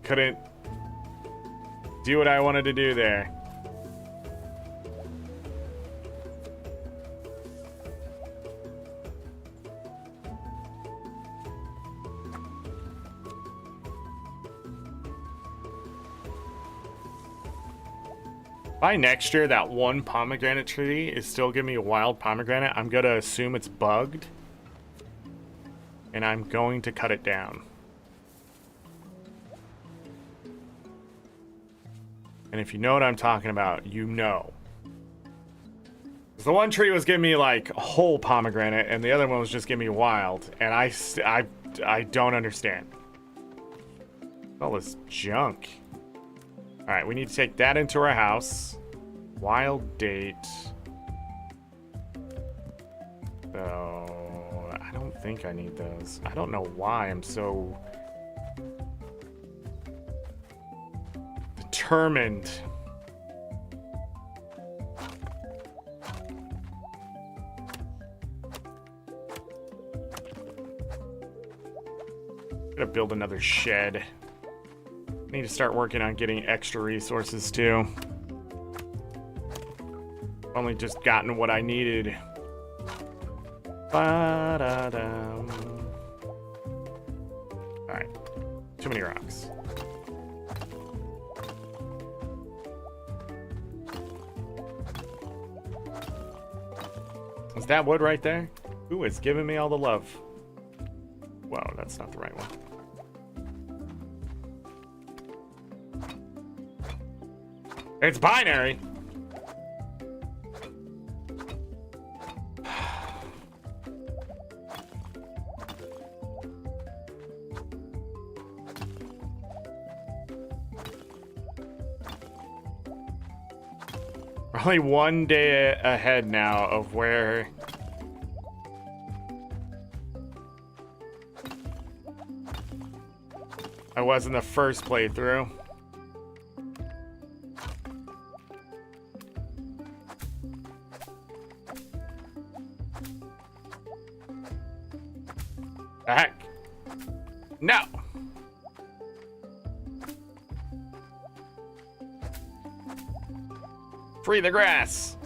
Couldn't do what I wanted to do there. By next year, that one pomegranate tree is still giving me a wild pomegranate. I'm going to assume it's bugged. And I'm going to cut it down. And if you know what I'm talking about, you know. The one tree was giving me like a whole pomegranate, and the other one was just giving me wild. And I don't understand. All this junk. All right, we need to take that into our house. Wild date. So, I don't think I need those. I don't know why I'm so determined. Gotta build another shed. Need to start working on getting extra resources too. Only just gotten what I needed. Ba-da-dum. All right, too many rocks. Is that wood right there? Ooh, it's giving me all the love. Whoa, that's not the right one. It's binary. We're only one day ahead now of where I was in the first playthrough. The heck? No. Free the grass.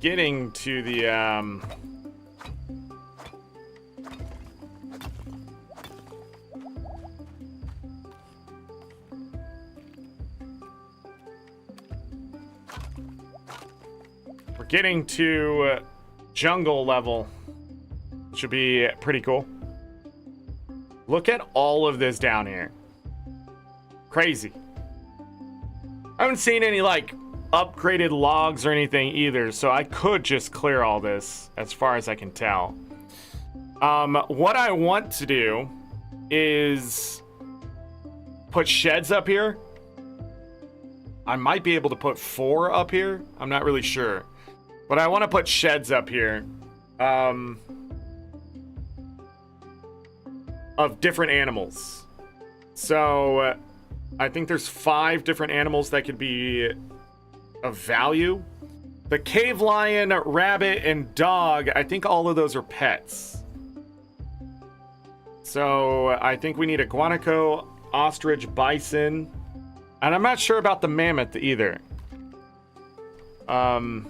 getting to the, we're getting to jungle level. Should be pretty cool. Look at all of this down here. Crazy. I haven't seen any like upgraded logs or anything either, so I could just clear all this as far as I can tell. What I want to do is put sheds up here. I might be able to put 4 up here. I'm not really sure, but I want to put sheds up here of different animals. So I think there's 5 different animals that could be of value. The cave lion, rabbit, and dog, I think all of those are pets. So I think we need a guanaco, ostrich, bison, and I'm not sure about the mammoth either. You're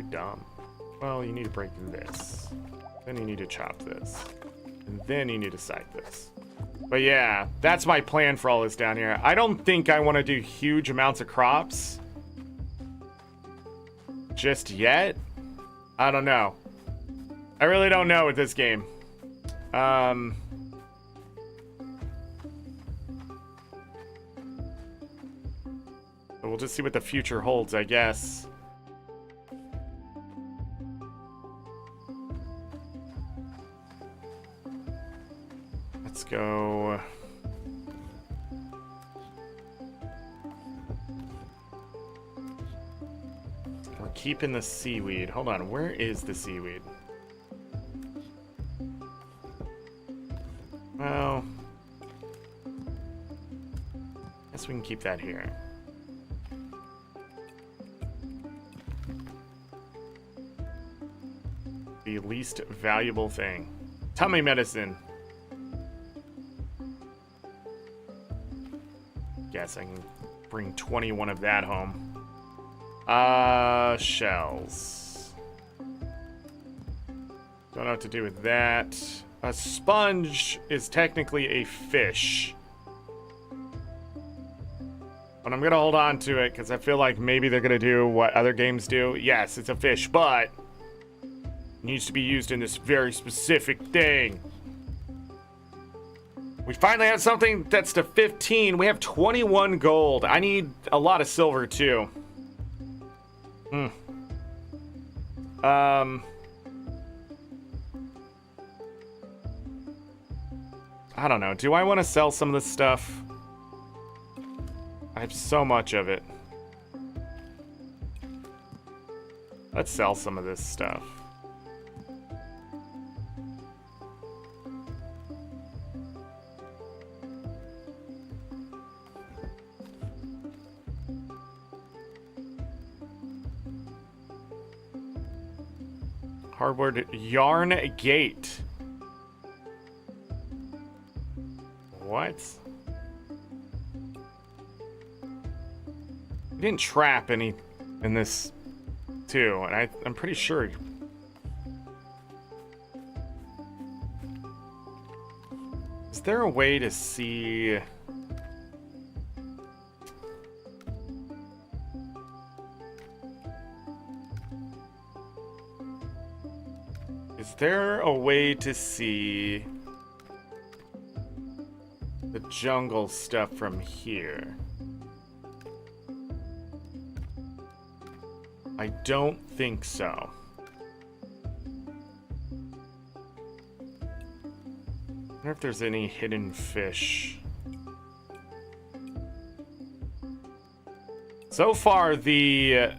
dumb. Well, you need to break this. Then you need to chop this. And then you need to scythe this. But yeah, that's my plan for all this down here. I don't think I want to do huge amounts of crops just yet. I don't know. I really don't know with this game. But we'll just see what the future holds, I guess. Let's go. We're keeping the seaweed. Hold on, where is the seaweed? Well, guess we can keep that here. The least valuable thing. Tummy medicine. Guess I can bring 21 of that home. Shells. Don't know what to do with that. A sponge is technically a fish. But I'm gonna hold on to it because I feel like maybe they're gonna do what other games do. Yes, it's a fish, but it needs to be used in this very specific thing. We finally have something that's to 15. We have 21 gold. I need a lot of silver too. I don't know. Do I want to sell some of this stuff? I have so much of it. Let's sell some of this stuff. Hardwood yarn gate. What? We didn't trap any in this too, and I'm pretty sure. Is there a way to see? Is there a way to see the jungle stuff from here? I don't think so. I wonder if there's any hidden fish. So far, the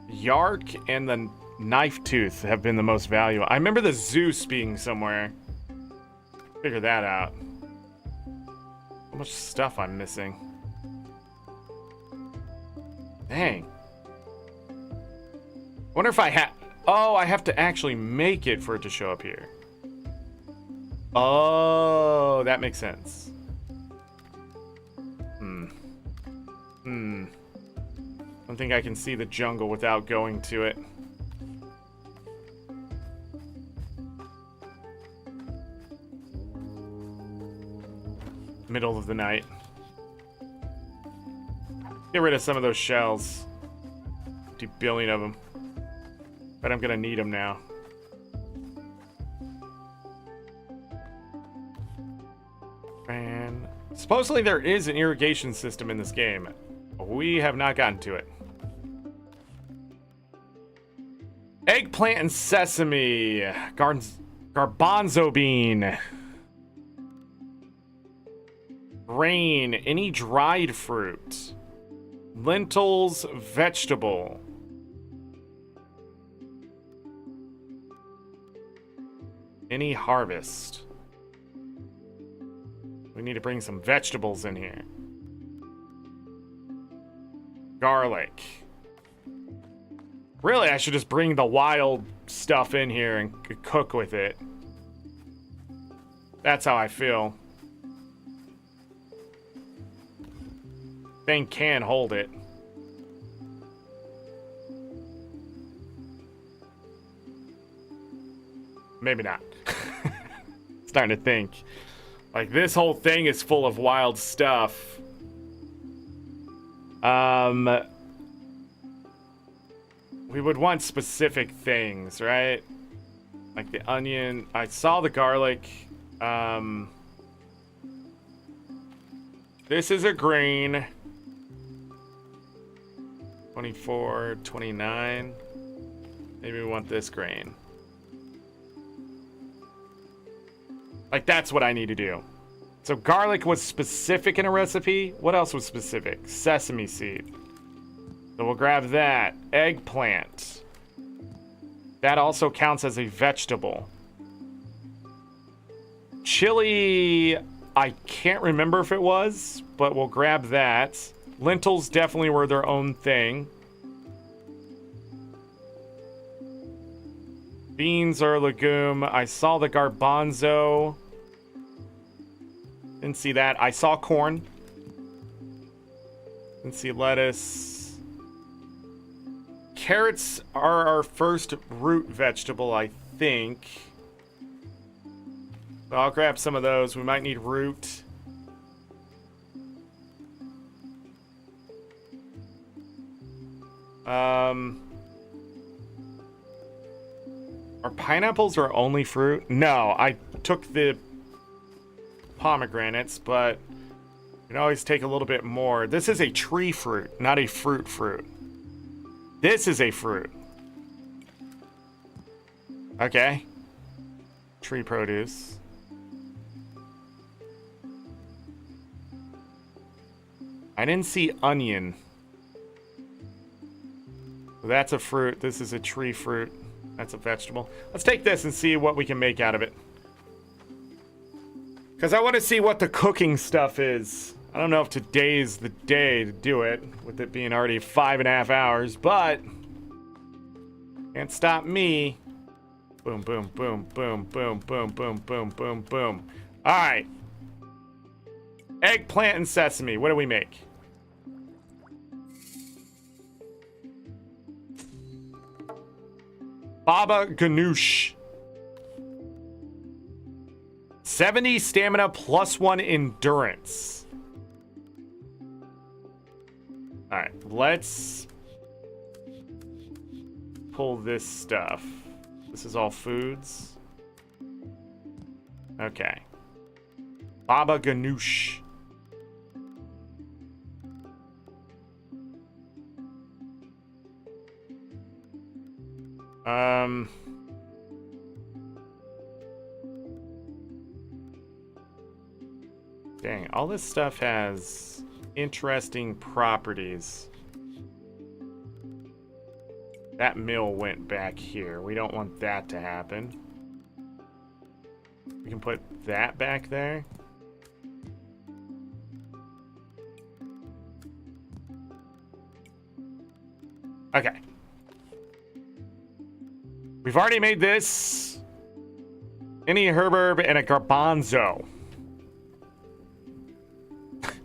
Yark and the Knife Tooth have been the most valuable. I remember the Zeus being somewhere. Figure that out. How much stuff I'm missing. Dang. I wonder if I have... Oh, I have to actually make it for it to show up here. Oh, that makes sense. think I can see the jungle without going to it. Middle of the night. Get rid of some of those shells. 50 billion of them. But I'm gonna need them now. And supposedly there is an irrigation system in this game. We have not gotten to it. Eggplant and sesame. Garbanzo bean. Grain. Any dried fruit. Lentils. Vegetable. Any harvest. We need to bring some vegetables in here. Garlic. Really, I should just bring the wild stuff in here and cook with it. That's how I feel. Thing can hold it. Maybe not. Starting to think. Like, this whole thing is full of wild stuff. We would want specific things, right? Like the onion. I saw the garlic. This is a grain. 24, 29. Maybe we want this grain. Like, that's what I need to do. So garlic was specific in a recipe. What else was specific? Sesame seed. So we'll grab that. Eggplant. That also counts as a vegetable. Chili, I can't remember if it was, but we'll grab that. Lentils definitely were their own thing. Beans are a legume. I saw the garbanzo. Didn't see that. I saw corn. Didn't see lettuce. Carrots are our first root vegetable, I think. So I'll grab some of those. We might need root. Are pineapples our only fruit? No, I took the pomegranates, but you can always take a little bit more. This is a tree fruit, not a fruit. This is a fruit. Okay. Tree produce. I didn't see onion. That's a fruit. This is a tree fruit. That's a vegetable. Let's take this and see what we can make out of it. Because I want to see what the cooking stuff is. I don't know if today's the day to do it, with it being already 5.5 hours, but can't stop me. Boom, boom, boom, boom, boom, boom, boom, boom, boom, boom. All right. Eggplant and sesame. What do we make? Baba Ganoush. 70 stamina plus 1 endurance. Alright, let's pull this stuff. This is all foods. Okay. Baba Ganoush. Dang, all this stuff has interesting properties. That mill went back here. We don't want that to happen. We can put that back there. Okay. We've already made this. Any herb and a garbanzo.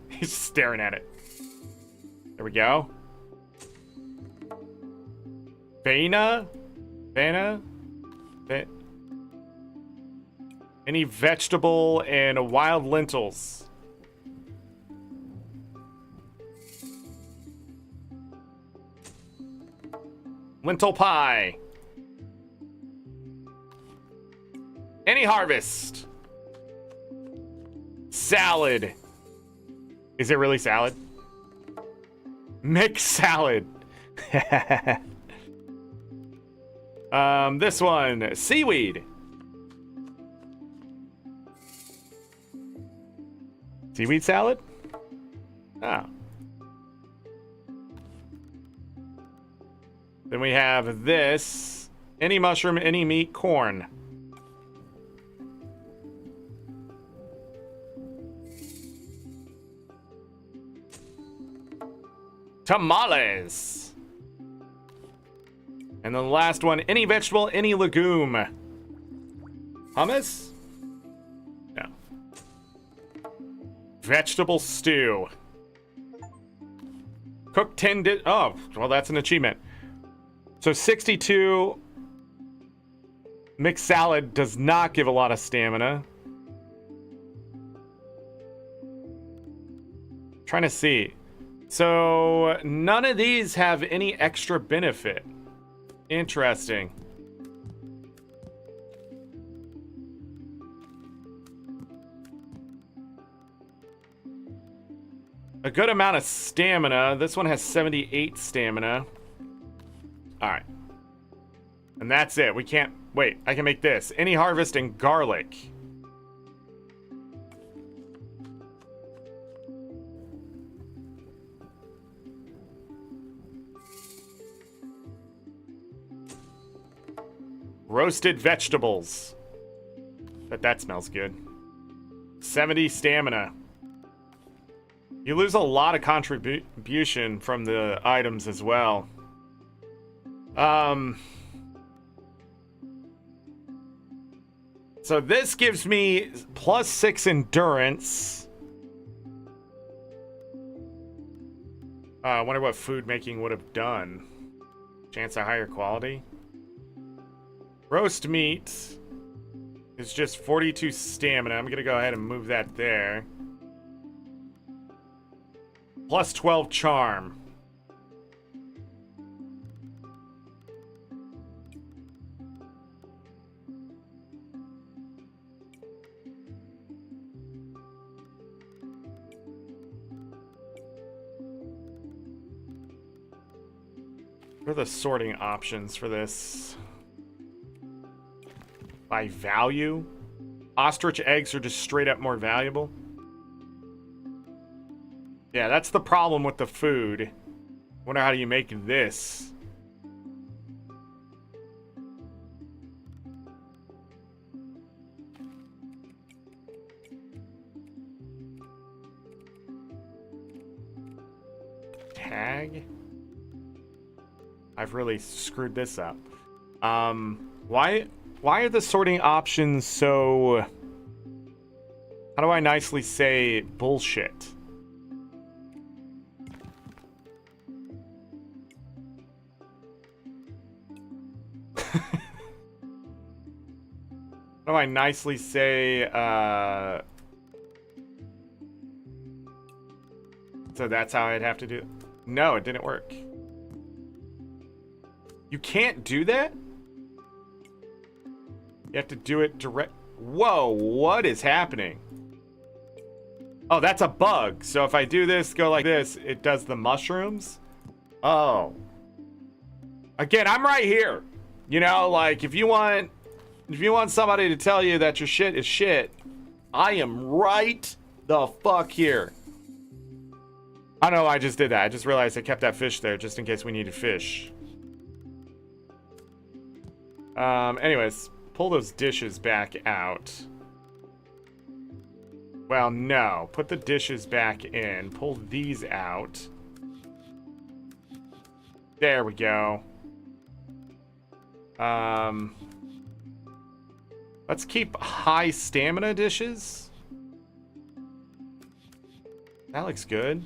He's staring at it. There we go. Bana? Bana? Any vegetable and wild lentils. Lentil pie. Any harvest. Salad. Is it really salad? Mixed salad. This one, seaweed. Seaweed salad? Oh. Then we have this, any mushroom, any meat, corn. Tamales. And then the last one, any vegetable, any legume. Hummus? No. Vegetable stew. Cook 10 oh, well, that's an achievement. So 62 mixed salad does not give a lot of stamina. Trying to see. So none of these have any extra benefit. Interesting. A good amount of stamina. This one has 78 stamina. All right. And that's it. We can't... Wait, I can make this. Any harvest and garlic. Roasted vegetables. But that smells good. 70 stamina. You lose a lot of contribution from the items as well. So this gives me +6 endurance. I wonder what food making would have done. Chance of higher quality. Roast meat is just 42 stamina. I'm gonna go ahead and move that there. +12 charm. What are the sorting options for this? By value? Ostrich eggs are just straight up more valuable. Yeah, that's the problem with the food. Wonder how do you make this? Tag? I've really screwed this up. Why are the sorting options so... How do I nicely say bullshit? How do I nicely say, so that's how I'd have to do it? No, it didn't work. You can't do that? You have to do it direct. Whoa, what is happening? Oh, that's a bug. So if I do this, go like this, it does the mushrooms? Oh. Again, I'm right here. You know, like, if you want somebody to tell you that your shit is shit, I am right the fuck here. I don't know why I just did that. I just realized I kept that fish there just in case we needed fish. Anyways, pull those dishes back out. Well, no. Put the dishes back in. Pull these out. There we go. Let's keep high stamina dishes. That looks good.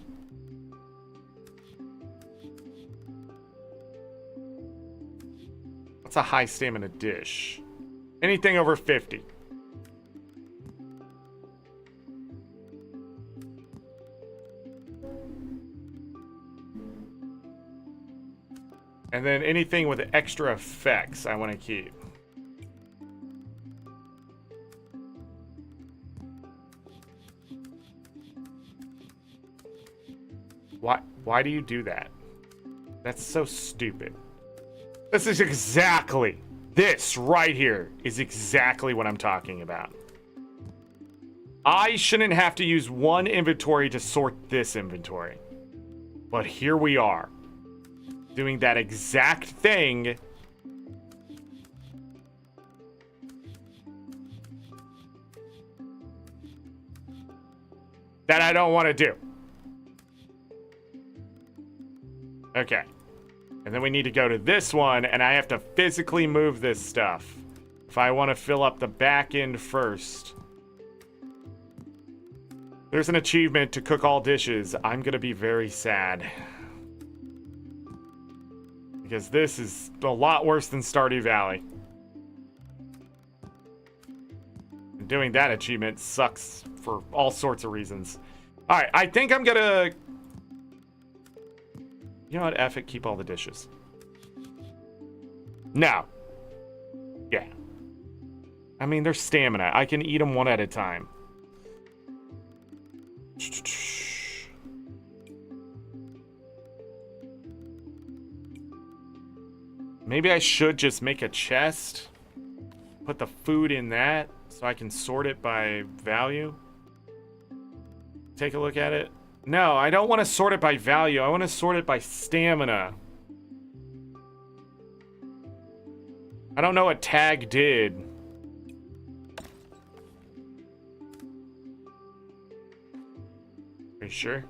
What's a high stamina dish? Anything over 50. And then anything with extra effects I want to keep. Why do you do that? That's so stupid. This is exactly, this right here is exactly what I'm talking about. I shouldn't have to use one inventory to sort this inventory. But here we are, doing that exact thing. That I don't want to do. Okay. And then we need to go to this one, and I have to physically move this stuff if I want to fill up the back end first. There's an achievement to cook all dishes. I'm going to be very sad. Because this is a lot worse than Stardew Valley. And doing that achievement sucks for all sorts of reasons. Alright, I think I'm going to... You know what? F it, keep all the dishes. No. Yeah. I mean, they're stamina. I can eat them one at a time. Maybe I should just make a chest. Put the food in that so I can sort it by value. Take a look at it. No, I don't want to sort it by value. I want to sort it by stamina. I don't know what tag did. Are you sure?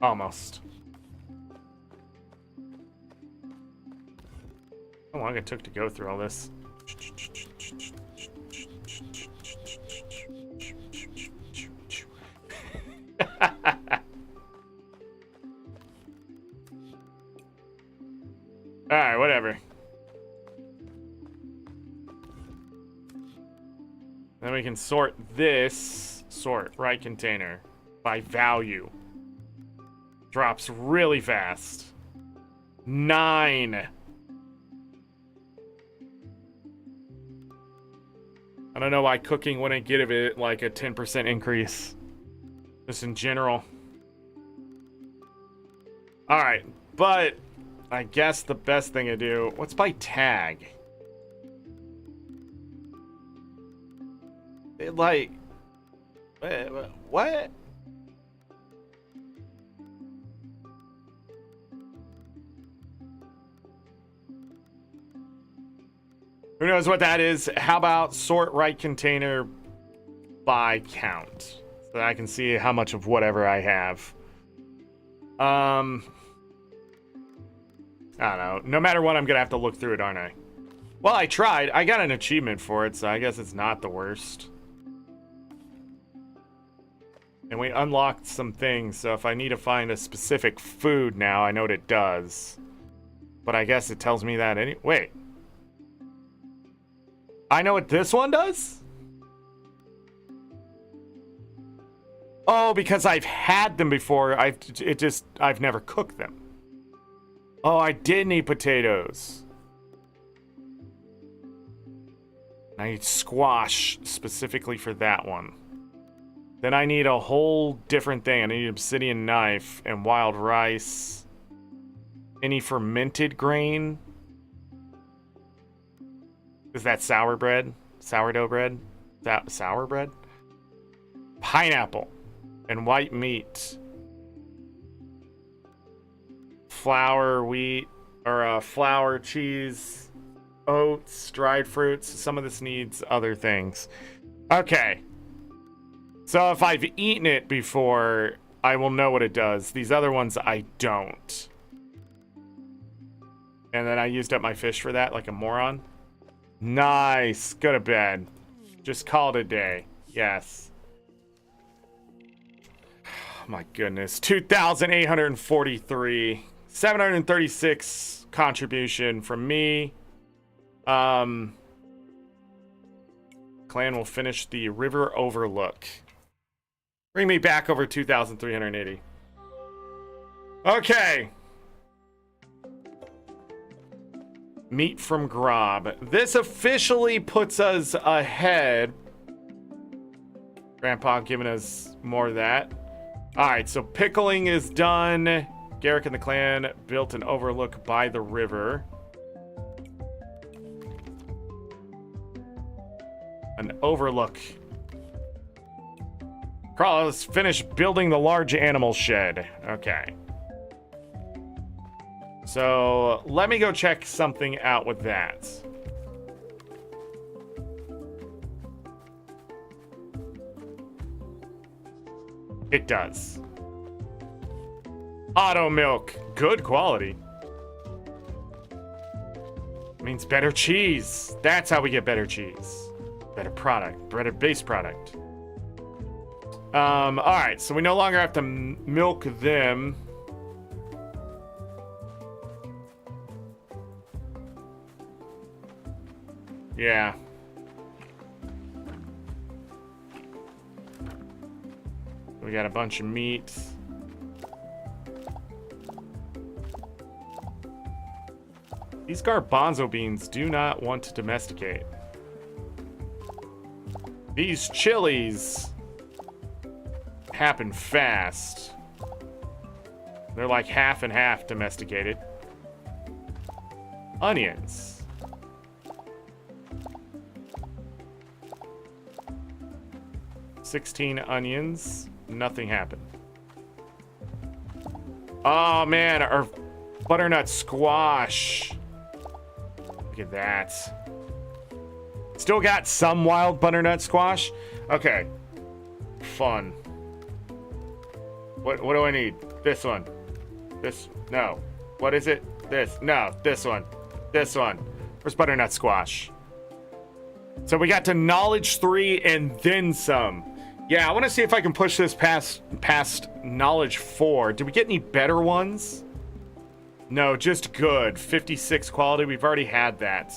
Almost. How long it took to go through all this. Alright, whatever. Then we can sort this. Sort, right container. By value. Drops really fast. 9. I don't know why cooking wouldn't give it like a 10% increase. Just in general. Alright, but I guess the best thing to do... What's by tag? It like... What? Who knows what that is? How about sort right container by count? So that I can see how much of whatever I have. I don't know. No matter what, I'm going to have to look through it, aren't I? Well, I tried. I got an achievement for it, so I guess it's not the worst. And we unlocked some things, so if I need to find a specific food now, I know what it does. But I guess it tells me that any... Wait. I know what this one does? Oh, because I've had them before. I've never cooked them. Oh, I did need potatoes. I need squash specifically for that one. Then I need a whole different thing. I need an obsidian knife and wild rice. Any fermented grain? Is that sour bread? Sourdough bread? Sour bread? Pineapple and white meat. Flour, wheat, or flour, cheese, oats, dried fruits. Some of this needs other things. Okay. So if I've eaten it before, I will know what it does. These other ones, I don't. And then I used up my fish for that like a moron. Nice. Go to bed. Just call it a day. Yes. Oh my goodness. 2,843. 736 contribution from me. Clan will finish the river overlook. Bring me back over 2,380. Okay. Meat from Grob. This officially puts us ahead. Grandpa giving us more of that. Alright, so pickling is done. Garrick and the clan built an overlook by the river. An overlook. Carlos finished building the large animal shed. Okay. So let me go check something out with that. It does. Auto milk. Good quality. Means better cheese. That's how we get better cheese. Better product. Better base product. Alright, so we no longer have to milk them. Yeah. We got a bunch of meat. These garbanzo beans do not want to domesticate. These chilies happen fast. They're like half and half domesticated. Onions. 16 onions. Nothing happened. Oh man, our butternut squash. Look at that. Still got some wild butternut squash. Okay. Fun. What do I need? This one. This. No. What is it? This. No. This one. This one. Where's butternut squash? So we got to knowledge 3 and then some. Yeah, I want to see if I can push this past knowledge 4. Did we get any better ones? No, just good. 56 quality. We've already had that.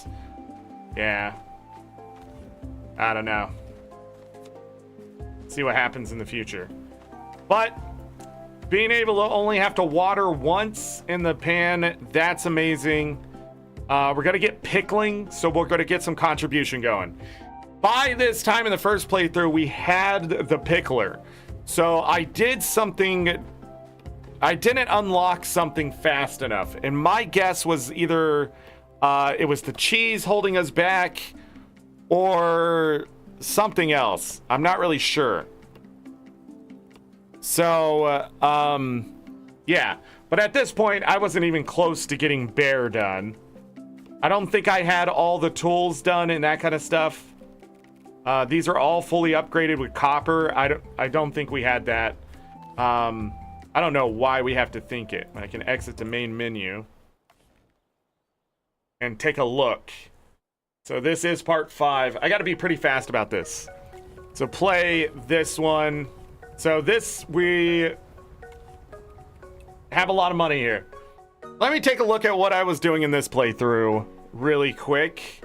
Yeah. I don't know. See what happens in the future. But being able to only have to water once in the pan, that's amazing. We're going to get pickling, so we're going to get some contribution going. By this time in the first playthrough, we had the pickler. So I did something... I didn't unlock something fast enough. And my guess was either it was the cheese holding us back or something else. I'm not really sure. So, yeah. But at this point, I wasn't even close to getting bear done. I don't think I had all the tools done and that kind of stuff. These are all fully upgraded with copper. I don't think we had that. I don't know why we have to think it. I can exit the main menu and take a look. So this is part 5. I got to be pretty fast about this. So play this one. So this, we have a lot of money here. Let me take a look at what I was doing in this playthrough really quick.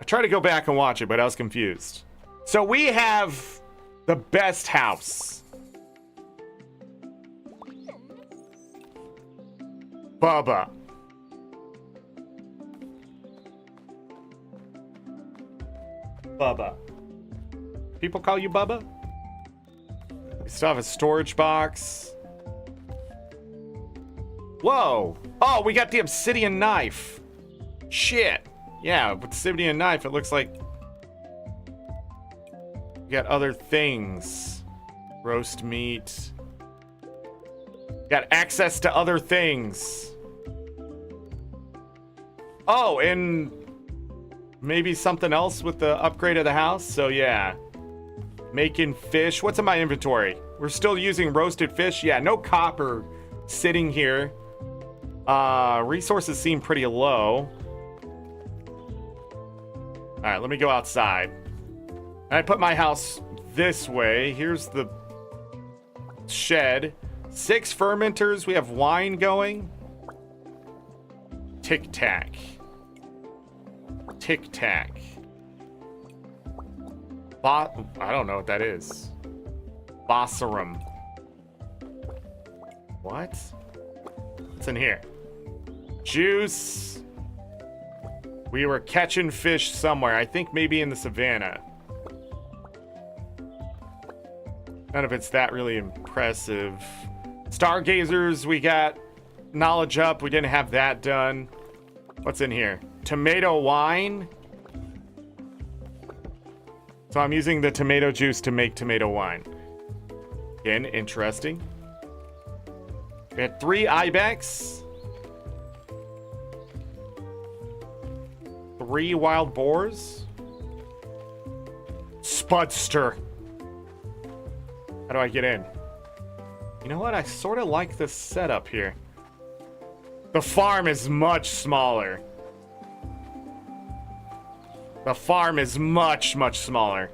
I tried to go back and watch it, but I was confused. So we have the best house. Bubba. Bubba. People call you Bubba? We still have a storage box. Whoa. Oh, we got the obsidian knife. Shit. Yeah, with obsidian knife, it looks like we got other things. Roast meat. Got access to other things. Oh, and maybe something else with the upgrade of the house. So yeah. Making fish. What's in my inventory? We're still using roasted fish. Yeah, no copper sitting here. Resources seem pretty low. All right, let me go outside. I put my house this way. Here's the shed. 6 fermenters. We have wine going. Tic Tac. Tic Tac. I don't know what that is. Bosserum. What? What's in here? Juice. We were catching fish somewhere. I think maybe in the savannah. None of it's that really impressive. Stargazers, we got knowledge up. We didn't have that done. What's in here? Tomato wine. So I'm using the tomato juice to make tomato wine. Again, interesting. We had 3 ibex. 3 wild boars. Spudster. How do I get in? You know what? I sort of like this setup here. The farm is much smaller. The farm is much, much smaller.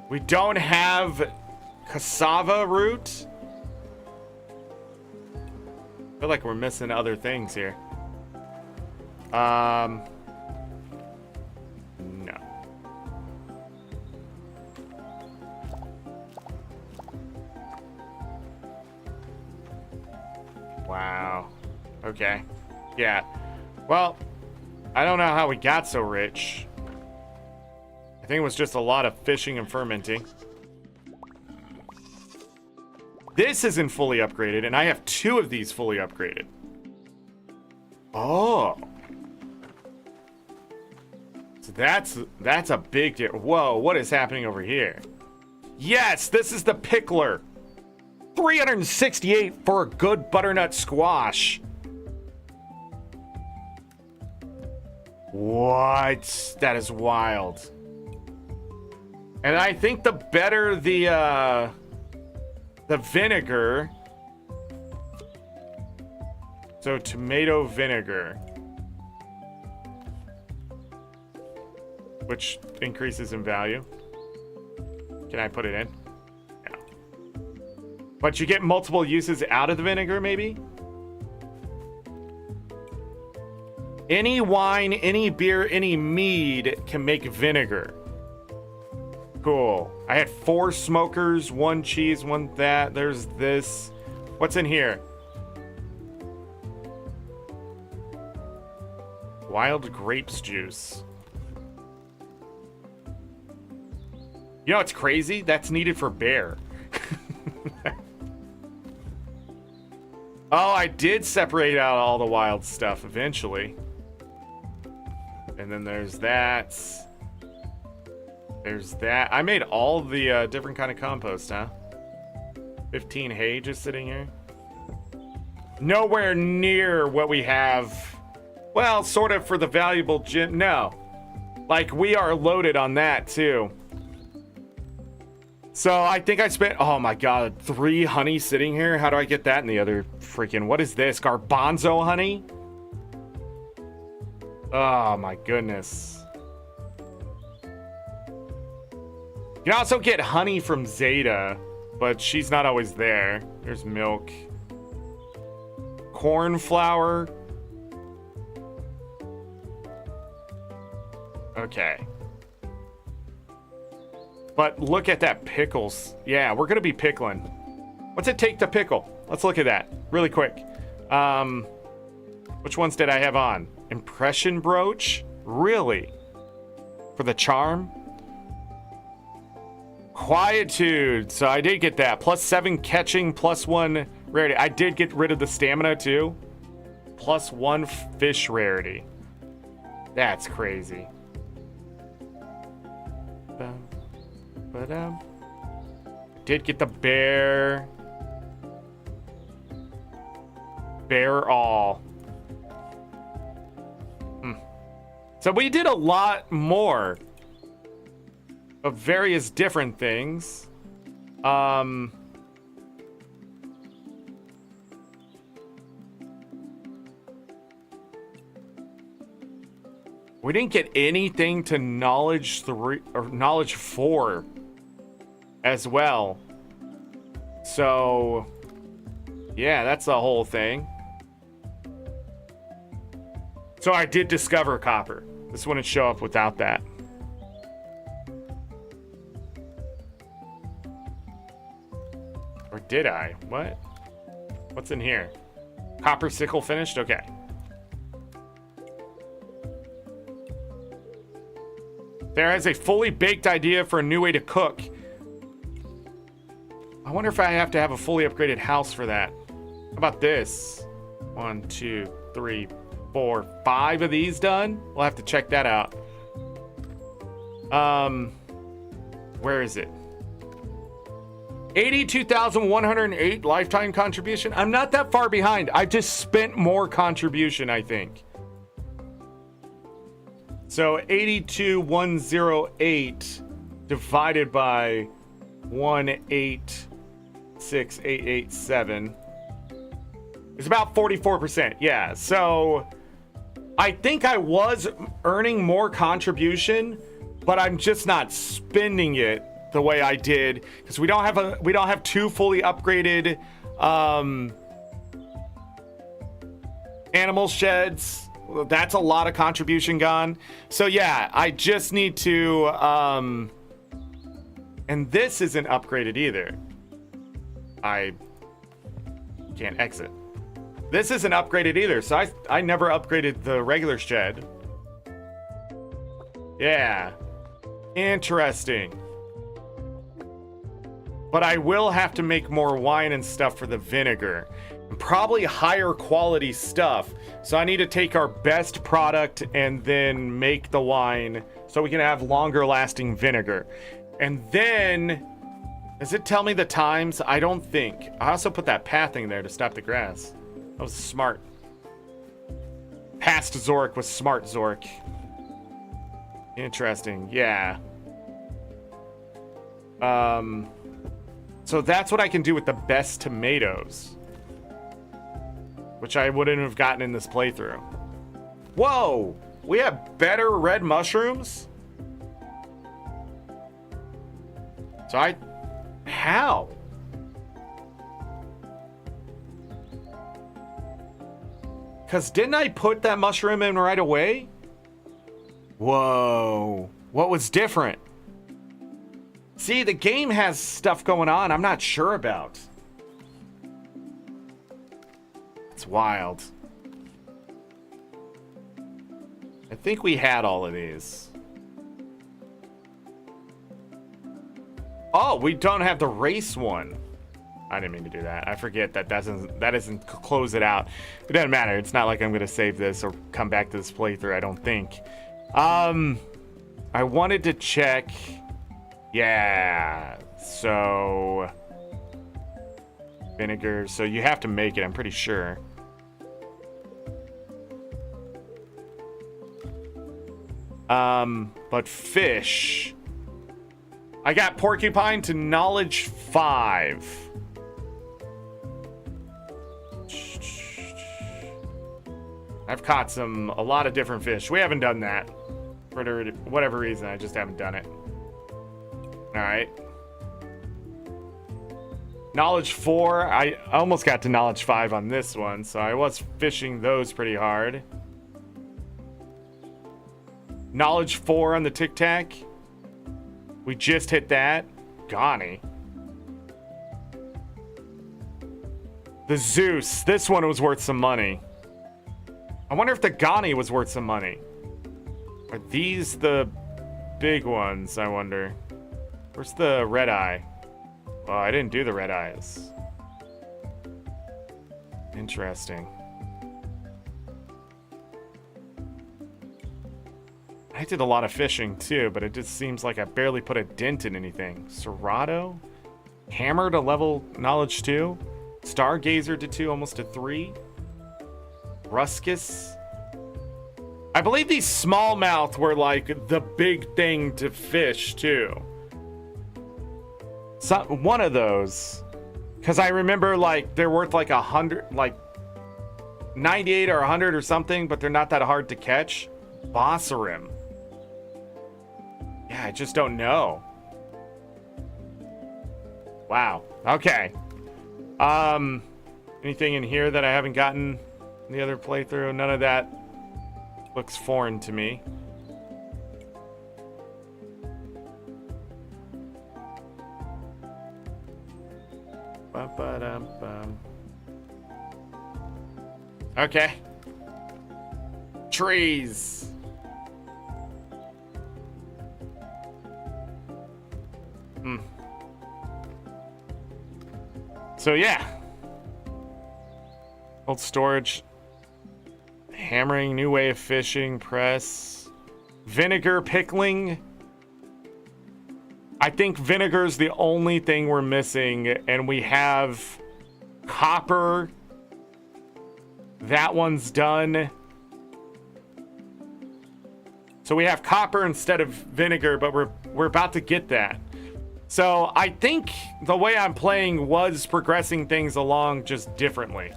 We don't have cassava root. I feel like we're missing other things here. No. Wow. Okay. Yeah. Well, I don't know how we got so rich. I think it was just a lot of fishing and fermenting. This isn't fully upgraded, and I have 2 of these fully upgraded. Oh. So that's a big deal. Whoa, what is happening over here? Yes, this is the pickler. 368 for a good butternut squash. What? That is wild. And I think the better the vinegar. So tomato vinegar, which increases in value. Can I put it in? No. But you get multiple uses out of the vinegar, maybe? Any wine, any beer, any mead can make vinegar. Cool. I had 4 smokers, 1 cheese, 1 that. There's this. What's in here? Wild grapes juice. You know what's crazy? That's needed for bear. Oh, I did separate out all the wild stuff eventually. And then there's that. There's that. I made all the different kind of compost, huh? 15 hay just sitting here. Nowhere near what we have. Well, sort of for the valuable gem. No. Like, we are loaded on that, too. So, I think I spent... Oh, my God. 3 honey sitting here? How do I get that in the other freaking... What is this? Garbanzo honey? Oh, my goodness. You can also get honey from Zeta, but she's not always there. There's milk. Corn flour. Okay. But look at that pickles. Yeah, we're gonna be pickling. What's it take to pickle? Let's look at that really quick. Which ones did I have on? Impression brooch? Really? For the charm? Quietude. So I did get that. +7 catching, +1 rarity. I did get rid of the stamina too. +1 fish rarity. That's crazy. Did get the bear. Bear all. So we did a lot more of various different things. We didn't get anything to knowledge 3 or knowledge 4 as well. So, yeah, that's the whole thing. So I did discover copper. This wouldn't show up without that. Or did I? What? What's in here? Copper sickle finished? Okay. There is a fully baked idea for a new way to cook. I wonder if I have to have a fully upgraded house for that. How about this? 1, 2, 3, 4, 5 of these done? We'll have to check that out. Where is it? 82,108 lifetime contribution. I'm not that far behind. I just spent more contribution, I think. So 82,108 divided by 186,887 is about 44%. Yeah. So I think I was earning more contribution, but I'm just not spending it the way I did because we don't have 2 fully upgraded animal sheds. That's a lot of contribution gone. So yeah, I just need to and this isn't upgraded either. I can't exit. This isn't upgraded either, so I never upgraded the regular shed. Yeah. Interesting. But I will have to make more wine and stuff for the vinegar. Probably higher quality stuff. So I need to take our best product and then make the wine so we can have longer lasting vinegar. And then, does it tell me the times? I don't think. I also put that pathing there to stop the grass. That was smart. Past Zorric was smart Zorric. Interesting. Yeah. So that's what I can do with the best tomatoes, which I wouldn't have gotten in this playthrough. Whoa! We have better red mushrooms? So how? Because didn't I put that mushroom in right away? Whoa. What was different? See, the game has stuff going on I'm not sure about. It's wild. I think we had all of these. Oh, we don't have the race one. I didn't mean to do that. I forget that doesn't close it out. It doesn't matter. It's not like I'm gonna save this or come back to this playthrough, I don't think. I wanted to check. Yeah. So vinegar. So you have to make it, I'm pretty sure. But fish. I got porcupine to knowledge 5. I've caught a lot of different fish. We haven't done that for whatever reason. I just haven't done it. All right. Knowledge 4. I almost got to knowledge 5 on this one, so I was fishing those pretty hard. Knowledge 4 on the Tic Tac. We just hit that. Ghani. The Zeus. This one was worth some money. I wonder if the Ghani was worth some money. Are these the big ones, I wonder? Where's the red eye? Oh, I didn't do the red eyes. Interesting. I did a lot of fishing too, but it just seems like I barely put a dent in anything. Serato? Hammer to level knowledge 2? Stargazer to 2, almost to 3? Ruscus? I believe these smallmouth were like the big thing to fish too. So, one of those. Because I remember like they're worth like 100, like 98 or 100 or something, but they're not that hard to catch. Bossarim. Yeah, I just don't know. Wow. Okay. Anything in here that I haven't gotten in the other playthrough? None of that looks foreign to me. Ba-ba-dum-bum. Okay. Trees. So yeah. Old storage. Hammering, new way of fishing, press. Vinegar pickling. I think vinegar's the only thing we're missing, and we have copper. That one's done. So we have copper instead of vinegar, but we're about to get that. So I think the way I'm playing was progressing things along just differently.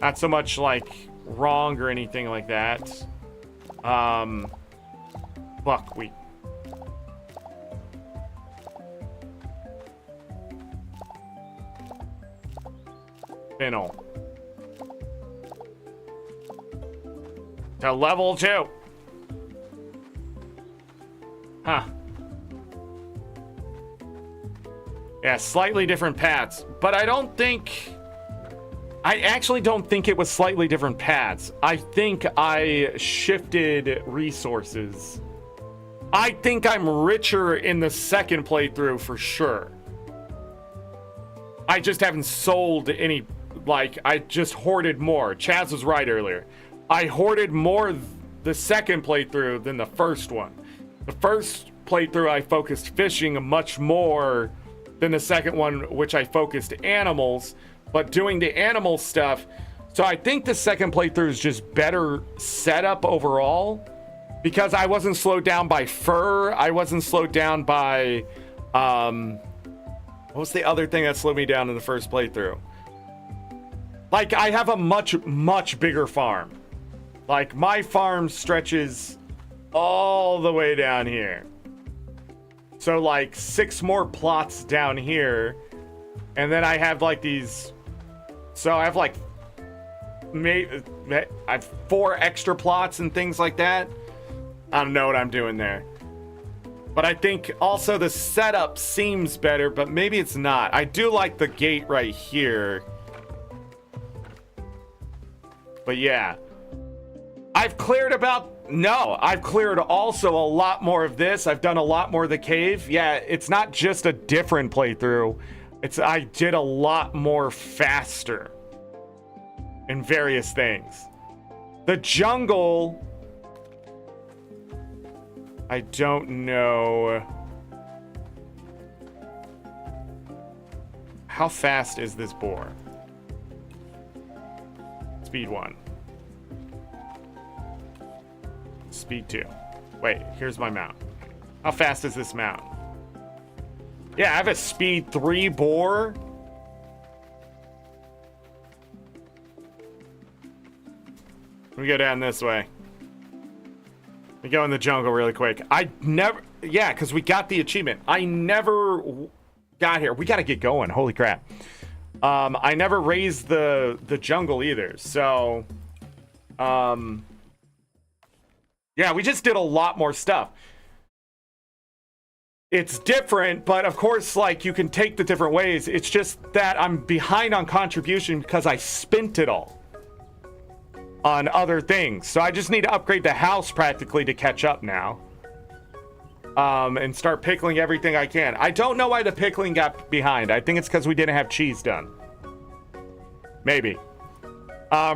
Not so much like wrong or anything like that. Buckwheat. Fennel. To level 2. Huh. Yeah, slightly different paths. But I actually don't think it was slightly different paths. I think I shifted resources. I think I'm richer in the second playthrough for sure. I just haven't sold any, like, I just hoarded more. Chaz was right earlier. I hoarded more the second playthrough than the first one. The first playthrough I focused fishing much more than the second one, which I focused animals, but doing the animal stuff. So I think the second playthrough is just better setup overall, because I wasn't slowed down by fur. I wasn't slowed down by, what was the other thing that slowed me down in the first playthrough? Like, I have a much bigger farm. Like, my farm stretches all the way down here. So like 6 more plots down here, and then I have like these, so I have like I have 4 extra plots and things like that. I don't know what I'm doing there, but I think also the setup seems better, but maybe it's not. I do like the gate right here, but yeah, I've cleared also a lot more of this. I've done a lot more of the cave. Yeah, it's not just a different playthrough. I did a lot more faster in various things. The jungle, I don't know. How fast is this boar? Speed 1. Speed 2. Wait, here's my mount. How fast is this mount? Yeah, I have a speed 3 boar. Let me go down this way. Let me go in the jungle really quick. Yeah, because we got the achievement. I never got here. We got to get going. Holy crap. I never raised the jungle either. So, yeah, we just did a lot more stuff. It's different, but of course, like, you can take the different ways. It's just that I'm behind on contribution because I spent it all on other things. So I just need to upgrade the house practically to catch up now. And start pickling everything I can. I don't know why the pickling got behind. I think it's because we didn't have cheese done. Maybe.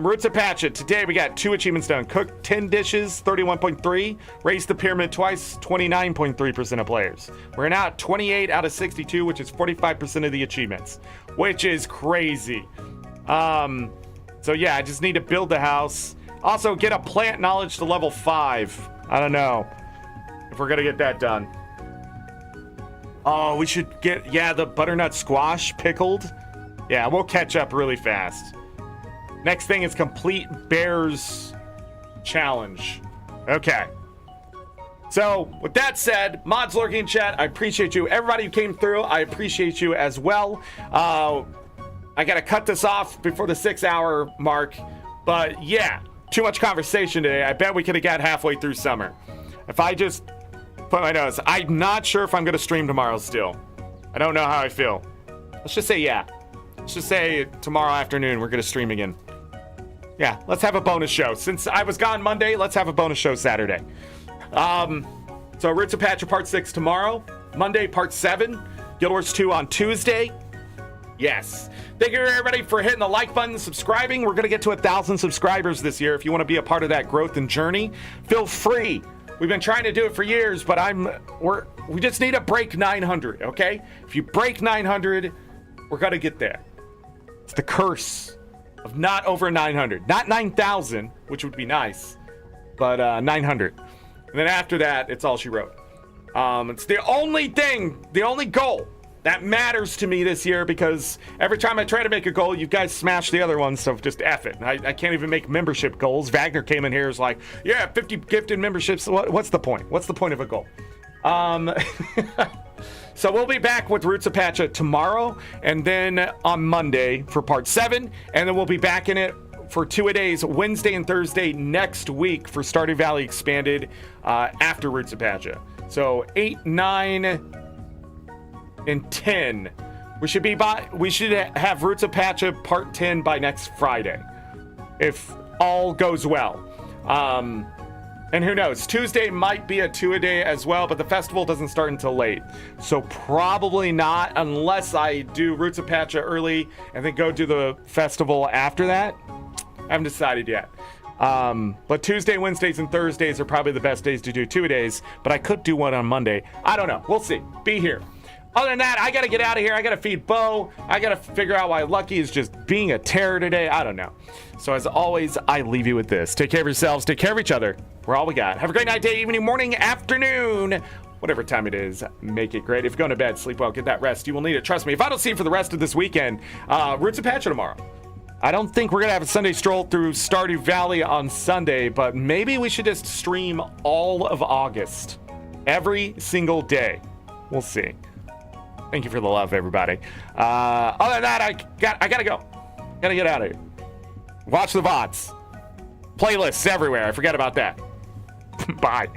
Roots of Pacha. Today we got 2 achievements done. Cook 10 dishes, 31.3. Raise the pyramid twice, 29.3% of players. We're now at 28 out of 62, which is 45% of the achievements, which is crazy. So yeah, I just need to build the house. Also, get a plant knowledge to level 5. I don't know if we're gonna get that done. Oh, we should get, yeah, the butternut squash pickled. Yeah, we'll catch up really fast. Next thing is complete bears challenge. Okay. So, with that said, mods lurking in chat, I appreciate you. Everybody who came through, I appreciate you as well. I got to cut this off before the 6-hour mark. But yeah, too much conversation today. I bet we could have got halfway through summer. If I just put my nose, I'm not sure if I'm going to stream tomorrow still. I don't know how I feel. Let's just say yeah. Let's just say tomorrow afternoon we're going to stream again. Yeah, let's have a bonus show. Since I was gone Monday, let's have a bonus show Saturday. So Roots of Pacha Part 6 tomorrow. Monday, Part 7. Guild Wars 2 on Tuesday. Yes. Thank you, everybody, for hitting the like button, subscribing. We're going to get to 1,000 subscribers this year. If you want to be a part of that growth and journey, feel free. We've been trying to do it for years, but we just need to break 900, okay? If you break 900, we're going to get there. It's the curse of not over 900. Not 9,000, which would be nice, but 900. And then after that, it's all she wrote. It's the only thing, the only goal that matters to me this year, because every time I try to make a goal, you guys smash the other ones, so just F it. I can't even make membership goals. Wagner came in here and was like, yeah, 50 gifted memberships. What's the point? What's the point of a goal? So we'll be back with Roots of Pacha tomorrow, and then on Monday for Part 7, and then we'll be back in it for 2-a-days, Wednesday and Thursday next week for Stardew Valley Expanded after Roots of Pacha. So 8, 9, and 10. We should have Roots of Pacha Part 10 by next Friday, if all goes well. And who knows? Tuesday might be a 2-a-day as well, but the festival doesn't start until late. So probably not, unless I do Roots of Pacha early and then go do the festival after that. I haven't decided yet. But Tuesday, Wednesdays, and Thursdays are probably the best days to do 2-a-days, but I could do one on Monday. I don't know. We'll see. Be here. Other than that, I got to get out of here. I got to feed Bo. I got to figure out why Lucky is just being a terror today. I don't know. So as always, I leave you with this. Take care of yourselves. Take care of each other. We're all we got. Have a great night, day, evening, morning, afternoon. Whatever time it is, make it great. If you're going to bed, sleep well, get that rest. You will need it. Trust me. If I don't see you for the rest of this weekend, Roots of Pacha tomorrow. I don't think we're going to have a Sunday stroll through Stardew Valley on Sunday, but maybe we should just stream all of August. Every single day. We'll see. Thank you for the love, everybody. Other than that, I gotta go. Gotta get out of here. Watch the VODs. Playlists everywhere. I forget about that. Bye.